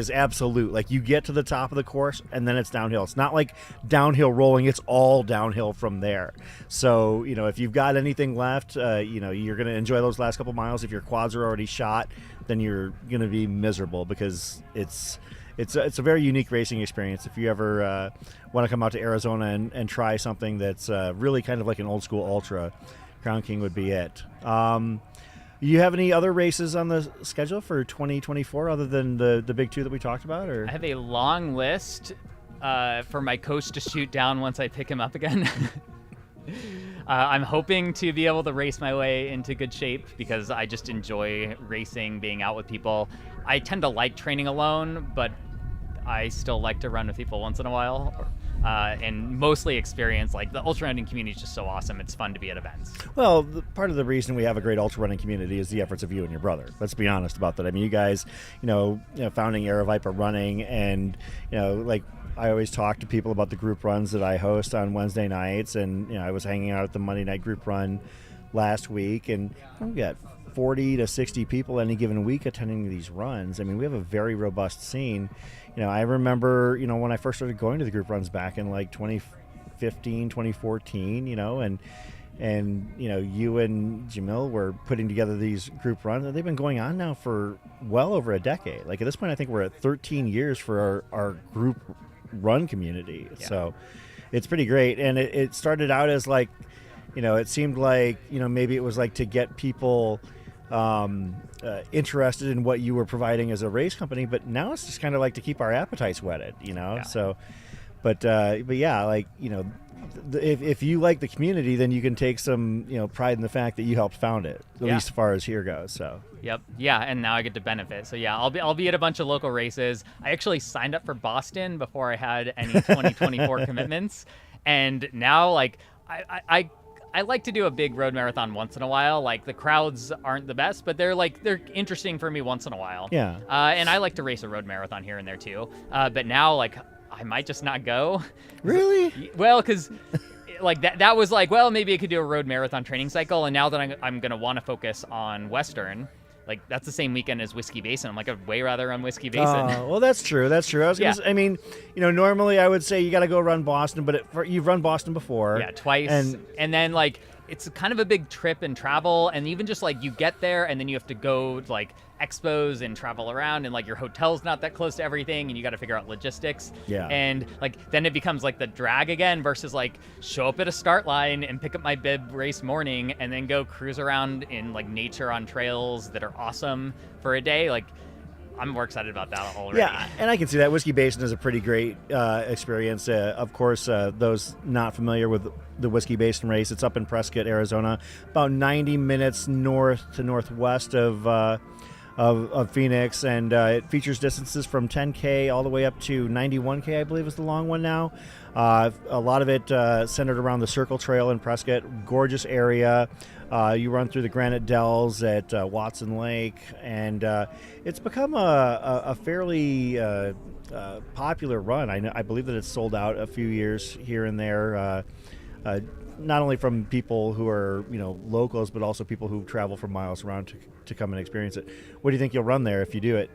absolute. Like you get to the top of the course and then it's downhill. It's not like downhill rolling, it's all downhill from there. So, if you've got anything left, you're going to enjoy those last couple miles. If your quads are already shot, then you're going to be miserable, because it's a very unique racing experience. If you ever want to come out to Arizona and try something that's really kind of like an old school ultra, Crown King would be it. You have any other races on the schedule for 2024 other than the big two that we talked about? Or I have a long list for my coach to shoot down once I pick him up again. I'm hoping to be able to race my way into good shape because I just enjoy racing, being out with people. I tend to like training alone, but I still like to run with people once in a while. And mostly experience, like the ultra running community is just so awesome. It's fun to be at events. Well, part of the reason we have a great ultra running community is the efforts of you and your brother. Let's be honest about that. I mean, you guys, founding Aeroviper Running, and like I always talk to people about the group runs that I host on Wednesday nights, and I was hanging out at the Monday night group run last week, and we got 40 to 60 people any given week attending these runs. I mean, we have a very robust scene. I remember, when I first started going to the group runs back in like 2015, 2014, and you and Jamil were putting together these group runs, and they've been going on now for well over a decade. Like at this point, I think we're at 13 years for our group run community. Yeah. So it's pretty great. And it started out as like, it seemed like, maybe it was like to get people interested in what you were providing as a race company, but now it's just kind of like to keep our appetites whetted, Yeah. So, but yeah, like, if you like the community, then you can take some, pride in the fact that you helped found it, at least as far as here goes. So. Yep. Yeah, and now I get to benefit. So yeah, I'll be at a bunch of local races. I actually signed up for Boston before I had any 2024 commitments, and now like I like to do a big road marathon once in a while. Like the crowds aren't the best, but they're interesting for me once in a while. Yeah. And I like to race a road marathon here and there too. But now like I might just not go. Really? Well, because like that was like, well, maybe I could do a road marathon training cycle. And now that I'm going to want to focus on Western, like that's the same weekend as Whiskey Basin. I'm like, I'd way rather run Whiskey Basin. Well, that's true. That's true. I mean, normally I would say you got to go run Boston, but you've run Boston before. Yeah, twice. And then like it's kind of a big trip and travel, and even just like you get there and then you have to go to, like expos and travel around, and like your hotel's not that close to everything, and you got to figure out logistics. Yeah. And like then it becomes like the drag again versus like show up at a start line and pick up my bib race morning and then go cruise around in like nature on trails that are awesome for a day. Like I'm more excited about that already. Yeah, and I can see that. Whiskey Basin is a pretty great experience. Of course, those not familiar with the Whiskey Basin race, it's up in Prescott, Arizona, about 90 minutes north to northwest of Phoenix, and it features distances from 10K all the way up to 91K, I believe is the long one now. A lot of it centered around the Circle Trail in Prescott. Gorgeous area. You run through the Granite Dells at Watson Lake, and it's become a fairly popular run. I believe that it's sold out a few years here and there, not only from people who are locals, but also people who travel from miles around to come and experience it. What do you think you'll run there if you do it?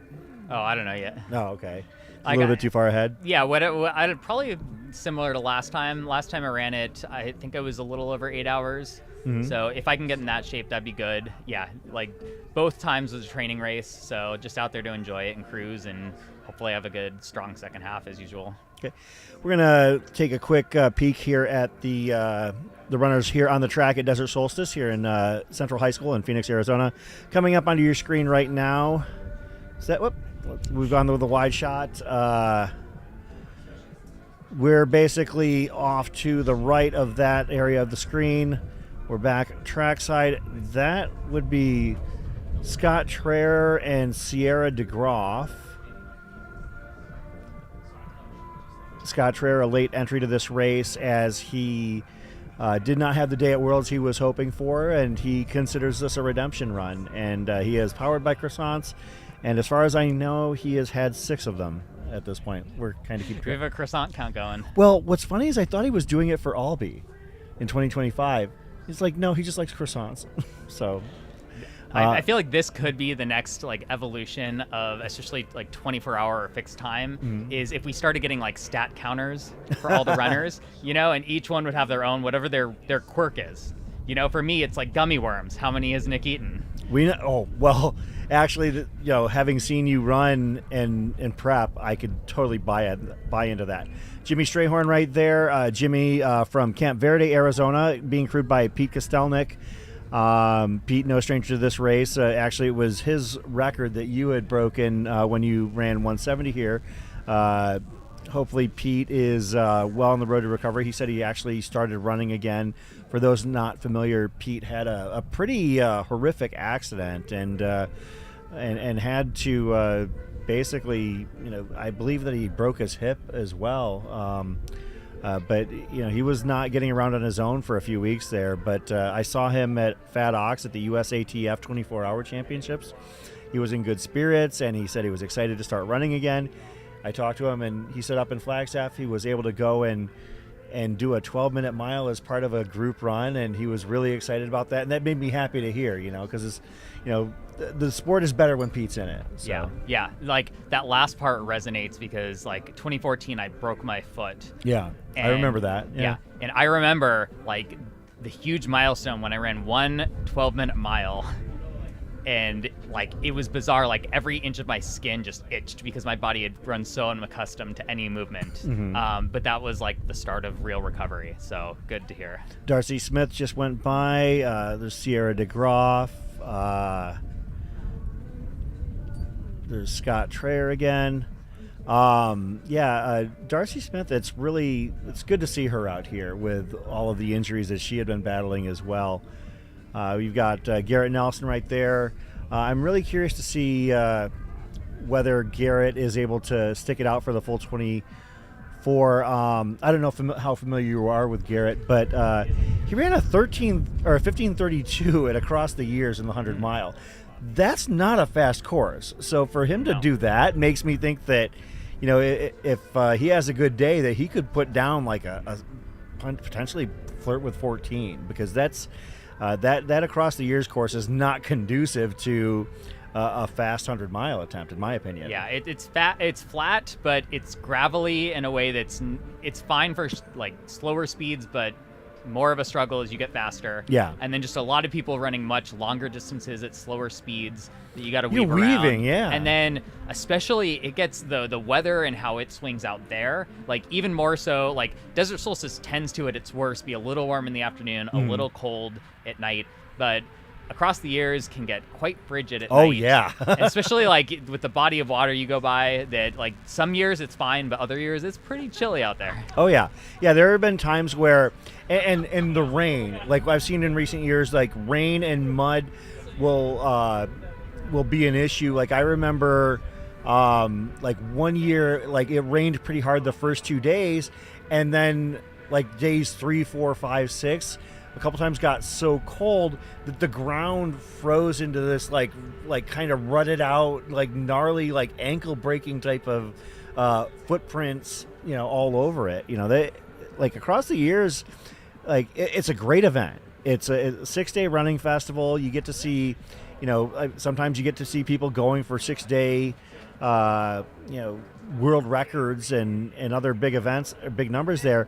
Oh, I don't know yet. Oh, okay. A little bit too far ahead? Yeah, I'd probably similar to last time. Last time I ran it, I think it was a little over 8 hours. Mm-hmm. So if I can get in that shape, that'd be good. Yeah, like both times was a training race, so just out there to enjoy it and cruise, and hopefully have a good, strong second half as usual. Okay, we're gonna take a quick peek here at the runners here on the track at Desert Solstice here in Central High School in Phoenix, Arizona. Coming up onto your screen right now. We've gone with the wide shot. We're basically off to the right of that area of the screen. We're back trackside. That would be Scott Traer and Sierra DeGroff. Scott Traer, a late entry to this race, as he did not have the day at Worlds he was hoping for, and he considers this a redemption run. And he is powered by croissants, and as far as I know, he has had 6 of them at this point. We're kind of keeping track. We have a croissant count going. Well, what's funny is I thought he was doing it for Albee in 2025. He's like, no, he just likes croissants. So I feel like this could be the next like evolution of, especially like 24-hour or fixed time, is if we started getting like stat counters for all the runners, and each one would have their own, whatever their quirk is. For me, it's like gummy worms. How many has Nick eaten? Actually, having seen you run and prep, I could totally buy into that. Jimmy Strayhorn right there. Jimmy from Camp Verde, Arizona, being crewed by Pete Kostelnik. Pete, no stranger to this race. Actually, it was his record that you had broken when you ran 170 here. hopefully Pete is well on the road to recovery. He said he actually started running again. For those not familiar, Pete had a pretty horrific accident and had to basically, I believe that he broke his hip as well. But he was not getting around on his own for a few weeks there. But I saw him at Fat Ox at the USATF 24-hour championships. He was in good spirits, and he said he was excited to start running again. I talked to him, and he said up in Flagstaff he was able to go and do a 12-minute mile as part of a group run, and he was really excited about that. And that made me happy to hear, because the sport is better when Pete's in it. So. Yeah. Like that last part resonates because like 2014, I broke my foot. Yeah, I remember that. Yeah. And I remember like the huge milestone when I ran one 12-minute mile. And like it was bizarre, like every inch of my skin just itched because my body had grown so unaccustomed to any movement. Mm-hmm. But that was like the start of real recovery, so good to hear. Darcy Smith just went by. There's Sierra DeGroff. There's Scott Traer again. Darcy Smith, it's good to see her out here with all of the injuries that she had been battling as well. We've got Garrett Nelson right there. I'm really curious to see whether Garrett is able to stick it out for the full 24. I don't know how familiar you are with Garrett, but he ran a 15:32 at across the years in the 100 mile. That's not a fast course. So for him to do that makes me think that, if he has a good day, that he could put down like a potentially flirt with 14, because that's. That across the years course is not conducive to a fast 100-mile attempt, in my opinion. Yeah, it's flat, but it's gravelly in a way it's fine for like slower speeds, but more of a struggle as you get faster. Yeah. And then just a lot of people running much longer distances at slower speeds that you got to weave around. You're weaving, yeah. And then especially it gets the weather and how it swings out there. Like even more so, like Desert Solstice tends to at its worst be a little warm in the afternoon, a little cold at night, but across the years can get quite frigid at night. Oh yeah. Especially like with the body of water you go by, that like some years it's fine, but other years it's pretty chilly out there. Oh yeah. Yeah, there have been times where and the rain, like I've seen in recent years, like rain and mud will be an issue. Like I remember like one year, like it rained pretty hard the first 2 days, and then like days 3, 4, 5, 6 a couple times got so cold that the ground froze into this like kind of rutted out, like gnarly, like ankle breaking type of footprints, all over it. They like across the years, like it's a great event. It's a 6-day running festival. You get to see, sometimes you get to see people going for 6-day, world records and other big events, big numbers there.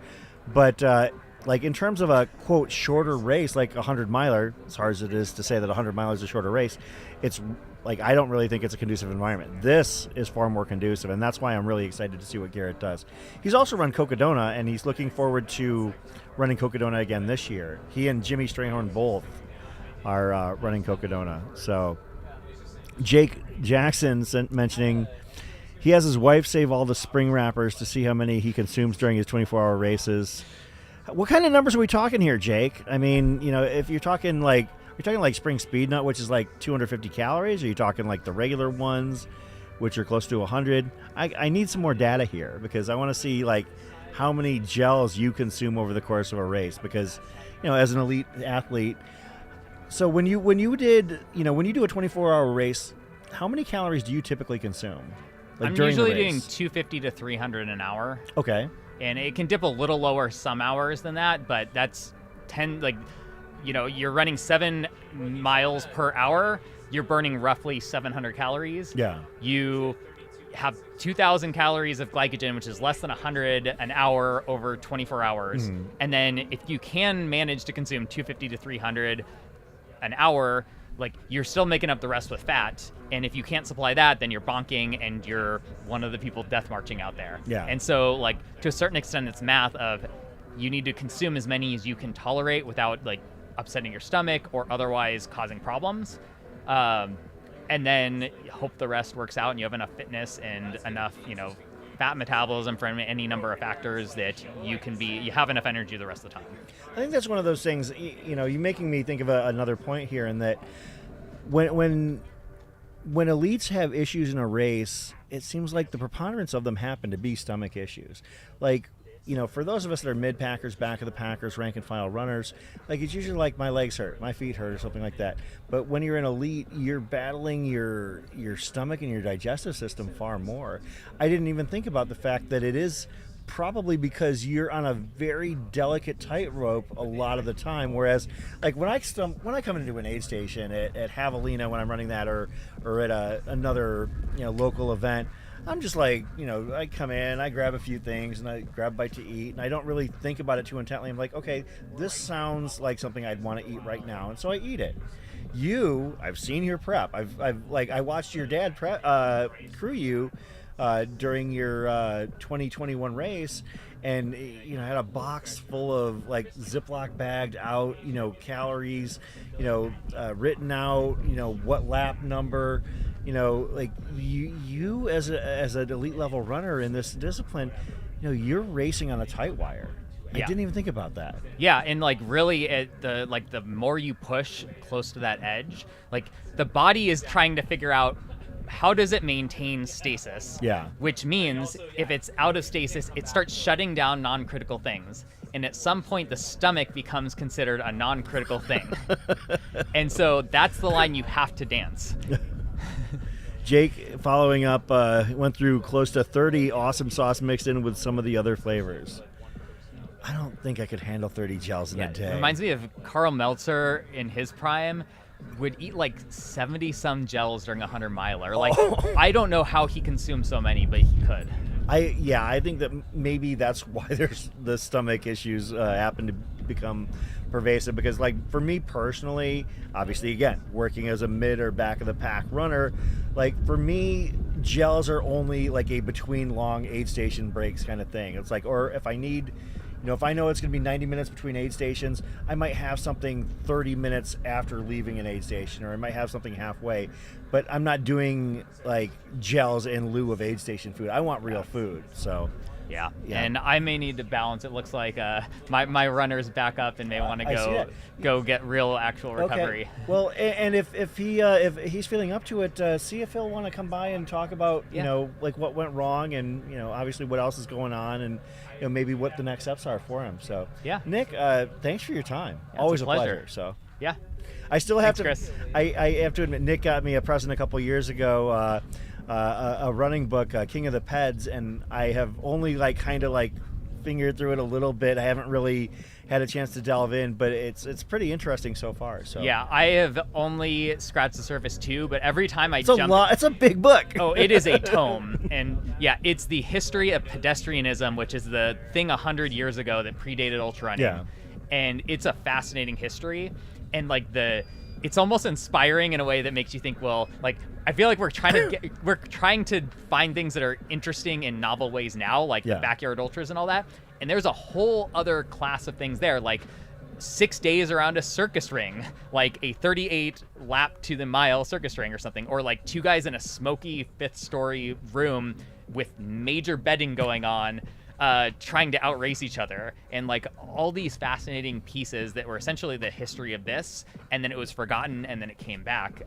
But like in terms of a quote shorter race, like a 100-miler, as hard as it is to say that a 100-miler is a shorter race, it's like I don't really think it's a conducive environment. This is far more conducive, and that's why I'm really excited to see what Garrett does. He's also run Cocodona, and he's looking forward to running Cocodona again this year. He and Jimmy Strayhorn both are running Cocodona. So Jake Jackson mentioning he has his wife save all the spring wrappers to see how many he consumes during his 24-hour races. What kind of numbers are we talking here, Jake? I mean, if you're talking like spring speed nut, which is like 250 calories, or are you talking like the regular ones, which are close to 100? I need some more data here, because I want to see like how many gels you consume over the course of a race, because as an elite athlete. So when you do a 24-hour race, how many calories do you typically consume? Like I'm during usually the race? doing 250 to 300 an hour. Okay. And it can dip a little lower some hours than that, but that's 10, like, you're running 7 miles per hour. You're burning roughly 700 calories. Yeah. You have 2,000 calories of glycogen, which is less than 100 an hour over 24 hours. Mm-hmm. And then if you can manage to consume 250 to 300 an hour, like you're still making up the rest with fat. And if you can't supply that, then you're bonking and you're one of the people death marching out there. Yeah. And so like to a certain extent, it's math of you need to consume as many as you can tolerate without like upsetting your stomach or otherwise causing problems. And then hope the rest works out and you have enough fitness and enough, fat metabolism, from any number of factors, that you have enough energy the rest of the time. I think that's one of those things, you're making me think of another point here, in that when elites have issues in a race, it seems like the preponderance of them happen to be stomach issues. Like, for those of us that are mid-packers, back of the packers, rank and file runners, like, it's usually like my legs hurt, my feet hurt, or something like that. But when you're an elite, you're battling your stomach and your digestive system far more. I didn't even think about the fact that it is probably because you're on a very delicate tightrope a lot of the time. Whereas, like, when I come into an aid station at Javelina, when I'm running that, or at another local event, I'm just like, I come in, I grab a few things, and I grab a bite to eat, and I don't really think about it too intently. I'm like, okay, this sounds like something I'd want to eat right now, and so I eat it. I've seen your prep. I watched your dad crew you during your 2021 race, and had a box full of like Ziploc bagged out, calories, written out, what lap number. Like you as an elite level runner in this discipline, you're racing on a tight wire. Yeah. I didn't even think about that. Yeah, and like really, the more you push close to that edge, like the body is trying to figure out how does it maintain stasis. Yeah. Which means if it's out of stasis, it starts shutting down non-critical things. And at some point, the stomach becomes considered a non-critical thing. And so that's the line you have to dance. Jake, following up, went through close to 30 awesome sauce mixed in with some of the other flavors. I don't think I could handle 30 gels in a day. It reminds me of Karl Meltzer in his prime would eat like 70 some gels during a 100-miler. Like, I don't know how he consumed so many, but he could. I think that maybe that's why there's the stomach issues happen to become pervasive, because like for me personally, obviously again, working as a mid or back of the pack runner, like for me, gels are only like a between long aid station breaks kind of thing. It's like, or if I need, if I know it's going to be 90 minutes between aid stations, I might have something 30 minutes after leaving an aid station, or I might have something halfway. But I'm not doing like gels in lieu of aid station food. I want real food. So yeah. And I may need to balance. It looks like my runner's back up and may want to go get real actual recovery. Okay. Well, and if he's feeling up to it, see if he'll want to come by and talk about like what went wrong, and obviously what else is going on, and maybe what the next steps are for him. So yeah, Nick, thanks for your time. Yeah, always a pleasure. So yeah, I still have to. Chris. I have to admit, Nick got me a present a couple years ago. A running book, King of the Peds, and I have only kind of fingered through it a little bit. I haven't really had a chance to delve in, but it's pretty interesting so far. So yeah, I have only scratched the surface too, but every time it's a big book. Oh, it is a tome, and yeah, it's the history of pedestrianism, which is the thing 100 years ago that predated ultra running. Yeah, and it's a fascinating history, and it's almost inspiring in a way that makes you think, well, I feel like we're trying to find things that are interesting in novel ways now, like the backyard ultras and all that. And there's a whole other class of things there, like 6 days around a circus ring, like a 38 lap to the mile circus ring or something, or like 2 guys in a smoky 5th story room with major bedding going on, trying to outrace each other, and all these fascinating pieces that were essentially the history of this, and then it was forgotten, and then it came back.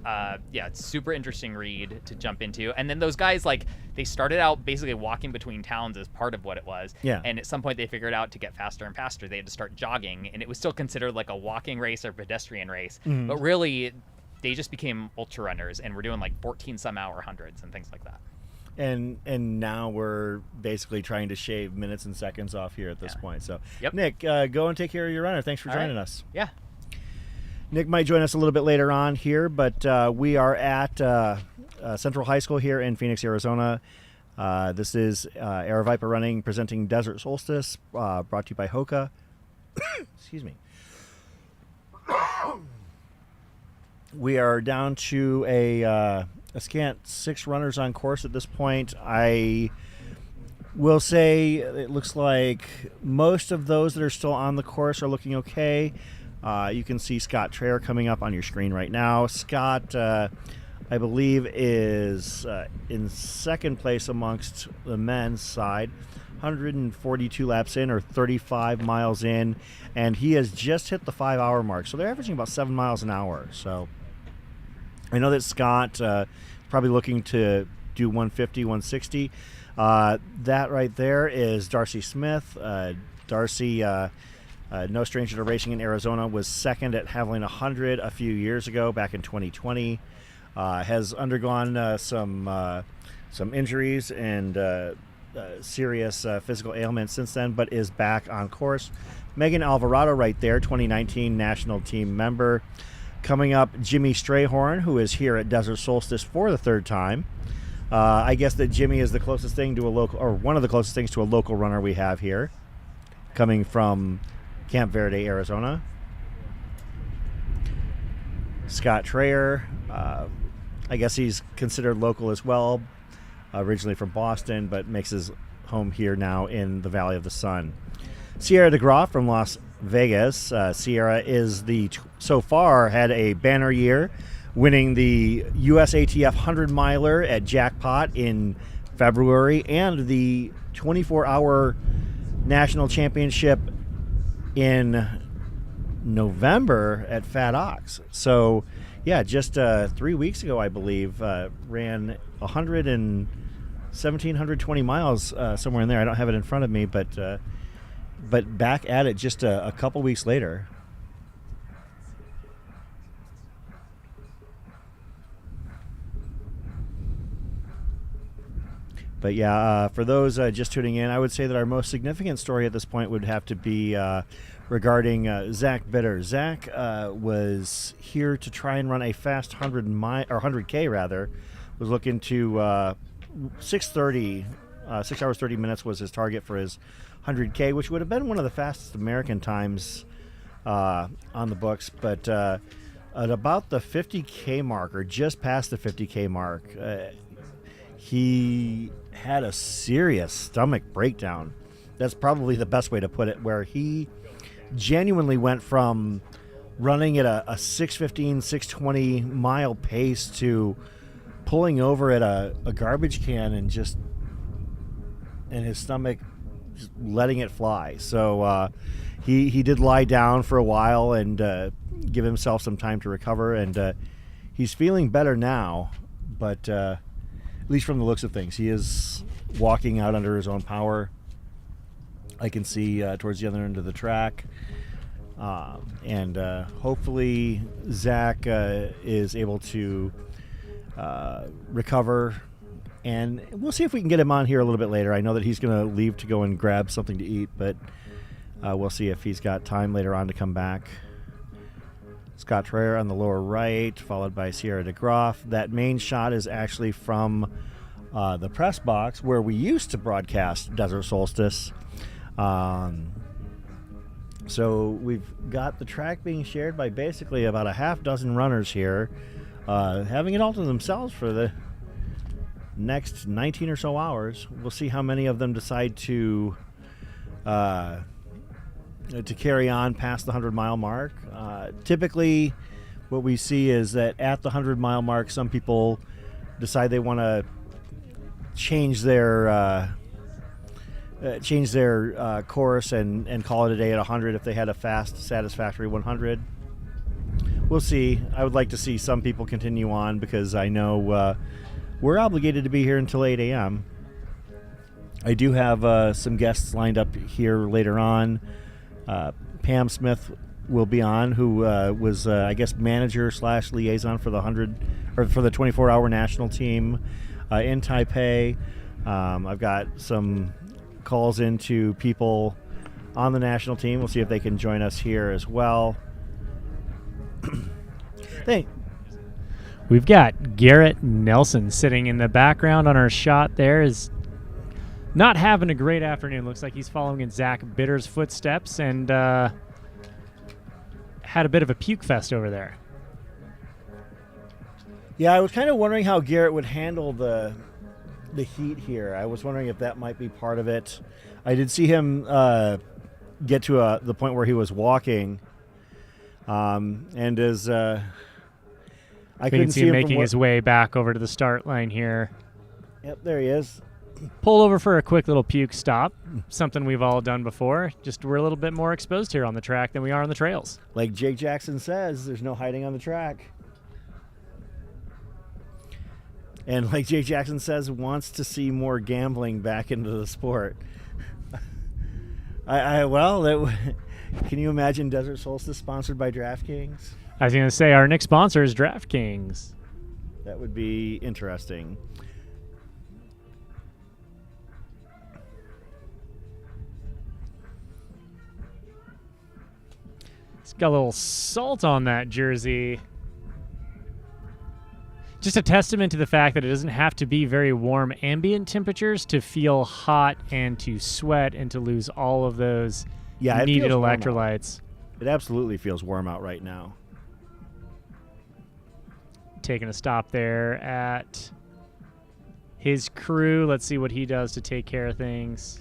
It's super interesting read to jump into. And then those guys, they started out basically walking between towns as part of what it was. Yeah. And at some point they figured out to get faster and faster, they had to start jogging, and it was still considered like a walking race or pedestrian race. Mm-hmm. But really, they just became ultra runners, and we're doing 14 some hour hundreds and things like that. And now we're basically trying to shave minutes and seconds off here at this point. So, yep. Nick, go and take care of your runner. Thanks for joining us. Yeah. Nick might join us a little bit later on here, but we are at Central High School here in Phoenix, Arizona. This is Air Viper Running presenting Desert Solstice, brought to you by Hoka. Excuse me. We are down to a scant 6 runners on course at this point. I will say it looks like most of those that are still on the course are looking okay. You can see Scott Traer coming up on your screen right now. Scott, I believe, is in second place amongst the men's side. 142 laps in, or 35 miles in, and he has just hit the 5-hour mark. So they're averaging about 7 miles an hour. So I know that Scott probably looking to do 150, 160. That right there is Darcy Smith. Darcy, no stranger to racing in Arizona, was second at Haviland 100 a few years ago, back in 2020. Has undergone some injuries and serious physical ailments since then, but is back on course. Megan Alvarado right there, 2019 national team member. Coming up, Jimmy Strayhorn, who is here at Desert Solstice for the third time. I guess that Jimmy is the closest thing to a local, or one of the closest things to a local runner we have here, coming from Camp Verde, Arizona. Scott Trayer, I guess he's considered local as well, originally from Boston, but makes his home here now in the Valley of the Sun. Sierra DeGroff from Las Vegas. Sierra is so far had a banner year, winning the USATF 100-miler at Jackpot in February and the 24-hour national championship in November at Fat Ox. So, yeah, just 3 weeks ago, I believe, ran 120 miles, somewhere in there. I don't have it in front of me, but back at it just a couple weeks later. But yeah, for those just tuning in, I would say that our most significant story at this point would have to be regarding Zach Bitter. Zach was here to try and run a fast 100K rather. Was looking to 6:30, 6 hours 30 minutes was his target for his 100K, which would have been one of the fastest American times on the books. But at about the 50K mark, or just past the 50K mark, he had a serious stomach breakdown. That's probably the best way to put it, where he genuinely went from running at a 6:15, 6:20 mile pace to pulling over at a garbage can and his stomach just letting it fly. So he did lie down for a while and give himself some time to recover, and he's feeling better now, but at least from the looks of things, he is walking out under his own power. I can see towards the other end of the track. And hopefully Zach is able to recover, and we'll see if we can get him on here a little bit later. I know that he's going to leave to go and grab something to eat, but we'll see if he's got time later on to come back. Scott Trayer on the lower right, followed by Sierra DeGroff. That main shot is actually from the press box where we used to broadcast Desert Solstice. So we've got the track being shared by basically about a half dozen runners here, having it all to themselves for the next 19 or so hours. We'll see how many of them decide to carry on past the 100-mile mark. Typically, what we see is that at the 100-mile mark, some people decide they want to change their course and call it a day at 100 if they had a fast, satisfactory 100. We'll see. I would like to see some people continue on because I know we're obligated to be here until 8 a.m. I do have some guests lined up here later on. Pam Smith will be on, who was, I guess, manager / liaison for the 100 or for the 24-hour national team in Taipei. I've got some calls into people on the national team. We'll see if they can join us here as well. We've got Garrett Nelson sitting in the background on our shot there, is not having a great afternoon. Looks like he's following in Zach Bitter's footsteps and had a bit of a puke fest over there. Yeah, I was kind of wondering how Garrett would handle the heat here. I was wondering if that might be part of it. I did see him get to the point where he was walking, and as I We couldn't can see him from making his way back over to the start line here. Yep, there he is. Pull over for a quick little puke stop. Something we've all done before. Just we're a little bit more exposed here on the track than we are on the trails. Like Jake Jackson says, there's no hiding on the track. And like Jake Jackson says, wants to see more gambling back into the sport. Can you imagine Desert Solstice sponsored by DraftKings? I was going to say our next sponsor is DraftKings. That would be interesting. It's got a little salt on that jersey. Just a testament to the fact that it doesn't have to be very warm ambient temperatures to feel hot and to sweat and to lose all of those it needed feels warm out. electrolytes. It absolutely feels warm out right now. Taking a stop there at his crew. Let's see what he does to take care of things.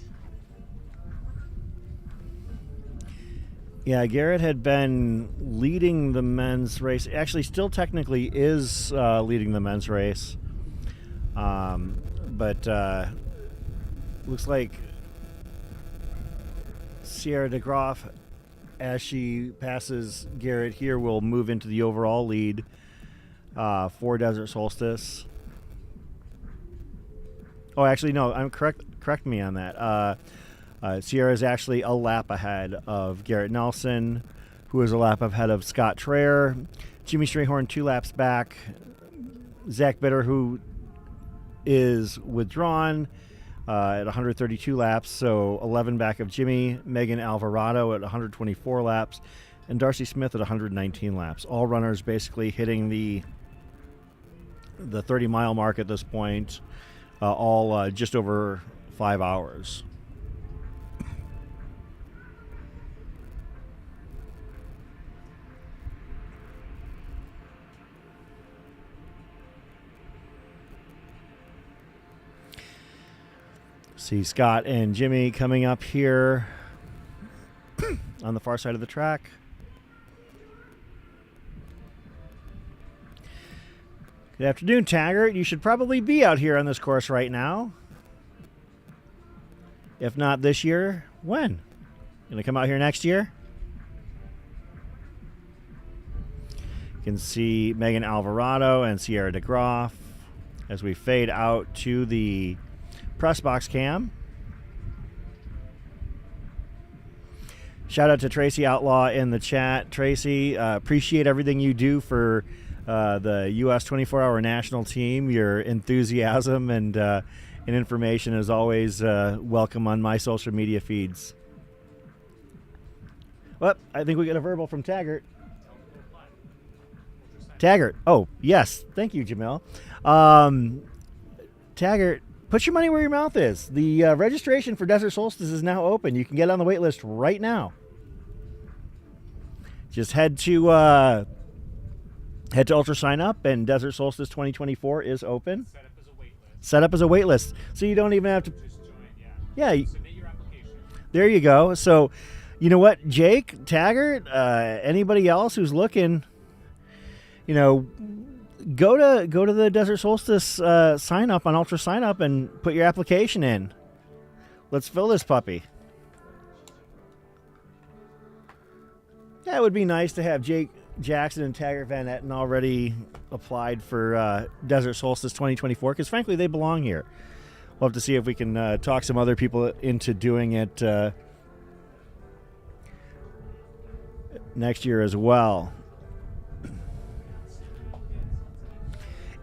Yeah, Garrett had been leading the men's race. Actually, still technically is leading the men's race. But looks like Sierra DeGroff, as she passes Garrett here, will move into the overall lead for Desert Solstice. Oh, actually, no, I'm correct me on that. Sierra is actually a lap ahead of Garrett Nelson, who is a lap ahead of Scott Traer. Jimmy Strayhorn 2 laps back. Zach Bitter, who is withdrawn at 132 laps, so 11 back of Jimmy. Megan Alvarado at 124 laps. And Darcy Smith at 119 laps. All runners basically hitting the 30-mile mark at this point, all just over 5 hours. See Scott and Jimmy coming up here on the far side of the track. Good afternoon, Taggart. You should probably be out here on this course right now. If not this year, when? Gonna come out here next year? You can see Megan Alvarado and Sierra DeGroff as we fade out to the press box cam. Shout out to Tracy Outlaw in the chat. Tracy, appreciate everything you do for the U.S. 24-hour national team. Your enthusiasm and information is always welcome on my social media feeds. Well, I think we get a verbal from Taggart. Taggart. Oh, yes. Thank you, Jamil. Taggart, put your money where your mouth is. The registration for Desert Solstice is now open. You can get on the wait list right now. Just head to Ultra Sign Up, and Desert Solstice 2024 is open. Set up as a wait list. So you don't even have to. Just join, Yeah. Submit your application. There you go. So, you know what, Jake, Taggart, anybody else who's looking, go to the Desert Solstice sign up on Ultra Sign Up and put your application in. Let's fill this puppy. Yeah, it would be nice to have Jake Jackson and Taggart Van Etten already applied for Desert Solstice 2024, because frankly, they belong here. We'll have to see if we can talk some other people into doing it next year as well.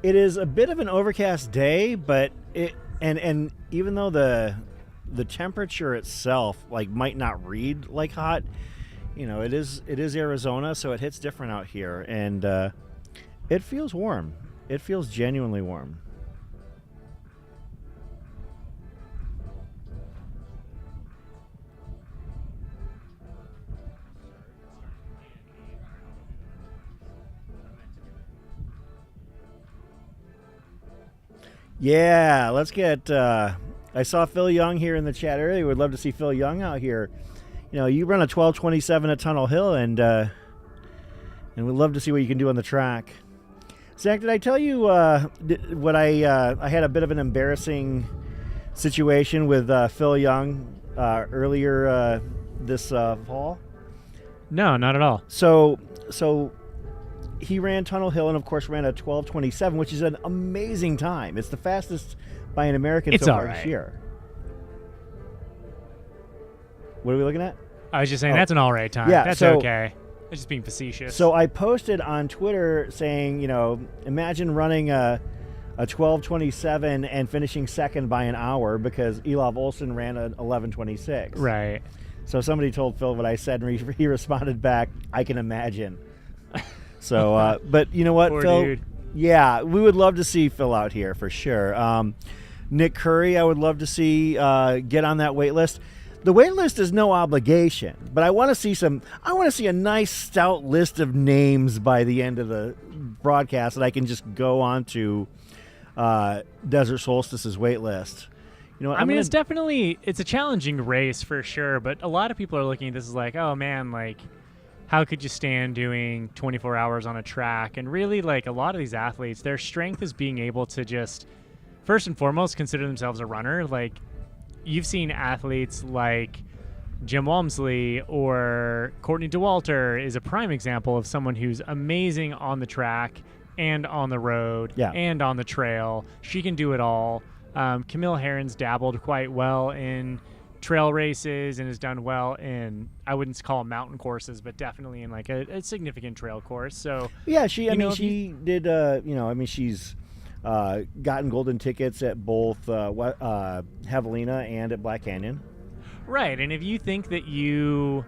It is a bit of an overcast day, but and even though the temperature itself might not read like hot, it is Arizona, so it hits different out here, and it feels warm. It feels genuinely warm. Yeah, let's get. I saw Phil Young here in the chat earlier. Would love to see Phil Young out here. You run a 12:27 at Tunnel Hill, and we'd love to see what you can do on the track. Zach, did I tell you what I had a bit of an embarrassing situation with Phil Young earlier this fall? No, not at all. So he ran Tunnel Hill and, of course, ran a 12:27, which is an amazing time. It's the fastest by an American It's so all far right. this year. What are we looking at? I was just saying that's an all right time. Yeah, That's so- okay. I'm just being facetious. So I posted on Twitter saying, imagine running a 12:27 and finishing second by an hour because Elov Olsen ran an 11:26. right. So somebody told Phil what I said, and he responded back, "I can imagine." So, but you know what, Poor Phil? dude. Yeah, we would love to see Phil out here for sure. Nick Curry, I would love to see get on that wait list. The wait list is no obligation, but I want to see a nice stout list of names by the end of the broadcast that I can just go on to Desert Solstice's wait list. You know what? It's a challenging race for sure, but a lot of people are looking at this as like, oh man, like, how could you stand doing 24 hours on a track? And really, like, a lot of these athletes, their strength is being able to just, first and foremost, consider themselves a runner. Like, you've seen athletes like Jim Walmsley or Courtney DeWalter is a prime example of someone who's amazing on the track and on the road and on the trail. She can do it all. Camille Herron's dabbled quite well in trail races and has done well in, I wouldn't call them mountain courses, but definitely in like a significant trail course. So yeah, she did. She's gotten golden tickets at both Javelina and at Black Canyon. Right, and if you think that you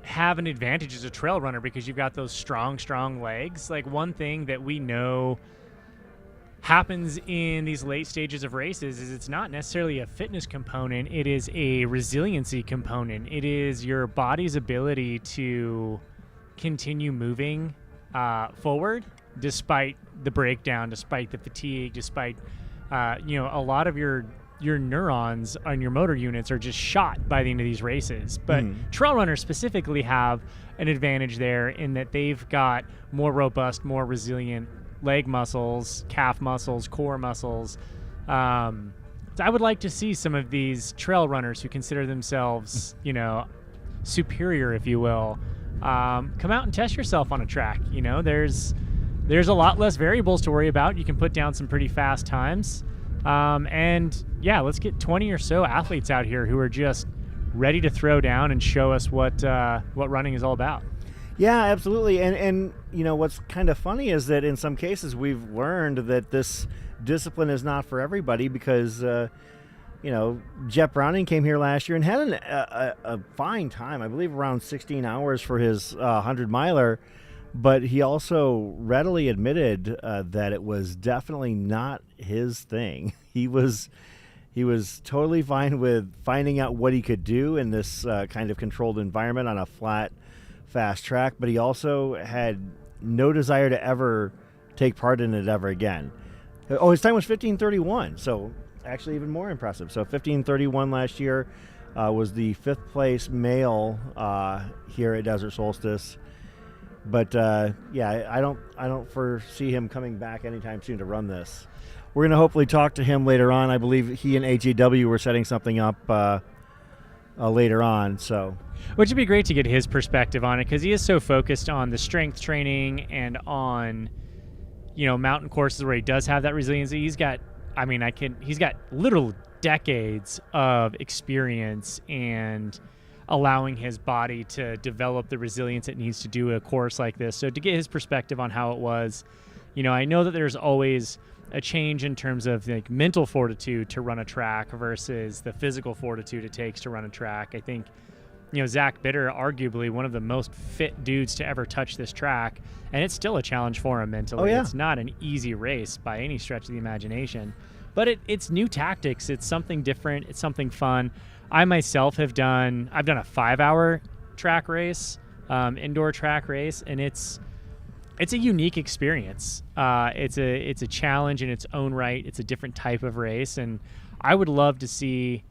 have an advantage as a trail runner because you've got those strong legs, like one thing that we know happens in these late stages of races is it's not necessarily a fitness component, it is a resiliency component. It is your body's ability to continue moving forward despite the breakdown, despite the fatigue, despite a lot of your neurons on your motor units are just shot by the end of these races. But trail runners specifically have an advantage there in that they've got more robust, more resilient leg muscles, calf muscles, core muscles. I would like to see some of these trail runners who consider themselves, superior, if you will, come out and test yourself on a track. There's a lot less variables to worry about. You can put down some pretty fast times. Let's get 20 or so athletes out here who are just ready to throw down and show us what running is all about. Yeah, absolutely. And what's kind of funny is that in some cases we've learned that this discipline is not for everybody because, Jeff Browning came here last year and had a fine time, I believe around 16 hours for his 100-miler. But he also readily admitted that it was definitely not his thing. He was totally fine with finding out what he could do in this kind of controlled environment on a flat, fast track, but he also had no desire to ever take part in it ever again. Oh, his time was 15:31, so actually even more impressive. So 15:31 last year was the 5th place male here at Desert Solstice. But I don't foresee him coming back anytime soon to run this. We're going to hopefully talk to him later on. I believe he and AJW were setting something up later on. So, which would be great to get his perspective on it because he is so focused on the strength training and on, mountain courses where he does have that resiliency. He's got literal decades of experience and allowing his body to develop the resilience it needs to do a course like this. So to get his perspective on how it was, I know that there's always a change in terms of like mental fortitude to run a track versus the physical fortitude it takes to run a track. I think, Zach Bitter, arguably one of the most fit dudes to ever touch this track, and it's still a challenge for him mentally. Oh, yeah. It's not an easy race by any stretch of the imagination, but it's new tactics. It's something different. It's something fun. I myself I've done a 5-hour track race, indoor track race, and it's a unique experience. It's a challenge in its own right. It's a different type of race, and I would love to see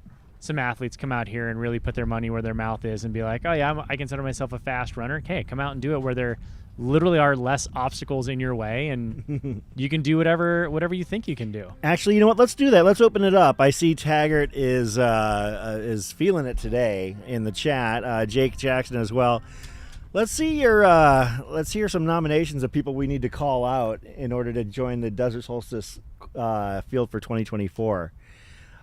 some athletes come out here and really put their money where their mouth is and be like, oh yeah, I consider myself a fast runner. Okay, come out and do it where they're literally are less obstacles in your way, and you can do whatever you think you can do. Actually, you know what? Let's do that. Let's open it up. I see Taggart is feeling it today in the chat. Jake Jackson as well. Let's see hear some nominations of people we need to call out in order to join the Desert Solstice field for 2024.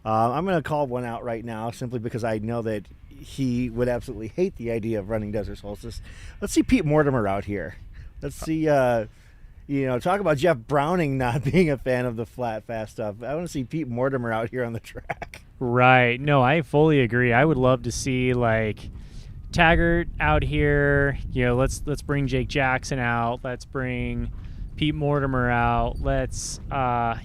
I'm going to call one out right now simply because I know that he would absolutely hate the idea of running Desert Solstice. Let's see Pete Mortimer out here. Let's see, talk about Jeff Browning not being a fan of the flat, fast stuff. I want to see Pete Mortimer out here on the track. Right. No, I fully agree. I would love to see, like, Taggart out here. Let's bring Jake Jackson out. Let's bring Pete Mortimer out. Let's talk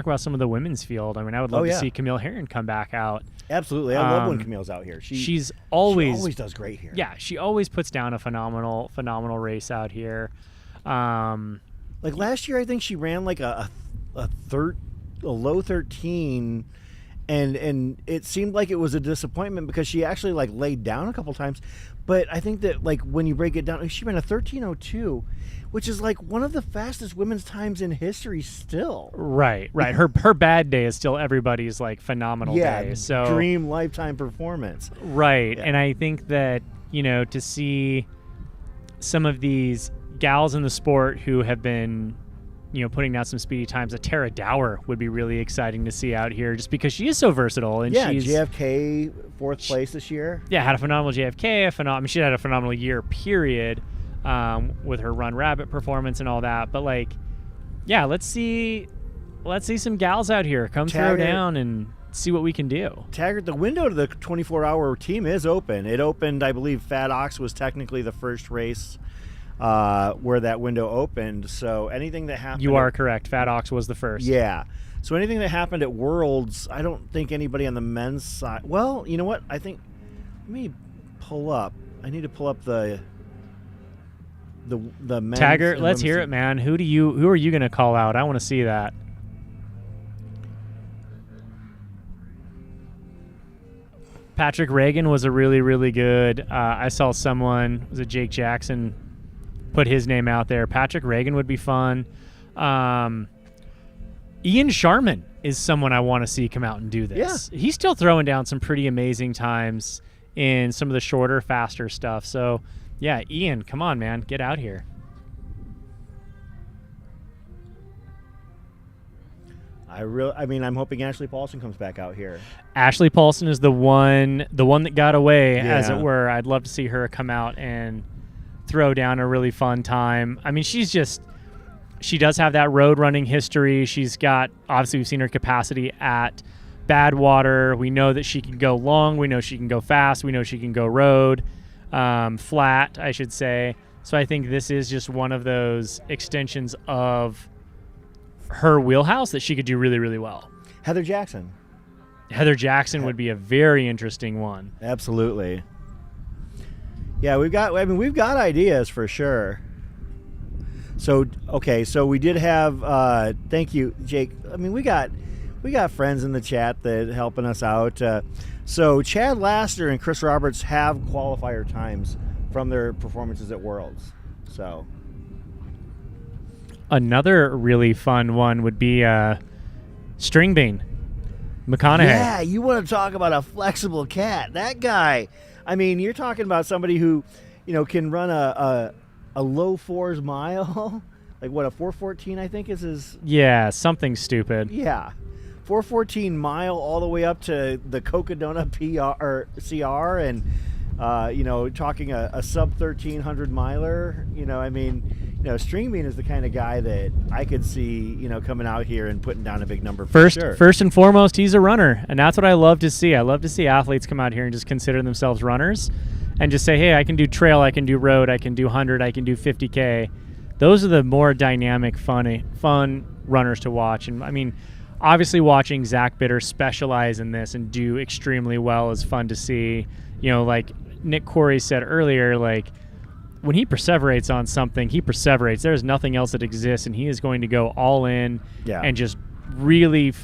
about some of the women's field. I mean, I would love to see Camille Herron come back out. Absolutely. I love when Camille's out here. She always does great here. Yeah, she always puts down a phenomenal race out here. Like last year, I think she ran like a low 13, and it seemed like it was a disappointment because she actually like laid down a couple times. But I think that like when you break it down, she ran a 13:02, which is like one of the fastest women's times in history still. Right. Her bad day is still everybody's like phenomenal day. So dream lifetime performance. Right. Yeah. And I think that, to see some of these gals in the sport who have been, putting down some speedy times, Tara Dower would be really exciting to see out here just because she is so versatile. And she's JFK 4th place this year. Yeah, had a phenomenal JFK. She had a phenomenal year, period, with her Run Rabbit performance and all that. But let's see some gals out here come throw down and see what we can do. Taggart, the window to the 24-hour team is open. It opened, I believe, Fat Ox was technically the first race where that window opened. So anything that happened... You are correct. Fat Ox was the first. Yeah. So anything that happened at Worlds, I don't think anybody on the men's side... Well, you know what? I think... Let me pull up. I need to pull up the men's... Taggart, let's hear it, man. Who are you going to call out? I want to see that. Patrick Reagan was a really, really good... I saw someone, was it Jake Jackson, put his name out there. Patrick Reagan would be fun. Ian Sharman is someone I want to see come out and do this. Yeah. He's still throwing down some pretty amazing times in some of the shorter, faster stuff. So, yeah, Ian, come on, man. Get out here. I'm hoping Ashley Paulson comes back out here. Ashley Paulson is the one that got away, as it were. I'd love to see her come out and throw down a really fun time. I mean, she does have that road running history. She's got, obviously, we've seen her capacity at Badwater. We know that she can go long. We know she can go fast. We know she can go road, flat, I should say. So I think this is just one of those extensions of her wheelhouse that she could do really, really well. Heather Jackson would be a very interesting one. Absolutely. Yeah, we've got ideas for sure. So we did have thank you, Jake. I mean, we got friends in the chat that helping us out. So Chad Laster and Chris Roberts have qualifier times from their performances at Worlds. So another really fun one would be Stringbean McConaughey. Yeah, you want to talk about a flexible cat. That guy, I mean, you're talking about somebody who, can run a low 4s mile. Like what, a 4:14 I think is his. Yeah, something stupid. Yeah. 4:14 mile all the way up to the Cocodona PR or CR and talking a sub 1300 miler, Stringbean is the kind of guy that I could see, coming out here and putting down a big number for sure. First and foremost, he's a runner, and that's what I love to see. I love to see athletes come out here and just consider themselves runners and just say, hey, I can do trail, I can do road, I can do 100, I can do 50K. Those are the more dynamic, fun runners to watch. And I mean, obviously watching Zach Bitter specialize in this and do extremely well is fun to see. Like Nick Corey said earlier, like when he perseverates on something, he perseverates. There's nothing else that exists, and he is going to go all in and just really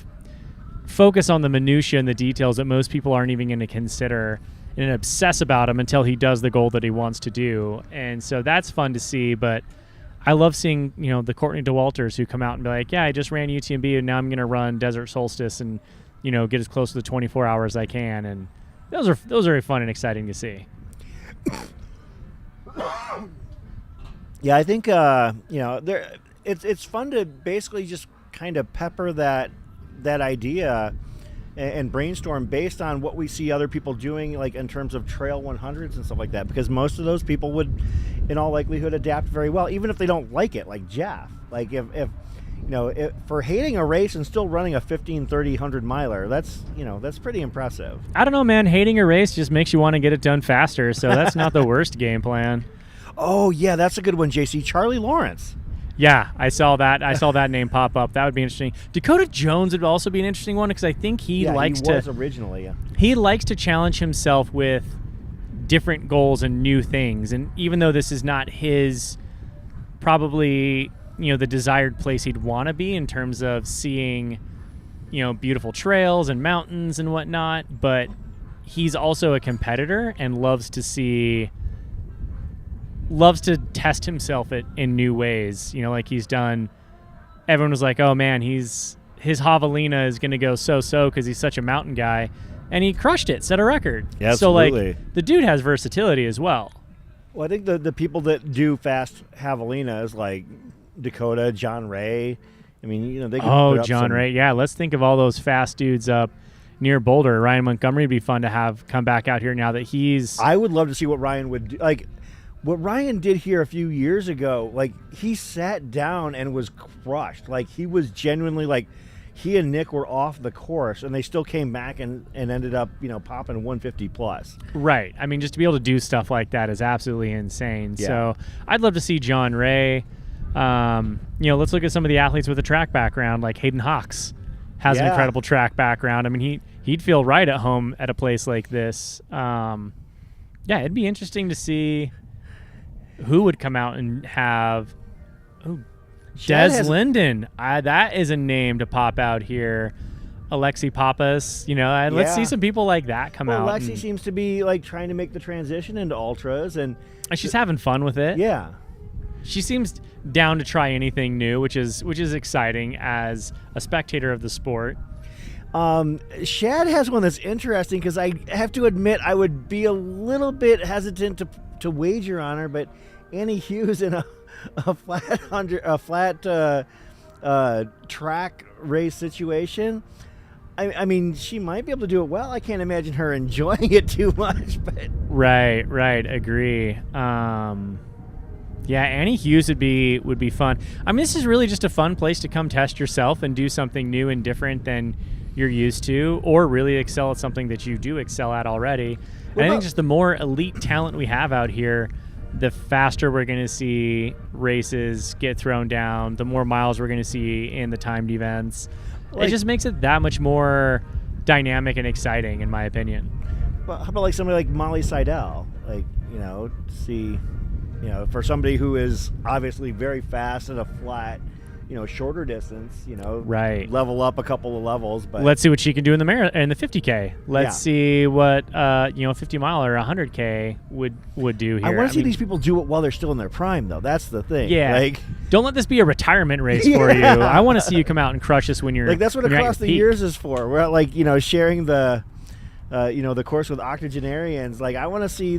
focus on the minutia and the details that most people aren't even going to consider. and obsess about him until he does the goal that he wants to do. And so that's fun to see. But I love seeing, the Courtney DeWalters who come out and be like, yeah, I just ran UTMB and now I'm going to run Desert Solstice and, get as close to the 24 hours as I can. And those are very fun and exciting to see. Yeah, I think it's fun to basically just kind of pepper that idea and brainstorm based on what we see other people doing, like in terms of trail 100s and stuff like that, because most of those people would in all likelihood adapt very well, even if they don't like it, like Jeff. Like if for hating a race and still running a 15, 30, 100 miler, that's pretty impressive. I don't know, man. Hating a race just makes you want to get it done faster, so that's not the worst game plan. Oh, yeah, that's a good one, JC. Charlie Lawrence. Yeah, I saw that. I saw that name pop up. That would be interesting. Dakota Jones would also be an interesting one because I think he likes he likes to challenge himself with different goals and new things. And even though this is not his probably, the desired place he'd want to be in terms of seeing, beautiful trails and mountains and whatnot, but he's also a competitor and loves to test himself in new ways. Like he's done, everyone was like, oh man, his javelina is going to go so because he's such a mountain guy. And he crushed it, set a record. Yeah, so absolutely. Like the dude has versatility as well. Well, I think the people that do fast javelinas like Dakota, John Ray, I mean, they can put up John Ray. Yeah, let's think of all those fast dudes up near Boulder. Ryan Montgomery would be fun to have come back out here now that he's... I would love to see what Ryan would do. Like, what Ryan did here a few years ago, like, he sat down and was crushed. Like, he was genuinely, like, he and Nick were off the course, and they still came back and ended up, popping 150 plus. Right. I mean, just to be able to do stuff like that is absolutely insane. Yeah. So I'd love to see John Ray. Let's look at some of the athletes with a track background, like Hayden Hawks has an incredible track background. I mean, he'd feel right at home at a place like this. It'd be interesting to see who would come out and have Des Linden. That is a name to pop out here. Alexi Pappas, let's see some people like that come out. Alexi seems to be like trying to make the transition into ultras, and she's having fun with it. Yeah, she seems down to try anything new, which is exciting as a spectator of the sport. Shad has one that's interesting because I have to admit I would be a little bit hesitant to wager on her, but Annie Hughes in a flat track race situation. I mean, she might be able to do it well. I can't imagine her enjoying it too much. But right, agree. Annie Hughes would be fun. I mean, this is really just a fun place to come test yourself and do something new and different than you're used to, or really excel at something that you do excel at already. And I think just the more elite talent we have out here, the faster we're going to see races get thrown down, the more miles we're going to see in the timed events. It just makes it that much more dynamic and exciting, in my opinion. But how about like somebody like Molly Seidel? Like, for somebody who is obviously very fast at a flat, shorter distance, right. Level up a couple of levels. But let's see what she can do in the 50K. Let's see what 50 mile or 100K would do here. I want to see these people do it while they're still in their prime, though. That's the thing. Yeah. Don't let this be a retirement race for you. I want to see you come out and crush this when you're that's what Across the Years is for. We're sharing the the course with octogenarians. Like, I want to see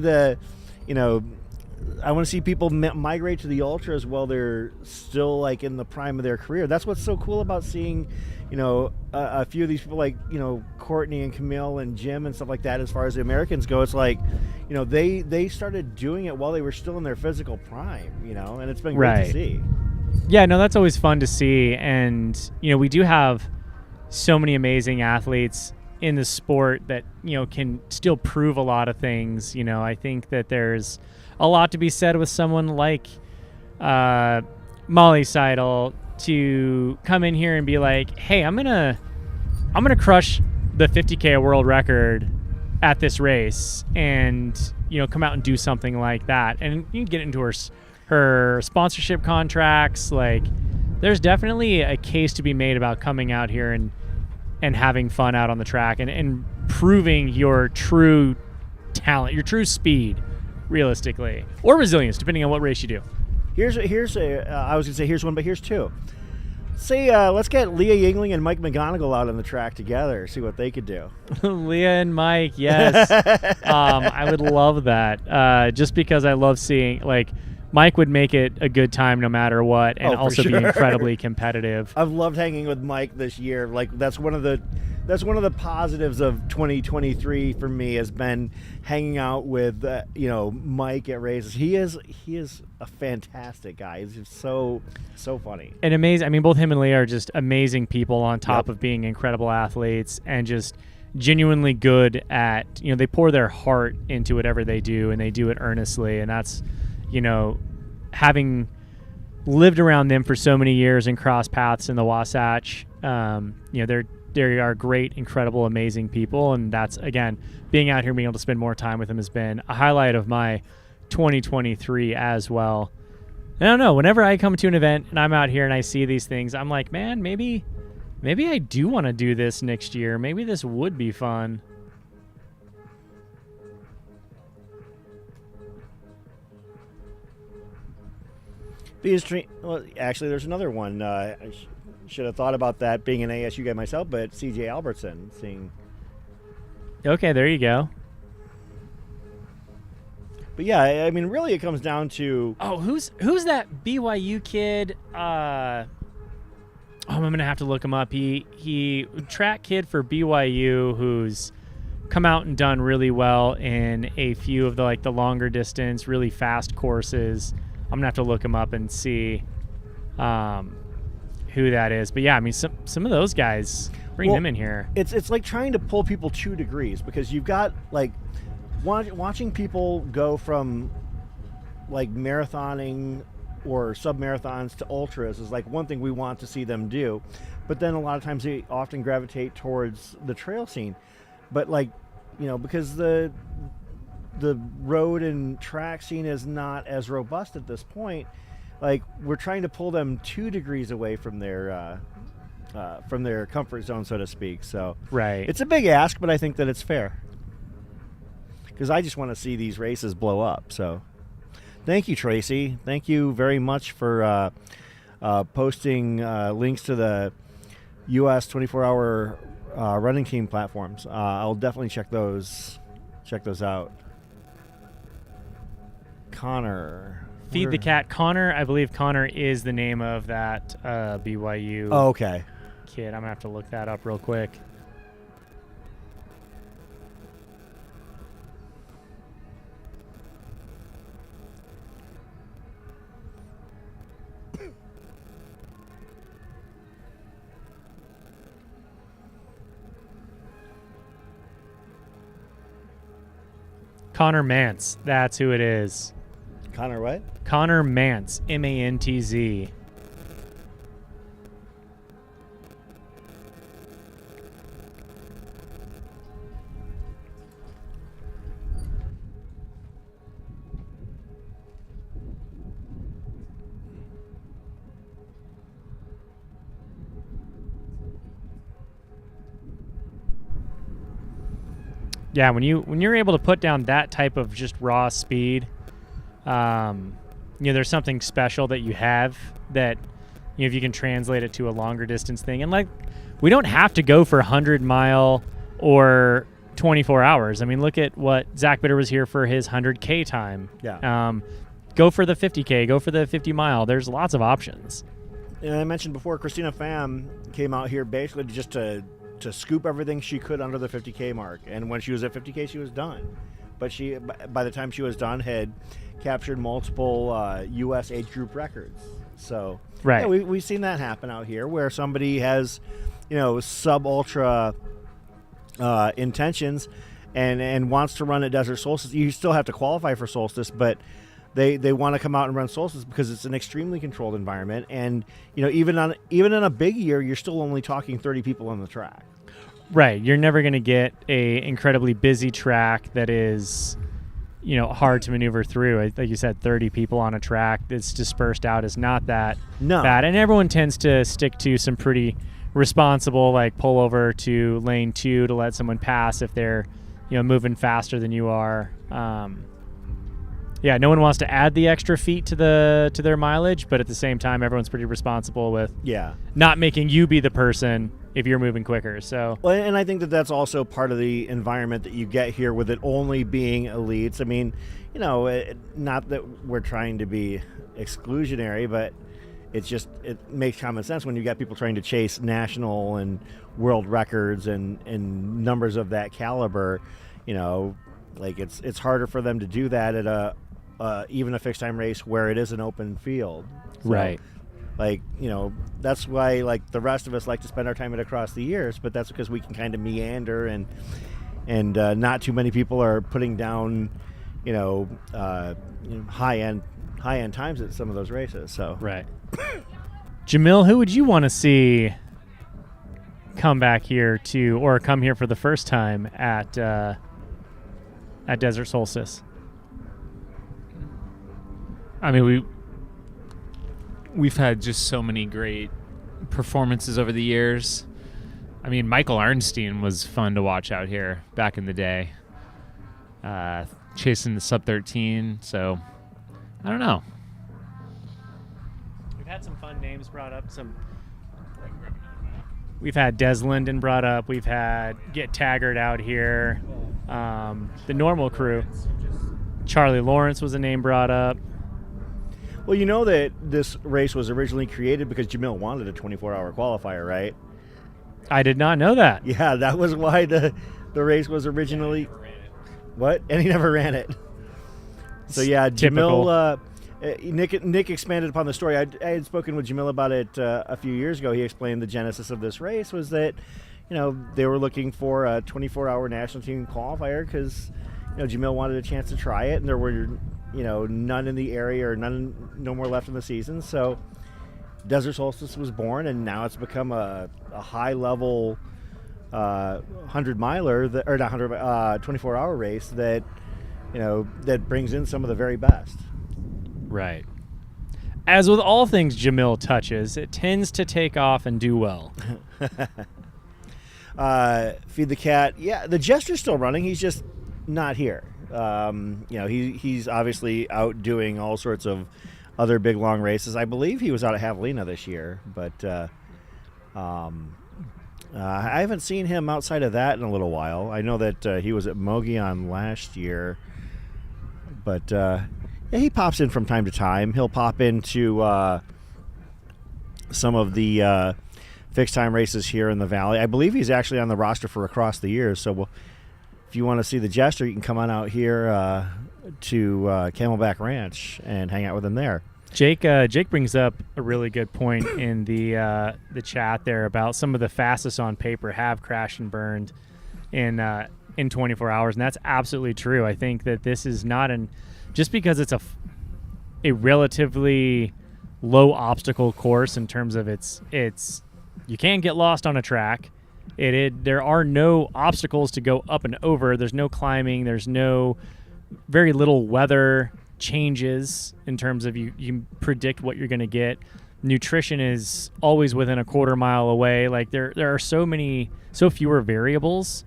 I want to see people migrate to the ultras while they're still like in the prime of their career. That's what's so cool about seeing, a few of these people like, Courtney and Camille and Jim and stuff like that. As far as the Americans go, it's like, they started doing it while they were still in their physical prime, and it's been great to see. Yeah, no, that's always fun to see. And, we do have so many amazing athletes in the sport that, can still prove a lot of things. I think that there's a lot to be said with someone like Molly Seidel to come in here and be like, hey, I'm gonna crush the 50K world record at this race, and come out and do something like that. And you can get into her sponsorship contracts. Like, there's definitely a case to be made about coming out here and having fun out on the track and proving your true talent, your true speed, realistically, or resilience, depending on what race you do. Here's I was gonna say here's one, but here's two. Say let's get Leah Yingling and Mike McGonigal out on the track together, see what they could do. Leah and Mike, yes. I would love that. Just because I love seeing, like, Mike would make it a good time no matter what, and also be incredibly competitive. I've loved hanging with Mike this year. Like that's one of the positives of 2023 for me has been hanging out with Mike at races. He is a fantastic guy. He's just so funny and amazing. I mean, both him and Leah are just amazing people on top of being incredible athletes and just genuinely good at, they pour their heart into whatever they do, and they do it earnestly, and that's, having lived around them for so many years and crossed paths in the Wasatch, they are great, incredible, amazing people, and that's, again, being out here and being able to spend more time with them has been a highlight of my 2023 as well. I don't know, whenever I come to an event and I'm out here and I see these things, I'm like, man, maybe I do want to do this next year. Maybe this would be fun. Well, actually, there's another one. I should have thought about that being an ASU guy myself, but CJ Albertson seeing. Okay, there you go. But yeah, I mean, really, it comes down to. Oh, who's that BYU kid? I'm gonna have to look him up. He track kid for BYU who's come out and done really well in a few of the longer distance, really fast courses. I'm gonna have to look him up and see who that is. But yeah, I mean, some of those guys, bring them in here. It's like trying to pull people 2 degrees, because you've got like watching people go from like marathoning or sub-marathons to ultras is like one thing we want to see them do, but then a lot of times they often gravitate towards the trail scene. But because the road and track scene is not as robust at this point, like we're trying to pull them 2 degrees away from their comfort zone, so to speak. So right, it's a big ask, but I think that it's fair, because I just want to see these races blow up. So thank you, Tracy. Thank you very much for posting links to the US 24-hour running team platforms. I'll definitely check those out. Connor. Feed the Cat. Connor, I believe Connor is the name of that BYU okay. kid. I'm going to have to look that up real quick. Connor Mantz. That's who it is. Connor what? Connor Mantz. M-A-N-T-Z. Yeah, when you're able to put down that type of just raw speed, there's something special that you have that, if you can translate it to a longer distance thing. And we don't have to go for 100-mile or 24 hours. I mean, look at what Zach Bitter was here for his 100K time. Yeah. Go for the 50K, go for the 50-mile. There's lots of options. And I mentioned before, Christina Pham came out here basically just to scoop everything she could under the 50K mark. And when she was at 50K, she was done. But she, by the time she was done, had captured multiple U.S. age group records. So right. Yeah, we've seen that happen out here, where somebody has, sub-ultra intentions and wants to run at Desert Solstice. You still have to qualify for Solstice, but they want to come out and run Solstice because it's an extremely controlled environment. And, even in a big year, you're still only talking 30 people on the track. Right. You're never going to get a incredibly busy track that is, hard to maneuver through. Like you said, 30 people on a track that's dispersed out is not that bad. And everyone tends to stick to some pretty responsible, pull over to lane 2 to let someone pass if they're, moving faster than you are. Yeah, no one wants to add the extra feet to their mileage, but at the same time, everyone's pretty responsible with not making you be the person if you're moving quicker. So, well, and I think that that's also part of the environment that you get here with it only being elites. I mean, not that we're trying to be exclusionary, but it makes common sense when you got people trying to chase national and world records and numbers of that caliber. Like it's harder for them to do that at even a fixed time race where it is an open field. So, right. Like, that's why like the rest of us like to spend our time at across the years, but that's because we can kind of meander and not too many people are putting down, high end times at some of those races. So right. Jamil, who would you want to see come back here or come here for the first time at Desert Solstice? I mean, we've had just so many great performances over the years. I mean, Michael Arnstein was fun to watch out here back in the day, chasing the sub 13. So I don't know. We've had some fun names brought up. We've had Des Linden brought up. We've had Get Taggart out here. The normal crew. Charlie Lawrence was a name brought up. Well, you know that this race was originally created because Jamil wanted a 24-hour qualifier, right? I did not know that. Yeah, that was why the race was originally... What? And he never ran it. So, yeah, Jamil... Nick expanded upon the story. I had spoken with Jamil about it a few years ago. He explained the genesis of this race was that, they were looking for a 24-hour national team qualifier because, Jamil wanted a chance to try it, and there were... none in the area or no more left in the season. So Desert Solstice was born, and now it's become a high level 100-miler, 24-hour race that, that brings in some of the very best. Right. As with all things Jamil touches, it tends to take off and do well. Feed the cat. Yeah, the Jester's still running. He's just not here. He's obviously out doing all sorts of other big long races. I believe he was out at Javelina this year, but I haven't seen him outside of that in a little while. I know that he was at Mogollon last year, but he pops in from time to time. He'll pop into some of the fixed time races here in the Valley. I believe he's actually on the roster for Across the Years, so if you want to see the Jester, you can come on out here to Camelback Ranch and hang out with him there. Jake brings up a really good point in the chat there about some of the fastest on paper have crashed and burned in 24 hours, and that's absolutely true. I think that this is not just because it's a relatively low obstacle course in terms of it's you can get lost on a track. There are no obstacles to go up and over. There's no climbing. There's very little weather changes in terms of you predict what you're going to get. Nutrition is always within a quarter mile away. Like there are so fewer variables.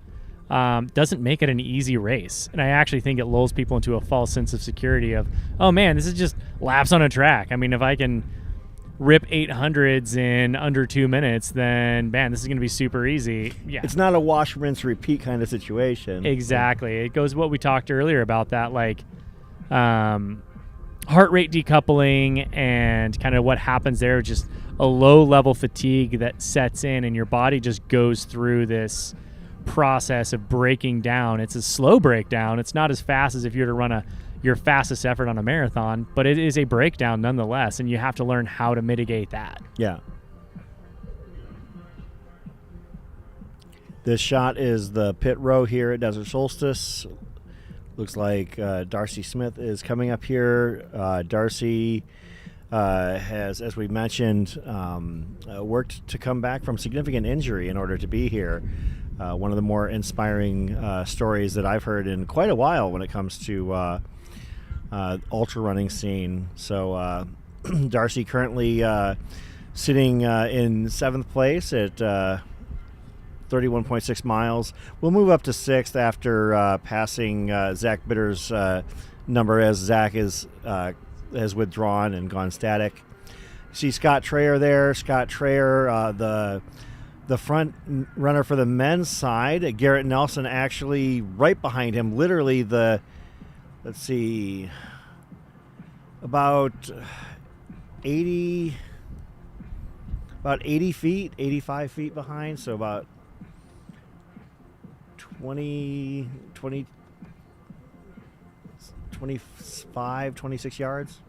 Doesn't make it an easy race. And I actually think it lulls people into a false sense of security of, oh man, this is just laps on a track. I mean, if I can rip 800s in under 2 minutes, then man, this is going to be super easy. Yeah, it's not a wash, rinse, repeat kind of situation. Exactly. It goes what we talked earlier about that, like heart rate decoupling and kind of what happens there. Just a low level fatigue that sets in, and your body just goes through this process of breaking down. It's a slow breakdown. It's not as fast as if you were to run your fastest effort on a marathon, but it is a breakdown nonetheless, and you have to learn how to mitigate that. Yeah. This shot is the pit row here at Desert Solstice. Looks like Darcy Smith is coming up here. Darcy has, as we mentioned, worked to come back from significant injury in order to be here. One of the more inspiring stories that I've heard in quite a while when it comes to ultra running scene. So Darcy currently sitting in 7th place at 31.6 miles. We'll move up to 6th after passing Zach Bitter's number, as Zach has withdrawn and gone static. See Scott Trayer there. Scott Trayer, the front runner for the men's side. Garrett Nelson actually right behind him. Literally about 80 feet, 85 feet behind. So about 25, 26 yards.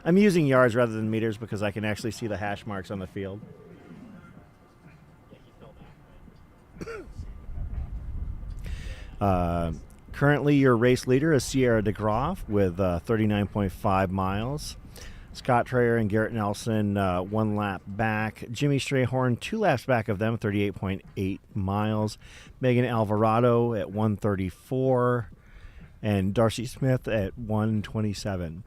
I'm using yards rather than meters because I can actually see the hash marks on the field. Currently, your race leader is Sierra DeGroff with 39.5 miles. Scott Trayer and Garrett Nelson 1 lap back. Jimmy Strayhorn 2 laps back of them, 38.8 miles. Megan Alvarado at 134. And Darcy Smith at 127.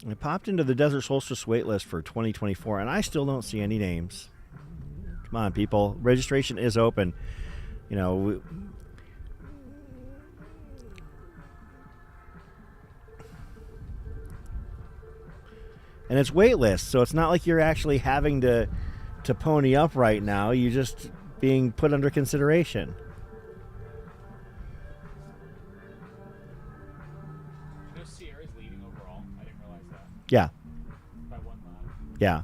I popped into the Desert Solstice waitlist for 2024, and I still don't see any names. Come on, people. Registration is open. You know, and it's waitlist, so it's not like you're actually having to pony up right now. You're just being put under consideration. I know Sierra's leading overall. I didn't realize that. Yeah. By 1 lap. Yeah.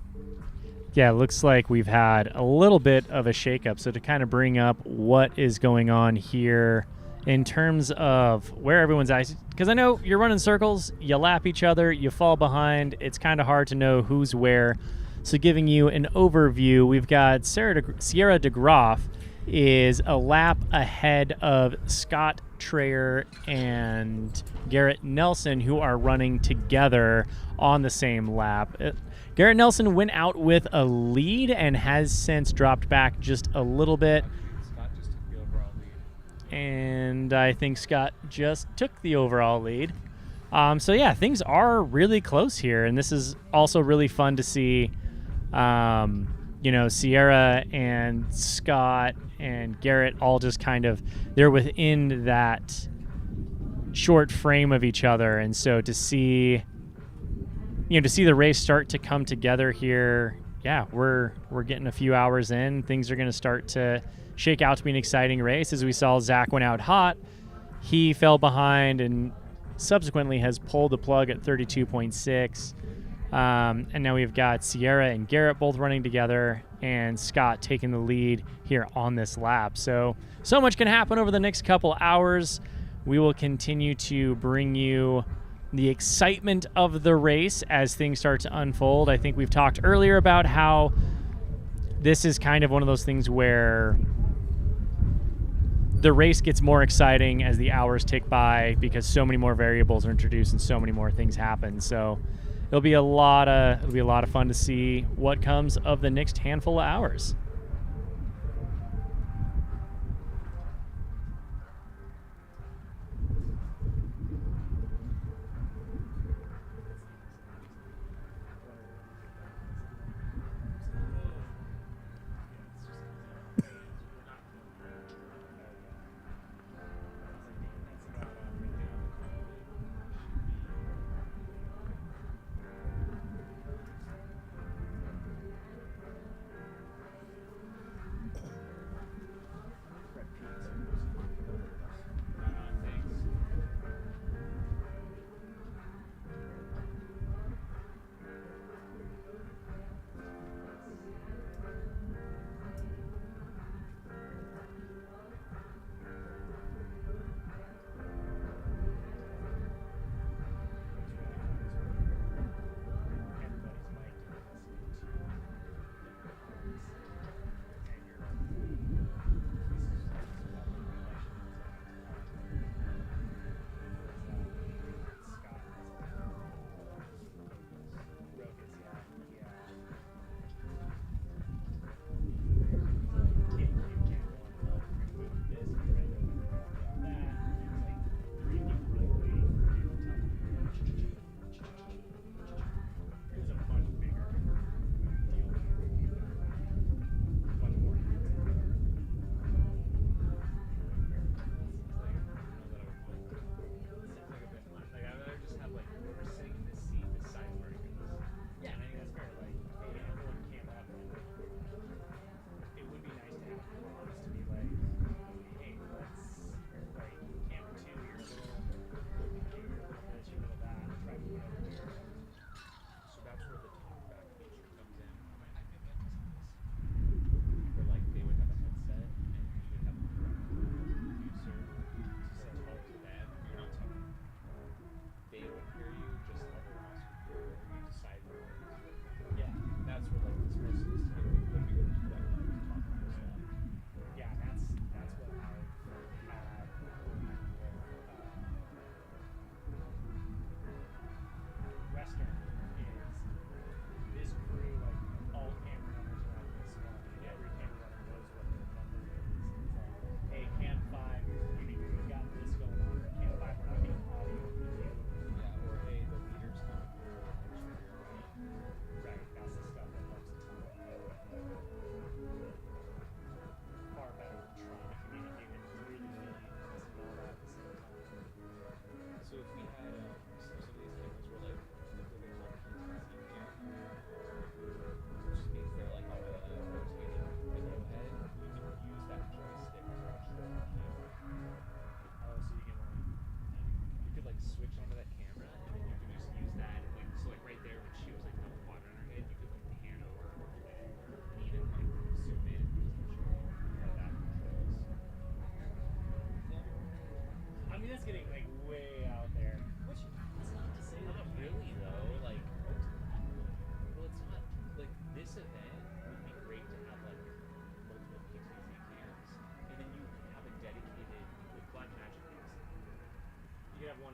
Yeah, it looks like we've had a little bit of a shakeup. So to kind of bring up what is going on here in terms of where everyone's at, because I know you're running circles, you lap each other, you fall behind. It's kind of hard to know who's where. So giving you an overview, we've got Sierra DeGroff is a lap ahead of Scott Trayer and Garrett Nelson, who are running together on the same lap. Garrett Nelson went out with a lead and has since dropped back just a little bit. Scott just took the overall lead. And I think Scott just took the overall lead. So yeah, things are really close here, and this is also really fun to see. Sierra and Scott and Garrett all just kind of, they're within that short frame of each other, and so to see the race start to come together here, yeah, we're getting a few hours in. Things are going to start to shake out to be an exciting race. As we saw, Zach went out hot. He fell behind and subsequently has pulled the plug at 32.6. And now we've got Sierra and Garrett both running together and Scott taking the lead here on this lap. So much can happen over the next couple hours. We will continue to bring you the excitement of the race as things start to unfold. I think we've talked earlier about how this is kind of one of those things where the race gets more exciting as the hours tick by because so many more variables are introduced and so many more things happen. So it'll be a lot of fun to see what comes of the next handful of hours.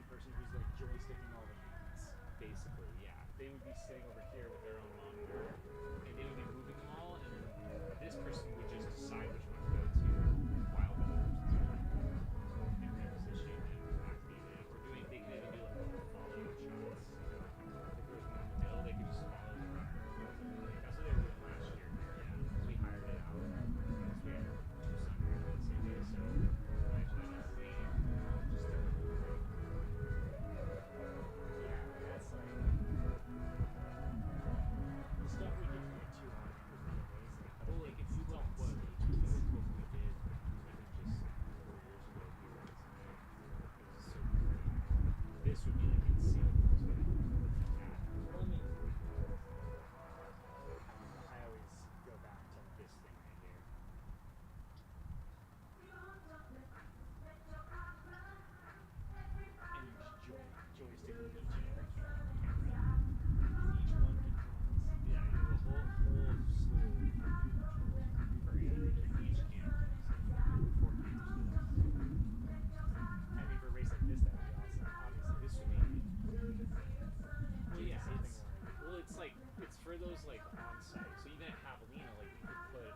person who's like joysticking all the units, basically. Yeah, they would be sitting over here with their own monitor, and they would be moving them all, and then this person would just decide which one to go to while the other person's in repositioning and activating, or doing. They can even do like little follow shots. If there was one in the middle, they could just follow the runner. That's what they were doing last year. Yeah, we hired it out. We had two summer the same day, so I actually got to leave. Yeah, that's like the stuff we did for like 200 was really amazing. Well, like if you look what we did, even just 4 years ago, it was so great. This would be like insane. Well, I mean, I always go back to this thing right here. And you just joystick with each and every camera. Each one controls, yeah, you have a whole slew of controls for each camera. So 4 cameras. I mean, for a race like this, that would be awesome. Obviously, this would be. Well, yeah, it's like it's for those like on site. So even at Javelina, like you could put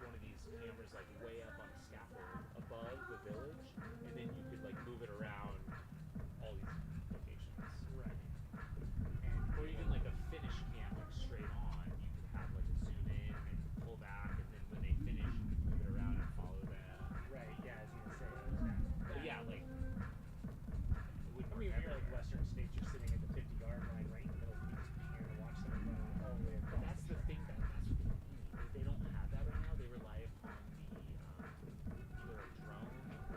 one of these cameras like way up on a scaffold above the village, and then you could like move it around all these locations. Right. And or even like a finish cam like straight on, you could have like a zoom in and they could pull back, and then when they finish, you could move it around and follow that. Right. Yeah, I was gonna say. But yeah, like. I mean, you're like Western States, you're sitting at the 50-yard line right in the middle of the pier to watch them run all the way across. That's the thing that's what they need. They don't have that right now. They rely upon the either a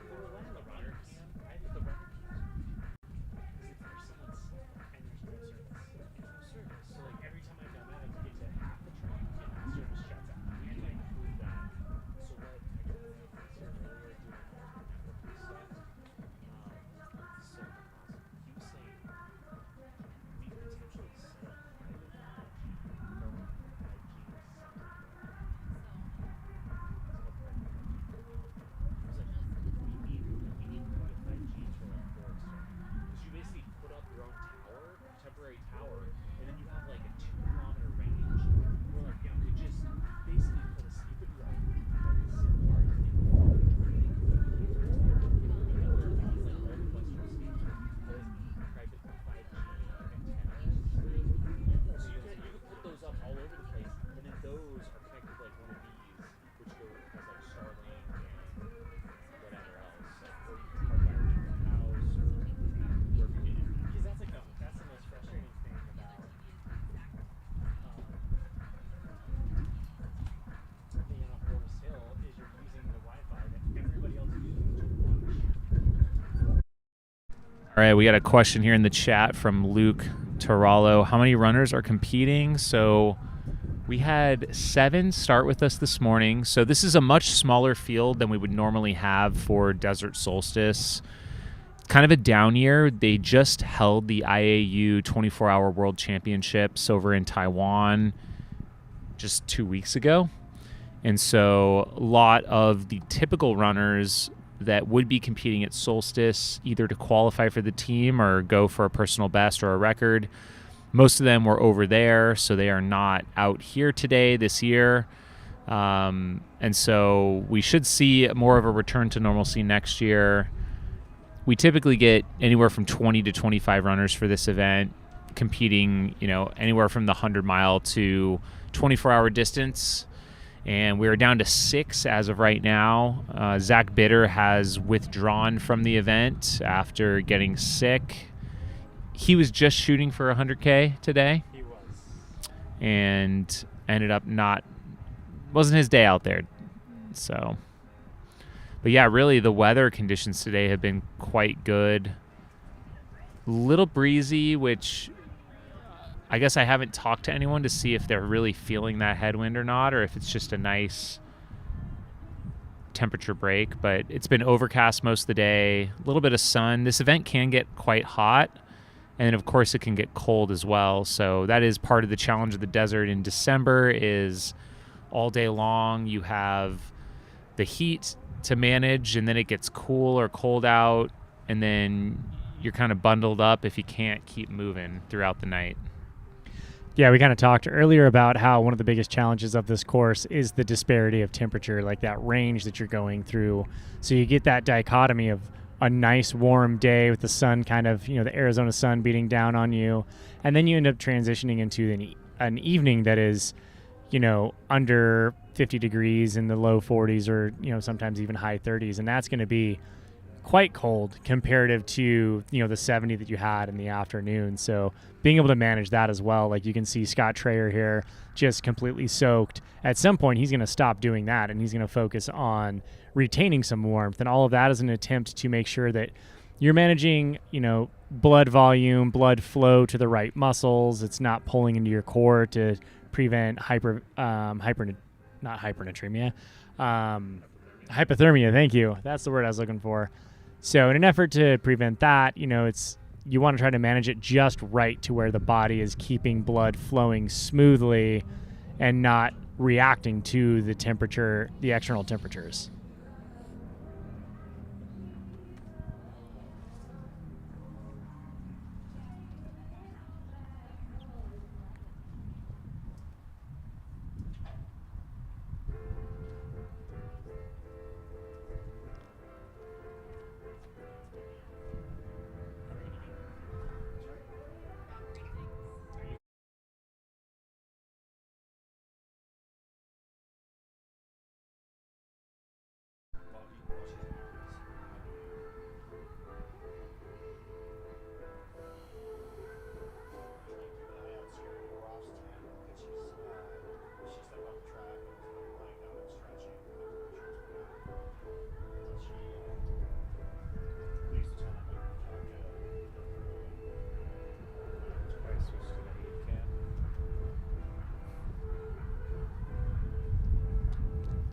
drone or a runner cam. I think the runner cam because if someone's sick and there's no service, So like every time I've done that, I get to half the train and the service shuts out. We can include that. So what I did earlier doing networking stuff. So he was saying we could potentially set up private 5G. We need to put 5G to like forest. Because you basically put up your own tower, temporary tower, and then you have like a 2-kilometer range. Where like you could just basically put a you could like similar in private 5G antennas. So you could put those up all over the place, and then those are connected to like one of these, which go has like Starlink and whatever else. Like, or you can hardwire it to your house or wherever you need. Because that's like that's the most frustrating thing about being on Forest Hill is you're using the Wi-Fi that everybody else is using to watch. All right, we got a question here in the chat from Luke Tarallo. How many runners are competing? So we had 7 start with us this morning. So this is a much smaller field than we would normally have for Desert Solstice. Kind of a down year. They just held the IAU 24-hour World Championships over in Taiwan just 2 weeks ago. And so a lot of the typical runners that would be competing at Solstice, either to qualify for the team or go for a personal best or a record, most of them were over there, so they are not out here today this year. And so we should see more of a return to normalcy next year. We typically get anywhere from 20 to 25 runners for this event, competing, anywhere from the 100-mile to 24-hour distance. And we're down to 6 as of right now. Zach Bitter has withdrawn from the event after getting sick. He was just shooting for 100K today. He was. And ended up wasn't his day out there. So, but yeah, really the weather conditions today have been quite good. Little breezy, which I guess I haven't talked to anyone to see if they're really feeling that headwind or not, or if it's just a nice temperature break. But it's been overcast most of the day, a little bit of sun. This event can get quite hot, and then of course it can get cold as well. So that is part of the challenge of the desert in December is all day long you have the heat to manage, and then it gets cool or cold out, and then you're kind of bundled up if you can't keep moving throughout the night. Yeah, we kind of talked earlier about how one of the biggest challenges of this course is the disparity of temperature, like that range that you're going through. So you get that dichotomy of a nice warm day with the sun kind of, the Arizona sun beating down on you. And then you end up transitioning into an evening that is, under 50 degrees in the low 40s or, sometimes even high 30s. And that's going to be quite cold comparative to, the 70 that you had in the afternoon. So being able to manage that as well, like you can see Scott Trayer here just completely soaked. At some point, he's going to stop doing that and he's going to focus on retaining some warmth. And all of that is an attempt to make sure that you're managing, blood volume, blood flow to the right muscles. It's not pulling into your core to prevent hypothermia. Thank you. That's the word I was looking for. So in an effort to prevent that, you want to try to manage it just right to where the body is keeping blood flowing smoothly and not reacting to the temperature, the external temperatures.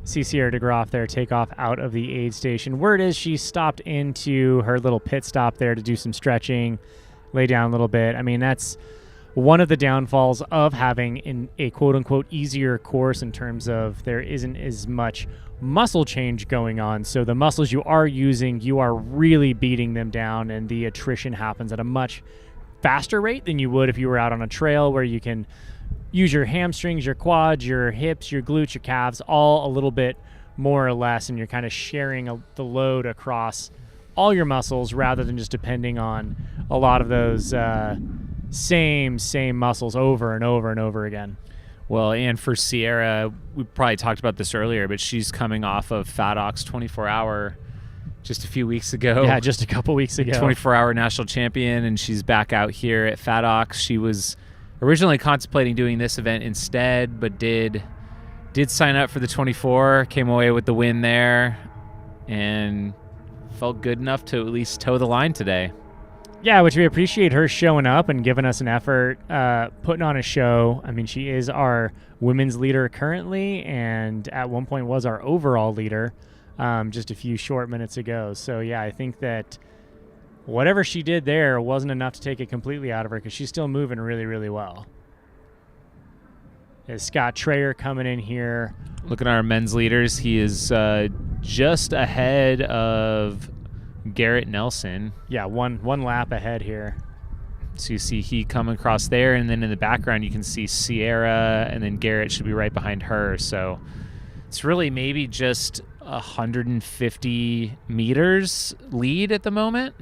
See Sierra DeGroff there take off out of the aid station. Word is she stopped into her little pit stop there to do some stretching, lay down a little bit. I mean, that's one of the downfalls of having a quote-unquote easier course in terms of there isn't as much muscle change going on. So the muscles you are using, you are really beating them down, and the attrition happens at a much faster rate than you would if you were out on a trail where you can use your hamstrings, your quads, your hips, your glutes, your calves, all a little bit more or less, and you're kind of sharing the load across all your muscles rather than just depending on a lot of those same muscles over and over and over again. Well, and for Sierra, we probably talked about this earlier, but she's coming off of FatOx 24-hour just a few weeks ago. Yeah, just a couple weeks ago. 24-hour national champion, and she's back out here at FatOx. She was originally contemplating doing this event instead, but did sign up for the 24, came away with the win there, and felt good enough to at least toe the line today. Yeah, which we appreciate her showing up and giving us an effort, putting on a show. I mean, she is our women's leader currently, and at one point was our overall leader just a few short minutes ago. So, yeah, I think that whatever she did there wasn't enough to take it completely out of her because she's still moving really, really well. Is Scott Trayer coming in here. Looking at our men's leaders, he is just ahead of Garrett Nelson. Yeah, one lap ahead here. So you see he coming across there, and then in the background you can see Sierra, and then Garrett should be right behind her. So it's really maybe just 150 meters lead at the moment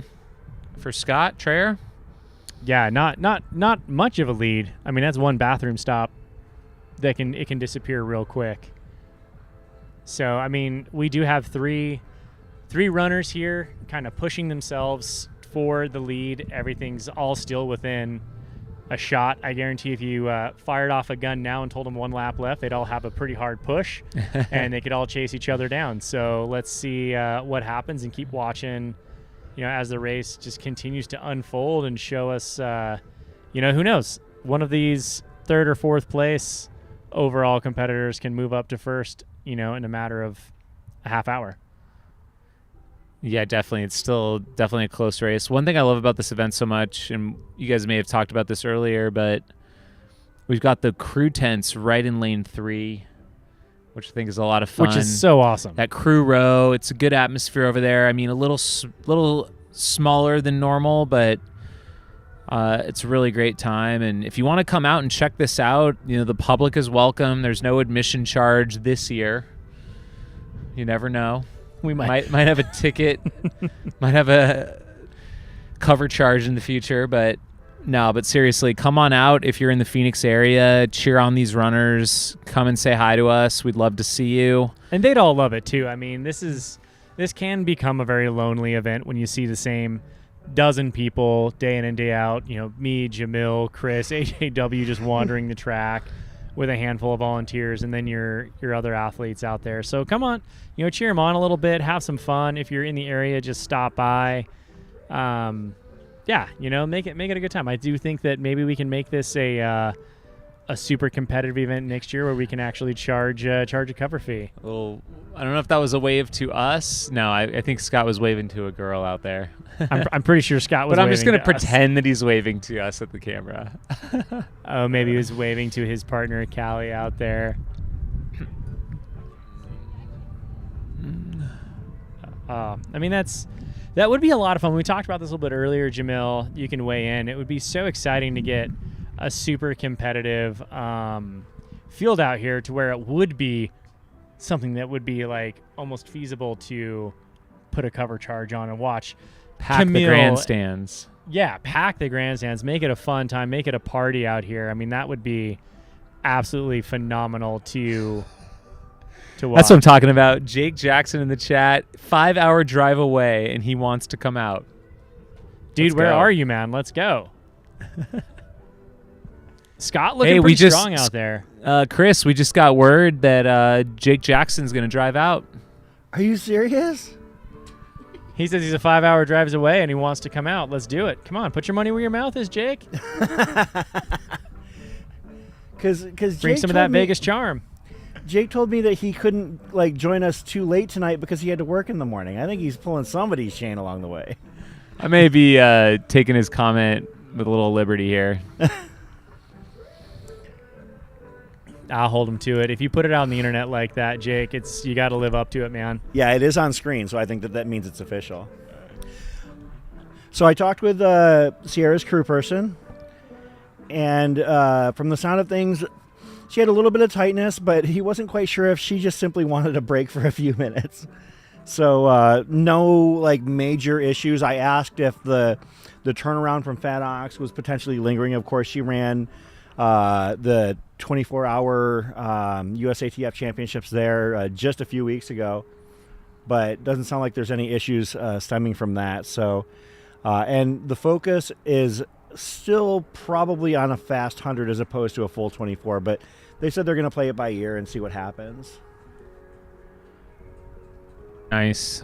for Scott Trayer. Yeah, not much of a lead. I mean, that's one bathroom stop that it can disappear real quick. So, I mean, we do have three runners here kind of pushing themselves for the lead. Everything's all still within a shot. I guarantee if you fired off a gun now and told them one lap left, they'd all have a pretty hard push and they could all chase each other down. So let's see what happens and keep watching, as the race just continues to unfold and show us, who knows? One of these third or fourth place overall competitors can move up to first, in a matter of a half hour. Yeah, definitely. It's still definitely a close race. One thing I love about this event so much, and you guys may have talked about this earlier, but we've got the crew tents right in lane 3, which I think is a lot of fun. Which is so awesome. That crew row, it's a good atmosphere over there. I mean, a little smaller than normal, but it's a really great time. And if you want to come out and check this out, the public is welcome. There's no admission charge this year. You never know. We might have a ticket, might have a cover charge in the future, but seriously, come on out if you're in the Phoenix area. Cheer on these runners. Come and say hi to us. We'd love to see you. And they'd all love it too. I mean, this can become a very lonely event when you see the same dozen people day in and day out. Me, Jamil, Chris, AJW just wandering the track with a handful of volunteers, and then your other athletes out there. So come on, cheer them on a little bit, have some fun. If you're in the area, just stop by. Make it a good time. I do think that maybe we can make this a super competitive event next year where we can actually charge a cover fee. Well, I don't know if that was a wave to us. No, I think Scott was waving to a girl out there. I'm pretty sure Scott was. But I'm just going to to pretend that he's waving to us at the camera. Oh, maybe he was waving to his partner Callie out there. That would be a lot of fun. We talked about this a little bit earlier, Jamil. You can weigh in. It would be so exciting to get a super competitive field out here to where it would be something that would be like almost feasible to put a cover charge on and watch. Pack the grandstands. Yeah, pack the grandstands. Make it a fun time. Make it a party out here. I mean, that would be absolutely phenomenal to watch. That's what I'm talking about. Jake Jackson in the chat, 5-hour drive away, and he wants to come out. Dude, where are you, man? Let's go. Scott looking pretty strong out there. Chris, we just got word that Jake Jackson's going to drive out. Are you serious? He says he's a 5-hour drives away and he wants to come out. Let's do it. Come on, put your money where your mouth is, Jake. Because bring some of that Vegas charm. Jake told me that he couldn't join us too late tonight because he had to work in the morning. I think he's pulling somebody's chain along the way. I may be taking his comment with a little liberty here. I'll hold him to it. If you put it out on the internet like that, Jake, you got to live up to it, man. Yeah, it is on screen, so I think that means it's official. So I talked with Sierra's crew person, and from the sound of things, she had a little bit of tightness, but he wasn't quite sure if she just simply wanted a break for a few minutes. So no major issues. I asked if the turnaround from Fat Ox was potentially lingering. Of course, she ran the 24-hour USATF championships there just a few weeks ago, but doesn't sound like there's any issues stemming from that. So, and the focus is still probably on a fast 100 as opposed to a full 24, but they said they're going to play it by ear and see what happens. Nice.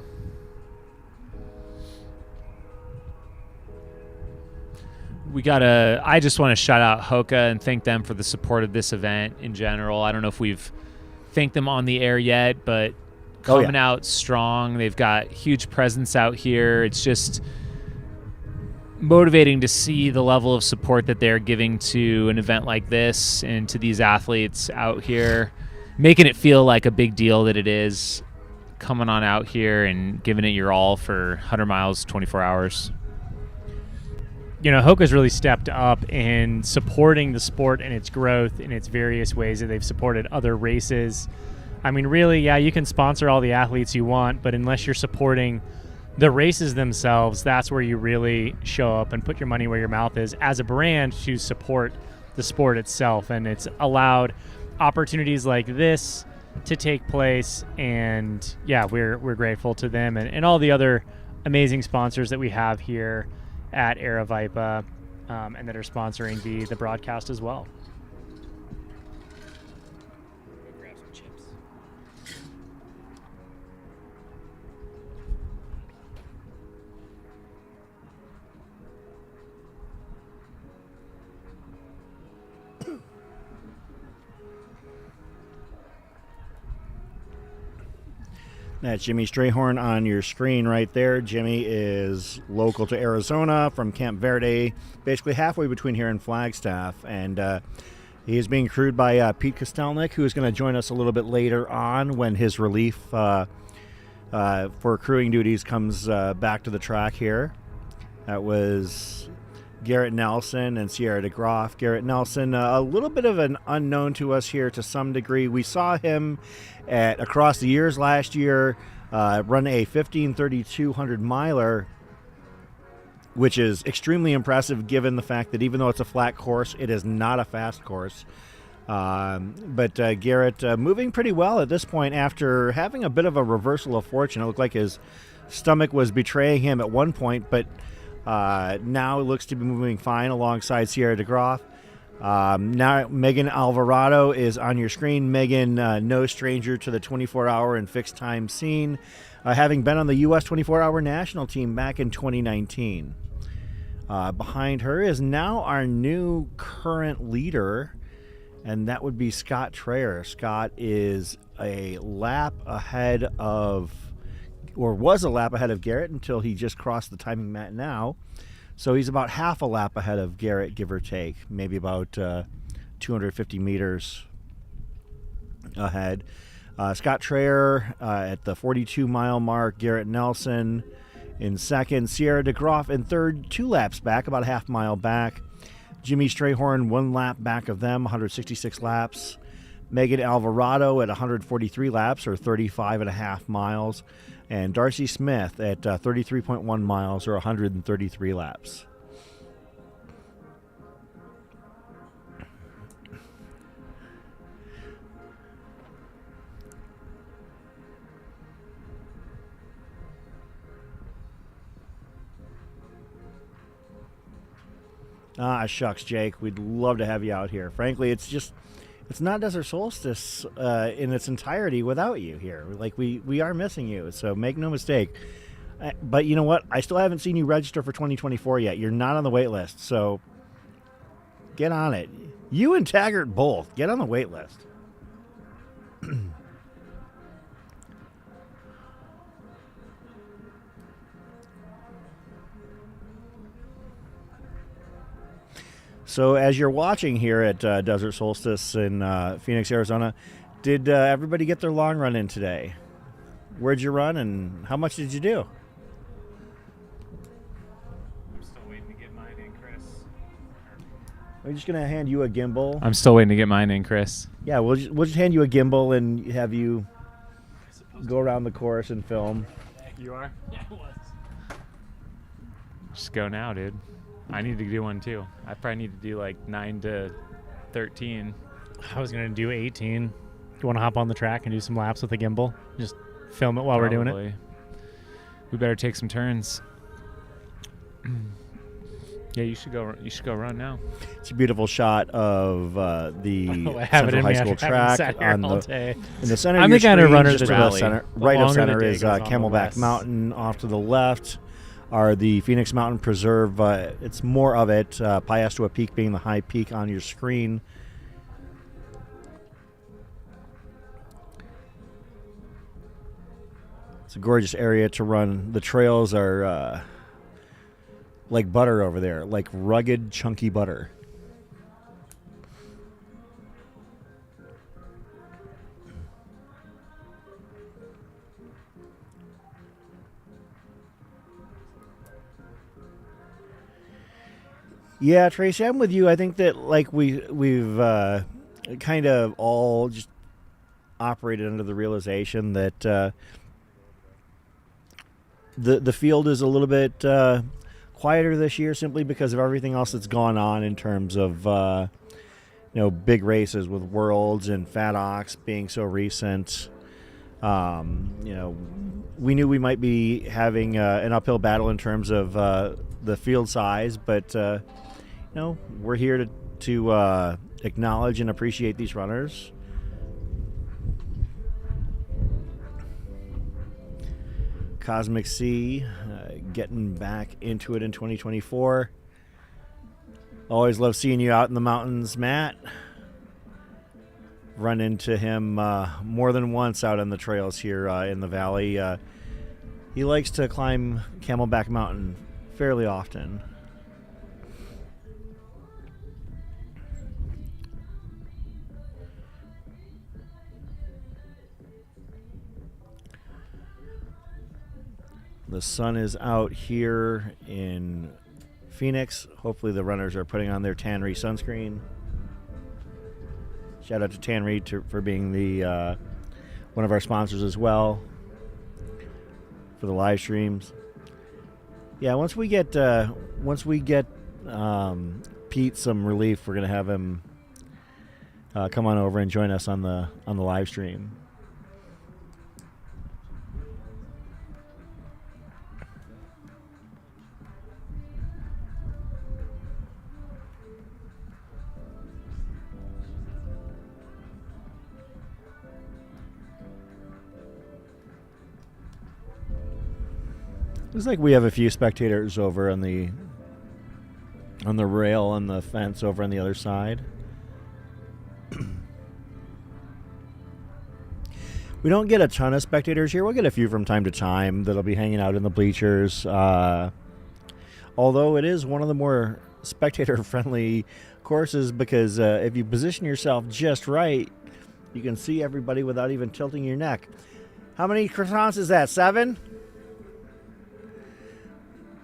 I just want to shout out Hoka and thank them for the support of this event in general. I don't know if we've thanked them on the air yet, but coming out strong. They've got huge presence out here. It's just motivating to see the level of support that they're giving to an event like this and to these athletes out here, making it feel like a big deal that it is, coming on out here and giving it your all for 100 miles, 24 hours. Hoka's really stepped up in supporting the sport and its growth in its various ways that they've supported other races. I mean, really, yeah, you can sponsor all the athletes you want, but unless you're supporting the races themselves, that's where you really show up and put your money where your mouth is as a brand to support the sport itself. And it's allowed opportunities like this to take place. And yeah, we're grateful to them and all the other amazing sponsors that we have here at Aravaipa and that are sponsoring the broadcast as well. Grab some chips. That's Jimmy Strayhorn on your screen right there. Jimmy is local to Arizona from Camp Verde, basically halfway between here and Flagstaff. And he is being crewed by Pete Kostelnik, who is going to join us a little bit later on when his relief for crewing duties comes back to the track here. That was Garrett Nelson and Sierra DeGroff. Garrett Nelson, a little bit of an unknown to us here to some degree. We saw him at across the years last year run a 15:32 miler, which is extremely impressive given the fact that even though it's a flat course, it is not a fast course. But Garrett moving pretty well at this point after having a bit of a reversal of fortune. It looked like his stomach was betraying him at one point, but now it looks to be moving fine alongside Sierra DeGroff. Now Megan Alvarado is on your screen. Megan, no stranger to the 24-hour and fixed time scene, having been on the U.S. 24-hour national team back in 2019. Behind her is now our new current leader, and that would be Scott Traer. Scott is a lap ahead of, or was a lap ahead of Garrett until he just crossed the timing mat now. So he's about half a lap ahead of Garrett, give or take, maybe about 250 meters ahead. Scott Traer at the 42-mile mark. Garrett Nelson in second. Sierra DeGroff in third, 2 laps back, about a half mile back. Jimmy Strayhorn 1 lap back of them, 166 laps. Megan Alvarado at 143 laps, or 35 and a half miles. And Darcy Smith at 33.1 miles, or 133 laps. Ah, shucks, Jake. We'd love to have you out here. Frankly, it's not Desert Solstice in its entirety without you here. Like, we are missing you, so make no mistake. But you know what? I still haven't seen you register for 2024 yet. You're not on the wait list, so get on it. You and Taggart both. Get on the wait list. So as you're watching here at Desert Solstice in Phoenix, Arizona, did everybody get their long run in today? Where'd you run and how much did you do? I'm still waiting to get mine in, Chris. We're just going to hand you a gimbal. I'm still waiting to get mine in, Chris. Yeah, we'll just hand you a gimbal and have you go around the course and film. You are? Yeah, it was. Just go now, dude. I need to do one too. I probably need to do like 9 to 13. I was going to do 18. You want to hop on the track and do some laps with the gimbal? Just film it while we're doing it? We better take some turns. Yeah, you should go run now. It's a beautiful shot of the Central High School track in the center. I'm the kind of runner just that center, right of center is Camelback Mountain. Off to the left are the Phoenix Mountain Preserve. It's more of it. Piestewa Peak being the high peak on your screen. It's a gorgeous area to run. The trails are like butter over there, like rugged, chunky butter. Yeah, Tracy, I'm with you. I think that like we've kind of all just operated under the realization that the field is a little bit quieter this year simply because of everything else that's gone on in terms of big races with Worlds and Fat Ox being so recent. We knew we might be having an uphill battle in terms of the field size, but we're here to acknowledge and appreciate these runners. Cosmic Sea getting back into it in 2024. Always love seeing you out in the mountains, Matt. Run into him more than once out on the trails here in the valley. He likes to climb Camelback Mountain fairly often. The sun is out here in Phoenix. Hopefully the runners are putting on their Tannery sunscreen. Shout out to Tannery for being the one of our sponsors as well for the live streams. Yeah, once we get Pete some relief, we're gonna have him come on over and join us on the live stream. Looks like we have a few spectators over on the rail on the fence over on the other side. We don't get a ton of spectators here. We'll get a few from time to time that'll be hanging out in the bleachers. Although it is one of the more spectator-friendly courses because if you position yourself just right, you can see everybody without even tilting your neck. How many croissants is that? 7?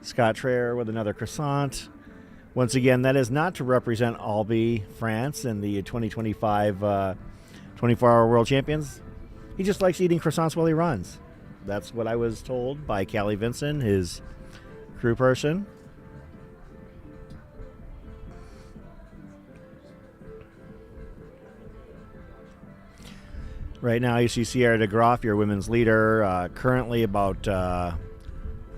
Scott Traer with another croissant. Once again, that is not to represent Albi, France, in the 2025 24-hour World Champions. He just likes eating croissants while he runs. That's what I was told by Callie Vinson, his crew person. Right now, you see Sierra DeGroff, your women's leader, currently about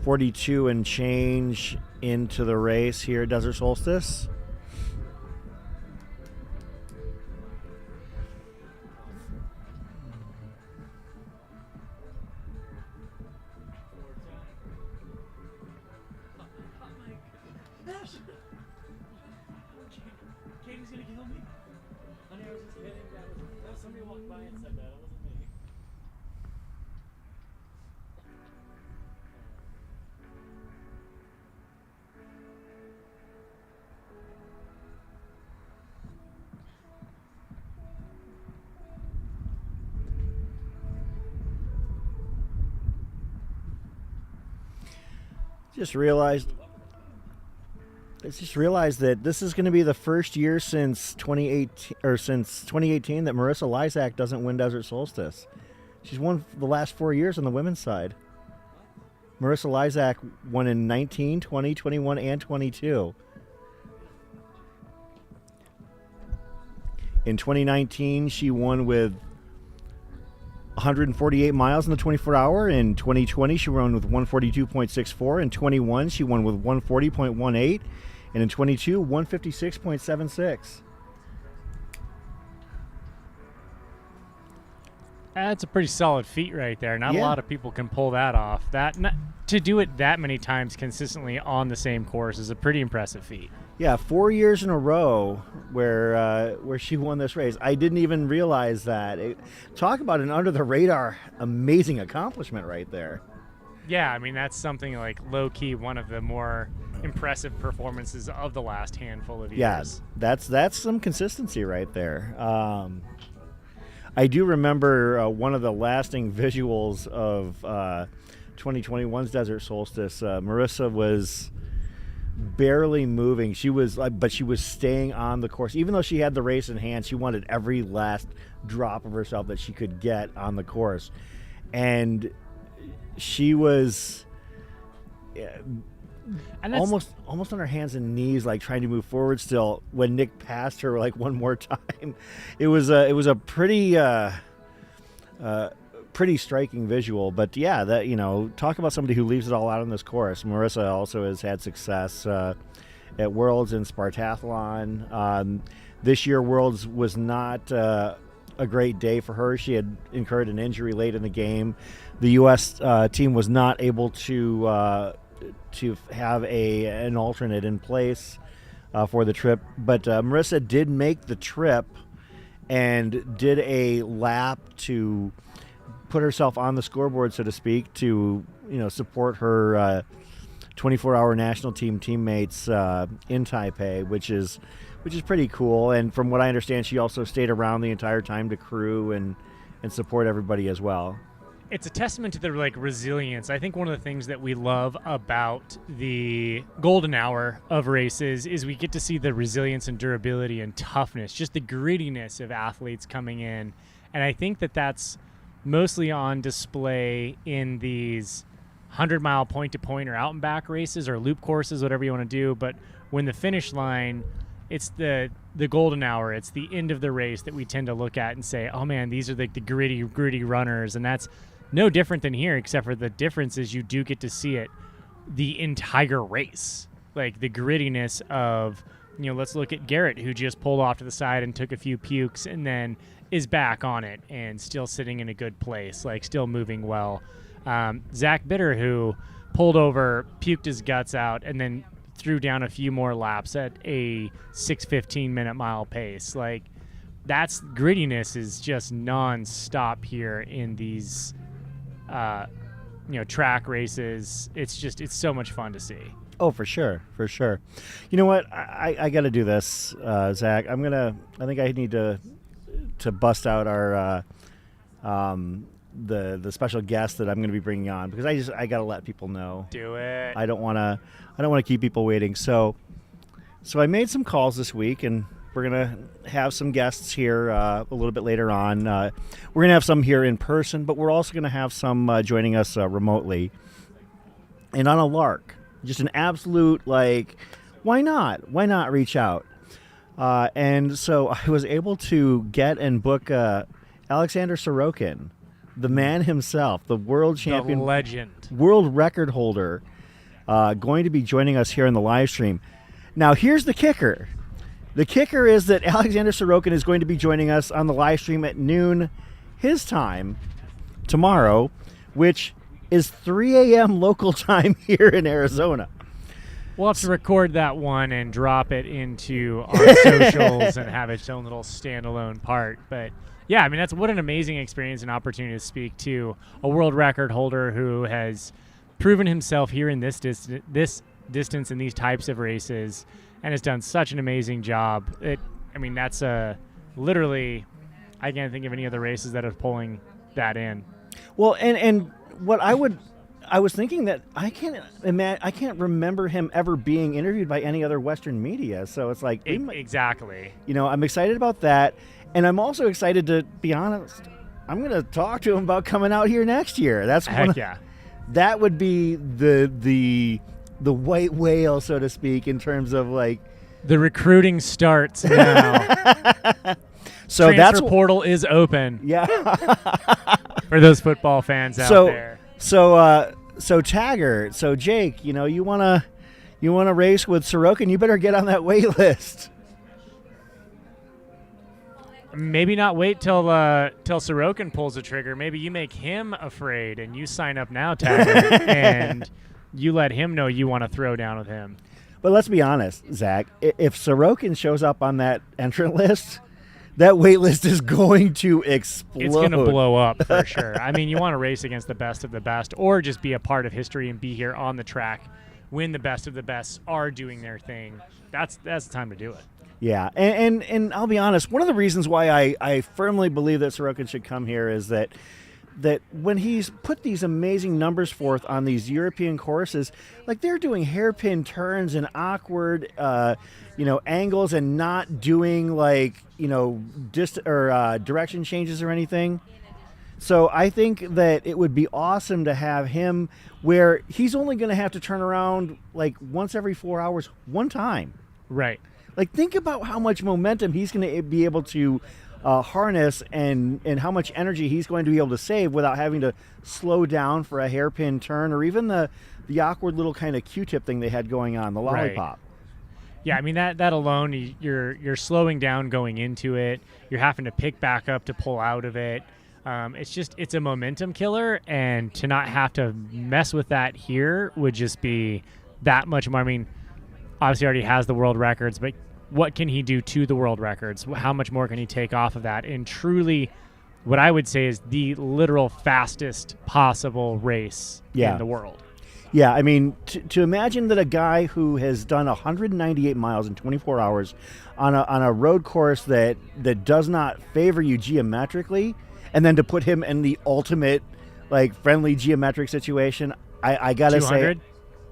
42 and change into the race here at Desert Solstice. Katie's gonna kill me. Honey, I was just kidding. Somebody walked by and said that. It wasn't me. Just realized that this is going to be the first year since 2018 that Marissa Lysak doesn't win Desert Solstice. She's won the last 4 years on the women's side. Marissa Lysak won in 19, 20, 21, and 22. In 2019, she won with 148 miles in the 24-hour. In 2020, she won with 142.64. In 21, she won with 140.18. And in 22, 156.76. That's a pretty solid feat right there. Not a lot of people can pull that off. To do it that many times consistently on the same course is a pretty impressive feat. Yeah, 4 years in a row where she won this race. I didn't even realize that. Talk about an under-the-radar amazing accomplishment right there. Yeah, I mean, that's something like low-key one of the more impressive performances of the last handful of years. Yes, that's some consistency right there. I do remember one of the lasting visuals of 2021's Desert Solstice. Marissa was barely moving. But she was staying on the course. Even though she had the race in hand, she wanted every last drop of herself that she could get on the course. And she was almost on her hands and knees, like trying to move forward still when Nick passed her like one more time. It was a pretty striking visual. But yeah, that, talk about somebody who leaves it all out on this course. Marissa also has had success at Worlds and Spartathlon. This year Worlds was not a great day for her. She had incurred an injury late in the game. The U.S. Team was not able to have an alternate in place for the trip, but Marissa did make the trip and did a lap to put herself on the scoreboard, so to speak, to support her 24-hour national team teammates in Taipei, which is pretty cool. And from what I understand, she also stayed around the entire time to crew and support everybody as well. it's a testament to the resilience. I think one of the things that we love about the golden hour of races is we get to see the resilience and durability and toughness, just the grittiness of athletes coming in. And I think that that's mostly on display in these 100-mile point-to-point or out-and-back races or loop courses, whatever you want to do. But when the finish line, it's the golden hour, it's the end of the race that we tend to look at and say, oh man, these are the gritty runners. And that's no different than here, except for the difference is you do get to see it the entire race. Like the grittiness of, let's look at Garrett, who just pulled off to the side and took a few pukes and then is back on it and still sitting in a good place, like still moving well. Zach Bitter, who pulled over, puked his guts out, and then threw down a few more laps at a 6:15 minute mile pace. Like that's grittiness is just non-stop here in these track races. It's so much fun to see. Oh, for sure. You know what? I got to do this, Zach. I think I need to bust out our the special guest that I'm going to be bringing on, because I got to let people know. Do it. I don't want to keep people waiting. So I made some calls this week, and we're going to have some guests here a little bit later on. We're going to have some here in person, but we're also going to have some joining us remotely. And on a lark, just an absolute, why not? Why not reach out? And so I was able to get and book Alexander Sorokin, the man himself, the world champion, the legend, world record holder, going to be joining us here in the live stream. Now, here's the kicker. The kicker is that Alexander Sorokin is going to be joining us on the live stream at noon his time tomorrow, which is 3 a.m. local time here in Arizona. We'll have to record that one and drop it into our socials and have its own little standalone part. But yeah, I mean, that's what an amazing experience and opportunity to speak to a world record holder who has proven himself here in this distance in these types of races and has done such an amazing job. That's literally, I can't think of any other races that are pulling that in. Well, and what I was thinking that I can't remember him ever being interviewed by any other Western media. So it's like exactly. I'm excited about that, and I'm also excited, to be honest. I'm going to talk to him about coming out here next year. That would be the white whale, so to speak, in terms of the recruiting starts now. So Transfer portal is open. Yeah. For those football fans out there. So Taggart, so Jake, you wanna race with Sorokin, you better get on that wait list. Maybe not wait till Sorokin pulls the trigger. Maybe you make him afraid and you sign up now, Taggart, and you let him know you want to throw down with him. But let's be honest, Zach. If Sorokin shows up on that entrant list, that wait list is going to explode. It's going to blow up for sure. I mean, you want to race against the best of the best, or just be a part of history and be here on the track when the best of the best are doing their thing. That's the time to do it. Yeah, and I'll be honest, one of the reasons why I firmly believe that Sorokin should come here is that when he's put these amazing numbers forth on these European courses, they're doing hairpin turns and awkward angles and not doing direction changes or anything. So I think that it would be awesome to have him where he's only going to have to turn around once every 4 hours one time. Right. Think about how much momentum he's going to be able to harness and how much energy he's going to be able to save without having to slow down for a hairpin turn or even the awkward little kind of Q-tip thing they had going on, the lollipop. Right. Yeah, I mean, that alone, you're slowing down going into it. You're having to pick back up to pull out of it. It's a momentum killer, and to not have to mess with that here would just be that much more. I mean, obviously already has the world records, but what can he do to the world records? How much more can he take off of that? And truly, what I would say is the literal fastest possible race in the world. Yeah, I mean, to imagine that a guy who has done 198 miles in 24 hours on a road course that does not favor you geometrically, and then to put him in the ultimate like friendly geometric situation, I gotta say, 200?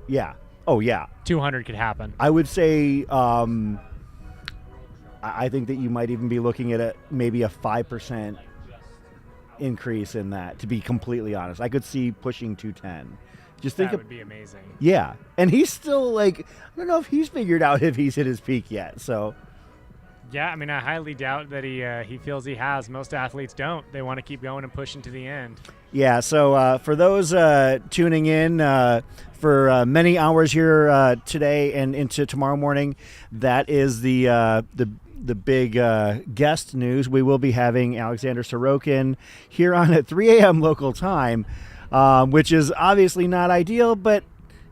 yeah. Oh yeah. 200 could happen. I would say I think that you might even be looking at maybe a 5% increase in that, to be completely honest. I could see pushing 210. Just think That would be amazing. yeah. And he's still like, I don't know if he's figured out if he's hit his peak yet. So Yeah, I mean, I highly doubt that he feels he has. Most athletes don't. They want to keep going and pushing to the end. yeah, so for those tuning in for many hours here today and into tomorrow morning, that is the big guest news. We will be having Alexander Sorokin here on at 3 a.m. local time, which is obviously not ideal, but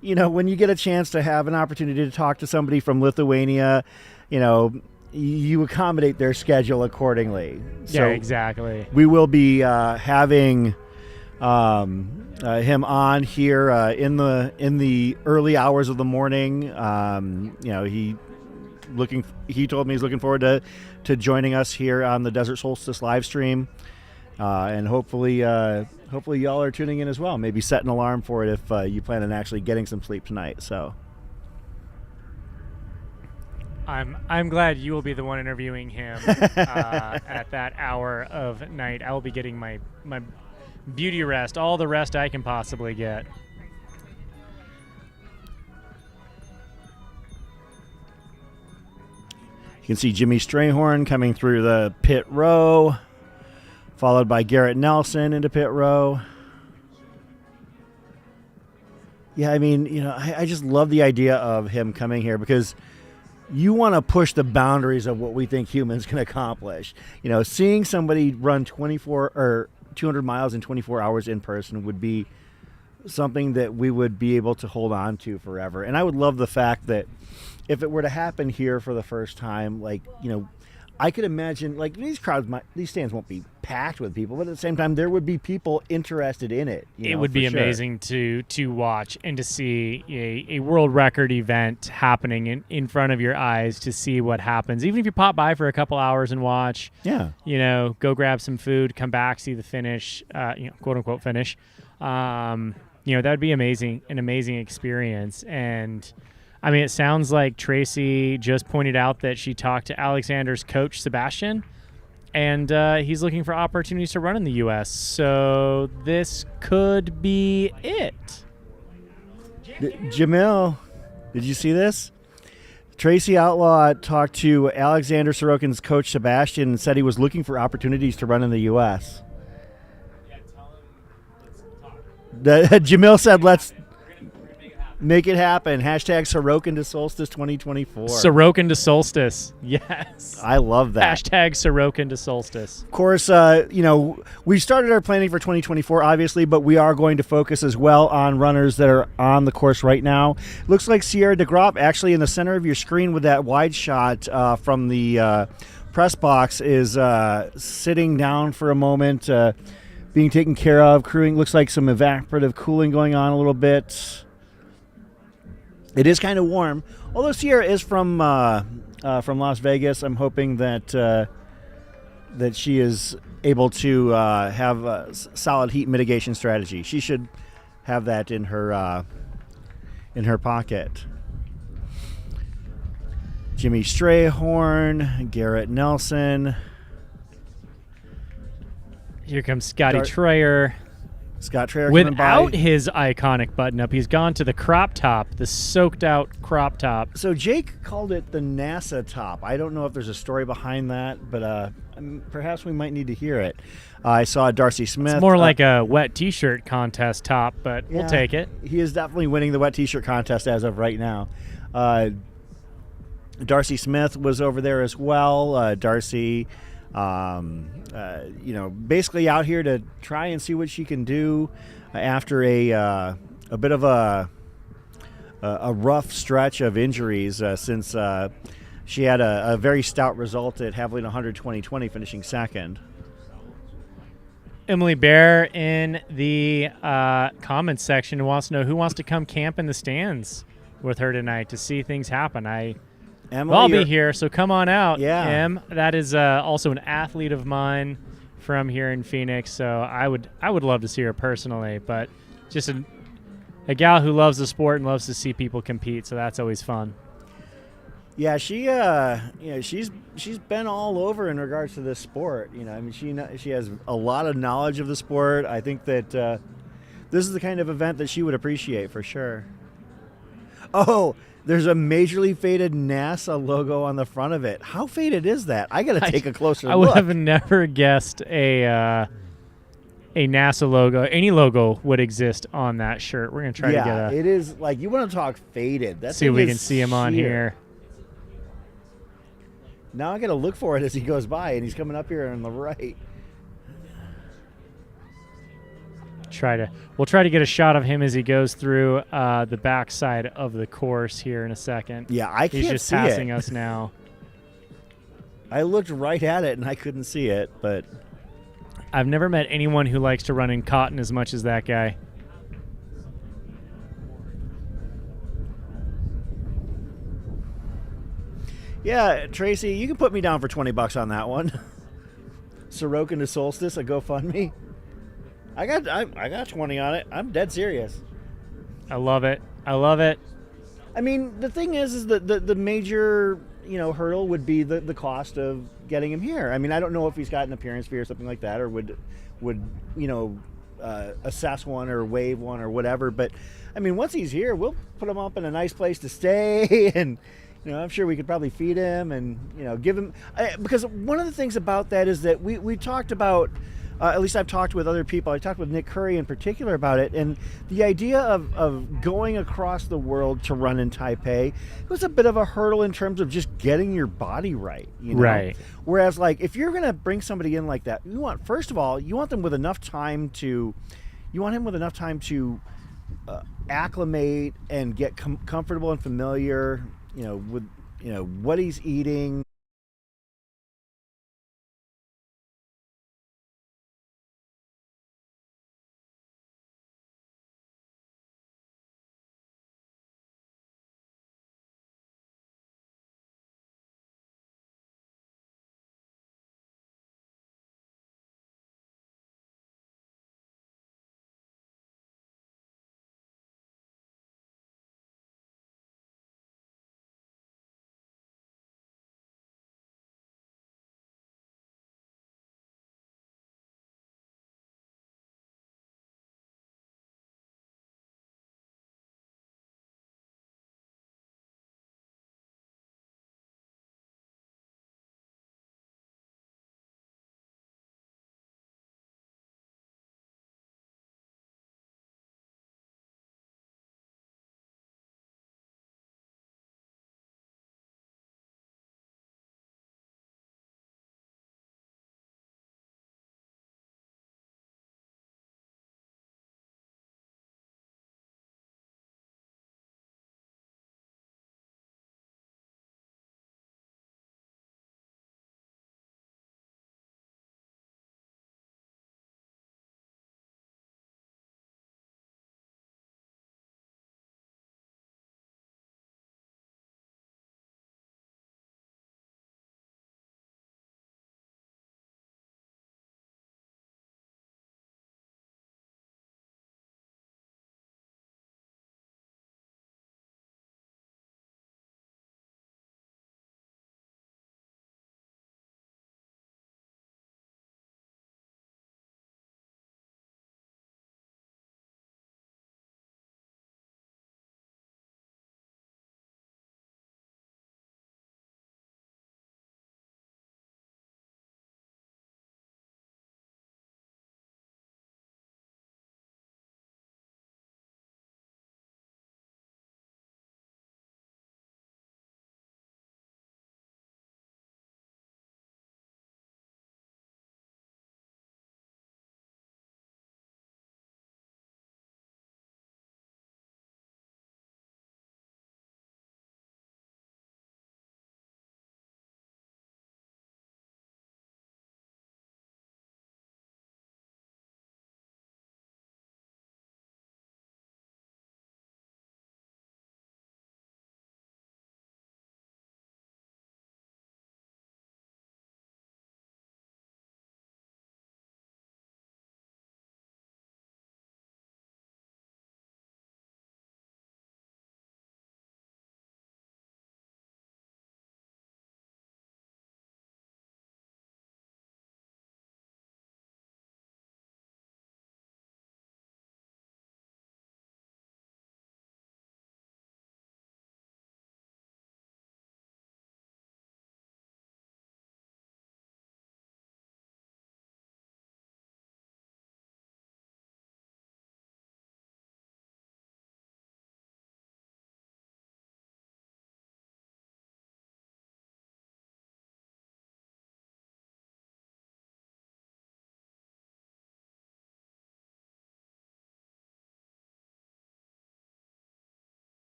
you know, when you get a chance to have an opportunity to talk to somebody from Lithuania, you know, you accommodate their schedule accordingly. So Yeah, exactly. we will be having him on here in the early hours of the morning. You know, he told me he's looking forward to joining us here on the Desert Solstice live stream, and hopefully y'all are tuning in as well. Maybe set an alarm for it if you plan on actually getting some sleep tonight. So I'm glad you will be the one interviewing him at that hour of night. I will be getting my beauty rest, all the rest I can possibly get. you can see Jimmy Strayhorn coming through the pit row, followed by Garrett Nelson into pit row. Yeah, I mean, you know, I just love the idea of him coming here because you want to push the boundaries of what we think humans can accomplish. You know, seeing somebody run 24 or 200 miles in 24 hours in person would be something that we would be able to hold on to forever. And I would love the fact that if it were to happen here for the first time, like, you know, I could imagine, like, these stands won't be packed with people, but at the same time, there would be people interested in it. It would be amazing to watch and to see a world record event happening in front of your eyes, to see what happens. Even if you pop by for a couple hours and watch, yeah, you know, go grab some food, come back, see the finish, you know, quote unquote finish. You know, that would be amazing, an amazing experience. And I mean, it sounds like Tracy just pointed out that she talked to Alexander's coach, Sebastian, and he's looking for opportunities to run in the U.S. So this could be it. Jamil, did you see this? Tracy Outlaw talked to Alexander Sorokin's coach, Sebastian, and said he was looking for opportunities to run in the U.S. Yeah, tell him let's talk. Jamil said, let's make it happen. Hashtag Sorokin to Solstice 2024. Sorokin to Solstice. Yes. I love that. Hashtag Sorokin to Solstice. Of course, you know, we started our planning for 2024, obviously, but we are going to focus as well on runners that are on the course right now. Looks like Sierra DeGroff, actually in the center of your screen with that wide shot from the press box, is sitting down for a moment, being taken care of. Crewing, looks like some evaporative cooling going on a little bit. It is kind of warm, although Sierra is from Las Vegas. I'm hoping that that she is able to have a solid heat mitigation strategy. She should have that in her pocket. Jimmy Strayhorn, Garrett Nelson. Here comes Scotty Trayer. Scott Trayer coming by. Without his iconic button-up, he's gone to the crop top, the soaked-out crop top. So Jake called it the NASA top. I don't know if there's a story behind that, but perhaps we might need to hear it. I saw Darcy Smith. It's more like a wet T-shirt contest top, but we'll take it. He is definitely winning the wet T-shirt contest as of right now. Darcy Smith was over there as well. Darcy... you know, basically out here to try and see what she can do after a bit of a rough stretch of injuries since she had a very stout result at Haviland 100 2020, finishing second. Emily Bear in the comments section wants to know who wants to come camp in the stands with her tonight to see things happen. Emily, I'll be here, so come on out. Yeah. Em. That is also an athlete of mine from here in Phoenix, so I would love to see her personally. But just a gal who loves the sport and loves to see people compete, so that's always fun. Yeah, she's been all over in regards to this sport. I mean, she has a lot of knowledge of the sport. I think that this is the kind of event that she would appreciate for sure. Oh, there's a majorly faded NASA logo on the front of it. How faded is that? I got to take a closer look. I would have never guessed a NASA logo. Any logo would exist on that shirt. We're gonna try to get Yeah, it is like, you want to talk faded. see if we can see him on here. Now I got to look for it as he goes by, and he's coming up here on the right. We'll try to get a shot of him as he goes through the backside of the course here in a second. Yeah, I can't see it. He's just passing us now. I looked right at it and I couldn't see it, but I've never met anyone who likes to run in cotton as much as that guy. yeah, Tracy, you can put me down for $20 on that one. Sorokin to Solstice, a GoFundMe. I got 20 on it. I'm dead serious. I love it. I love it. I mean, the thing is that the major, hurdle would be the cost of getting him here. I mean, I don't know if he's got an appearance fee or something like that, or would assess one or waive one or whatever. But I mean, once he's here, we'll put him up in a nice place to stay, and I'm sure we could probably feed him and give him. Because one of the things about that is that we talked about. At least I've talked with other people. I talked with Nick Curry in particular about it, and the idea of going across the world to run in Taipei was a bit of a hurdle in terms of just getting your body right. Right. Whereas, like, if you're going to bring somebody in like that, first of all, you want them with enough time to, acclimate and get comfortable and familiar, with what he's eating.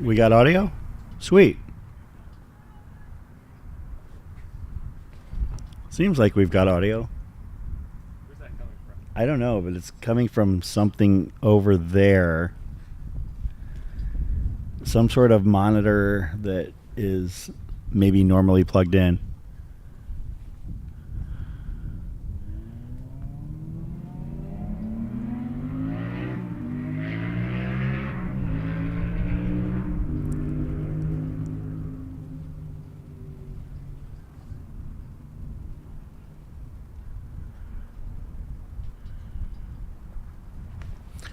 We got audio? Sweet. Seems like we've got audio. Where's that coming from? I don't know, but it's coming from something over there. Some sort of monitor that is maybe normally plugged in.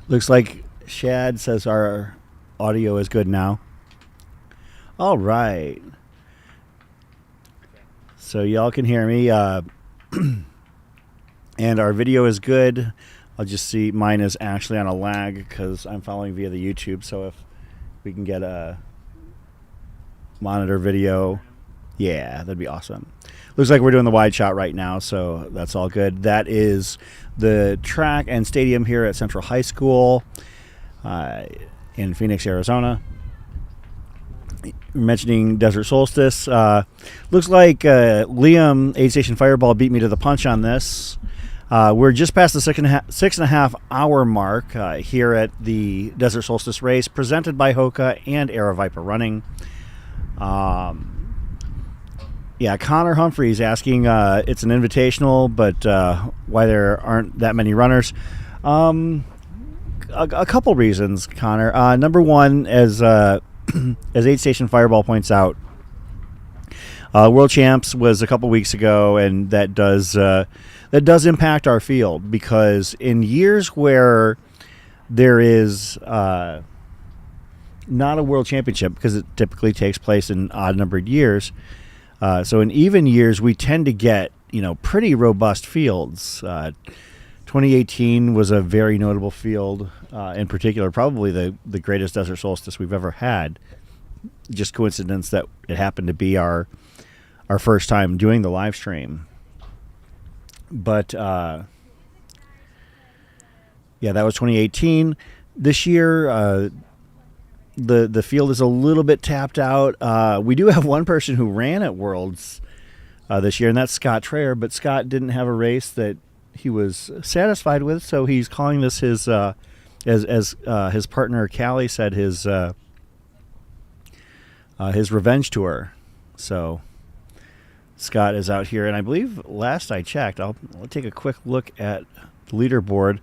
Looks like Shad says our audio is good now. All right. So y'all can hear me. And our video is good. I'll just see mine is actually on a lag because I'm following via the YouTube. So if we can get a monitor video, yeah, that'd be awesome. Looks like we're doing the wide shot right now, so that's all good. That is the track and stadium here at Central High School in Phoenix, Arizona. Mentioning Desert Solstice. Looks like Liam, Aid Station Fireball, beat me to the punch on this. We're just past the 6.5 hour mark here at the Desert Solstice race, presented by Hoka and Era Viper Running. Yeah, Connor Humphreys asking, it's an invitational, but why there aren't that many runners. A couple reasons, Connor. Number one, as Aid Station Fireball points out, World Champs was a couple weeks ago, and that does impact our field, because in years where there is not a World Championship, because it typically takes place in odd-numbered years, so in even years we tend to get pretty robust fields. 2018 was a very notable field, in particular, probably the greatest Desert Solstice we've ever had. Just coincidence that it happened to be our first time doing the live stream. But yeah, that was 2018. This year, the field is a little bit tapped out. We do have one person who ran at Worlds this year, and that's Scott Traer. But Scott didn't have a race that he was satisfied with, so he's calling this his, as his partner Callie said, his revenge tour. So Scott is out here, and I believe last I checked, I'll take a quick look at the leaderboard.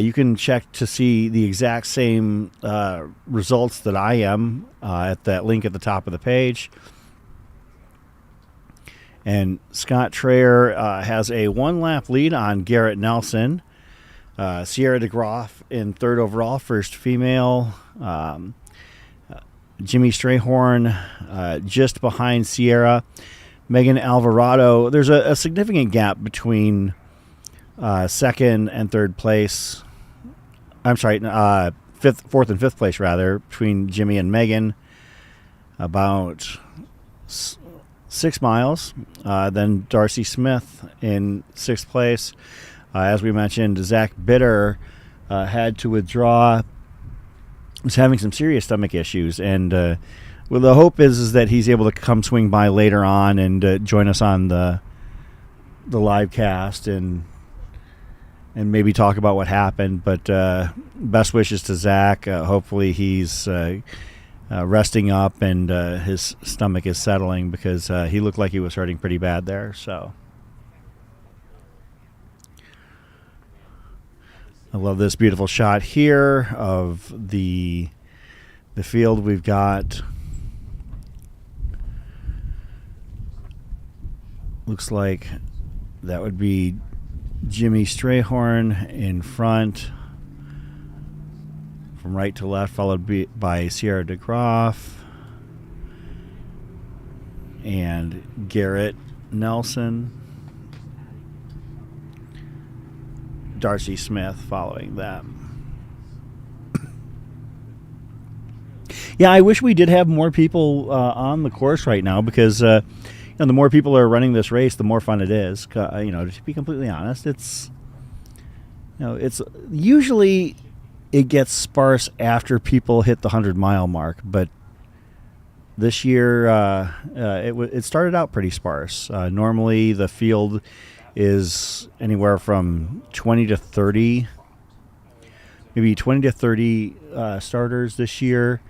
You can check to see the exact same results that I am at that link at the top of the page. And Scott Traer has a one-lap lead on Garrett Nelson. Sierra DeGroff in third overall, first female. Jimmy Strayhorn just behind Sierra. Megan Alvarado. There's a significant gap between second and third place. I'm sorry, fourth and fifth place, rather, between Jimmy and Megan. About 6 miles. Then Darcy Smith in sixth place. As we mentioned, Zach Bitter had to withdraw. Was having some serious stomach issues, and well, the hope is that he's able to come swing by later on and join us on the live cast and maybe talk about what happened. But best wishes to Zach. Hopefully he's resting up and his stomach is settling, because he looked like he was hurting pretty bad there. So I love this beautiful shot here of the field. We've got, looks like that would be Jimmy Strayhorn in front, from right to left, followed by Sierra DeGroff and Garrett Nelson. Darcy Smith following that. Yeah, I wish we did have more people on the course right now, because the more people are running this race, the more fun it is. To be completely honest, it's usually it gets sparse after people hit the 100-mile mark. But this year, it started out pretty sparse. Normally, the field is anywhere from 20 to 30, maybe 20 to 30 starters this year.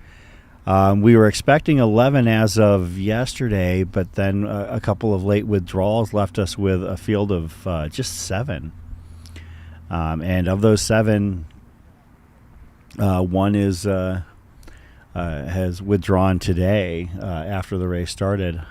We were expecting 11 as of yesterday, but then a couple of late withdrawals left us with a field of just 7. And of those 7, one has withdrawn today after the race started.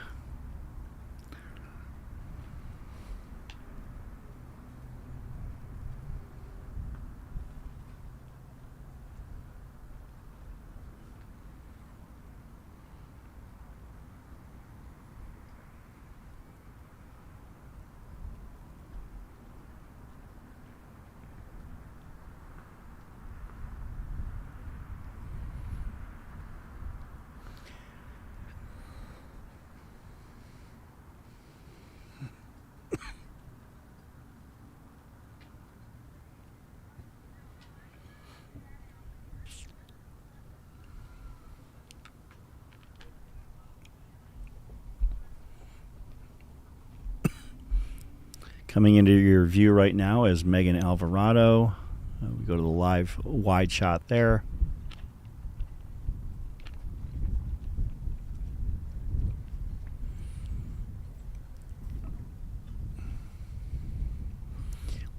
Coming into your view right now is Megan Alvarado. We go to the live wide shot there.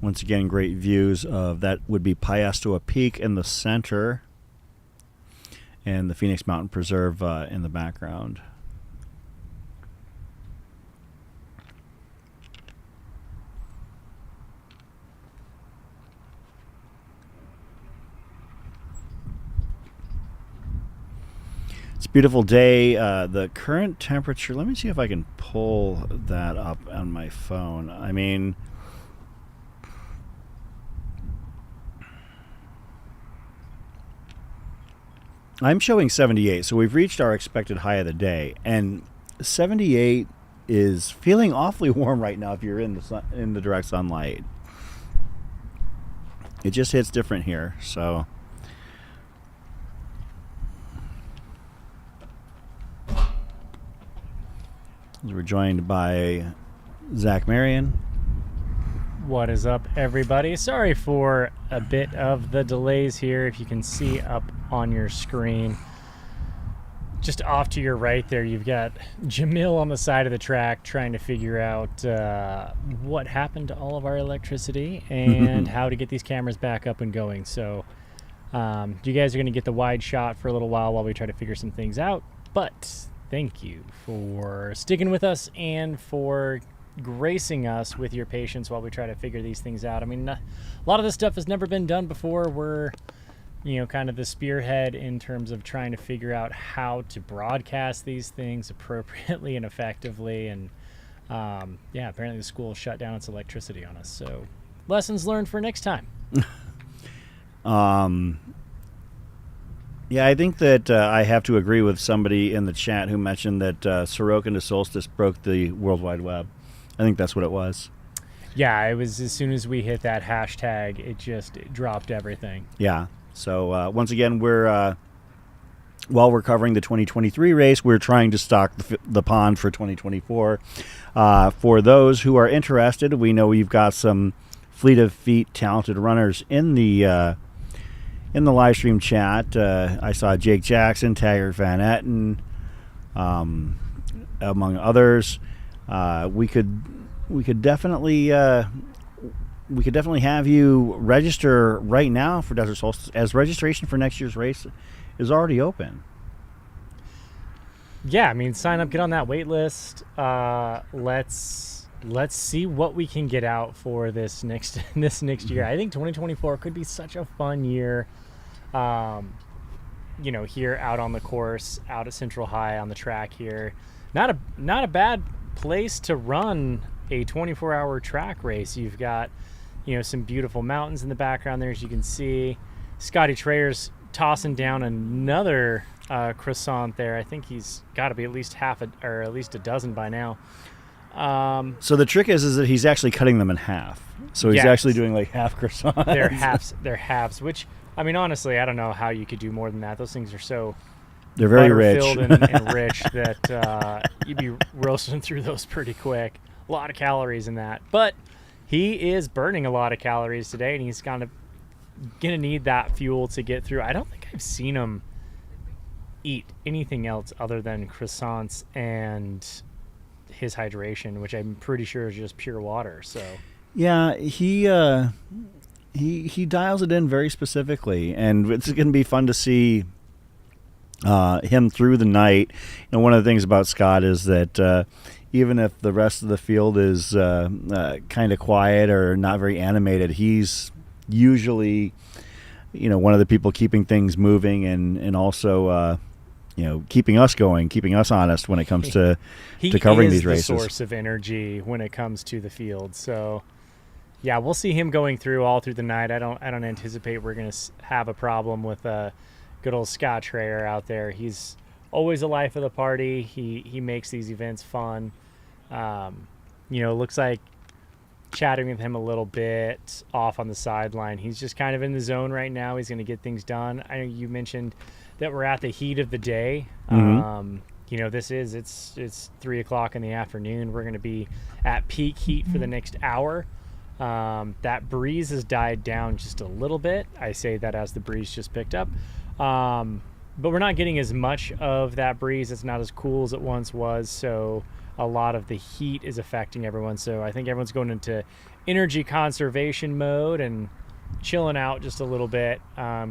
Once again, great views of that would be Payastoa Peak in the center and the Phoenix Mountain Preserve in the background. It's a beautiful day. The current temperature, let me see if I can pull that up on my phone. I mean, I'm showing 78, so we've reached our expected high of the day, and 78 is feeling awfully warm right now if you're in the sun, in the direct sunlight. It just hits different here, so we're joined by Zach Marion. What is up, everybody? Sorry for a bit of the delays here. If you can see up on your screen, just off to your right there, you've got Jamil on the side of the track trying to figure out what happened to all of our electricity and how to get these cameras back up and going. So you guys are going to get the wide shot for a little while we try to figure some things out. But thank you for sticking with us and for gracing us with your patience while we try to figure these things out. I mean, a lot of this stuff has never been done before. We're, you know, kind of the spearhead in terms of trying to figure out how to broadcast these things appropriately and effectively. And yeah, apparently the school shut down its electricity on us. So lessons learned for next time. Yeah, I think that I have to agree with somebody in the chat who mentioned that Sorokin to Solstice broke the World Wide Web. I think that's what it was. Yeah, it was as soon as we hit that hashtag, it dropped everything. Yeah. So once again, while we're covering the 2023 race, we're trying to stock the pond for 2024. For those who are interested, we know you've got some fleet of feet talented runners in the live stream chat. I saw Jake Jackson, Taggart Van Etten, among others. We could definitely have you register right now for Desert Solstice, as registration for next year's race is already open. Yeah, I mean, sign up, get on that wait list. Let's see what we can get out for this next year. I think 2024 could be such a fun year. You know, here out on the course, out at Central High on the track here. Not a bad place to run a 24-hour track race. You've got, you know, some beautiful mountains in the background there, as you can see. Scotty Trayer's tossing down another croissant there. I think he's got to be at least a dozen by now. So the trick is that he's actually cutting them in half. So he's actually doing like half croissants. They're halves, which I mean, honestly, I don't know how you could do more than that. Those things are so They're very rich. butter-filled and rich that you'd be roasting through those pretty quick. A lot of calories in that. But he is burning a lot of calories today, and he's kind of going to need that fuel to get through. I don't think I've seen him eat anything else other than croissants and his hydration, which I'm pretty sure is just pure water. So Yeah, he dials it in very specifically, and it's going to be fun to see him through the night. One of the things about Scott is that even if the rest of the field is kind of quiet or not very animated, he's usually one of the people keeping things moving and also keeping us going, keeping us honest when it comes to covering these races. He is the source of energy when it comes to the field. So yeah, we'll see him going through all through the night. I don't anticipate we're going to have a problem with good old Scott Trayer out there. He's always the life of the party. He makes these events fun. Looks like chatting with him a little bit off on the sideline. He's just kind of in the zone right now. He's going to get things done. I know you mentioned that we're at the heat of the day. Mm-hmm. It's 3:00 in the afternoon. We're going to be at peak heat for the next hour. That breeze has died down just a little bit. I say that as the breeze just picked up. But we're not getting as much of that breeze. It's not as cool as it once was. So a lot of the heat is affecting everyone. So I think everyone's going into energy conservation mode and chilling out just a little bit,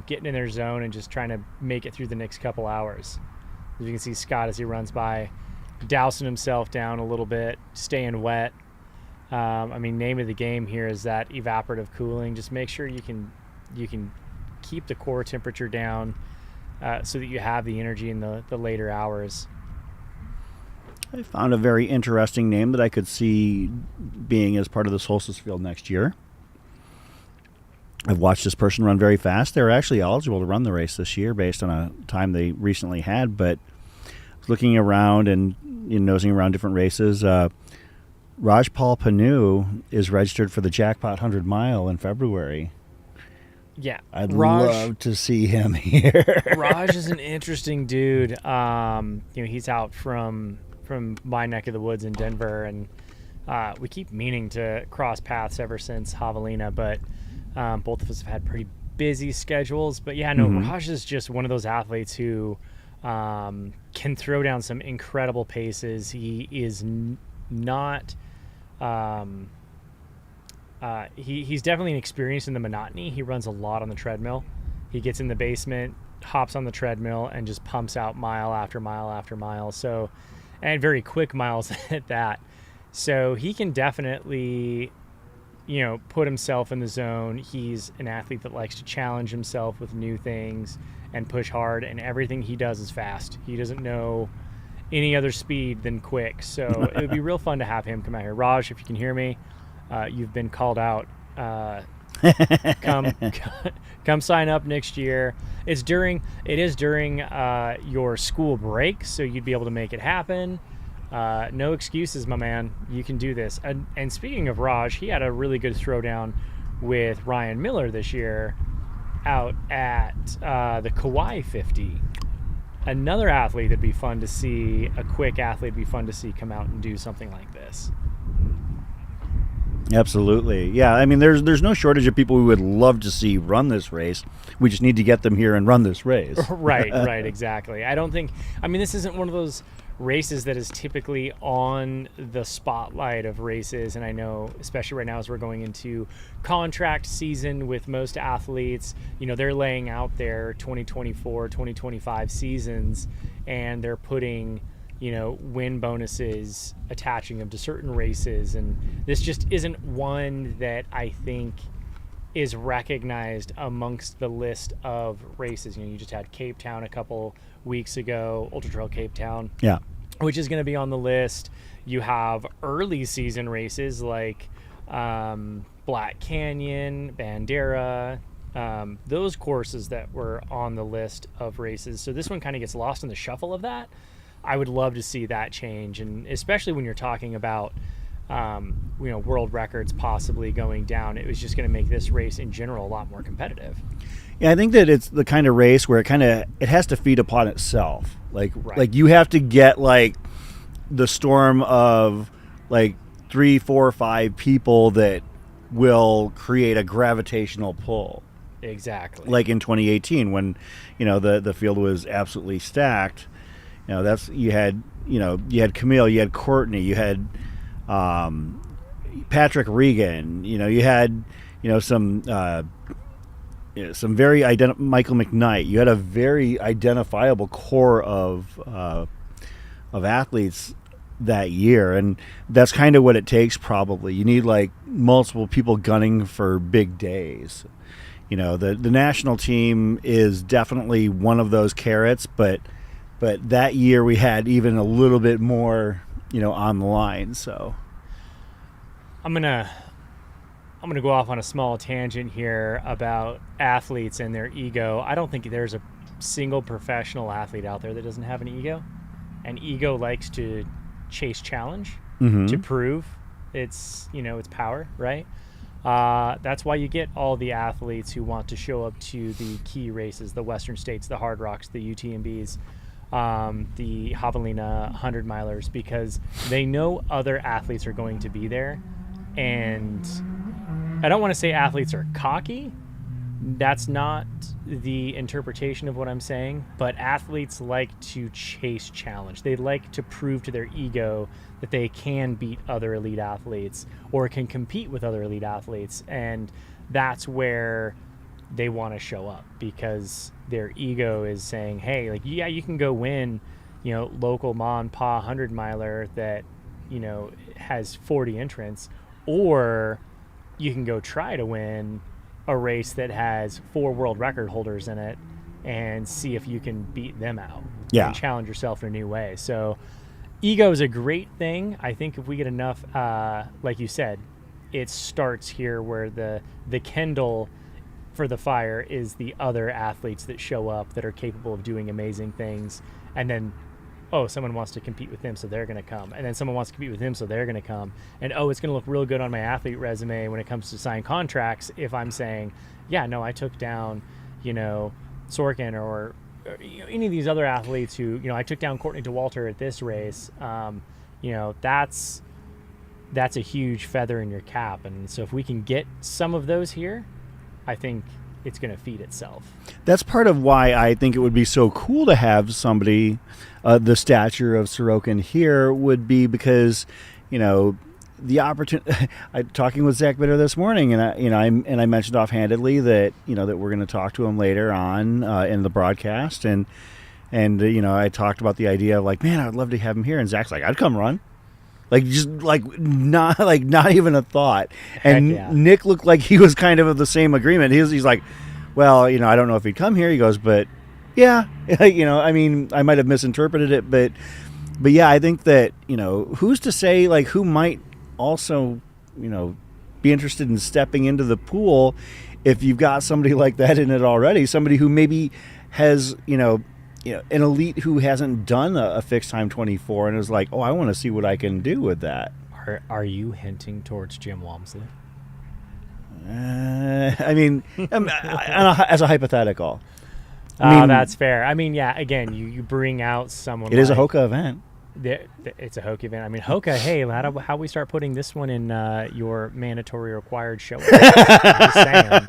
getting in their zone and just trying to make it through the next couple hours. As you can see Scott as he runs by, dousing himself down a little bit, staying wet. Name of the game here is that evaporative cooling. Just make sure you can keep the core temperature down so that you have the energy in the later hours. I found a very interesting name that I could see being as part of the Solstice field next year. I've watched this person run very fast. They're actually eligible to run the race this year based on a time they recently had, but looking around and nosing around different races, Rajpal Panu is registered for the Jackpot 100 Mile in February. Yeah, I'd love to see him here. Raj is an interesting dude. He's out from my neck of the woods in Denver, and we keep meaning to cross paths ever since Javelina, but both of us have had pretty busy schedules. But yeah, no, Raj is just one of those athletes who can throw down some incredible paces. He is not he's definitely an experience in the monotony. He runs a lot on the treadmill. He gets in the basement, hops on the treadmill, and just pumps out mile after mile after mile. So, and very quick miles at that. So he can definitely, put himself in the zone. He's an athlete that likes to challenge himself with new things and push hard, and everything he does is fast. He doesn't know any other speed than quick. So it would be real fun to have him come out here. Raj, if you can hear me, you've been called out. Come sign up next year. It is during your school break, so you'd be able to make it happen. No excuses, my man. You can do this. And speaking of Raj, he had a really good throwdown with Ryan Miller this year out at the Kauai 50. Another athlete that'd be fun to see, a quick athlete would be fun to see come out and do something like this. Absolutely. Yeah, there's no shortage of people we would love to see run this race. We just need to get them here and run this race. Right, exactly. This isn't one of those races that is typically on the spotlight of races, and I know especially right now as we're going into contract season with most athletes, they're laying out their 2024 2025 seasons, and they're putting win bonuses, attaching them to certain races, and this just isn't one that I think is recognized amongst the list of races. You just had Cape Town a couple weeks ago, Ultra Trail Cape Town, which is going to be on the list. You have early season races like Black Canyon, Bandera, those courses that were on the list of races. So this one kind of gets lost in the shuffle of that. I would love to see that change, and especially when you're talking about world records possibly going down, it was just going to make this race in general a lot more competitive. Yeah, I think that it's the kind of race where it has to feed upon itself. Like Right. like you have to get like the storm of like 3, 4, 5 people that will create a gravitational pull. Exactly. Like in 2018 when, the field was absolutely stacked. That's you had Camille, you had Courtney, you had Patrick Regan, you had some very Michael McKnight. You had a very identifiable core of athletes that year, and that's kind of what it takes. Probably you need like multiple people gunning for big days. The national team is definitely one of those carrots, but that year we had even a little bit more on the line. So I'm gonna go off on a small tangent here about athletes and their ego. I don't think there's a single professional athlete out there that doesn't have an ego. And ego likes to chase challenge, to prove its power, right? That's why you get all the athletes who want to show up to the key races, the Western States, the Hard Rocks, the UTMBs, the Javelina 100 milers, because they know other athletes are going to be there. And I don't want to say athletes are cocky. That's not the interpretation of what I'm saying, but athletes like to chase challenge. They like to prove to their ego that they can beat other elite athletes or can compete with other elite athletes, and that's where they want to show up, because their ego is saying, hey, like, yeah, you can go win, local ma and pa 100 miler that, has 40 entrants, or you can go try to win a race that has 4 world record holders in it and see if you can beat them out and challenge yourself in a new way. So ego is a great thing. I think if we get enough, like you said, it starts here where the Kendall for the fire is the other athletes that show up that are capable of doing amazing things. And then, someone wants to compete with them, so they're going to come. And then someone wants to compete with him, so they're going to come. And, it's going to look real good on my athlete resume when it comes to sign contracts if I'm saying, yeah, no, I took down, Sorkin or any of these other athletes who, I took down Courtney DeWalter at this race. That's a huge feather in your cap. And so if we can get some of those here, I think it's going to feed itself. That's part of why I think it would be so cool to have somebody the stature of Sorokin here, would be because, the opportunity. Talking with Zach Bitter this morning, and I mentioned offhandedly that that we're going to talk to him later on in the broadcast, and I talked about the idea of like, man, I'd love to have him here, and Zach's like, I'd come run. Not even a thought. And yeah. Nick looked like he was kind of the same agreement. He's like, well, I don't know if he'd come here. He goes, but yeah, I mean, I might have misinterpreted it, but yeah, I think that, who's to say like who might also, be interested in stepping into the pool if you've got somebody like that in it already, somebody who maybe has, an elite who hasn't done a fixed time 24 and is like, I want to see what I can do with that. Are you hinting towards Jim Walmsley? I mean, as a hypothetical. I mean, that's fair. I mean, yeah, again, you bring out someone. It is a Hoka event. It's a Hoka event. I mean, Hoka, hey, how we start putting this one in your mandatory required show? I'm just saying.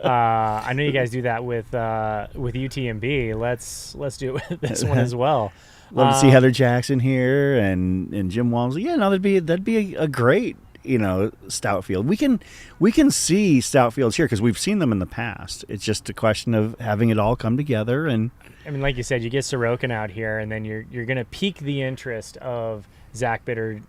I know you guys do that with UTMB. Let's do it with this one as well. Love to see Heather Jackson here and Jim Walmsley. Yeah, no, that'd be a great stout field. We can see stout fields here because we've seen them in the past. It's just a question of having it all come together. And I mean, like you said, you get Sorokin out here, and then you're going to pique the interest of Zach Bitter,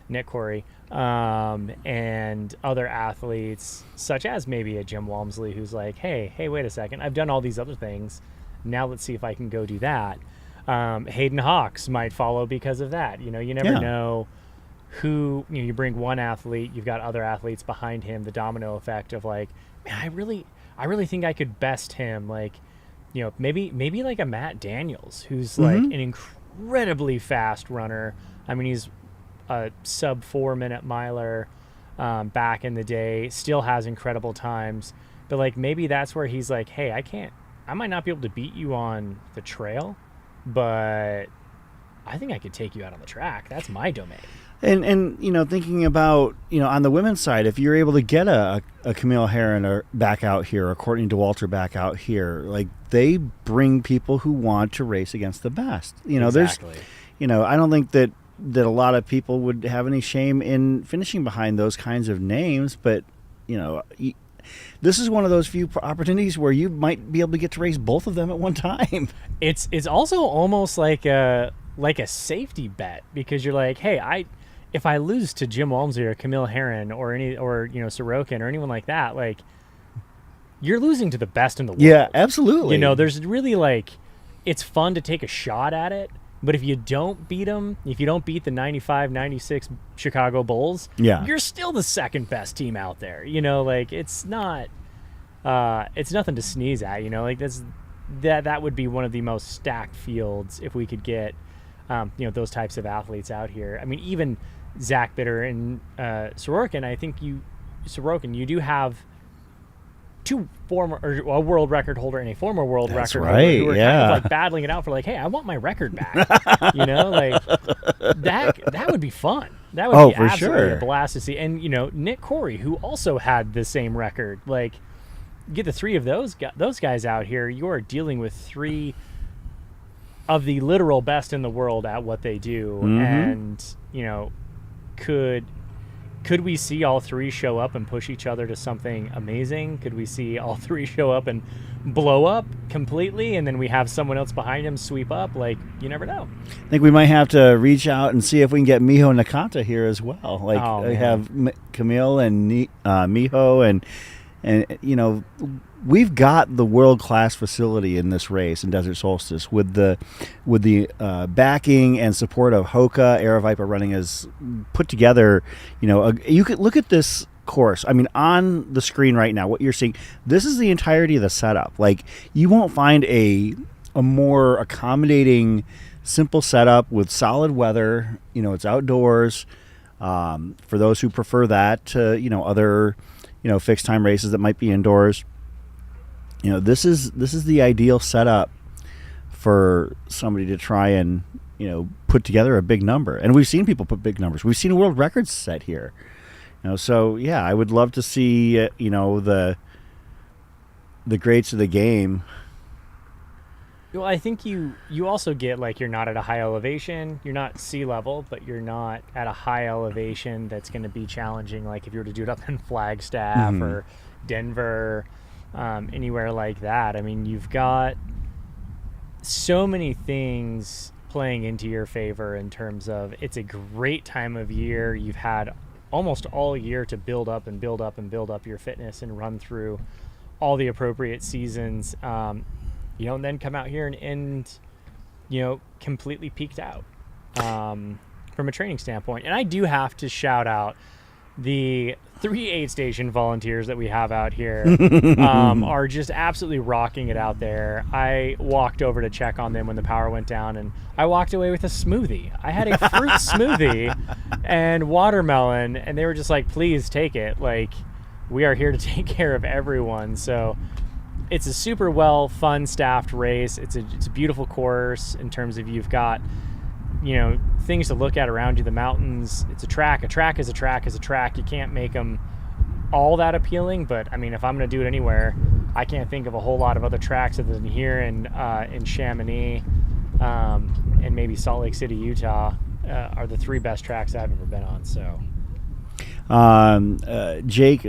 Nick Corey, and other athletes, such as maybe a Jim Walmsley, who's like, hey, wait a second, I've done all these other things. Now let's see if I can go do that. Hayden Hawks might follow because of that. You never know who, you bring one athlete, you've got other athletes behind him, the domino effect of like, man, I really think I could best him. Like, maybe like a Matt Daniels, who's like an incredibly fast runner. I mean, he's a sub 4 minute miler back in the day, still has incredible times, But like maybe that's where he's like, hey, I might not be able to beat you on the trail, but I think I could take you out on the track. That's my domain. And thinking about, on the women's side, if you're able to get a Camille Herron back out here, or Courtney DeWalter back out here, like, they bring people who want to race against the best. Exactly. I don't think that a lot of people would have any shame in finishing behind those kinds of names, but, this is one of those few opportunities where you might be able to get to race both of them at one time. It's also almost like a safety bet, because you're like, hey, if I lose to Jim Walmsley or Camille Herron or Sorokin or anyone like that, like, you're losing to the best in the world. Yeah, absolutely. There's really, like, it's fun to take a shot at it, but if you don't beat them, if you don't beat the 95, 96 Chicago Bulls, you're still the second best team out there. It's not, it's nothing to sneeze at. Like, that would be one of the most stacked fields if we could get, those types of athletes out here. I mean, even Zach Bitter and Sorokin, I think you do have two a world record holder and a former world record holder who are kind of like battling it out for, like, hey, I want my record back. Like, that would be fun. That would be absolutely a blast to see. And Nick Corey, who also had the same record, like, get the three of those guys out here, you are dealing with three of the literal best in the world at what they do. And could we see all three show up and push each other to something amazing? Could we see all three show up and blow up completely, and then we have someone else behind him sweep up? Like, you never know. I think we might have to reach out and see if we can get Miho Nakata here as well. Like, have Camille and Miho, and we've got the world-class facility in this race in Desert Solstice with the backing and support of Hoka. Aeroviper Running has put together, you could look at this course. I mean, on the screen right now, what you're seeing, this is the entirety of the setup. Like, you won't find a more accommodating, simple setup with solid weather. It's outdoors. For those who prefer that to, other, fixed time races that might be indoors. This is the ideal setup for somebody to try and, put together a big number. And we've seen people put big numbers. We've seen a world record set here. So yeah, I would love to see, the greats of the game. Well, I think you also get, like, you're not at a high elevation. You're not sea level, but you're not at a high elevation that's going to be challenging. Like, if you were to do it up in Flagstaff or Denver, anywhere like that. I mean, you've got so many things playing into your favor in terms of it's a great time of year. You've had almost all year to build up and build up and build up your fitness and run through all the appropriate seasons, and then come out here and end, completely peaked out from a training standpoint. And I do have to shout out the 3 aid station volunteers that we have out here. Are just absolutely rocking it out there. I walked over to check on them when the power went down, and I walked away with a smoothie. I had a fruit smoothie and watermelon, and they were just like, please take it. Like, we are here to take care of everyone. So it's a super fun staffed race. It's a beautiful course in terms of you've got, things to look at around you, the mountains. It's a track. A track is a track is a track. You can't make them all that appealing, but I mean, if I'm going to do it anywhere, I can't think of a whole lot of other tracks other than here in Chamonix and maybe Salt Lake City, Utah, are the 3 best tracks I've ever been on. So Jake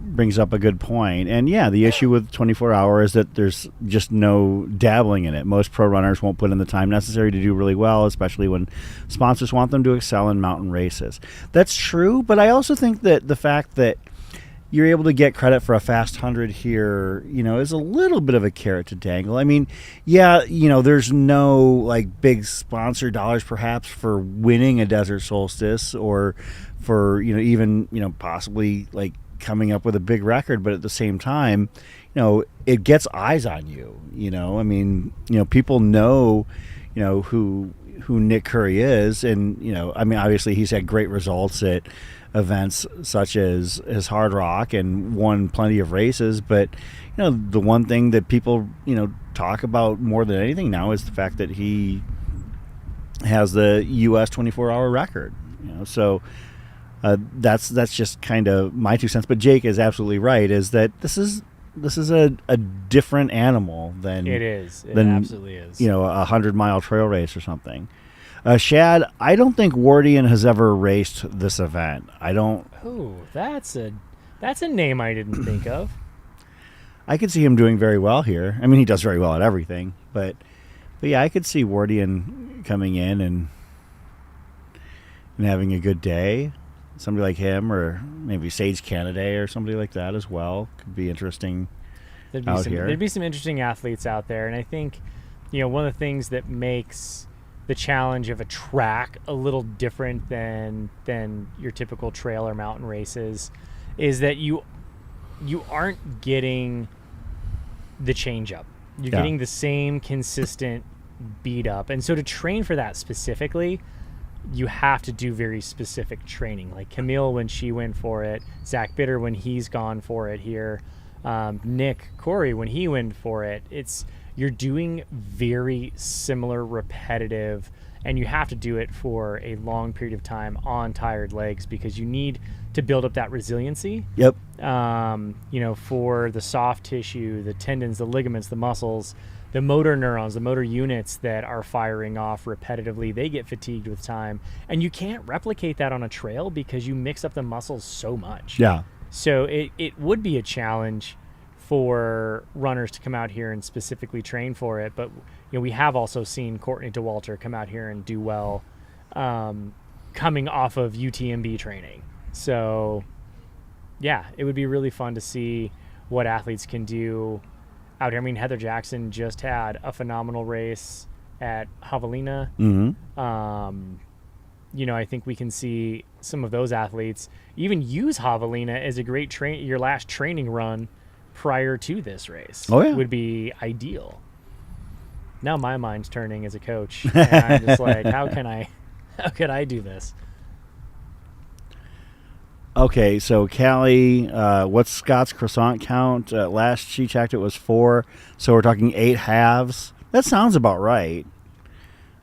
brings up a good point, and yeah, the issue with 24 hour is that there's just no dabbling in it. Most pro runners won't put in the time necessary to do really well, especially when sponsors want them to excel in mountain races. That's true, but I also think that the fact that you're able to get credit for a fast 100 here, is a little bit of a carrot to dangle. I mean, yeah, there's no like big sponsor dollars perhaps for winning a Desert Solstice or for, even, possibly like coming up with a big record, but at the same time, it gets eyes on you, I mean, people know, who, who Nick Curry is, and I mean, obviously he's had great results at events such as Hard Rock and won plenty of races, but the one thing that people talk about more than anything now is the fact that he has the U.S. 24-hour record. So that's just kind of my 2 cents. But Jake is absolutely right. Is that this is a different animal than It is. It than, absolutely is. a 100-mile trail race or something. Shad, I don't think Wardian has ever raced this event. I don't. Oh, that's a name I didn't think of. I could see him doing very well here. I mean, he does very well at everything, but yeah, I could see Wardian coming in and having a good day. Somebody like him, or maybe Sage Canaday or somebody like that as well, could be interesting. There'd be some interesting athletes out there, and I think one of the things that makes the challenge of a track a little different than your typical trail or mountain races is that you aren't getting the change up. You're getting the same consistent beat up. And so to train for that specifically, you have to do very specific training. Like Camille when she went for it, Zach Bitter when he's gone for it here, Nick Corey when he went for it. You're doing very similar, repetitive, and you have to do it for a long period of time on tired legs because you need to build up that resiliency. Yep. For the soft tissue, the tendons, the ligaments, the muscles, the motor neurons, the motor units that are firing off repetitively, they get fatigued with time. And you can't replicate that on a trail because you mix up the muscles so much. Yeah. So it would be a challenge for runners to come out here and specifically train for it. But we have also seen Courtney DeWalter come out here and do well coming off of UTMB training. So, yeah, it would be really fun to see what athletes can do out here. I mean, Heather Jackson just had a phenomenal race at Javelina. Mm-hmm. I think we can see some of those athletes even use Javelina as a great your last training run prior to this race. Oh, yeah. Would be ideal. Now my mind's turning as a coach. And I'm just like, how could I do this? Okay, so Callie, what's Scott's croissant count? Last she checked, it was 4. So we're talking 8 halves. That sounds about right.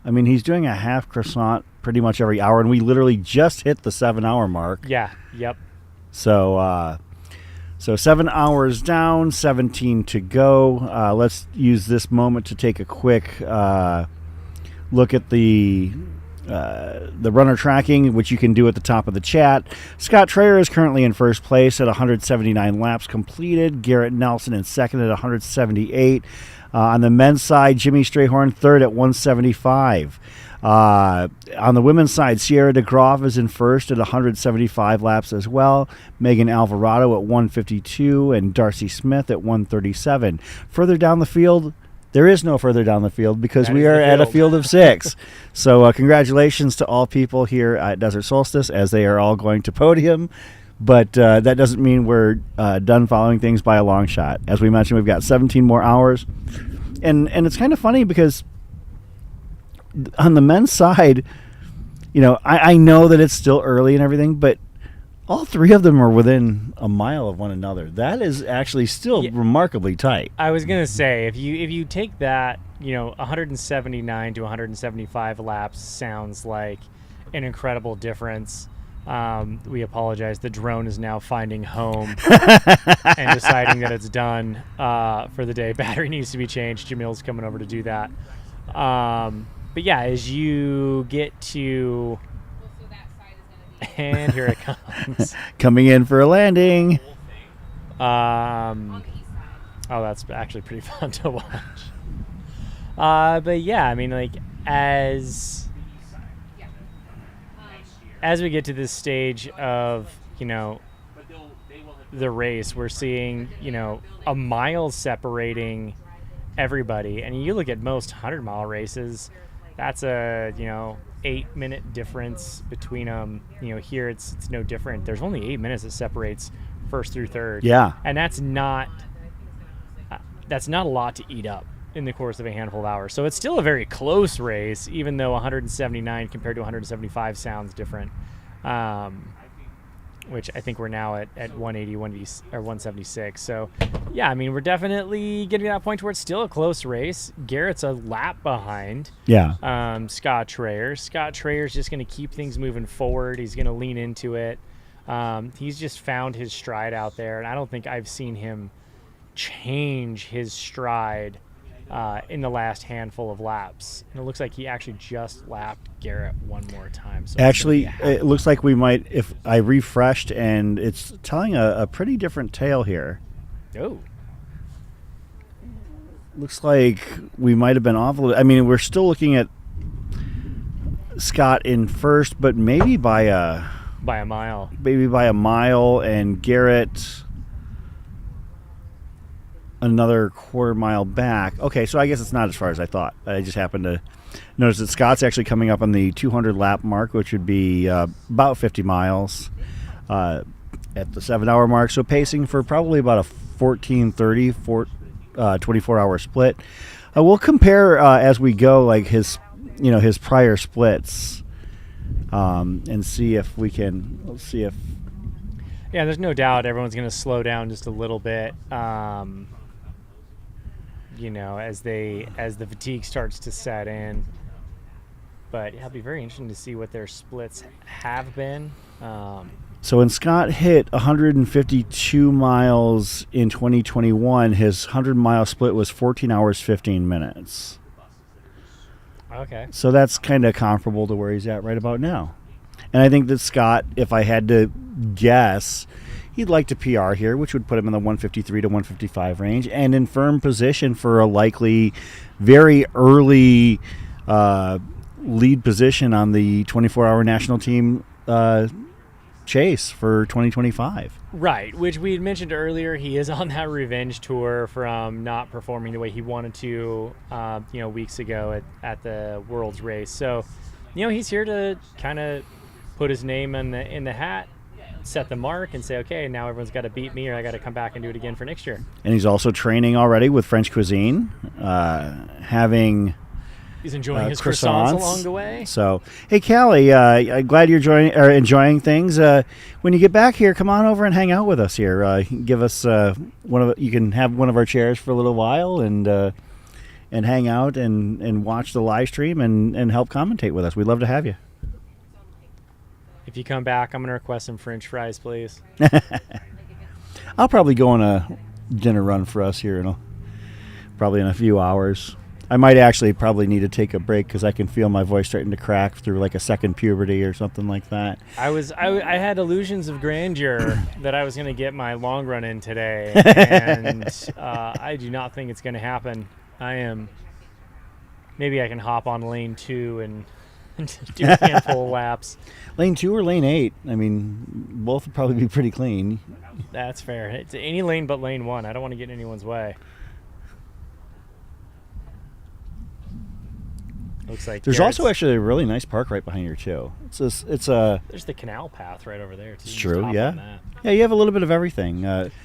I mean, he's doing a half croissant pretty much every hour, and we literally just hit the 7-hour mark. Yeah. Yep. So 7 hours down, 17 to go. Let's use this moment to take a quick look at the runner tracking, which you can do at the top of the chat. Scott Trayer is currently in first place at 179 laps completed. Garrett Nelson in second at 178. On the men's side, Jimmy Strayhorn third at 175. On the women's side, Sierra DeGroff is in first at 175 laps as well. Megan Alvarado at 152 and Darcy Smith at 137. Further down the field, there is no further down the field because we are at a field of 6. So congratulations to all people here at Desert Solstice as they are all going to podium. But that doesn't mean we're done following things by a long shot. As we mentioned, we've got 17 more hours. And it's kind of funny because on the men's side, I know that it's still early and everything, but all 3 of them are within a mile of one another. That is actually still remarkably tight. I was gonna say if you take that, 179 to 175 laps sounds like an incredible difference. We apologize. The drone is now finding home and deciding that it's done for the day. Battery needs to be changed. Jamil's coming over to do that. But yeah, as you get to, and here it comes. Coming in for a landing. Oh, that's actually pretty fun to watch. But yeah, I mean, like as we get to this stage of, the race, we're seeing, a mile separating everybody. And you look at most 100-mile races, that's a, 8-minute difference between them. Here it's no different. There's only 8 minutes that separates first through third. Yeah. And that's not a lot to eat up. in the course of a handful of hours. So it's still a very close race, even though 179 compared to 175 sounds different. Which I think we're now at 180, 180 or 176. So, yeah, I mean, we're definitely getting to that point where it's still a close race. Garrett's a lap behind. Yeah. Scott Trayer. Scott Trayer's just going to keep things moving forward. He's going to lean into it. He's just found his stride out there, and I don't think I've seen him change his stride in the last handful of laps. And it looks like he actually just lapped Garrett one more time. So actually, it looks like we might, if I refreshed, and it's telling a pretty different tale here. Oh. Looks like we might have been off a little. I mean, we're still looking at Scott in first, but maybe by a mile. Maybe by a mile, and Garrett another quarter mile back. Okay, so I guess it's not as far as I thought. I just happened to notice that Scott's actually coming up on the 200 lap mark, which would be about 50 miles at the 7-hour mark. So pacing for probably about a 14:30 24-hour split. We'll compare as we go, like his prior splits, and see if we can. Let's see if. Yeah, there's no doubt everyone's going to slow down just a little bit. As the fatigue starts to set in. But it'll be very interesting to see what their splits have been. So when Scott hit 152 miles in 2021, his 100-mile split was 14 hours, 15 minutes. Okay. So that's kind of comparable to where he's at right about now. And I think that Scott, if I had to guess, he'd like to PR here, which would put him in the 153 to 155 range and in firm position for a likely very early lead position on the 24-hour national team chase for 2025. Right, which we had mentioned earlier. He is on that revenge tour from not performing the way he wanted to, weeks ago at the World's race. So, he's here to kind of put his name in the hat, set the mark, and say, okay, now everyone's got to beat me, or I got to come back and do it again for next year. And he's also training already with French cuisine, He's enjoying his croissants along the way. So, hey, Callie, I'm glad you're enjoying things. When you get back here, come on over and hang out with us here. Give us you can have one of our chairs for a little while and hang out and watch the live stream and help commentate with us. We'd love to have you. If you come back, I'm going to request some French fries, please. I'll probably go on a dinner run for us here probably in a few hours. I might actually probably need to take a break because I can feel my voice starting to crack through like a second puberty or something like that. I had illusions of grandeur that I was going to get my long run in today, and I do not think it's going to happen. Maybe I can hop on lane 2 and do a handful of laps. Lane 2 or lane 8? I mean, both would probably be pretty clean. That's fair. It's any lane but lane 1. I don't want to get in anyone's way. Looks like there's also actually a really nice park right behind here too. There's the canal path right over there too. It's true, yeah. Yeah, you have a little bit of everything.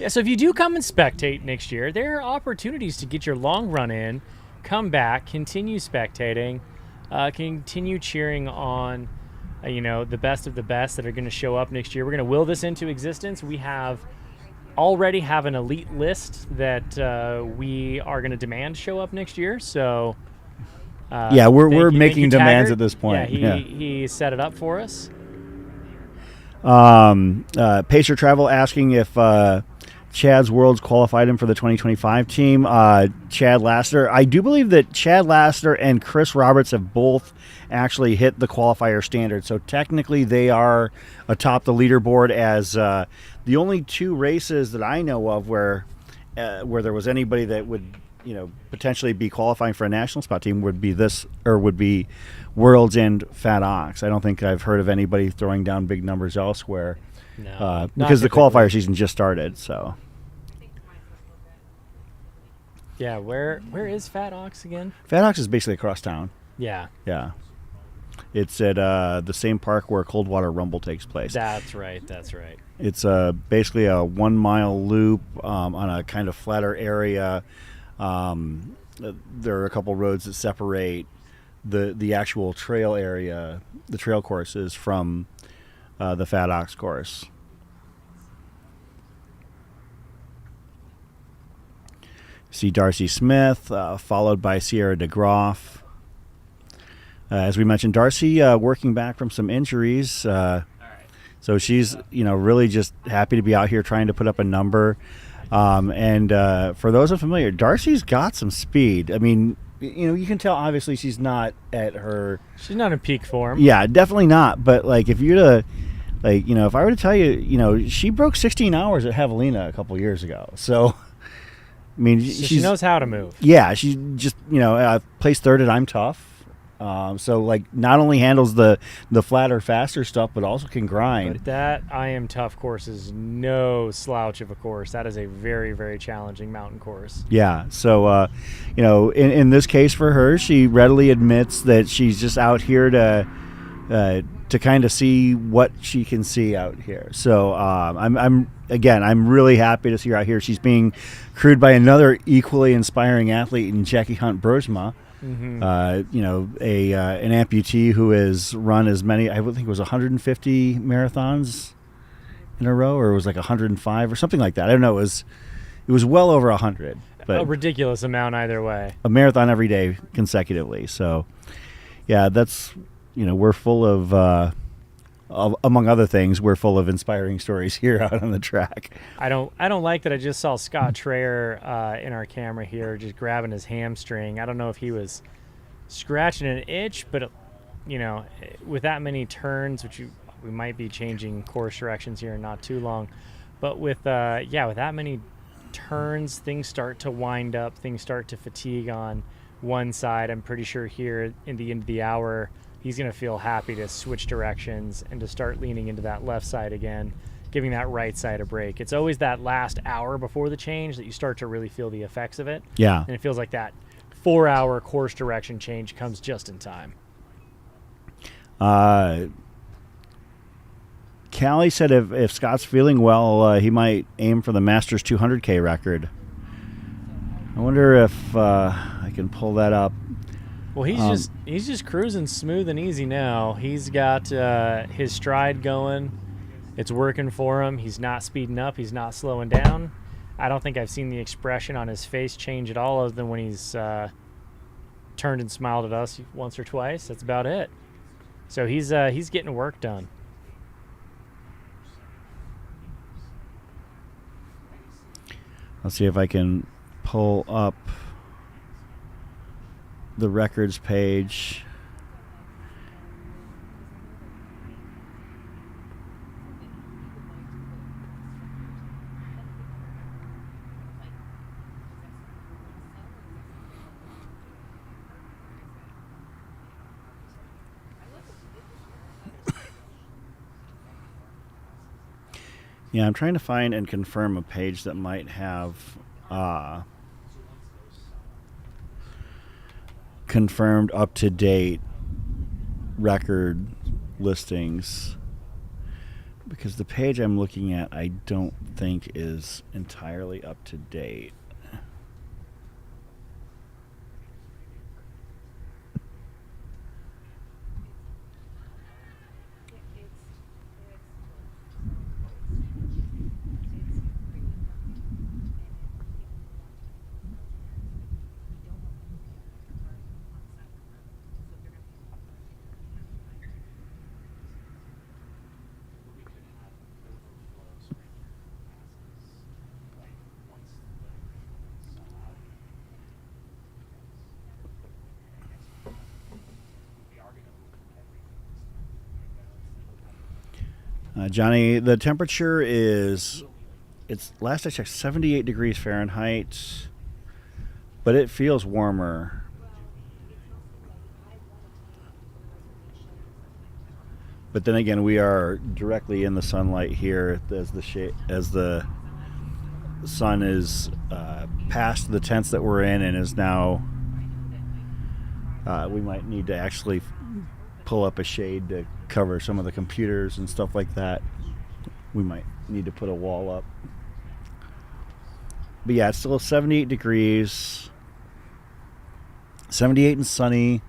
So if you do come and spectate next year, there are opportunities to get your long run in, come back, continue spectating, continue cheering on, the best of the best that are going to show up next year. We're going to will this into existence. We already have an elite list that we are going to demand show up next year. So. We're making demands at this point. He set it up for us. Pacer Travel asking if Chad's Worlds qualified him for the 2025 team. Chad Lassiter. I do believe that Chad Lassiter and Chris Roberts have both actually hit the qualifier standard. So technically they are atop the leaderboard as the only 2 races that I know of where there was anybody that would potentially be qualifying for a national spot team would be Worlds and Fat Ox. I don't think I've heard of anybody throwing down big numbers elsewhere. No, because the qualifier season just started. So. Yeah, where is Fat Ox again? Fat Ox is basically across town. Yeah. Yeah. It's at the same park where Coldwater Rumble takes place. That's right. It's basically a 1-mile loop on a kind of flatter area. there are a couple roads that separate the actual trail area, the trail courses, from the Fat Ox course. See Darcy Smith, followed by Sierra DeGroff. As we mentioned, Darcy working back from some injuries. So she's, really just happy to be out here trying to put up a number. And for those unfamiliar, Darcy's got some speed. I mean, you can tell obviously she's not at her. She's not in peak form. Yeah, definitely not. But like, if you're to, if I were to tell you, she broke 16 hours at Javelina a couple years ago. So, I mean, she knows how to move. Yeah, she just, placed third at I'm Tough. So like not only handles the flatter, faster stuff, but also can grind. But that I Am Tough course is no slouch of a course. That is a very, very challenging mountain course. Yeah. So, in this case for her, she readily admits that she's just out here to kind of see what she can see out here. So I'm really happy to see her out here. She's being crewed by another equally inspiring athlete in Jackie Hunt Brosma. Mm-hmm. An amputee who has run as many, I would think it was 150 marathons in a row, or it was like 105 or something like that. I don't know. It was well over 100. But a ridiculous amount either way. A marathon every day consecutively. So, yeah, that's, we're full of among other things, we're full of inspiring stories here out on the track. I don't like that I just saw Scott Traer in our camera here just grabbing his hamstring. I don't know if he was scratching an itch, but with that many turns, which we might be changing course directions here in not too long, but with that many turns, things start to wind up, things start to fatigue on one side. I'm pretty sure here in the end of the hour, he's going to feel happy to switch directions and to start leaning into that left side again, giving that right side a break. It's always that last hour before the change that you start to really feel the effects of it. Yeah. And it feels like that 4-hour course direction change comes just in time. Callie said if Scott's feeling well, he might aim for the Masters 200K record. I wonder if I can pull that up. Well, he's just cruising smooth and easy now. He's got his stride going. It's working for him. He's not speeding up. He's not slowing down. I don't think I've seen the expression on his face change at all, other than when he's turned and smiled at us once or twice. That's about it. So he's getting work done. Let's see if I can pull up the records page. Yeah, I'm trying to find and confirm a page that might have confirmed up-to-date record listings, because the page I'm looking at I don't think is entirely up-to-date. Johnny, the temperature it's last I checked 78 degrees Fahrenheit, but it feels warmer. But then again, we are directly in the sunlight here as the sun is past the tents that we're in and is now. We might need to actually pull up a shade to cover some of the computers and stuff like that. We might need to put a wall up. But yeah, it's still 78 degrees. 78 and sunny.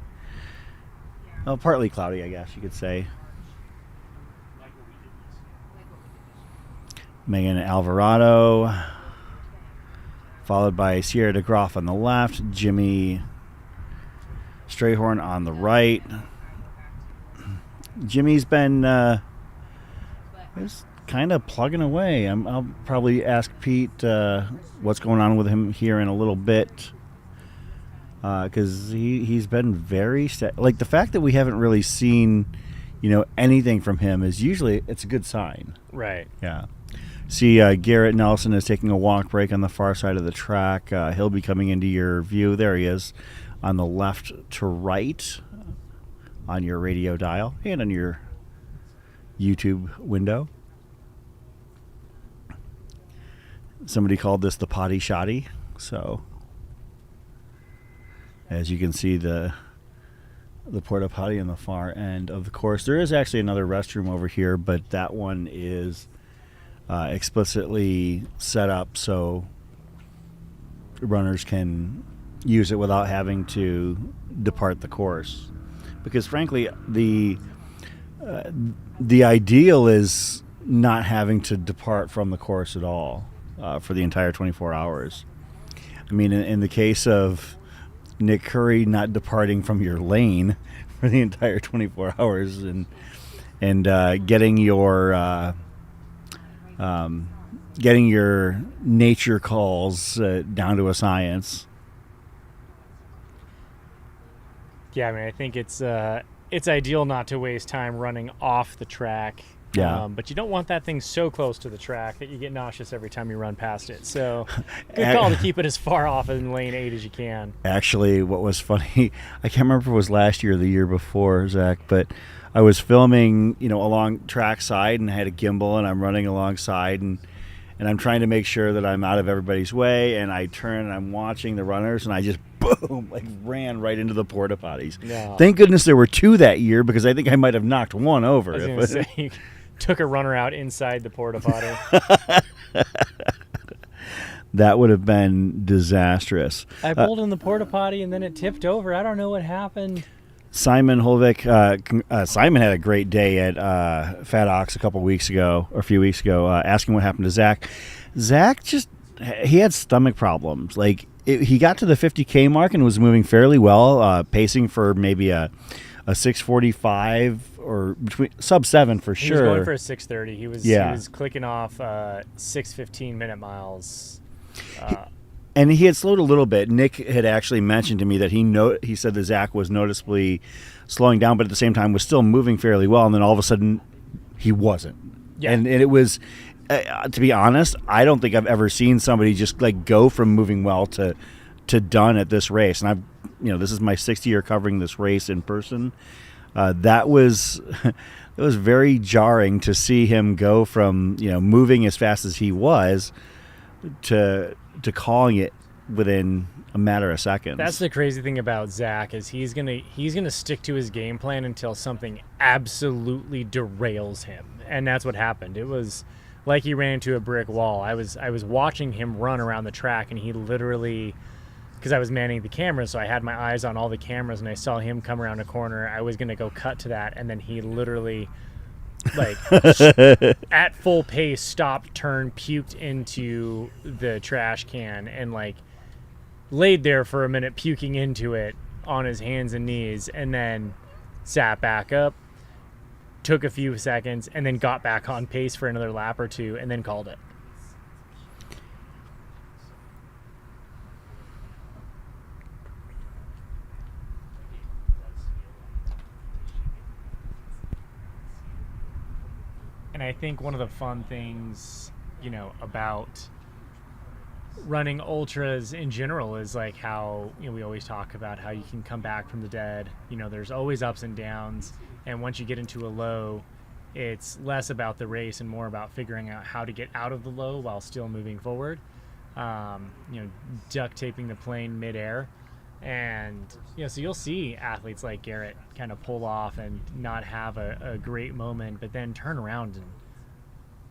Oh, partly cloudy, I guess you could say. Megan Alvarado, followed by Sierra DeGroff on the left, Jimmy Strayhorn on the right. Jimmy's been just kind of plugging away. I'll probably ask Pete what's going on with him here in a little bit, because he's been very like the fact that we haven't really seen anything from him is usually it's a good sign. Right. Yeah. See, Garrett Nelson is taking a walk break on the far side of the track. He'll be coming into your view. There he is on the left to right on your radio dial and on your YouTube window. Somebody called this the potty shoddy. So, as you can see, the porta potty in the far end of the course. There is actually another restroom over here, but that one is explicitly set up so runners can use it without having to depart the course. Because frankly, the ideal is not having to depart from the course at all for the entire 24 hours. I mean, in the case of Nick Curry not departing from your lane for the entire 24 hours and getting your nature calls down to a science. Yeah, I mean, I think it's ideal not to waste time running off the track. Yeah. But you don't want that thing so close to the track that you get nauseous every time you run past it. So good call to keep it as far off in lane 8 as you can. Actually, what was funny, I can't remember if it was last year or the year before, Zach, but I was filming, along trackside and I had a gimbal and I'm running alongside and I'm trying to make sure that I'm out of everybody's way, and I turn and I'm watching the runners and I just boom, ran right into the porta potties. No. Thank goodness there were 2 that year, because I think I might have knocked one over. I was going to say, you took a runner out inside the porta potty. That would have been disastrous. I pulled in the porta potty and then it tipped over. I don't know what happened. Simon Holvik, Simon had a great day at Fat Ox a few weeks ago, asking what happened to Zach. Zach he had stomach problems. Like, he got to the 50K mark and was moving fairly well, pacing for maybe a 6:45 or between sub 7 for sure. He was going for a 6:30. He was clicking off 6:15 minute miles. And he had slowed a little bit. Nick had actually mentioned to me that he said that Zach was noticeably slowing down, but at the same time was still moving fairly well. And then all of a sudden, he wasn't. Yeah. And it was, to be honest, I don't think I've ever seen somebody just like go from moving well to done at this race. And this is my 6th year covering this race in person. That was it was very jarring to see him go from moving as fast as he was to calling it within a matter of seconds. That's the crazy thing about Zach, is he's gonna stick to his game plan until something absolutely derails him, and that's what happened. It was like he ran into a brick wall. I was watching him run around the track, and he literally, because I was manning the camera, so I had my eyes on all the cameras, and I saw him come around a corner. I was gonna go cut to that, and then he literally, like, at full pace, stopped, turned, puked into the trash can, and like laid there for a minute puking into it on his hands and knees, and then sat back up, took a few seconds, and then got back on pace for another lap or 2, and then called it. And I think one of the fun things, about running ultras in general is like how, we always talk about how you can come back from the dead. There's always ups and downs. And once you get into a low, it's less about the race and more about figuring out how to get out of the low while still moving forward. Duct taping the plane midair. And, so you'll see athletes like Garrett kind of pull off and not have a great moment, but then turn around and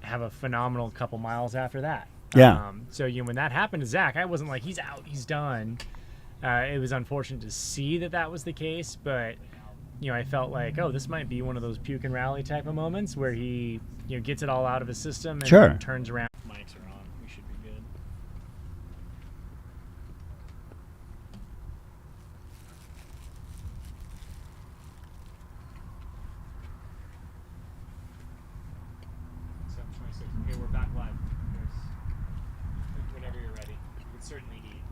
have a phenomenal couple miles after that. Yeah. So, when that happened to Zach, I wasn't like, he's out, he's done. It was unfortunate to see that was the case, but I felt like, oh, this might be one of those puke and rally type of moments where he gets it all out of his system and Sure. then turns around. Mics are on. We should be good. Okay, we're back live. Whenever you're ready. It's certainly heat.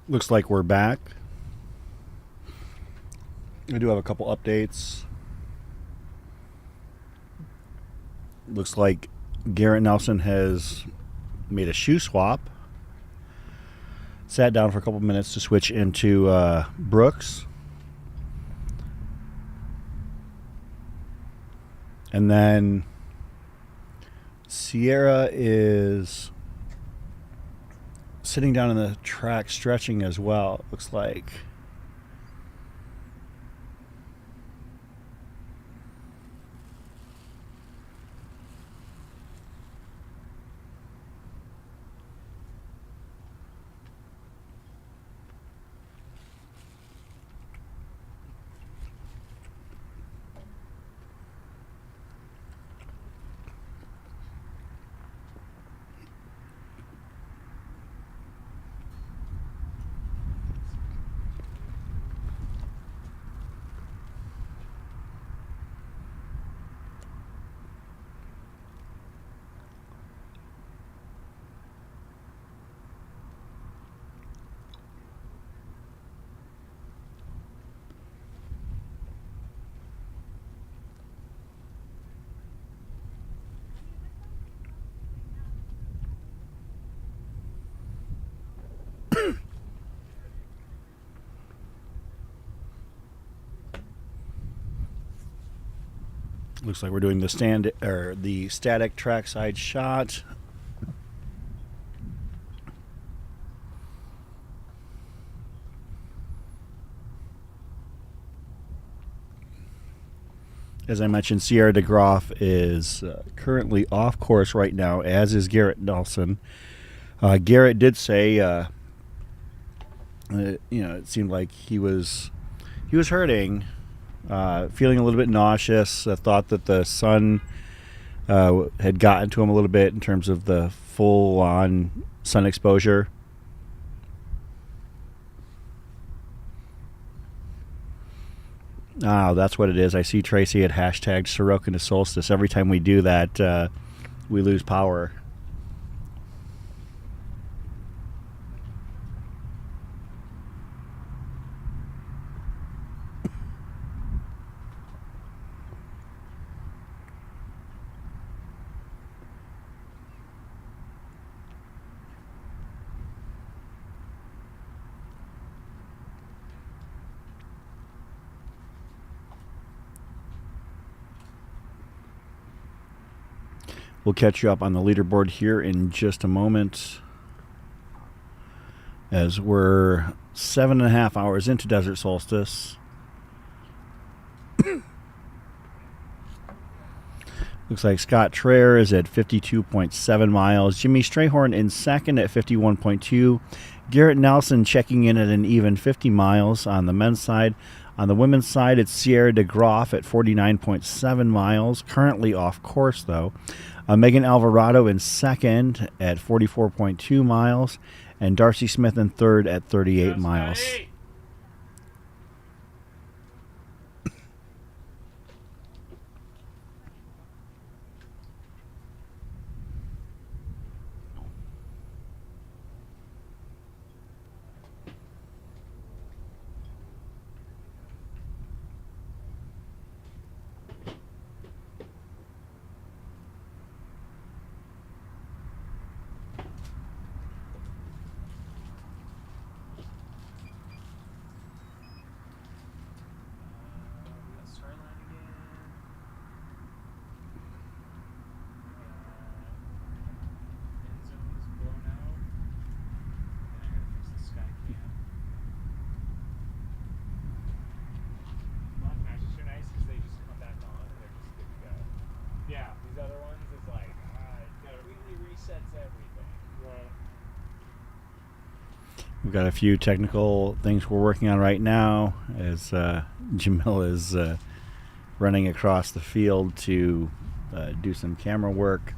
Looks like we're back. I do have a couple updates. Looks like Garrett Nelson has made a shoe swap. Sat down for a couple minutes to switch into Brooks. And then Sierra is sitting down in the track stretching as well, it looks like. Looks like we're doing the static trackside shot. As I mentioned, Sierra DeGroff is currently off course right now, as is Garrett Nelson. Garrett did say, it seemed like he was hurting. Feeling a little bit nauseous. Thought that the sun had gotten to him a little bit in terms of the full-on sun exposure. Oh, that's what it is. I see Tracy had hashtagged Sorokin to Solstice. Every time we do that, we lose power. We'll catch you up on the leaderboard here in just a moment, as we're 7.5 hours into Desert Solstice. Looks like Scott Traer is at 52.7 miles. Jimmy Strayhorn in second at 51.2. Garrett Nelson checking in at an even 50 miles on the men's side. On the women's side, it's Sierra DeGroff at 49.7 miles, currently off course, though. Megan Alvarado in second at 44.2 miles, and Darcy Smith in third at 38 miles. We've got a few technical things we're working on right now as Jamil is running across the field to do some camera work.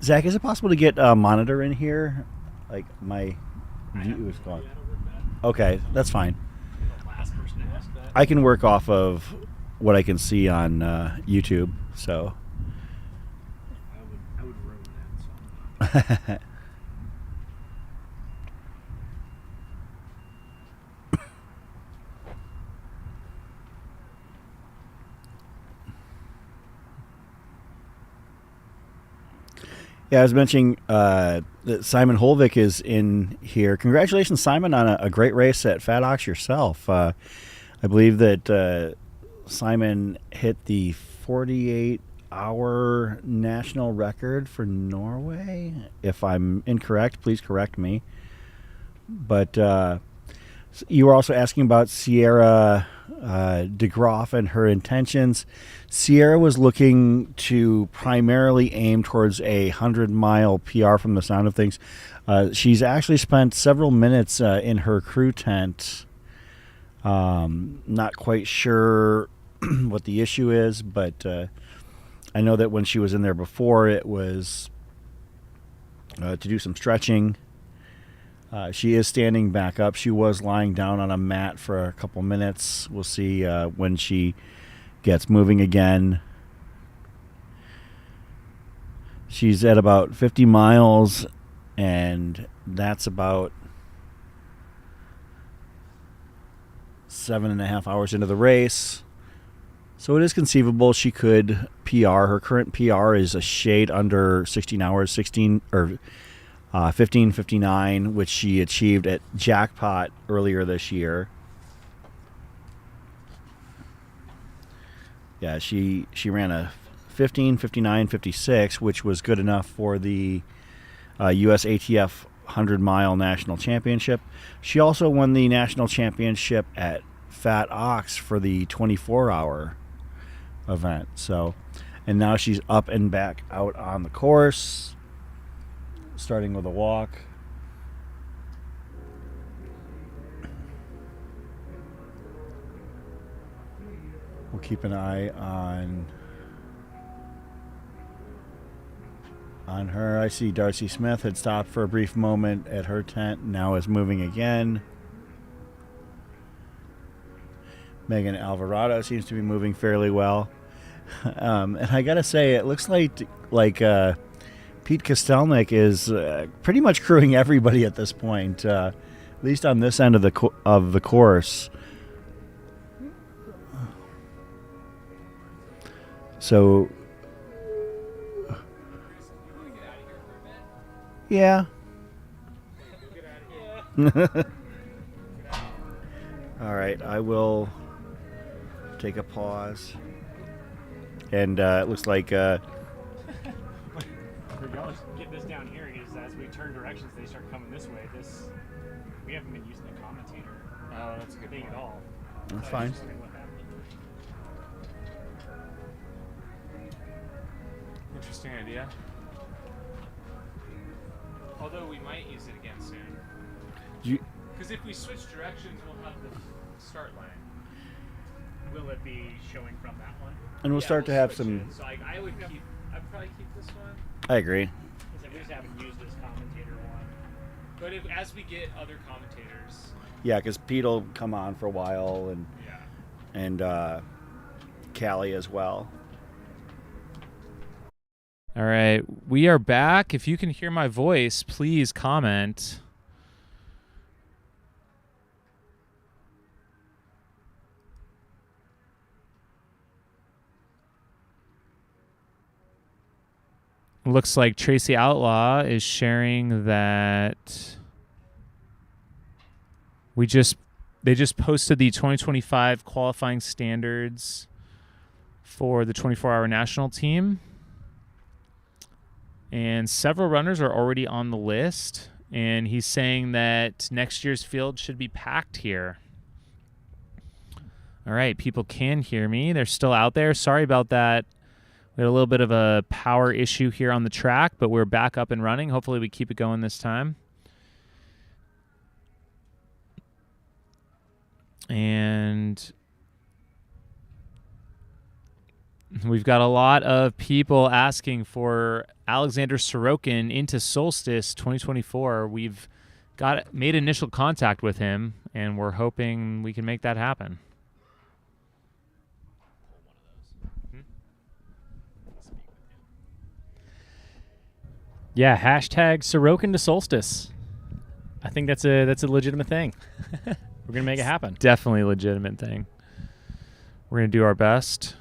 Zach, is it possible to get a monitor in here? Like my view is gone. Okay, that's fine. I can work off of what I can see on YouTube, so. I would ruin that song. Yeah, I was mentioning that Simon Holvik is in here. Congratulations, Simon, on a great race at Fat Ox yourself. I believe that Simon hit the 48-hour national record for Norway. If I'm incorrect, please correct me. But you were also asking about Sierra DeGroff and her intentions. Sierra was looking to primarily aim towards a 100-mile PR from the sound of things. She's actually spent several minutes in her crew tent. Not quite sure what the issue is, but I know that when she was in there before, it was to do some stretching. She is standing back up. She was lying down on a mat for a couple minutes. We'll see when she gets moving again. She's at about 50 miles, and that's about 7.5 hours into the race. So it is conceivable she could PR. Her current PR is a shade under 16 hours, 15:59, which she achieved at Jackpot earlier this year. Yeah, she ran a 15:59:56, which was good enough for the US ATF 100-mile national championship. She also won the national championship at Fat Ox for the 24-hour event. So, and now she's up and back out on the course, starting with a walk. We'll keep an eye on her. I see Darcy Smith had stopped for a brief moment at her tent, now is moving again. Megan Alvarado seems to be moving fairly well. And I gotta say, it looks like Pete Kostelnik is pretty much crewing everybody at this point, at least on this end of the course. So, yeah. All right, I will take a pause. And it looks like We're going to get this down here because as we turn directions, they start coming this way. We haven't been using the commentator. Oh, that's a good thing at all. That's fine. Interesting idea. Although we might use it again soon. Because if we switch directions, we'll have the start line. Will it be showing from that one? And we'll start to have some. So I'd probably keep this one. I agree. Because we just haven't used this commentator one. But as we get other commentators. Yeah, because Pete will come on for a while, and Callie as well. All right, we are back. If you can hear my voice, please comment. Looks like Tracy Outlaw is sharing that they just posted the 2025 qualifying standards for the 24-hour national team. And several runners are already on the list. And he's saying that next year's field should be packed here. All right, people can hear me. They're still out there. Sorry about that. We had a little bit of a power issue here on the track, but we're back up and running. Hopefully we keep it going this time. And we've got a lot of people asking for Alexander Sorokin into Solstice 2024. We've made initial contact with him, and we're hoping we can make that happen. Yeah, hashtag Sorokin to Solstice. I think that's a legitimate thing. We're gonna make it happen. Definitely a legitimate thing. We're gonna do our best.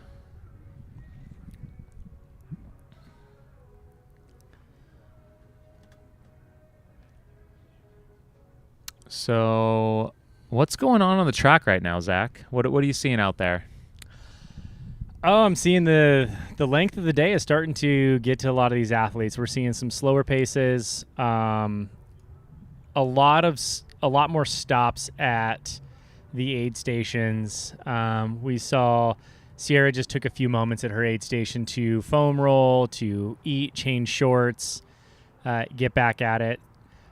So, what's going on the track right now, Zach? What are you seeing out there? Oh, I'm seeing the length of the day is starting to get to a lot of these athletes. We're seeing some slower paces, a lot more stops at the aid stations. We saw Sierra just took a few moments at her aid station to foam roll, to eat, change shorts, get back at it.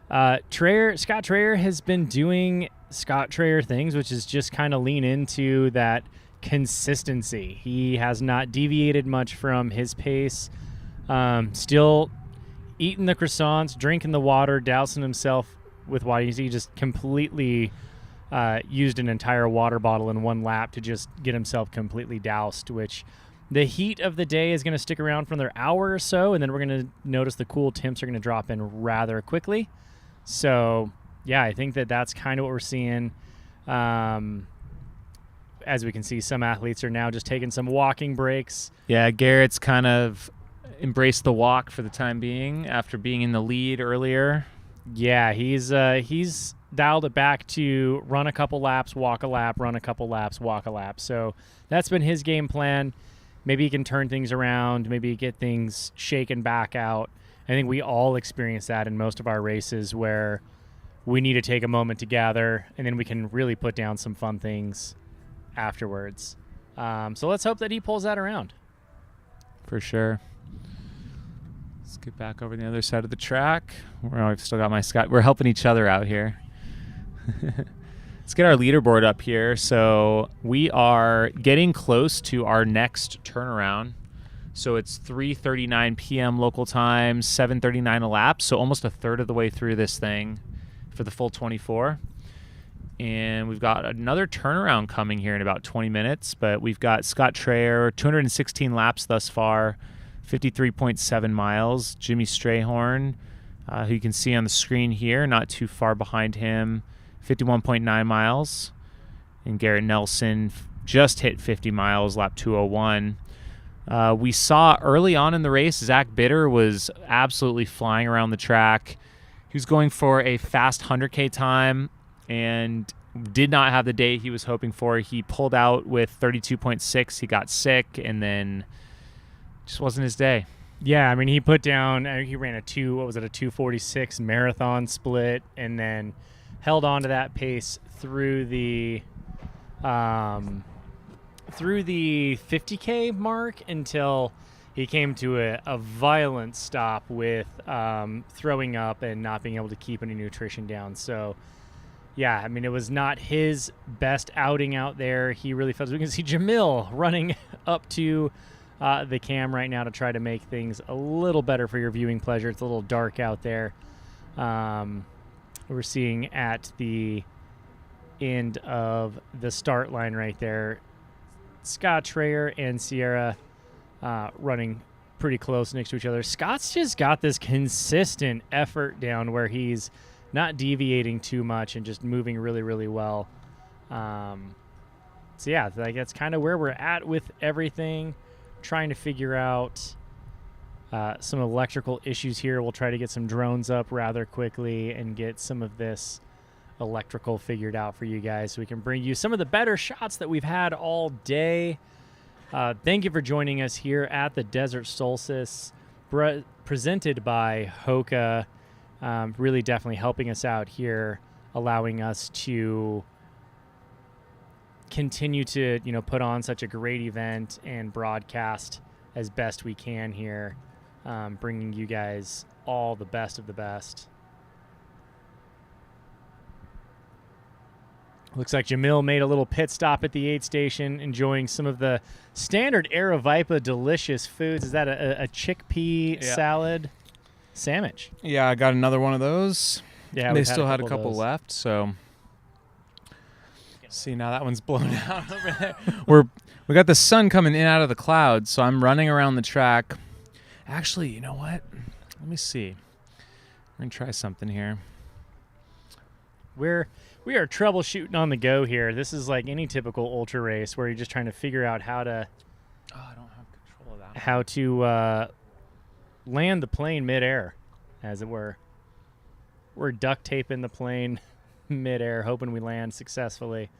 Scott Trayer has been doing Scott Trayer things, which is just kind of lean into that consistency. He has not deviated much from his pace. Still eating the croissants, drinking the water, dousing himself with water. He just completely used an entire water bottle in one lap to just get himself completely doused, which the heat of the day is going to stick around for another hour or so, and then we're going to notice the cool temps are going to drop in rather quickly. So, yeah, I think that's kind of what we're seeing. As we can see, some athletes are now just taking some walking breaks. Yeah, Garrett's kind of embraced the walk for the time being after being in the lead earlier. Yeah, he's dialed it back to run a couple laps, walk a lap, run a couple laps, walk a lap. So that's been his game plan. Maybe he can turn things around, maybe get things shaken back out. I think we all experience that in most of our races where we need to take a moment to gather, and then we can really put down some fun things afterwards. So let's hope that he pulls that around. For sure. Let's get back over the other side of the track. I've still got my Scott. We're helping each other out here. Let's get our leaderboard up here. So we are getting close to our next turnaround. So it's 3:39 p.m. local time, 7:39 a lap. So almost a third of the way through this thing for the full 24. And we've got another turnaround coming here in about 20 minutes. But we've got Scott Trayer, 216 laps thus far, 53.7 miles. Jimmy Strayhorn, who you can see on the screen here, not too far behind him, 51.9 miles. And Garrett Nelson just hit 50 miles, lap 201. We saw early on in the race, Zach Bitter was absolutely flying around the track. He was going for a fast 100K time and did not have the day he was hoping for. He pulled out with 32.6. He got sick, and then just wasn't his day. Yeah, I mean, he put down, he ran a 246 marathon split, and then held on to that pace through the 50K mark until he came to a violent stop with throwing up and not being able to keep any nutrition down. So, yeah, I mean, it was not his best outing out there. He really felt. We can see Jamil running up to the cam right now to try to make things a little better for your viewing pleasure. It's a little dark out there. We're seeing at the end of the start line right there, Scott Trayer and Sierra running pretty close next to each other. Scott's just got this consistent effort down where he's not deviating too much and just moving really, really well. So yeah, that's kind of where we're at with everything. Trying to figure out some electrical issues here. We'll try to get some drones up rather quickly and get some of this electrical figured out for you guys so we can bring you some of the better shots that we've had all day. Thank you for joining us here at the Desert Solstice, presented by Hoka. Really definitely helping us out here, allowing us to continue to put on such a great event and broadcast as best we can here, bringing you guys all the best of the best. Looks like Jamil made a little pit stop at the aid station, enjoying some of the standard Aravaipa delicious foods. Is that a chickpea salad sandwich? Yeah, I got another one of those. Yeah, they we've still had a of couple those. left, so see, now that one's blown out over there. We got the sun coming in out of the clouds, so I'm running around the track. Actually, you know what? Let me see. We're gonna try something here. We are troubleshooting on the go here. This is like any typical ultra race where you're just trying to figure out how to land the plane midair, as it were. We're duct taping the plane midair, hoping we land successfully.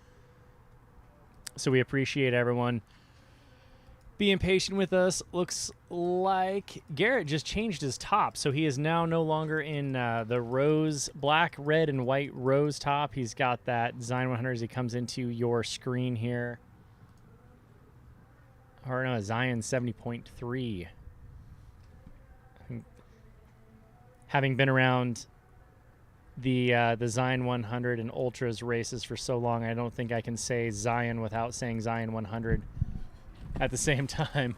So we appreciate everyone being patient with us. Looks like Garrett just changed his top, so he is now no longer in the rose, black, red, and white rose top. He's got that Zion 100 as he comes into your screen here. Or no, Zion 70.3. Having been around the Zion 100 and Ultras races for so long, I don't think I can say Zion without saying Zion 100 at the same time.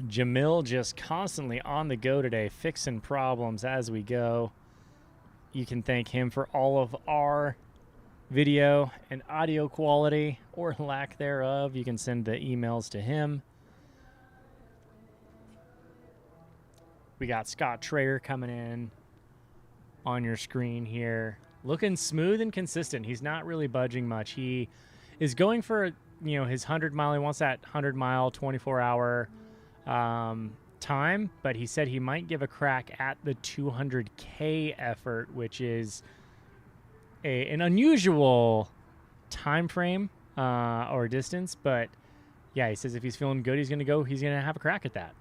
Jamil just constantly on the go today, fixing problems as we go. You can thank him for all of our video and audio quality or lack thereof. You can send the emails to him. We got Scott Trayer coming in on your screen here. Looking smooth and consistent. He's not really budging much. He is going for, his 100-mile. He wants that 100-mile, 24-hour time, but he said he might give a crack at the 200K effort, which is an unusual time frame or distance. But, yeah, he says if he's feeling good, he's going to have a crack at that.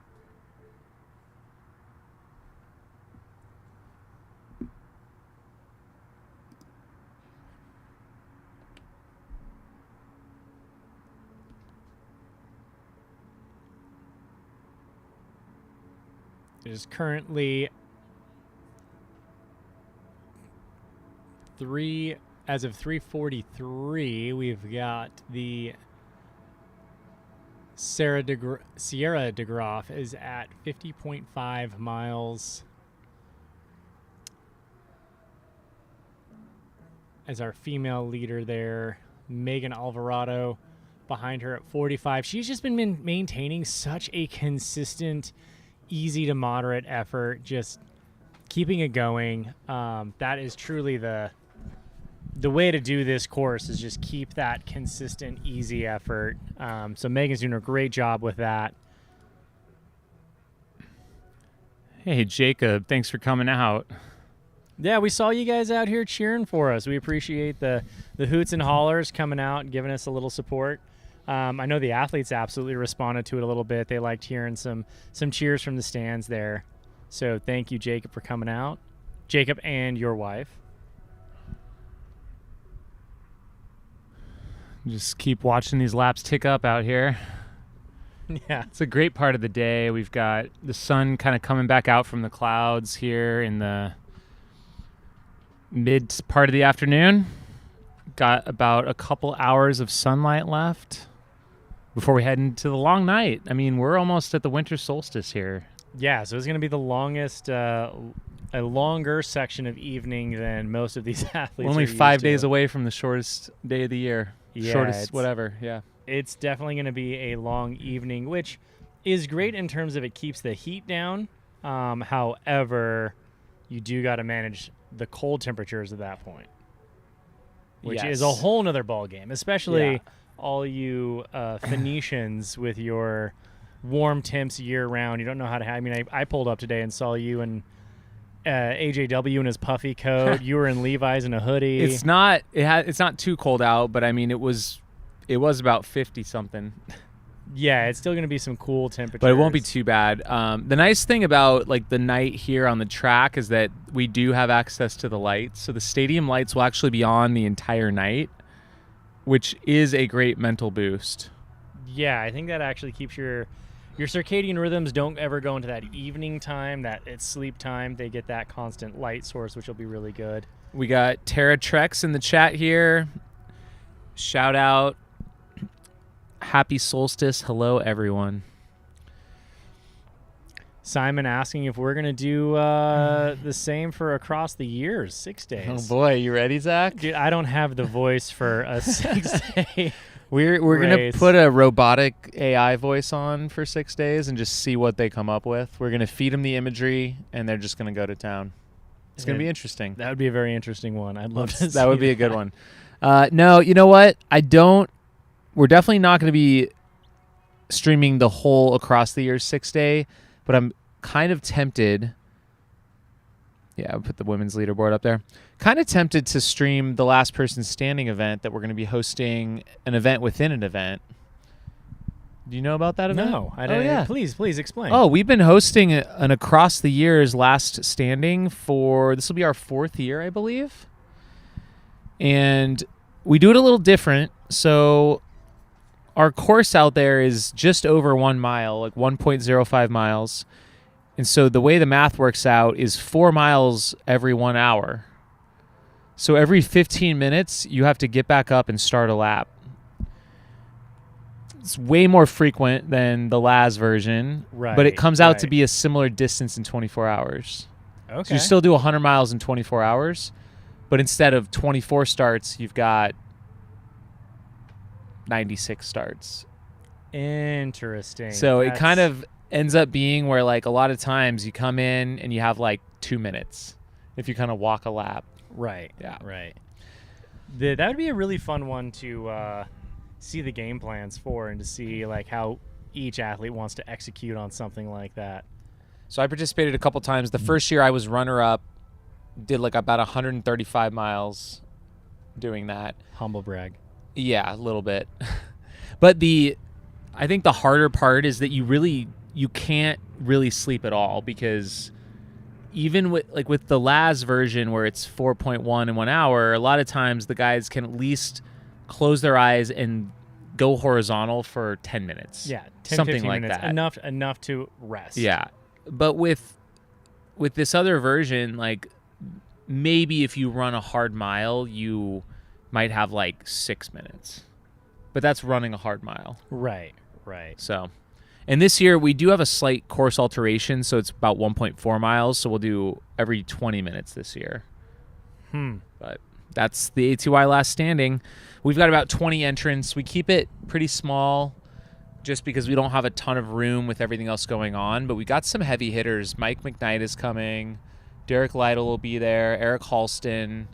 It is currently as of 3:43. We've got the Sierra de Groff is at 50.5 miles as our female leader there. Megan Alvarado behind her at 45. She's just been maintaining such a consistent, easy to moderate effort, just keeping it going. That is truly the way to do this course, is just keep that consistent, easy effort. So Megan's doing a great job with that. Hey, Jacob, thanks for coming out. Yeah, we saw you guys out here cheering for us. We appreciate the hoots and hollers coming out and giving us a little support. I know the athletes absolutely responded to it a little bit. They liked hearing some cheers from the stands there. So thank you, Jacob, for coming out. Jacob and your wife. Just keep watching these laps tick up out here. Yeah. It's a great part of the day. We've got the sun kind of coming back out from the clouds here in the mid part of the afternoon. Got about a couple hours of sunlight left before we head into the long night. I mean, we're almost at the winter solstice here. Yeah, so it's going to be the longest, a longer section of evening than most of these athletes. We're only are 5 used to. days away from the shortest day of the year. Yeah, shortest whatever, yeah. It's definitely going to be a long evening, which is great in terms of it keeps the heat down. However, you do got to manage the cold temperatures at that point, which is a whole nother ball game, especially all you Phoenicians with your warm temps year round. You don't know how to. I mean, I pulled up today and saw you in AJW in his puffy coat. You were in Levi's in a hoodie. It's not too cold out, but I mean it was about 50 something. Yeah, it's still going to be some cool temperatures, but it won't be too bad. The nice thing about like the night here on the track is that we do have access to the lights, so the stadium lights will actually be on the entire night, which is a great mental boost. Yeah, I think that actually keeps your circadian rhythms don't ever go into that evening time, that it's sleep time. They get that constant light source, which will be really good. We got Tara Trex in the chat here. Shout out. Happy solstice. Hello, everyone. Simon asking if we're going to do the same for across the years, 6 days. Oh, boy. You ready, Zach? Dude, I don't have the voice for a 6-day We're going race. to put a robotic AI voice on for 6 days and just see what they come up with. We're going to feed them the imagery, and they're just going to go to town. It's going to be interesting. That would be a very interesting one. I'd love to see That would be a good one. No, you know what? We're definitely not going to be streaming the whole across the year 6 day, but I'm kind of tempted. Yeah, I'll put the women's leaderboard up there. Kind of tempted to stream the last person standing event that we're going to be hosting an event within an event. Do you know about that event? No, I don't. Oh, yeah. Please explain. Oh, we've been hosting an across the years last standing this will be our 4th year, I believe. And we do it a little different. So our course out there is just over 1 mile, like 1.05 miles. And so the way the math works out is 4 miles every 1 hour. So every 15 minutes, you have to get back up and start a lap. It's way more frequent than the LAS version, but it comes out to be a similar distance in 24 hours. Okay. So you still do 100 miles in 24 hours, but instead of 24 starts, you've got 96 starts. Interesting. So it kind of ends up being where, like, a lot of times you come in and you have like 2 minutes if you kind of walk a lap. Right. Yeah. Right. That would be a really fun one to see the game plans for, and to see like how each athlete wants to execute on something like that. So I participated a couple times. The first year I was runner-up, did like about 135 miles doing that. Humble brag. Yeah, a little bit. But I think the harder part is that you can't really sleep at all, because even with the LAS version where it's 4.1 in 1 hour, a lot of times the guys can at least close their eyes and go horizontal for 10 minutes. Yeah, 10, something 15 like minutes. that. Enough to rest. Yeah. But with this other version, like, maybe if you run a hard mile, you might have like 6 minutes. But that's running a hard mile. Right. So, and this year we do have a slight course alteration, so it's about 1.4 miles. So we'll do every 20 minutes this year. But that's the ATY last standing. We've got about 20 entrants. We keep it pretty small just because we don't have a ton of room with everything else going on. But we got some heavy hitters. Mike McKnight is coming. Derek Lytle will be there. Eric Halston.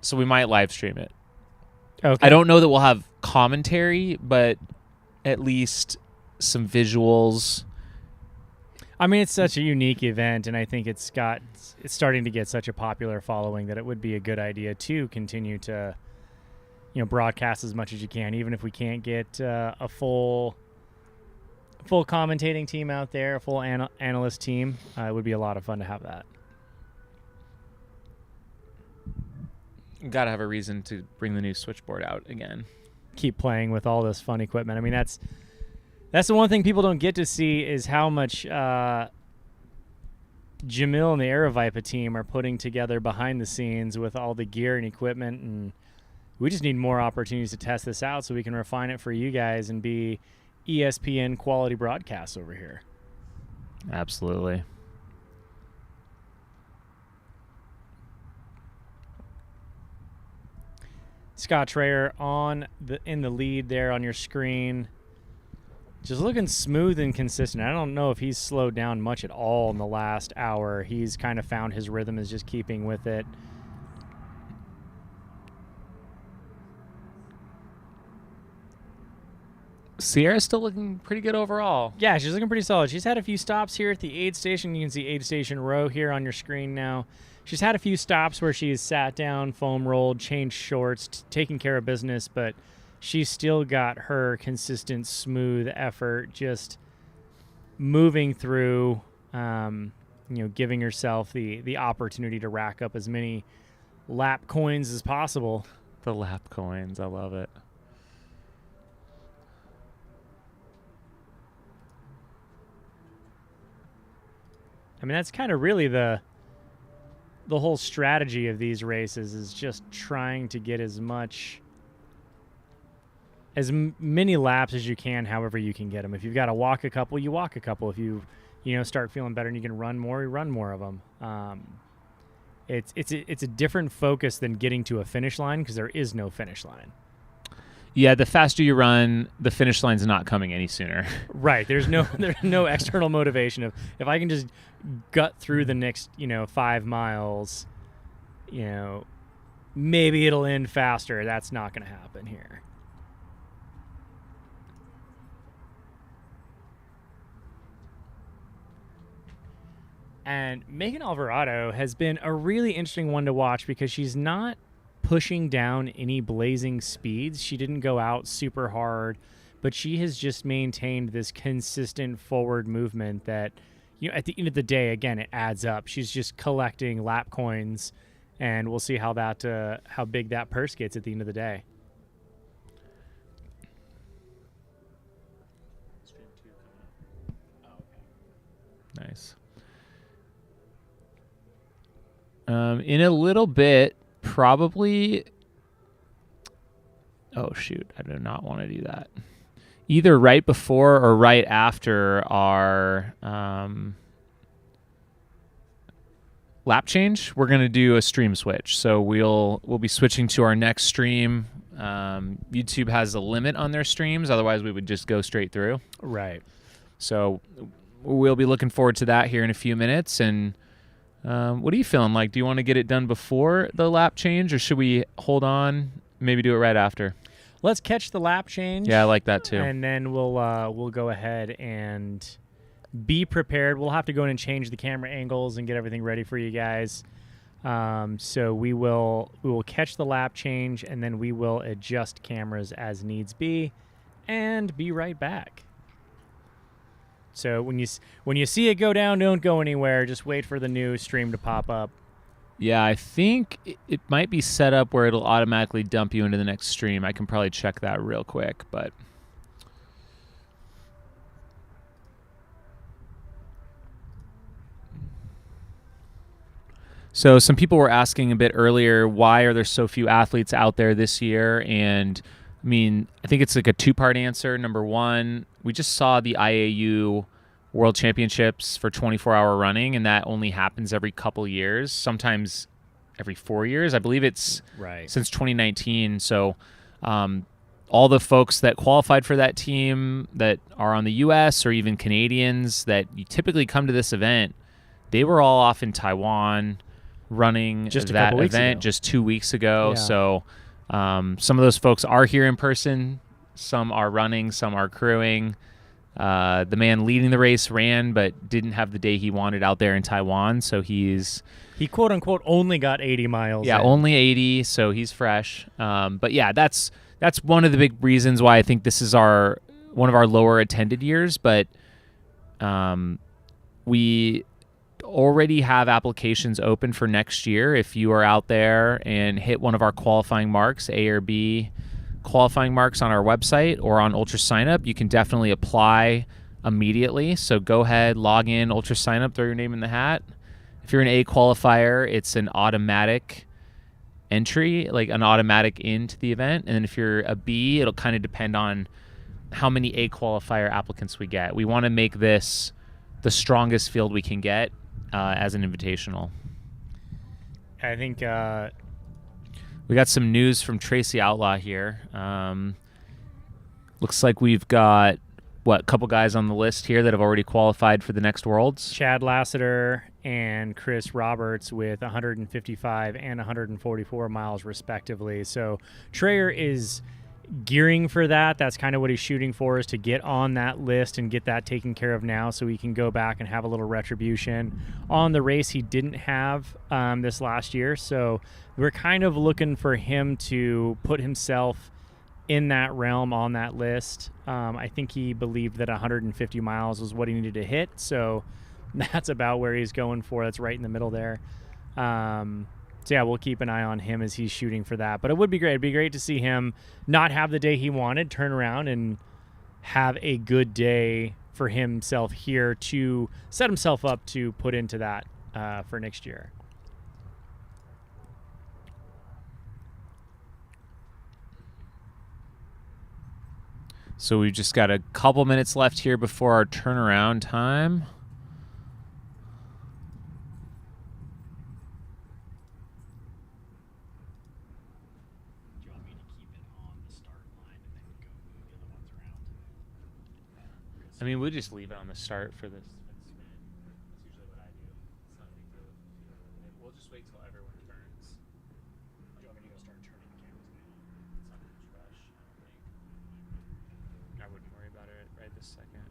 So we might live stream it. Okay. I don't know that we'll have commentary, but at least some visuals. I mean, it's such a unique event, and I think it's starting to get such a popular following that it would be a good idea to continue to, broadcast as much as you can, even if we can't get a full commentating team out there, a full analyst team. It would be a lot of fun to have that. Got to have a reason to bring the new switchboard out again. Keep playing with all this fun equipment. I mean, that's the one thing people don't get to see, is how much Jamil and the Aerovipa team are putting together behind the scenes with all the gear and equipment, and we just need more opportunities to test this out so we can refine it for you guys and be ESPN quality broadcasts over here. Absolutely. Scott Trayer in the lead there on your screen. Just looking smooth and consistent. I don't know if he's slowed down much at all in the last hour. He's kind of found his rhythm, is just keeping with it. Sierra's still looking pretty good overall. Yeah, she's looking pretty solid. She's had a few stops here at the aid station. You can see aid station row here on your screen now. She's had a few stops where she's sat down, foam rolled, changed shorts, taking care of business, but she's still got her consistent, smooth effort, just moving through, giving herself the opportunity to rack up as many lap coins as possible. The lap coins, I love it. I mean, that's kind of really the whole strategy of these races is just trying to get as many laps as you can, however you can get them. If you've got to walk a couple, you walk a couple. If you start feeling better and you can run more, you run more of them. It's a different focus than getting to a finish line because there is no finish line. Yeah, the faster you run, the finish line's not coming any sooner. Right. There's no external motivation of if I can just gut through the next 5 miles, maybe it'll end faster. That's not going to happen here. And Megan Alvarado has been a really interesting one to watch because she's not pushing down any blazing speeds. She didn't go out super hard, but she has just maintained this consistent forward movement that, at the end of the day, again, it adds up. She's just collecting lap coins, and we'll see how big that purse gets at the end of the day. Nice. In a little bit, probably. Oh, shoot. I do not want to do that. Either right before or right after our lap change, we're going to do a stream switch. So we'll be switching to our next stream. YouTube has a limit on their streams. Otherwise, we would just go straight through. Right. So we'll be looking forward to that here in a few minutes. And what are you feeling like? Do you want to get it done before the lap change, or should we hold on, maybe do it right after? Let's catch the lap change. Yeah, I like that too. And then we'll go ahead and be prepared. We'll have to go in and change the camera angles and get everything ready for you guys. So we will catch the lap change, and then we will adjust cameras as needs be, and be right back. So when you see it go down, don't go anywhere. Just wait for the new stream to pop up. Yeah, I think it might be set up where it'll automatically dump you into the next stream. I can probably check that real quick, but so some people were asking a bit earlier, why are there so few athletes out there this year? And I mean, I think it's like a two-part answer. Number one, we just saw the IAU World Championships for 24-hour running, and that only happens every couple years, sometimes every 4 years. I believe it's since 2019. So all the folks that qualified for that team that are on the U.S. or even Canadians that you typically come to this event, they were all off in Taiwan running just that event just 2 weeks ago. Yeah. So some of those folks are here in person. Some are running, some are crewing. The man leading the race ran but didn't have the day he wanted out there in Taiwan, so he quote unquote only got 80 miles. Yeah, only 80, so he's fresh. But yeah, that's one of the big reasons why I think this is one of our lower attended years. But we already have applications open for next year. If you are out there and hit one of our qualifying marks, A or B qualifying marks on our website or on Ultra Signup, you can definitely apply immediately. So go ahead, log in, Ultra Signup, throw your name in the hat. If you're an A qualifier, it's an automatic entry, like an automatic into the event. And then if you're a B, it'll kind of depend on how many A qualifier applicants we get. We want to make this the strongest field we can get as an invitational. I think we got some news from Tracy Outlaw here. Looks like we've got, a couple guys on the list here that have already qualified for the next Worlds? Chad Lassiter and Chris Roberts with 155 and 144 miles respectively. So Trayer is gearing for that. That's kind of what he's shooting for, is to get on that list and get that taken care of now so he can go back and have a little retribution on the race he didn't have this last year. So we're kind of looking for him to put himself in that realm on that list. I think he believed that 150 miles was what he needed to hit. So that's about where he's going for. That's right in the middle there. So yeah, we'll keep an eye on him as he's shooting for that. But it would be great. It'd be great to see him not have the day he wanted, turn around and have a good day for himself here to set himself up to put into that for next year. So we've just got a couple minutes left here before our turnaround time. Do you want me to keep it on the start line and then go move the other ones around? I mean, we'll just leave it on the start for this. That's usually what I do. It's not a big deal. We'll just wait till everyone turns. Do you want me to go start turning the cameras now? It's not a huge rush, I don't think. I wouldn't worry about it right this second.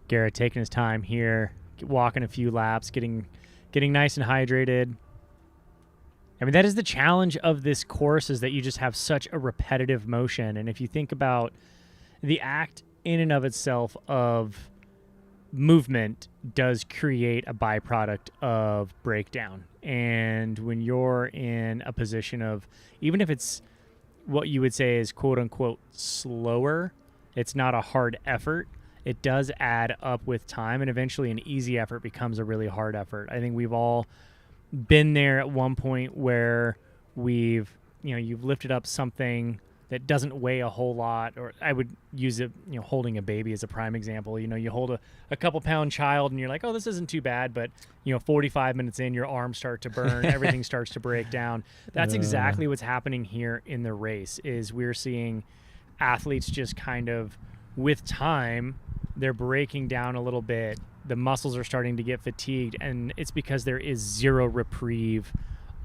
Garrett taking his time here, walking a few laps, getting nice and hydrated. I mean, that is the challenge of this course, is that you just have such a repetitive motion. And if you think about the act in and of itself of movement does create a byproduct of breakdown. And when you're in a position of, even if it's what you would say is quote unquote slower, it's not a hard effort. It does add up with time, and eventually an easy effort becomes a really hard effort. I think we've all been there at one point where you've lifted up something that doesn't weigh a whole lot, or I would use it, holding a baby as a prime example. You hold a couple pound child and you're like, oh, this isn't too bad. But, 45 minutes in, your arms start to burn, everything starts to break down. That's exactly what's happening here in the race, is we're seeing athletes just kind of, with time, they're breaking down a little bit. The muscles are starting to get fatigued, and it's because there is zero reprieve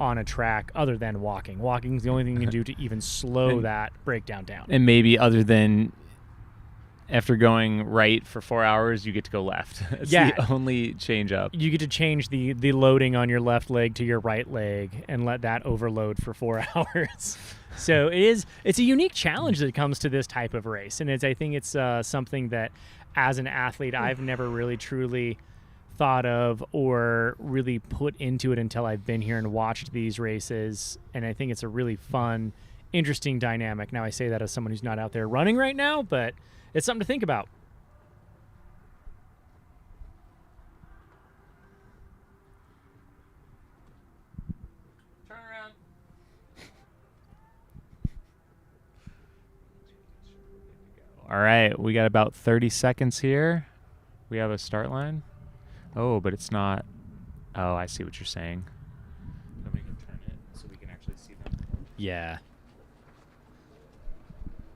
on a track other than walking. Walking is the only thing you can do to even slow that breakdown down. And maybe other than after going right for 4 hours, you get to go left. It's the only change up. You get to change the loading on your left leg to your right leg and let that overload for 4 hours. So it's a unique challenge that comes to this type of race. And I think it's something that as an athlete, I've never really truly thought of or really put into it until I've been here and watched these races. And I think it's a really fun, interesting dynamic. Now, I say that as someone who's not out there running right now, but it's something to think about. Turn around. All right, we got about 30 seconds here. We have a start line. Oh, but it's not. Oh, I see what you're saying. Then we can turn it so we can actually see them. Yeah.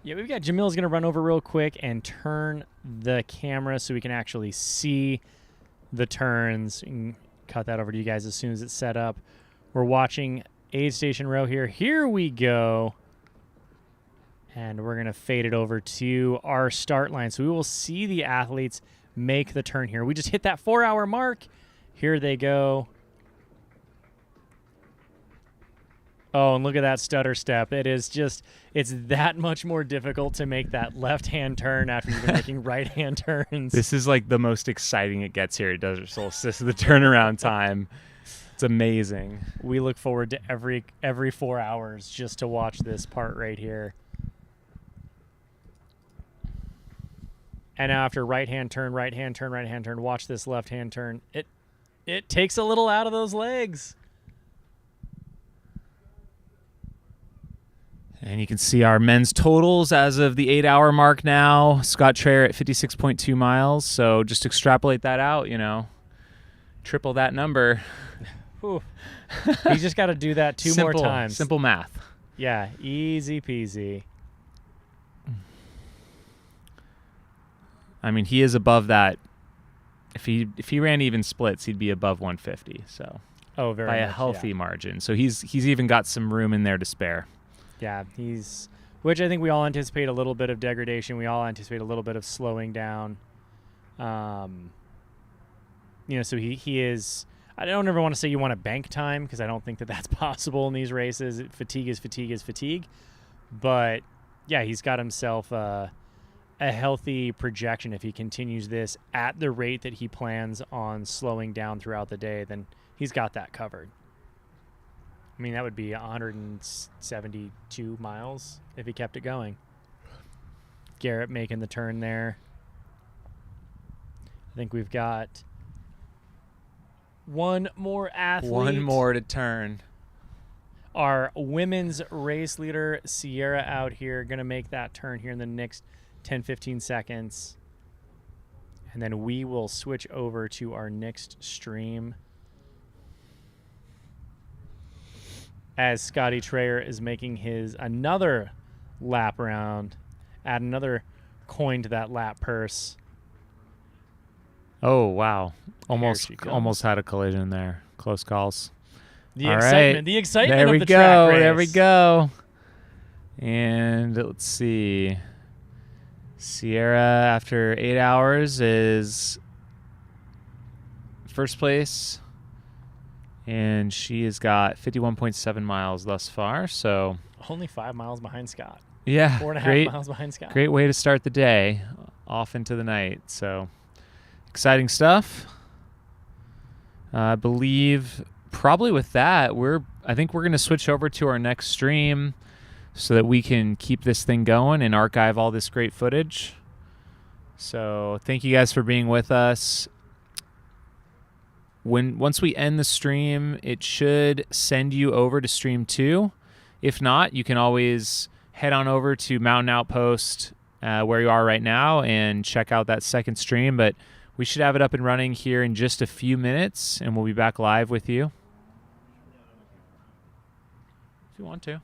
Yeah, we've got Jamil's going to run over real quick and turn the camera so we can actually see the turns. And cut that over to you guys as soon as it's set up. We're watching aid station row here. Here we go. And we're going to fade it over to our start line. So we will see the athletes make the turn here. We just hit that 4 hour mark. Here they go. Oh, and look at that stutter step. It's that much more difficult to make that left-hand turn after you've been making right-hand turns. This is like the most exciting it gets here at Desert Solstice, the turnaround time. It's amazing. We look forward to every 4 hours just to watch this part right here. And now after right-hand turn, right-hand turn, right-hand turn, watch this left-hand turn. It takes a little out of those legs. And you can see our men's totals as of the 8 hour mark now. Scott Traer at 56.2 miles. So just extrapolate that out, triple that number. Whew. You just got to do that two more times. Simple math. Yeah, easy peasy. I mean, he is above that. If he ran even splits, he'd be above 150. So very by much, a healthy margin. So he's even got some room in there to spare. Yeah, which I think we all anticipate a little bit of degradation. We all anticipate a little bit of slowing down. So he is. I don't ever want to say you want to bank time, because I don't think that that's possible in these races. Fatigue is fatigue is fatigue. But yeah, he's got himself a healthy projection. If he continues this at the rate that he plans on slowing down throughout the day, then he's got that covered. I mean, that would be 172 miles if he kept it going. Garrett making the turn there. I think we've got one more athlete. One more to turn. Our women's race leader, Sierra, out here, going to make that turn here in the next 10, 15 seconds. And then we will switch over to our next stream as Scotty Trayer is making his another lap round. Add another coin to that lap purse. Oh, wow. Here she comes. Almost had a collision there. Close calls. The All excitement, right. the excitement There of we the go. track race. There we go. And let's see. Sierra, after 8 hours, is first place. And she has got 51.7 miles thus far. So Only 5 miles behind Scott. yeah, 4.5 miles behind Scott. Great way to start the day, off into the night. So exciting stuff. I believe probably with that, I think we're going to switch over to our next stream so that we can keep this thing going and archive all this great footage. So thank you guys for being with us. Once we end the stream, it should send you over to stream 2. If not, you can always head on over to Mountain Outpost where you are right now and check out that second stream. But we should have it up and running here in just a few minutes, and we'll be back live with you. If you want to.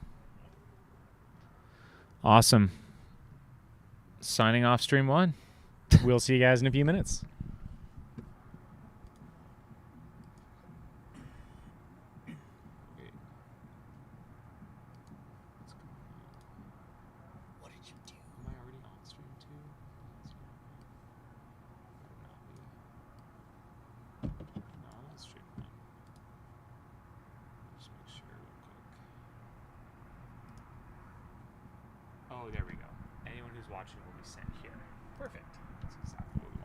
Awesome. Signing off stream 1. We'll see you guys in a few minutes. What did you do? Am I already on stream 2? No, I'm on stream 1. Just make sure real quick. Oh, there we go. Anyone who's watching will be sent here. Perfect. That's exactly what we